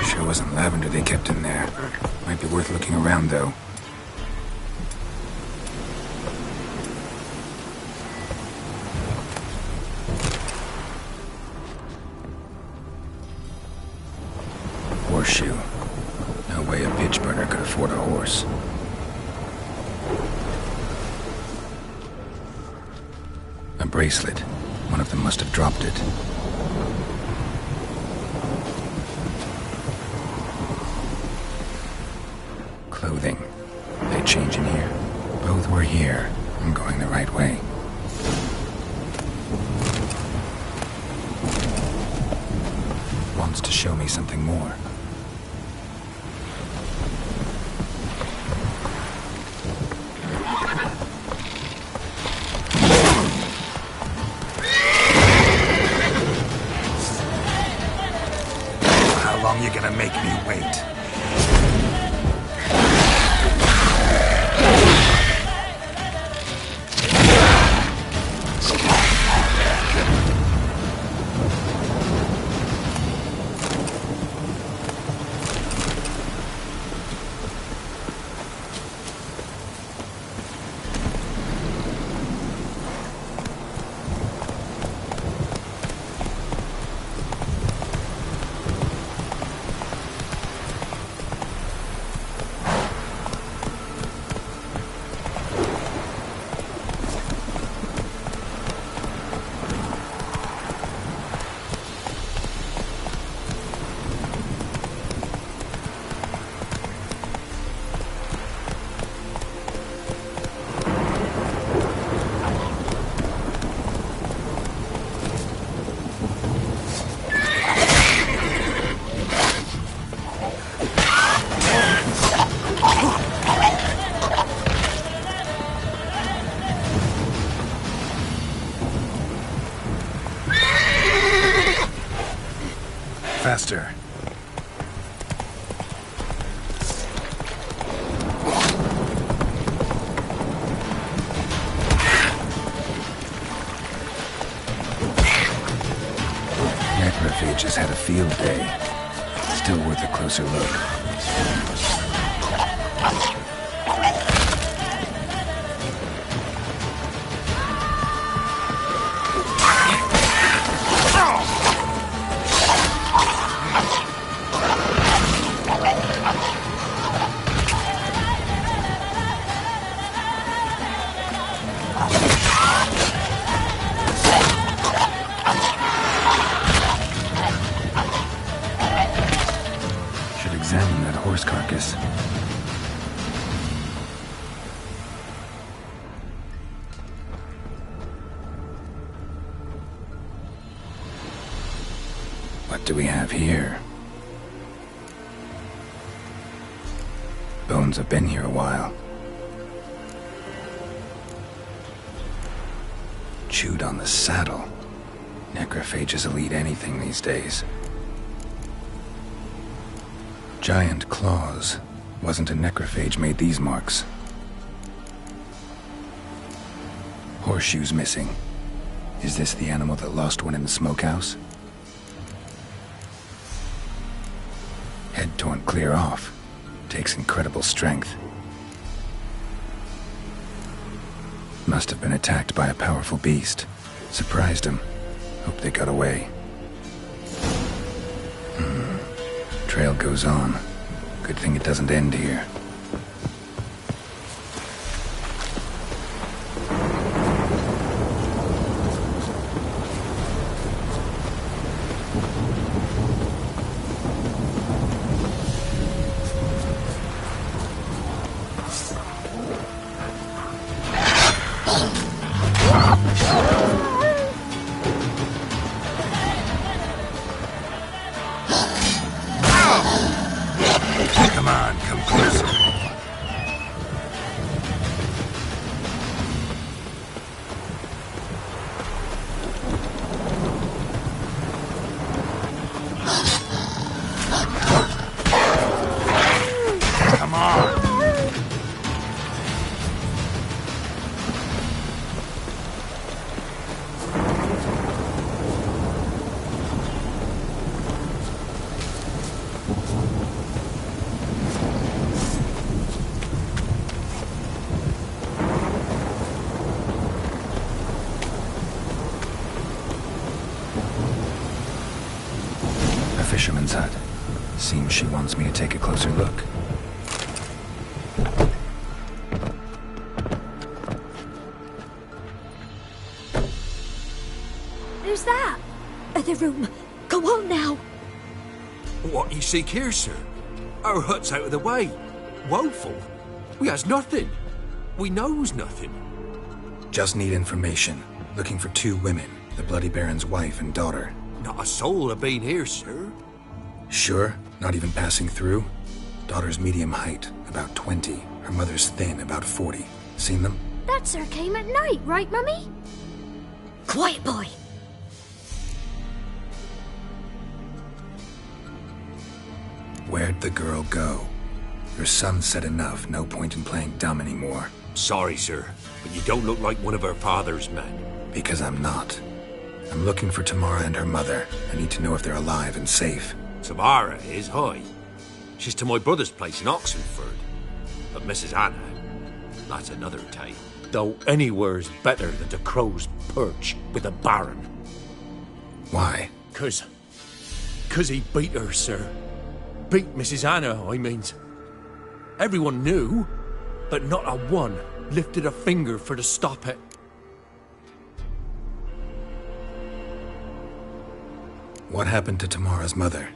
Sure wasn't lavender they kept in there. Might be worth looking around, though. Horseshoe. No way a pitch burner could afford a horse. A bracelet. One of them must have dropped it. Clothing. They change in here. Both were here. I'm going the right way. Wants to show me something more. How long you gonna make me wait? Faster. Necrophage has had a field day. Still worth a closer look. Examine that horse carcass. What do we have here? Bones have been here a while. Chewed on the saddle. Necrophages will eat anything these days. Giant claws. Wasn't a necrophage made these marks. Horseshoes missing. Is this the animal that lost one in the smokehouse? Head torn clear off. Takes incredible strength. Must have been attacked by a powerful beast. Surprised him. Hope they got away. Trail goes on. Good thing it doesn't end here. Come on, come closer. Come on. A fisherman's hut. Seems she wants me to take a closer look. Who's that? The room. Go on now. What you seek here, sir? Our hut's out of the way. Woeful. We has nothing. We knows nothing. Just need information. Looking for 2 women. The Bloody Baron's wife and daughter. Not a soul have been here, sir. Sure? Not even passing through? Daughter's medium height, about 20. Her mother's thin, about 40. Seen them? That sir came at night, right, Mummy? Quiet, boy. Where'd the girl go? Your son said enough. No point in playing dumb anymore. Sorry, sir, but you don't look like one of her father's men. Because I'm not. I'm looking for Tamara and her mother. I need to know if they're alive and safe. Tamara is, hi. She's to my brother's place in Oxenford. But Mrs. Anna, that's another tale. Though anywhere's better than the Crow's Perch with a Baron. Why? 'Cause he beat her, sir. Beat Mrs. Anna, I means. Everyone knew, but not a one lifted a finger for to stop it. What happened to Tamara's mother?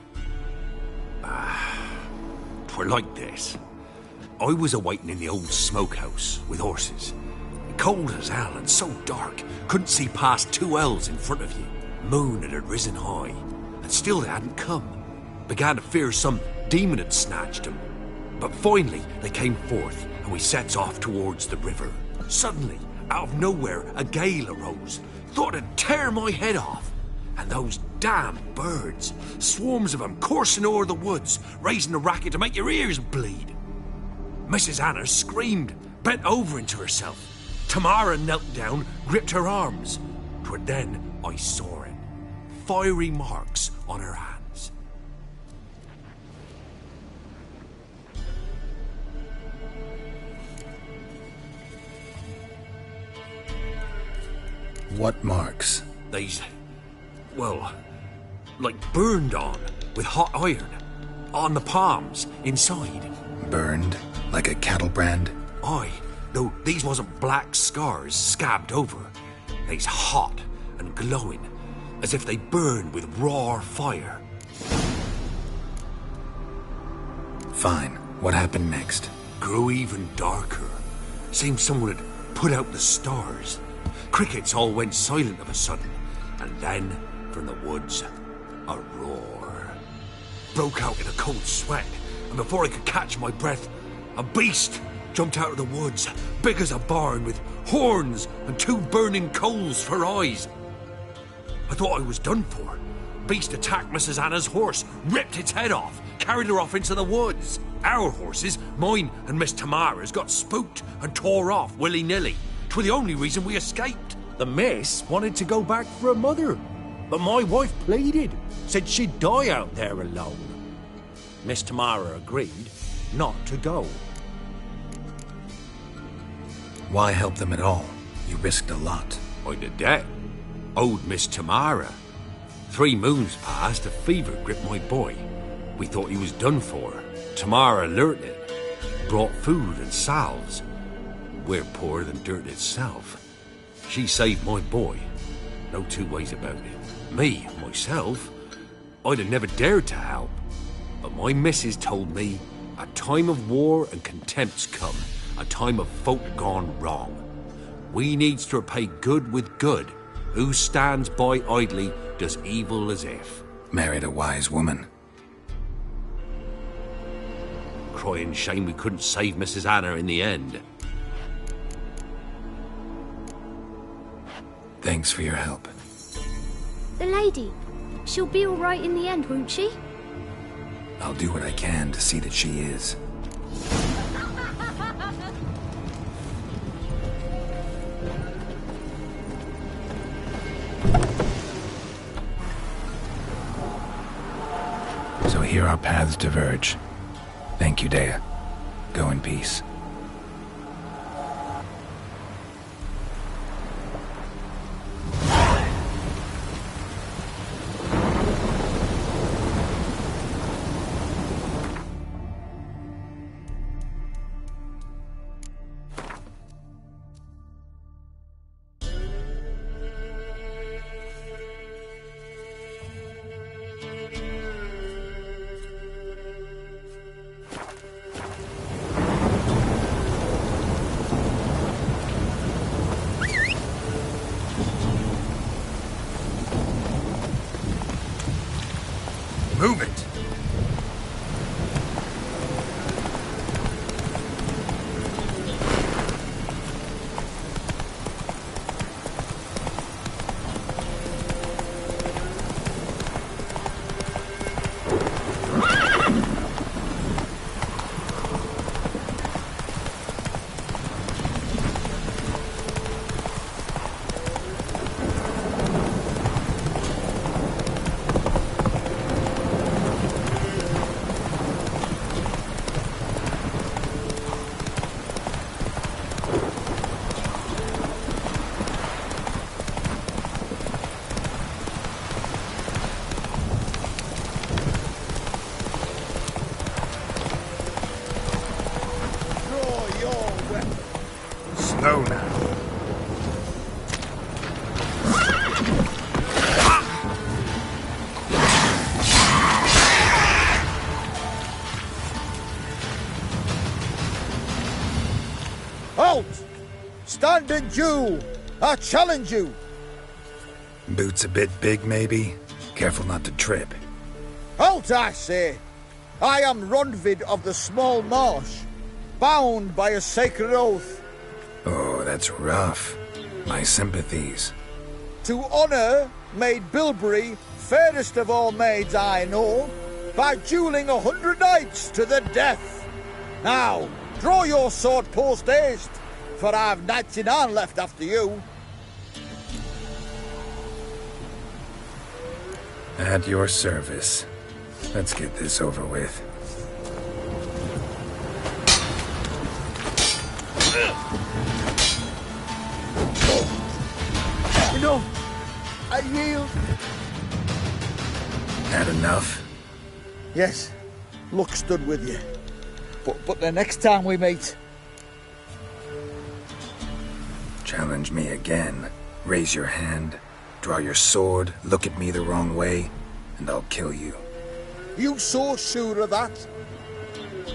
'Twere like this. I was awaiting in the old smokehouse with horses. Cold as hell and so dark, couldn't see past 2 ells in front of you. Moon had risen high, and still they hadn't come. Began to fear some demon had snatched them. But finally they came forth, and we sets off towards the river. Suddenly, out of nowhere, a gale arose. Thought it'd tear my head off. And those damn birds, swarms of them coursing o'er the woods, raising a racket to make your ears bleed. Mrs. Anna screamed, bent over into herself. Tamara knelt down, gripped her arms. 'Twere then I saw it. Fiery marks on her hands. What marks? They's, well, like burned on with hot iron. On the palms, inside. Burned? Like a cattle brand? Aye, though these wasn't black scars scabbed over. They's hot and glowing, as if they burned with raw fire. Fine. What happened next? Grew even darker. Seemed someone had put out the stars. Crickets all went silent of a sudden, and then, from the woods, a roar. Broke out in a cold sweat, and before I could catch my breath, a beast jumped out of the woods, big as a barn, with horns and 2 burning coals for eyes. I thought I was done for. Beast attacked Mrs. Anna's horse, ripped its head off, carried her off into the woods. Our horses, mine and Miss Tamara's, got spooked and tore off willy-nilly. 'Twere the only reason we escaped. The miss wanted to go back for her mother, but my wife pleaded, said she'd die out there alone. Miss Tamara agreed, not to go. Why help them at all? You risked a lot. I did that. Owed Miss Tamara. 3 moons passed, a fever gripped my boy. We thought he was done for. Tamara alerted, brought food and salves. We're poorer than dirt itself. She saved my boy. No 2 ways about it. Me, myself, I'd have never dared to help. But my missus told me a time of war and contempt's come, a time of folk gone wrong. We needs to repay good with good. Who stands by idly does evil as if. Married a wise woman. Crying shame we couldn't save Mrs. Anna in the end. Thanks for your help. The lady. She'll be all right in the end, won't she? I'll do what I can to see that she is. So here our paths diverge. Thank you, Dea. Go in peace. Move it! Slow now. Halt! Stand and do! I challenge you! Boots a bit big, maybe? Careful not to trip. Halt, I say! I am Ronvid of the Small Marsh, bound by a sacred oath. Oh, that's rough. My sympathies. To honour Maid Bilberry, fairest of all maids I know, by duelling 100 knights to the death. Now, draw your sword post haste, for I've 99 left after you. At your service. Let's get this over with. Enough! I yield. Had enough? Yes, luck stood with you. But the next time we meet... Challenge me again. Raise your hand, draw your sword, look at me the wrong way, and I'll kill you. You so sure of that?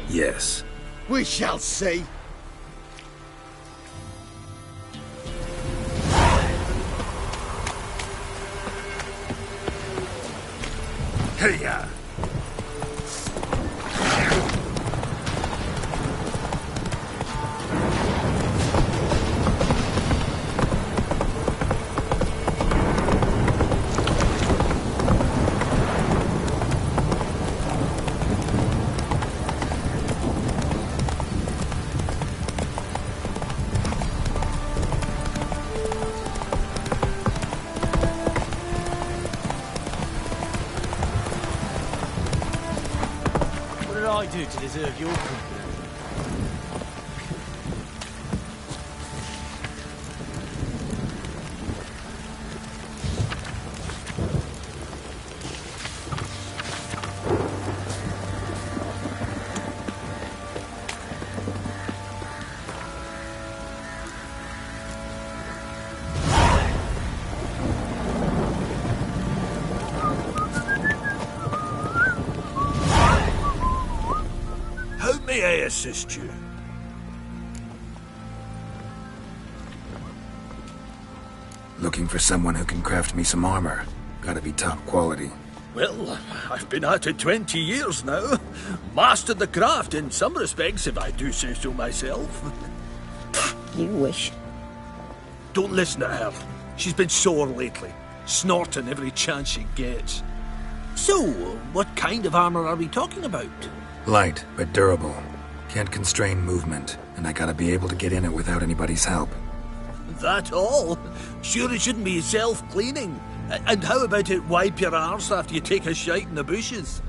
Yes. We shall see. Hey-ya! to deserve your company. May I assist you? Looking for someone who can craft me some armor. Gotta be top quality. Well, I've been at it 20 years now. Mastered the craft in some respects, if I do say so myself. You wish. Don't listen to her. She's been sore lately, snorting every chance she gets. So, what kind of armor are we talking about? Light, but durable. Can't constrain movement, and I gotta be able to get in it without anybody's help. That all? Sure it shouldn't be self-cleaning. And how about it wipe your arse after you take a shite in the bushes?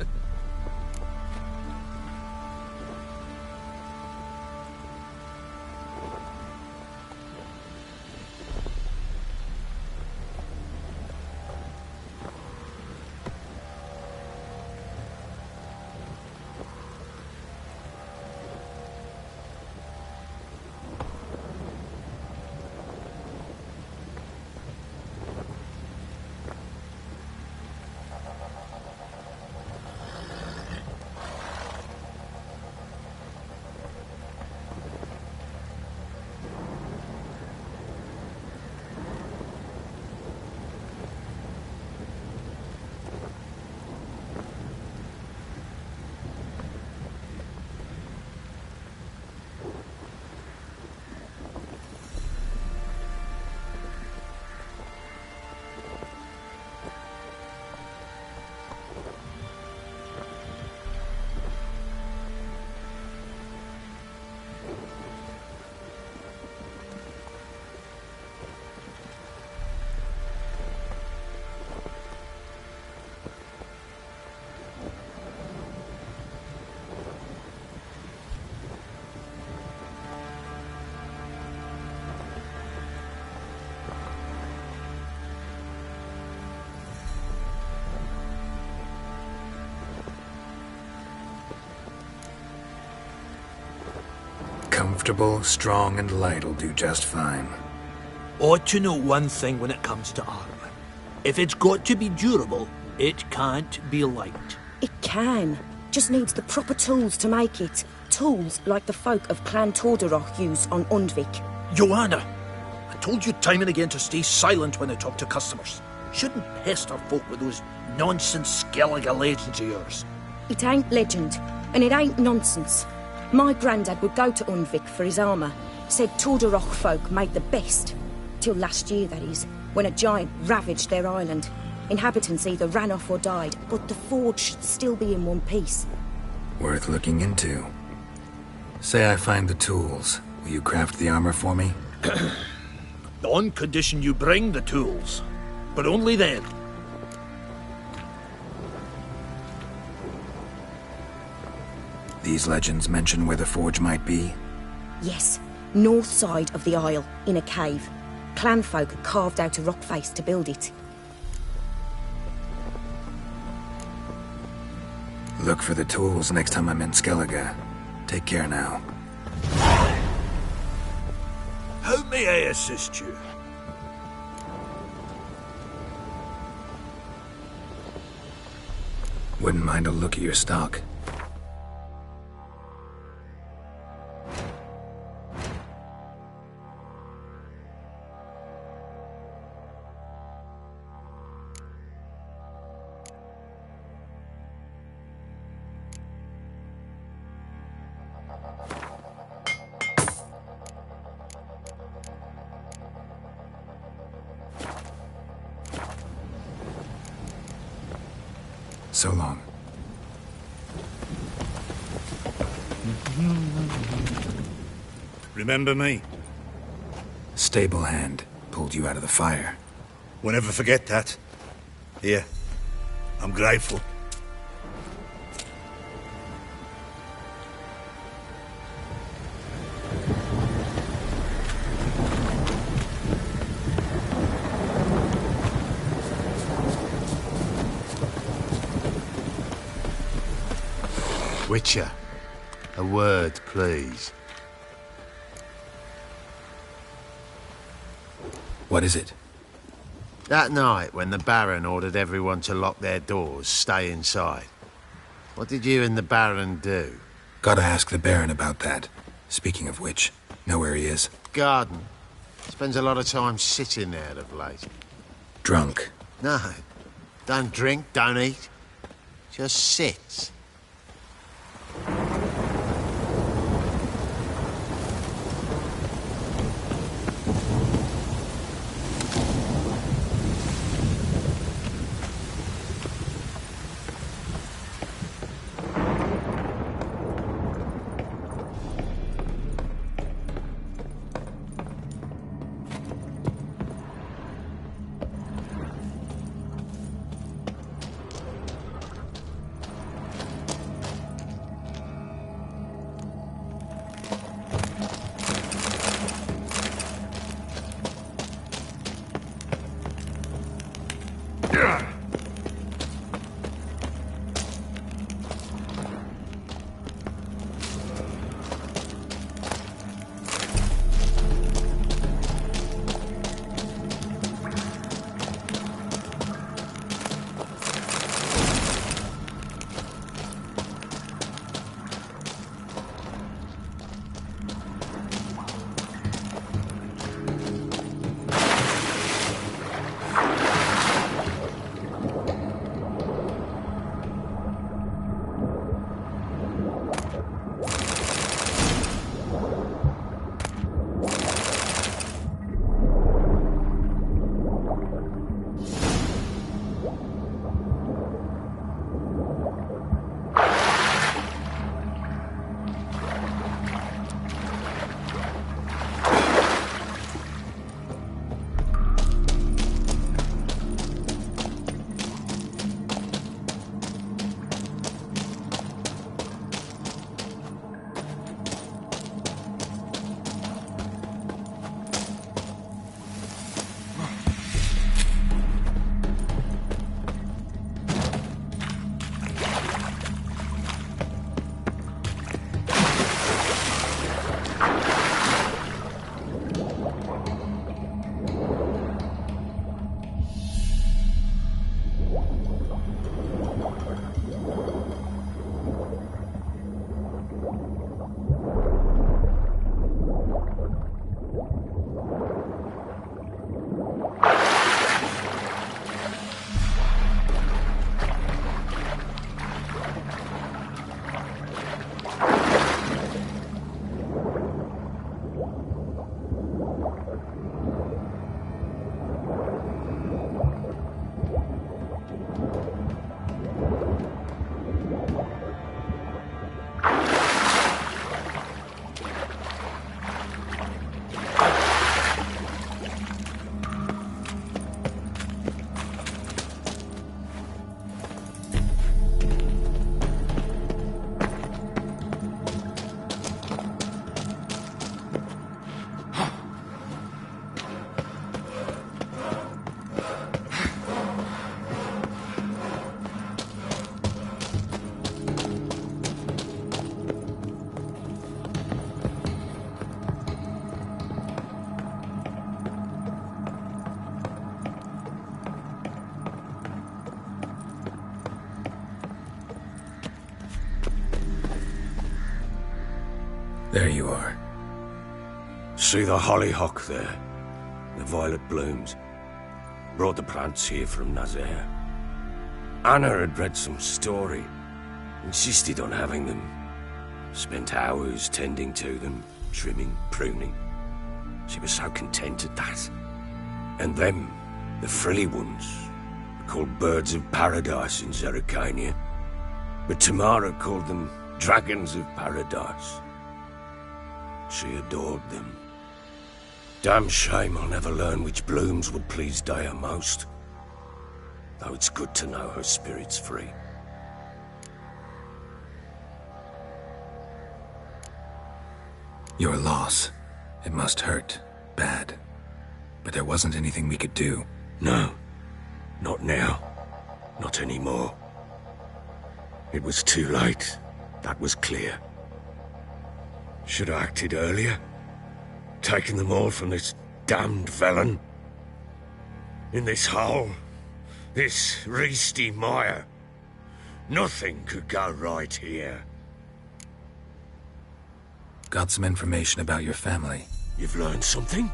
Comfortable, strong, and light'll do just fine. Ought to know one thing when it comes to armor. If it's got to be durable, it can't be light. It can. Just needs the proper tools to make it. Tools like the folk of Clan Tordarroch use on Undvik. Joanna, I told you time and again to stay silent when I talk to customers. Shouldn't pester folk with those nonsense Skellige legends of yours. It ain't legend, and it ain't nonsense. My granddad would go to Undvik for his armour. Said Tordarroch folk made the best. Till last year, that is, when a giant ravaged their island. Inhabitants either ran off or died, but the forge should still be in one piece. Worth looking into. Say I find the tools. Will you craft the armor for me? On condition you bring the tools. But only then. These legends mention where the forge might be? Yes, north side of the isle, in a cave. Clanfolk had carved out a rock face to build it. Look for the tools next time I'm in Skellige. Take care now. How may I assist you? Wouldn't mind a look at your stock. So long. Remember me? Stable hand pulled you out of the fire. Won't ever forget that. Here, I'm grateful. Witcher, a word, please. What is it? That night, when the Baron ordered everyone to lock their doors, stay inside, what did you and the Baron do? Gotta ask the Baron about that. Speaking of which, know where he is? Garden. Spends a lot of time sitting there of late. Drunk. No. Don't drink, don't eat. Just sits. There you are. See the hollyhock there? The violet blooms. Brought the plants here from Nazaire. Anna had read some story. Insisted on having them. Spent hours tending to them, trimming, pruning. She was so content at that. And them, the frilly ones, are called birds of paradise in Zerrikania. But Tamara called them dragons of paradise. She adored them. Damn shame I'll never learn which blooms would please Daya most. Though it's good to know her spirit's free. Your loss. It must hurt. Bad. But there wasn't anything we could do. No. Not now. Not anymore. It was too late. That was clear. Should have acted earlier. Taken them all from this damned Velen. In this hole. This Reesty mire. Nothing could go right here. Got some information about your family. You've learned something?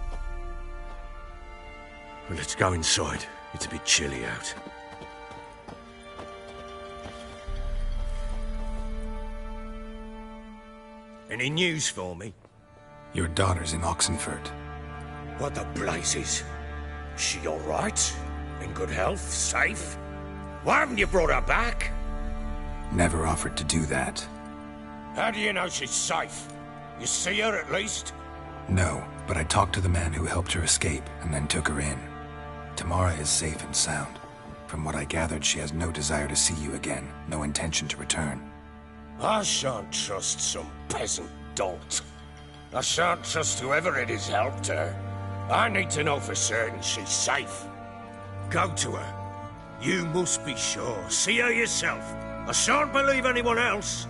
Well, let's go inside. It's a bit chilly out. Any news for me? Your daughter's in Oxenford. What the blazes? She all right? In good health? Safe? Why haven't you brought her back? Never offered to do that. How do you know she's safe? You see her at least? No, but I talked to the man who helped her escape and then took her in. Tamara is safe and sound. From what I gathered, she has no desire to see you again, no intention to return. I shan't trust some peasant dolt. I shan't trust whoever it is helped her. I need to know for certain she's safe. Go to her. You must be sure. See her yourself. I shan't believe anyone else.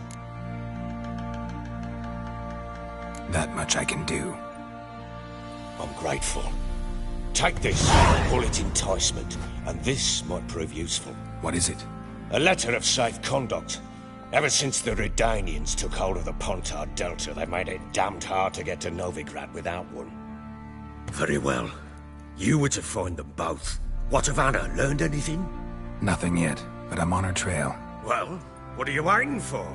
That much I can do. I'm grateful. Take this, call it enticement, and this might prove useful. What is it? A letter of safe conduct. Ever since the Redanians took hold of the Pontar Delta, they've made it damned hard to get to Novigrad without one. Very well. You were to find them both. What of Anna? Learned anything? Nothing yet, but I'm on her trail. Well, what are you waiting for?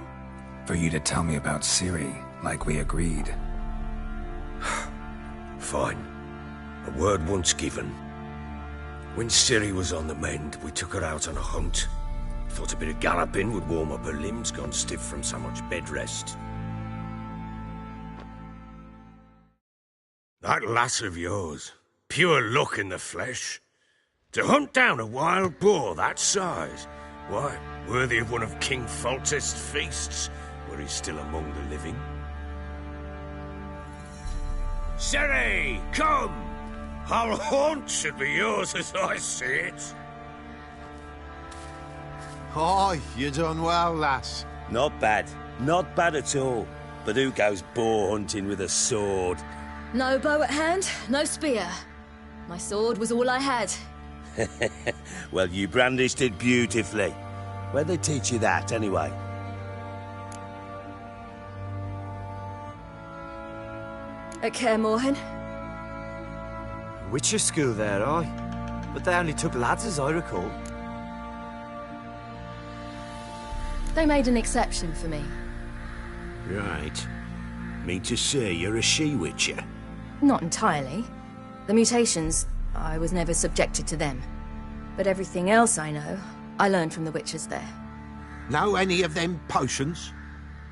For you to tell me about Ciri, like we agreed. Fine. A word once given. When Ciri was on the mend, we took her out on a hunt. Thought a bit of galloping would warm up her limbs, gone stiff from so much bed rest. That lass of yours, pure luck in the flesh. To hunt down a wild boar that size, why, worthy of one of King Foltest's feasts, were he still among the living. Ciri, come! Our haunt should be yours as I see it. Oh, you done well, lass. Not bad. Not bad at all. But who goes boar hunting with a sword? No bow at hand, no spear. My sword was all I had. Well, you brandished it beautifully. Where'd they teach you that, anyway? At Kaer Morhen. Witcher school there, aye. But they only took lads, as I recall. They made an exception for me. Right. Mean to say you're a she-witcher? Not entirely. The mutations, I was never subjected to them. But everything else I know, I learned from the witches there. Know any of them potions?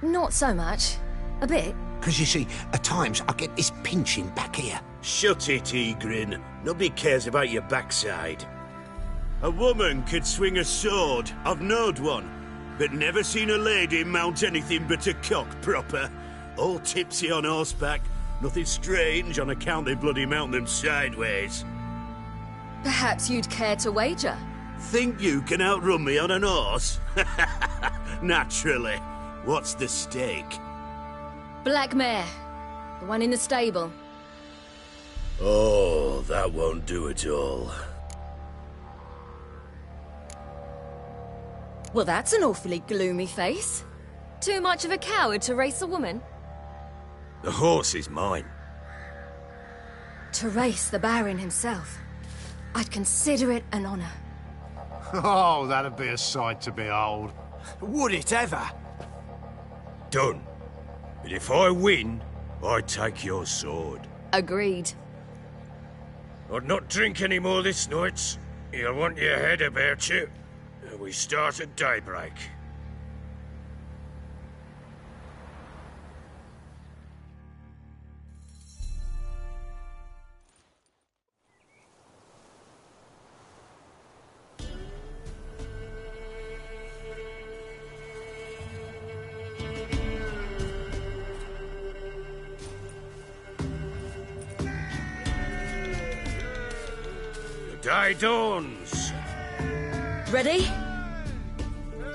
Not so much. A bit. Because you see, at times I get this pinching back here. Shut it, Egrin. Nobody cares about your backside. A woman could swing a sword. I've knowed one. But never seen a lady mount anything but a cock proper. All tipsy on horseback. Nothing strange on account they bloody mount them sideways. Perhaps you'd care to wager? Think you can outrun me on an horse? Naturally. What's the stake? Black mare. The one in the stable. Oh, that won't do at all. Well, that's an awfully gloomy face. Too much of a coward to race a woman? The horse is mine. To race the Baron himself. I'd consider it an honor. Oh, that'd be a sight to behold. Would it ever? Done. But if I win, I take your sword. Agreed. I'd not drink any more this night. You'll want your head about you. We start at daybreak. The day dawns. Ready?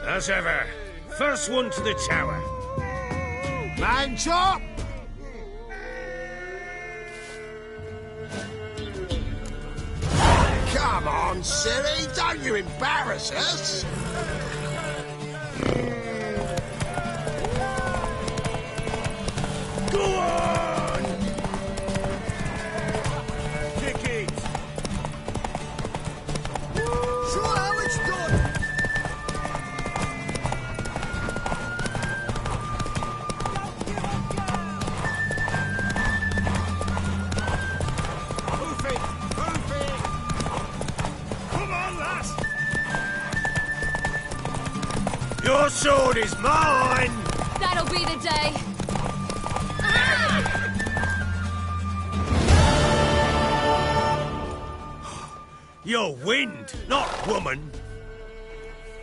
As ever, first one to the tower. Man chop! Come on, silly, don't you embarrass us! Go on! Kick it! Show how it's done! Move it! Move it! Come on, lass! Your sword is mine! That'll be the day. You're wind, not woman.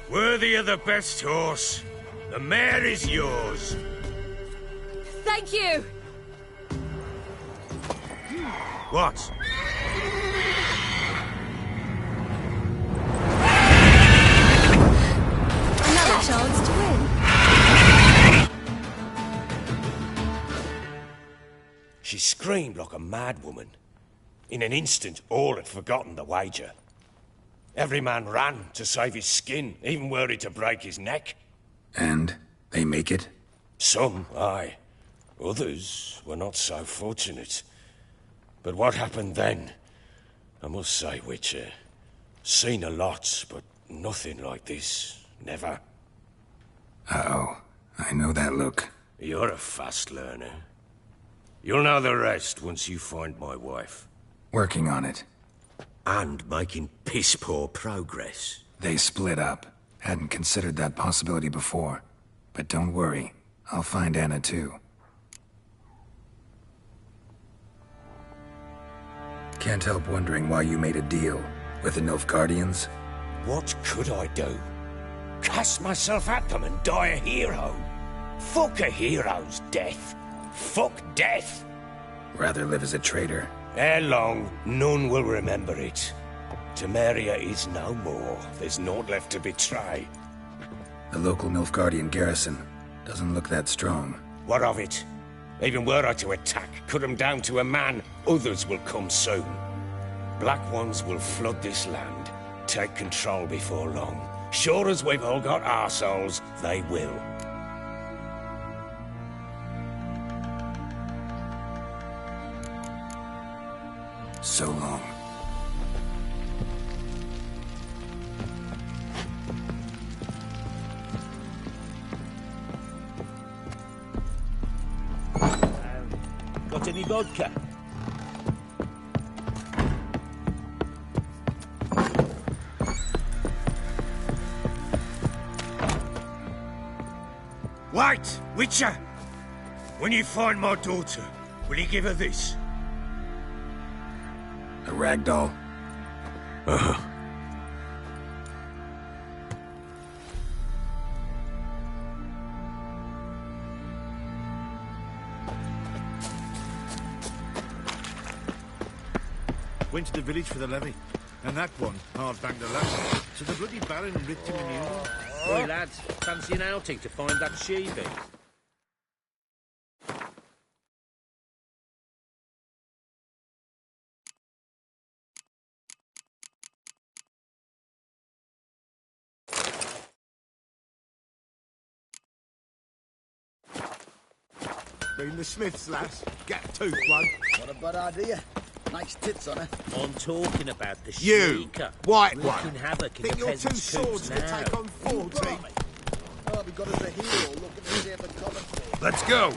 Worthy of the best horse. The mare is yours. Thank you. What? Another chance to win. She screamed like a mad woman. In an instant, all had forgotten the wager. Every man ran to save his skin, even were it to break his neck. And they make it? Some, aye. Others were not so fortunate. But what happened then? I must say, Witcher, seen a lot, but nothing like this. Never. Uh-oh. I know that look. You're a fast learner. You'll know the rest once you find my wife. Working on it. And making piss-poor progress. They split up. Hadn't considered that possibility before. But don't worry. I'll find Anna too. Can't help wondering why you made a deal with the Nilfgaardians. What could I do? Cast myself at them and die a hero? Fuck a hero's death. Fuck death. Rather live as a traitor. Ere long, none will remember it. Temeria is no more. There's naught left to betray. The local Nilfgaardian garrison doesn't look that strong. What of it? Even were I to attack, cut them down to a man, others will come soon. Black Ones will flood this land, take control before long. Sure as we've all got arseholes, they will. So long. Got any vodka? Wait, Witcher! When you find my daughter, will you give her this? A ragdoll? Uh-huh. Went to the village for the levy, and that one hard banged a lass. So the bloody Baron ripped him a new one. Oi, lads, fancy an outing to find that she-beast? Been the Smiths, lass. Get a tooth one. Not a bad idea. Nice tits on her. I'm talking about the You, Shrieker. white Wreaking one. havoc in Think the your two peasants' swords coops could now. take on 40? Oh, we got us a hero looking to save the common folk. Let's go!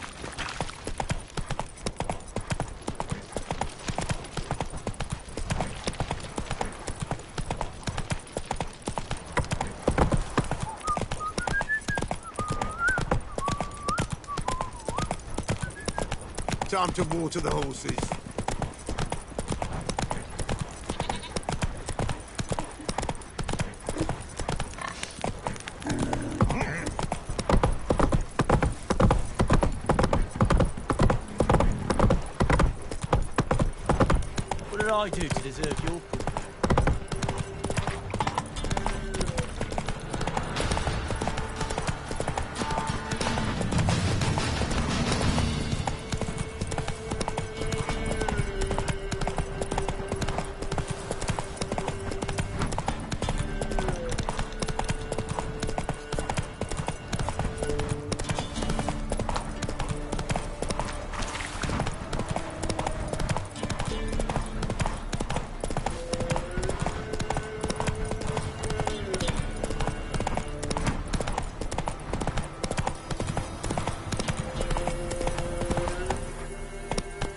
Time to water the horses. What did I do to deserve your...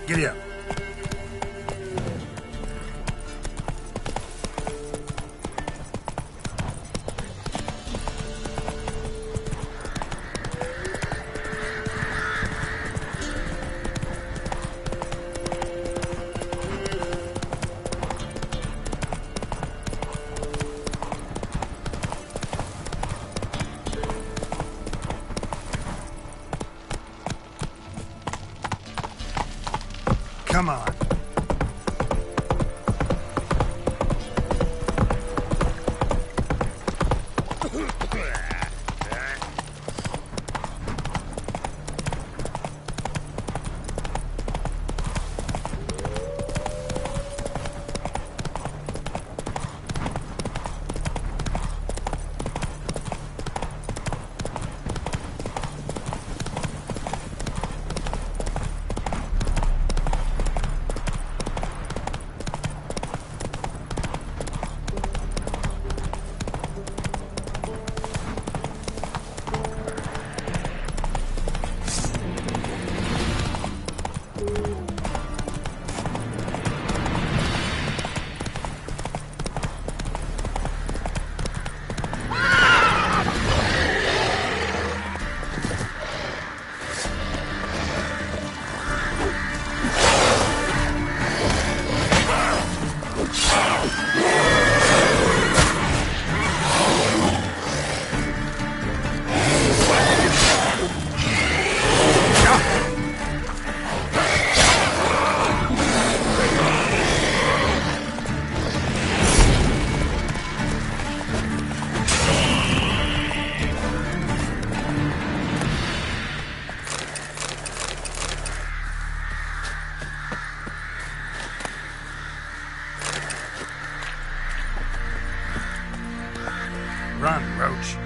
Giddy up. Come on. Run, Roach.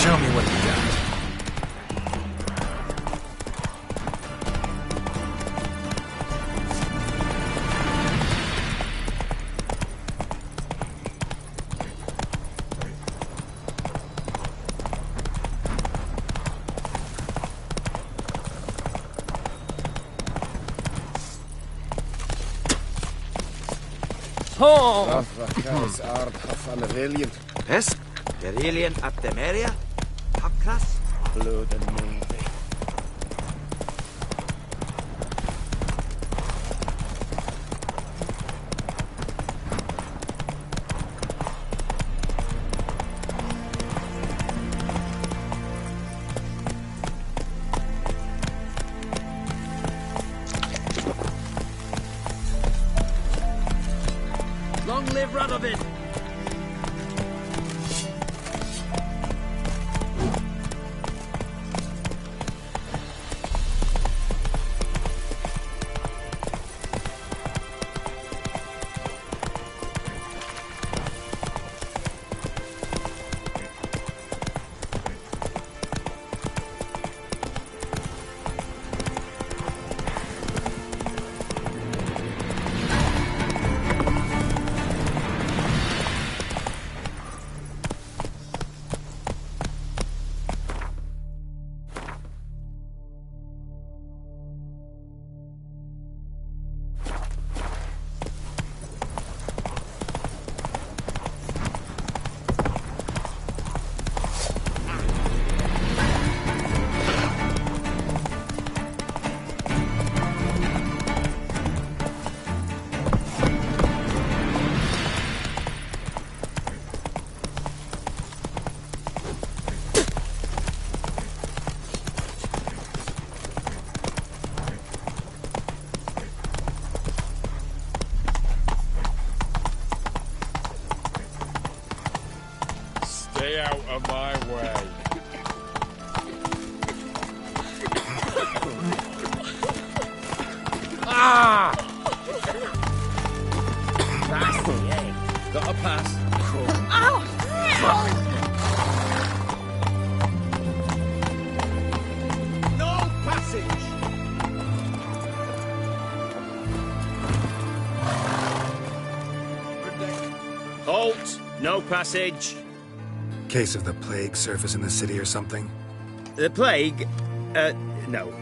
Show me what you got. Yes? Gerillion ab Temeria? Hakras? Blood and Navy. Long live Radovid! Stay out of my way. Ah! halt! No passage. Case of the plague surface in the city or something? The plague? No.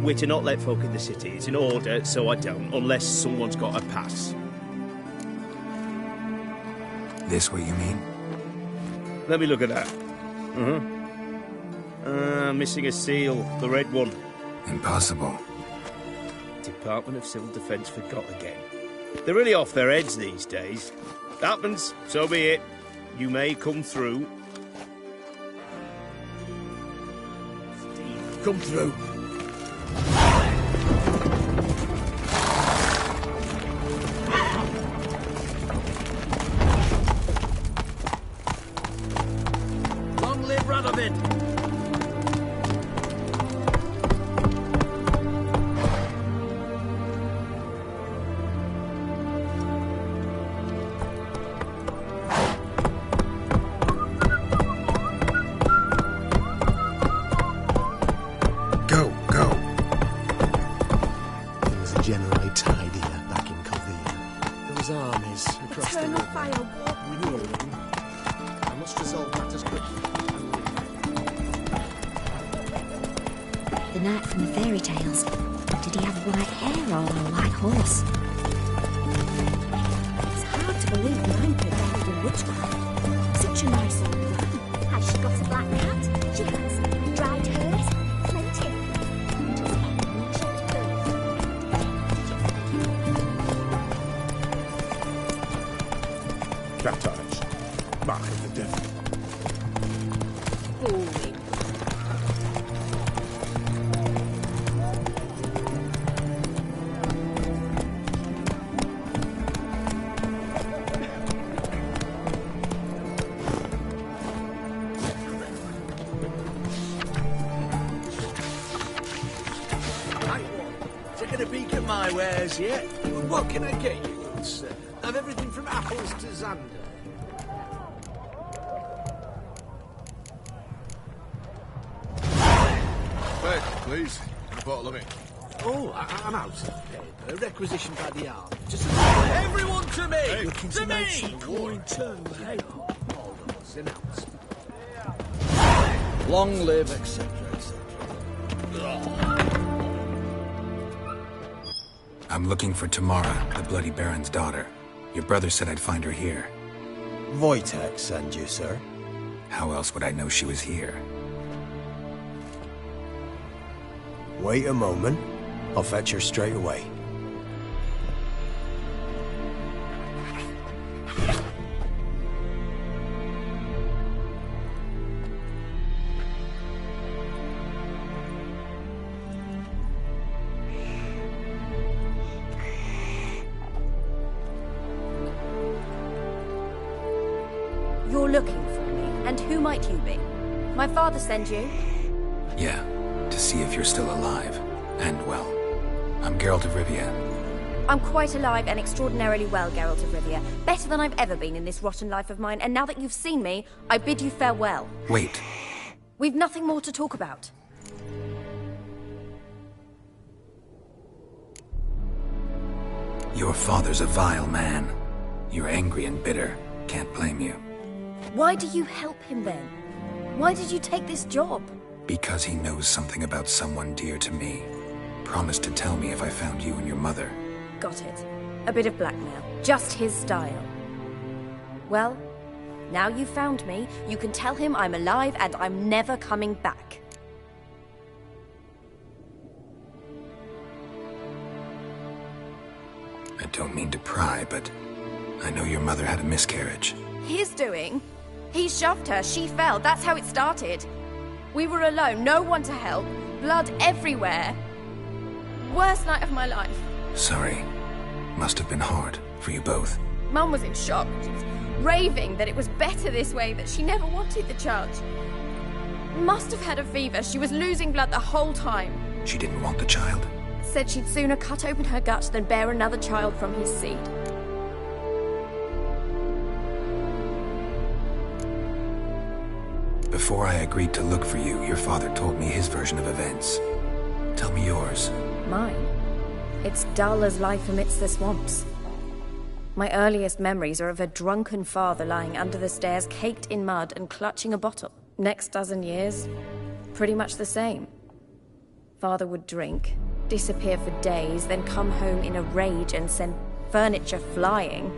We're to not let folk in the city. It's an order, so I don't, unless someone's got a pass. This what you mean? Let me look at that. Missing a seal. The red one. Impossible. Department of Civil Defence forgot again. They're really off their heads these days. Happens, so be it. You may come through. Steve, come through. Long live Radovid! Yet? What can I get you, good sir? I've everything from apples to Xander. Wait, please. A bottle of it. Oh, I'm out of paper. Requisitioned by the army. Just everyone to me! Hey, to me! Going to hey. All of us announced. Long live, etc., etc. I'm looking for Tamara, the Bloody Baron's daughter. Your brother said I'd find her here. Wojtek sent you, sir. How else would I know she was here? Wait a moment. I'll fetch her straight away. You're looking for me, and who might you be? My father sent you? Yeah, to see if you're still alive. And well. I'm Geralt of Rivia. I'm quite alive and extraordinarily well, Geralt of Rivia. Better than I've ever been in this rotten life of mine, and now that you've seen me, I bid you farewell. Wait. We've nothing more to talk about. Your father's a vile man. You're angry and bitter. Can't blame you. Why do you help him then? Why did you take this job? Because he knows something about someone dear to me. Promised to tell me if I found you and your mother. Got it. A bit of blackmail. Just his style. Well, now you've found me, you can tell him I'm alive and I'm never coming back. I don't mean to pry, but I know your mother had a miscarriage. His doing? He shoved her, she fell, that's how it started. We were alone, no one to help, blood everywhere. Worst night of my life. Sorry. Must have been hard for you both. Mum was in shock. She was raving that it was better this way, that she never wanted the child. Must have had a fever. She was losing blood the whole time. She didn't want the child? Said she'd sooner cut open her gut than bear another child from his seed. Before I agreed to look for you, your father told me his version of events. Tell me yours. Mine? It's dull as life amidst the swamps. My earliest memories are of a drunken father lying under the stairs, caked in mud and clutching a bottle. Next dozen years, pretty much the same. Father would drink, disappear for days, then come home in a rage and send furniture flying.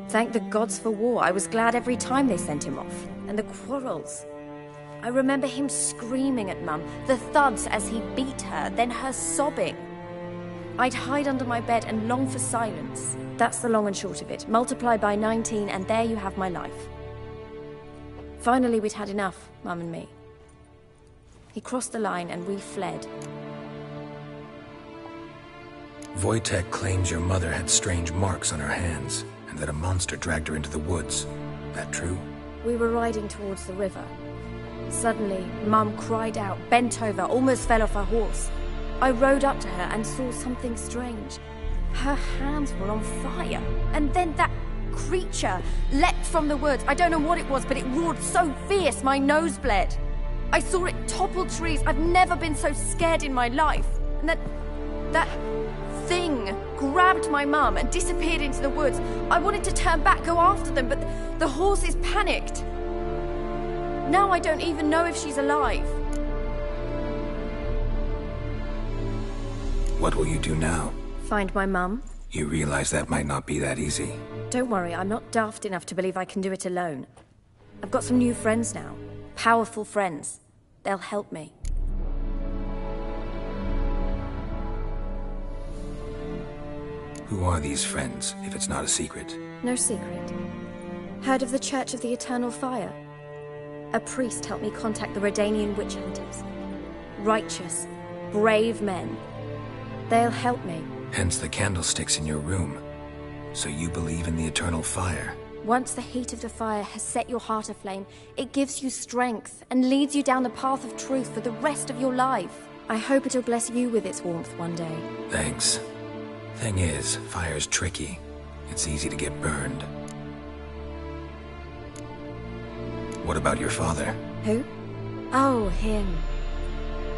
Thank the gods for war. I was glad every time they sent him off. And the quarrels. I remember him screaming at Mum, the thuds as he beat her, then her sobbing. I'd hide under my bed and long for silence. That's the long and short of it. Multiply by 19 and there you have my life. Finally, we'd had enough, Mum and me. He crossed the line and we fled. Wojtek claims your mother had strange marks on her hands, and that a monster dragged her into the woods. That true? We were riding towards the river. Suddenly, Mum cried out, bent over, almost fell off her horse. I rode up to her and saw something strange. Her hands were on fire. And then that creature leapt from the woods. I don't know what it was, but it roared so fierce my nose bled. I saw it topple trees. I've never been so scared in my life. And that thing grabbed my mum and disappeared into the woods. I wanted to turn back, go after them, but the horses panicked. Now I don't even know if she's alive. What will you do now? Find my mum. You realize that might not be that easy. Don't worry, I'm not daft enough to believe I can do it alone. I've got some new friends now. Powerful friends. They'll help me. Who are these friends, if it's not a secret? No secret. Heard of the Church of the Eternal Fire? A priest helped me contact the Redanian witch hunters. Righteous, brave men. They'll help me. Hence the candlesticks in your room. So you believe in the eternal fire? Once the heat of the fire has set your heart aflame, it gives you strength and leads you down the path of truth for the rest of your life. I hope it'll bless you with its warmth one day. Thanks. Thing is, fire's tricky. It's easy to get burned. What about your father? Who? Oh, him.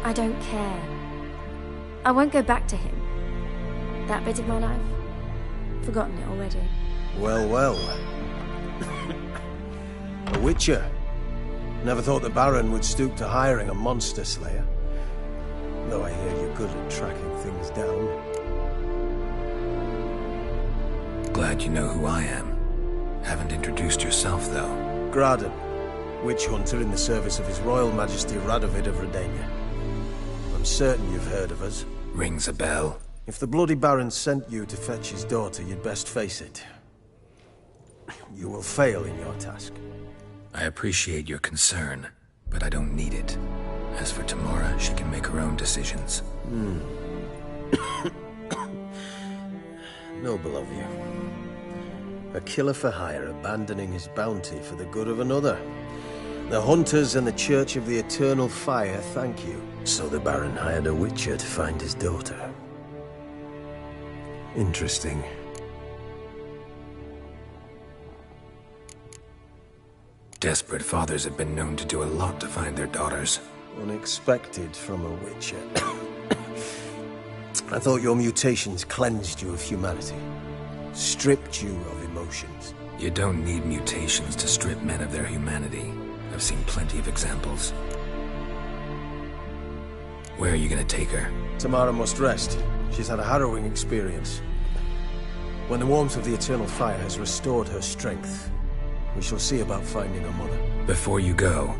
I don't care. I won't go back to him. That bit of my life? Forgotten it already. Well, well. A witcher. Never thought the Baron would stoop to hiring a monster slayer. Though I hear you're good at tracking things down. Glad you know who I am. Haven't introduced yourself, though. Graden, witch hunter in the service of His Royal Majesty Radovid of Redania. I'm certain you've heard of us. Rings a bell. If the Bloody Baron sent you to fetch his daughter, you'd best face it. You will fail in your task. I appreciate your concern, but I don't need it. As for Tamara, she can make her own decisions. Noble of you. A killer for hire abandoning his bounty for the good of another. The Hunters and the Church of the Eternal Fire thank you. So the Baron hired a witcher to find his daughter. Interesting. Desperate fathers have been known to do a lot to find their daughters. Unexpected from a witcher. I thought your mutations cleansed you of humanity. Stripped you of emotions. You don't need mutations to strip men of their humanity. I've seen plenty of examples. Where are you gonna take her? Tamara must rest. She's had a harrowing experience. When the warmth of the Eternal Fire has restored her strength, we shall see about finding her mother. Before you go,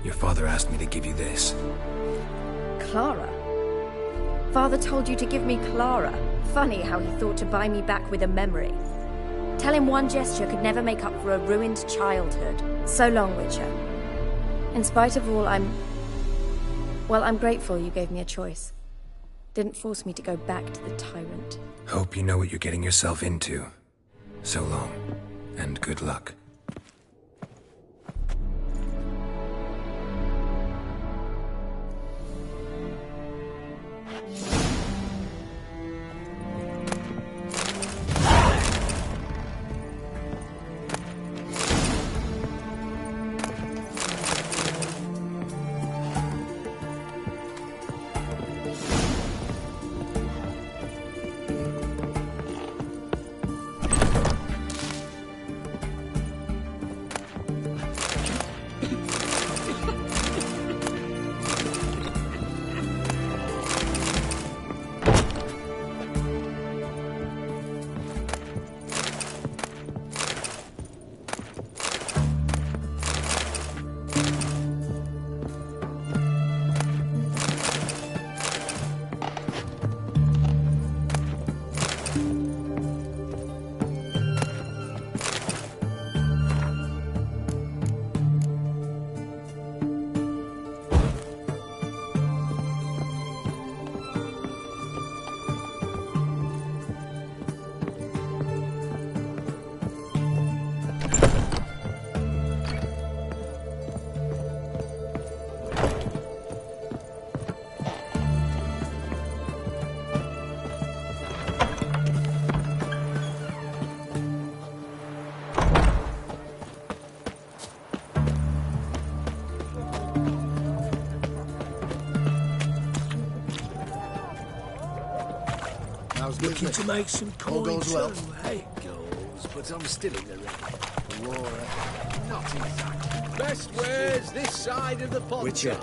your father asked me to give you this. Clara? Father told you to give me Clara. Funny how he thought to buy me back with a memory. Tell him one gesture could never make up for a ruined childhood. So long, Witcher. In spite of all, I'm grateful you gave me a choice. Didn't force me to go back to the tyrant. Hope you know what you're getting yourself into. So long, and good luck. looking to make some All coin goes well. too, eh? Goes, but I'm still in the ring. The war, eh? Not exactly. Best ways this side of the pond. Witcher.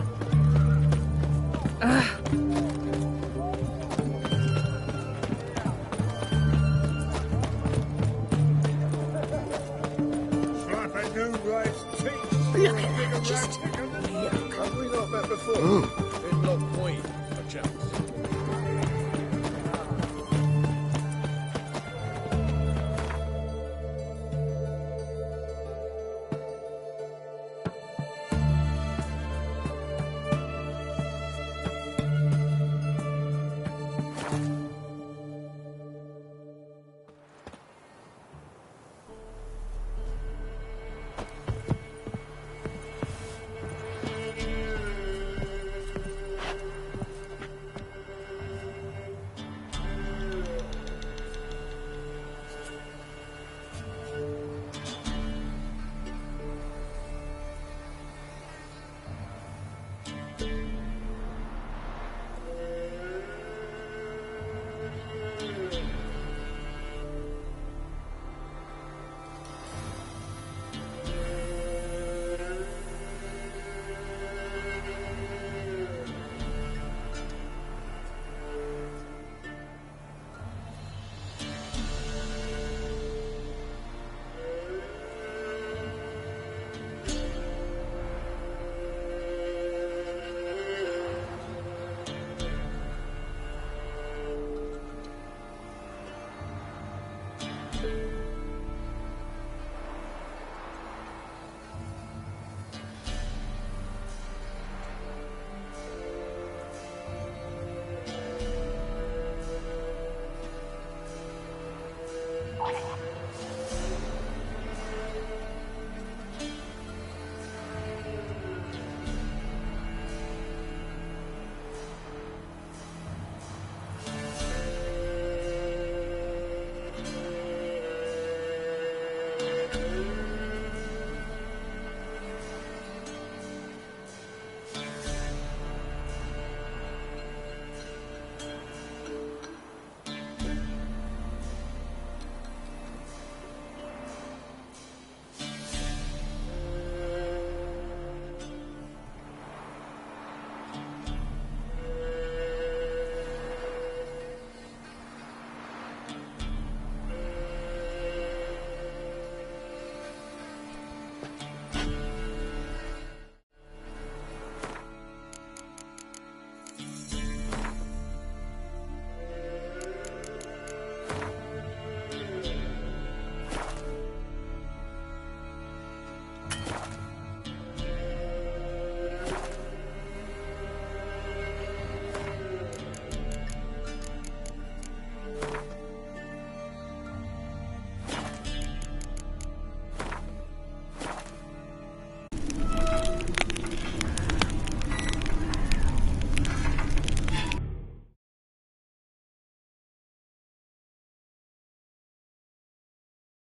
Slapping new rice teeth. Look at that, just Have we not met before? In Lock Point, perchance.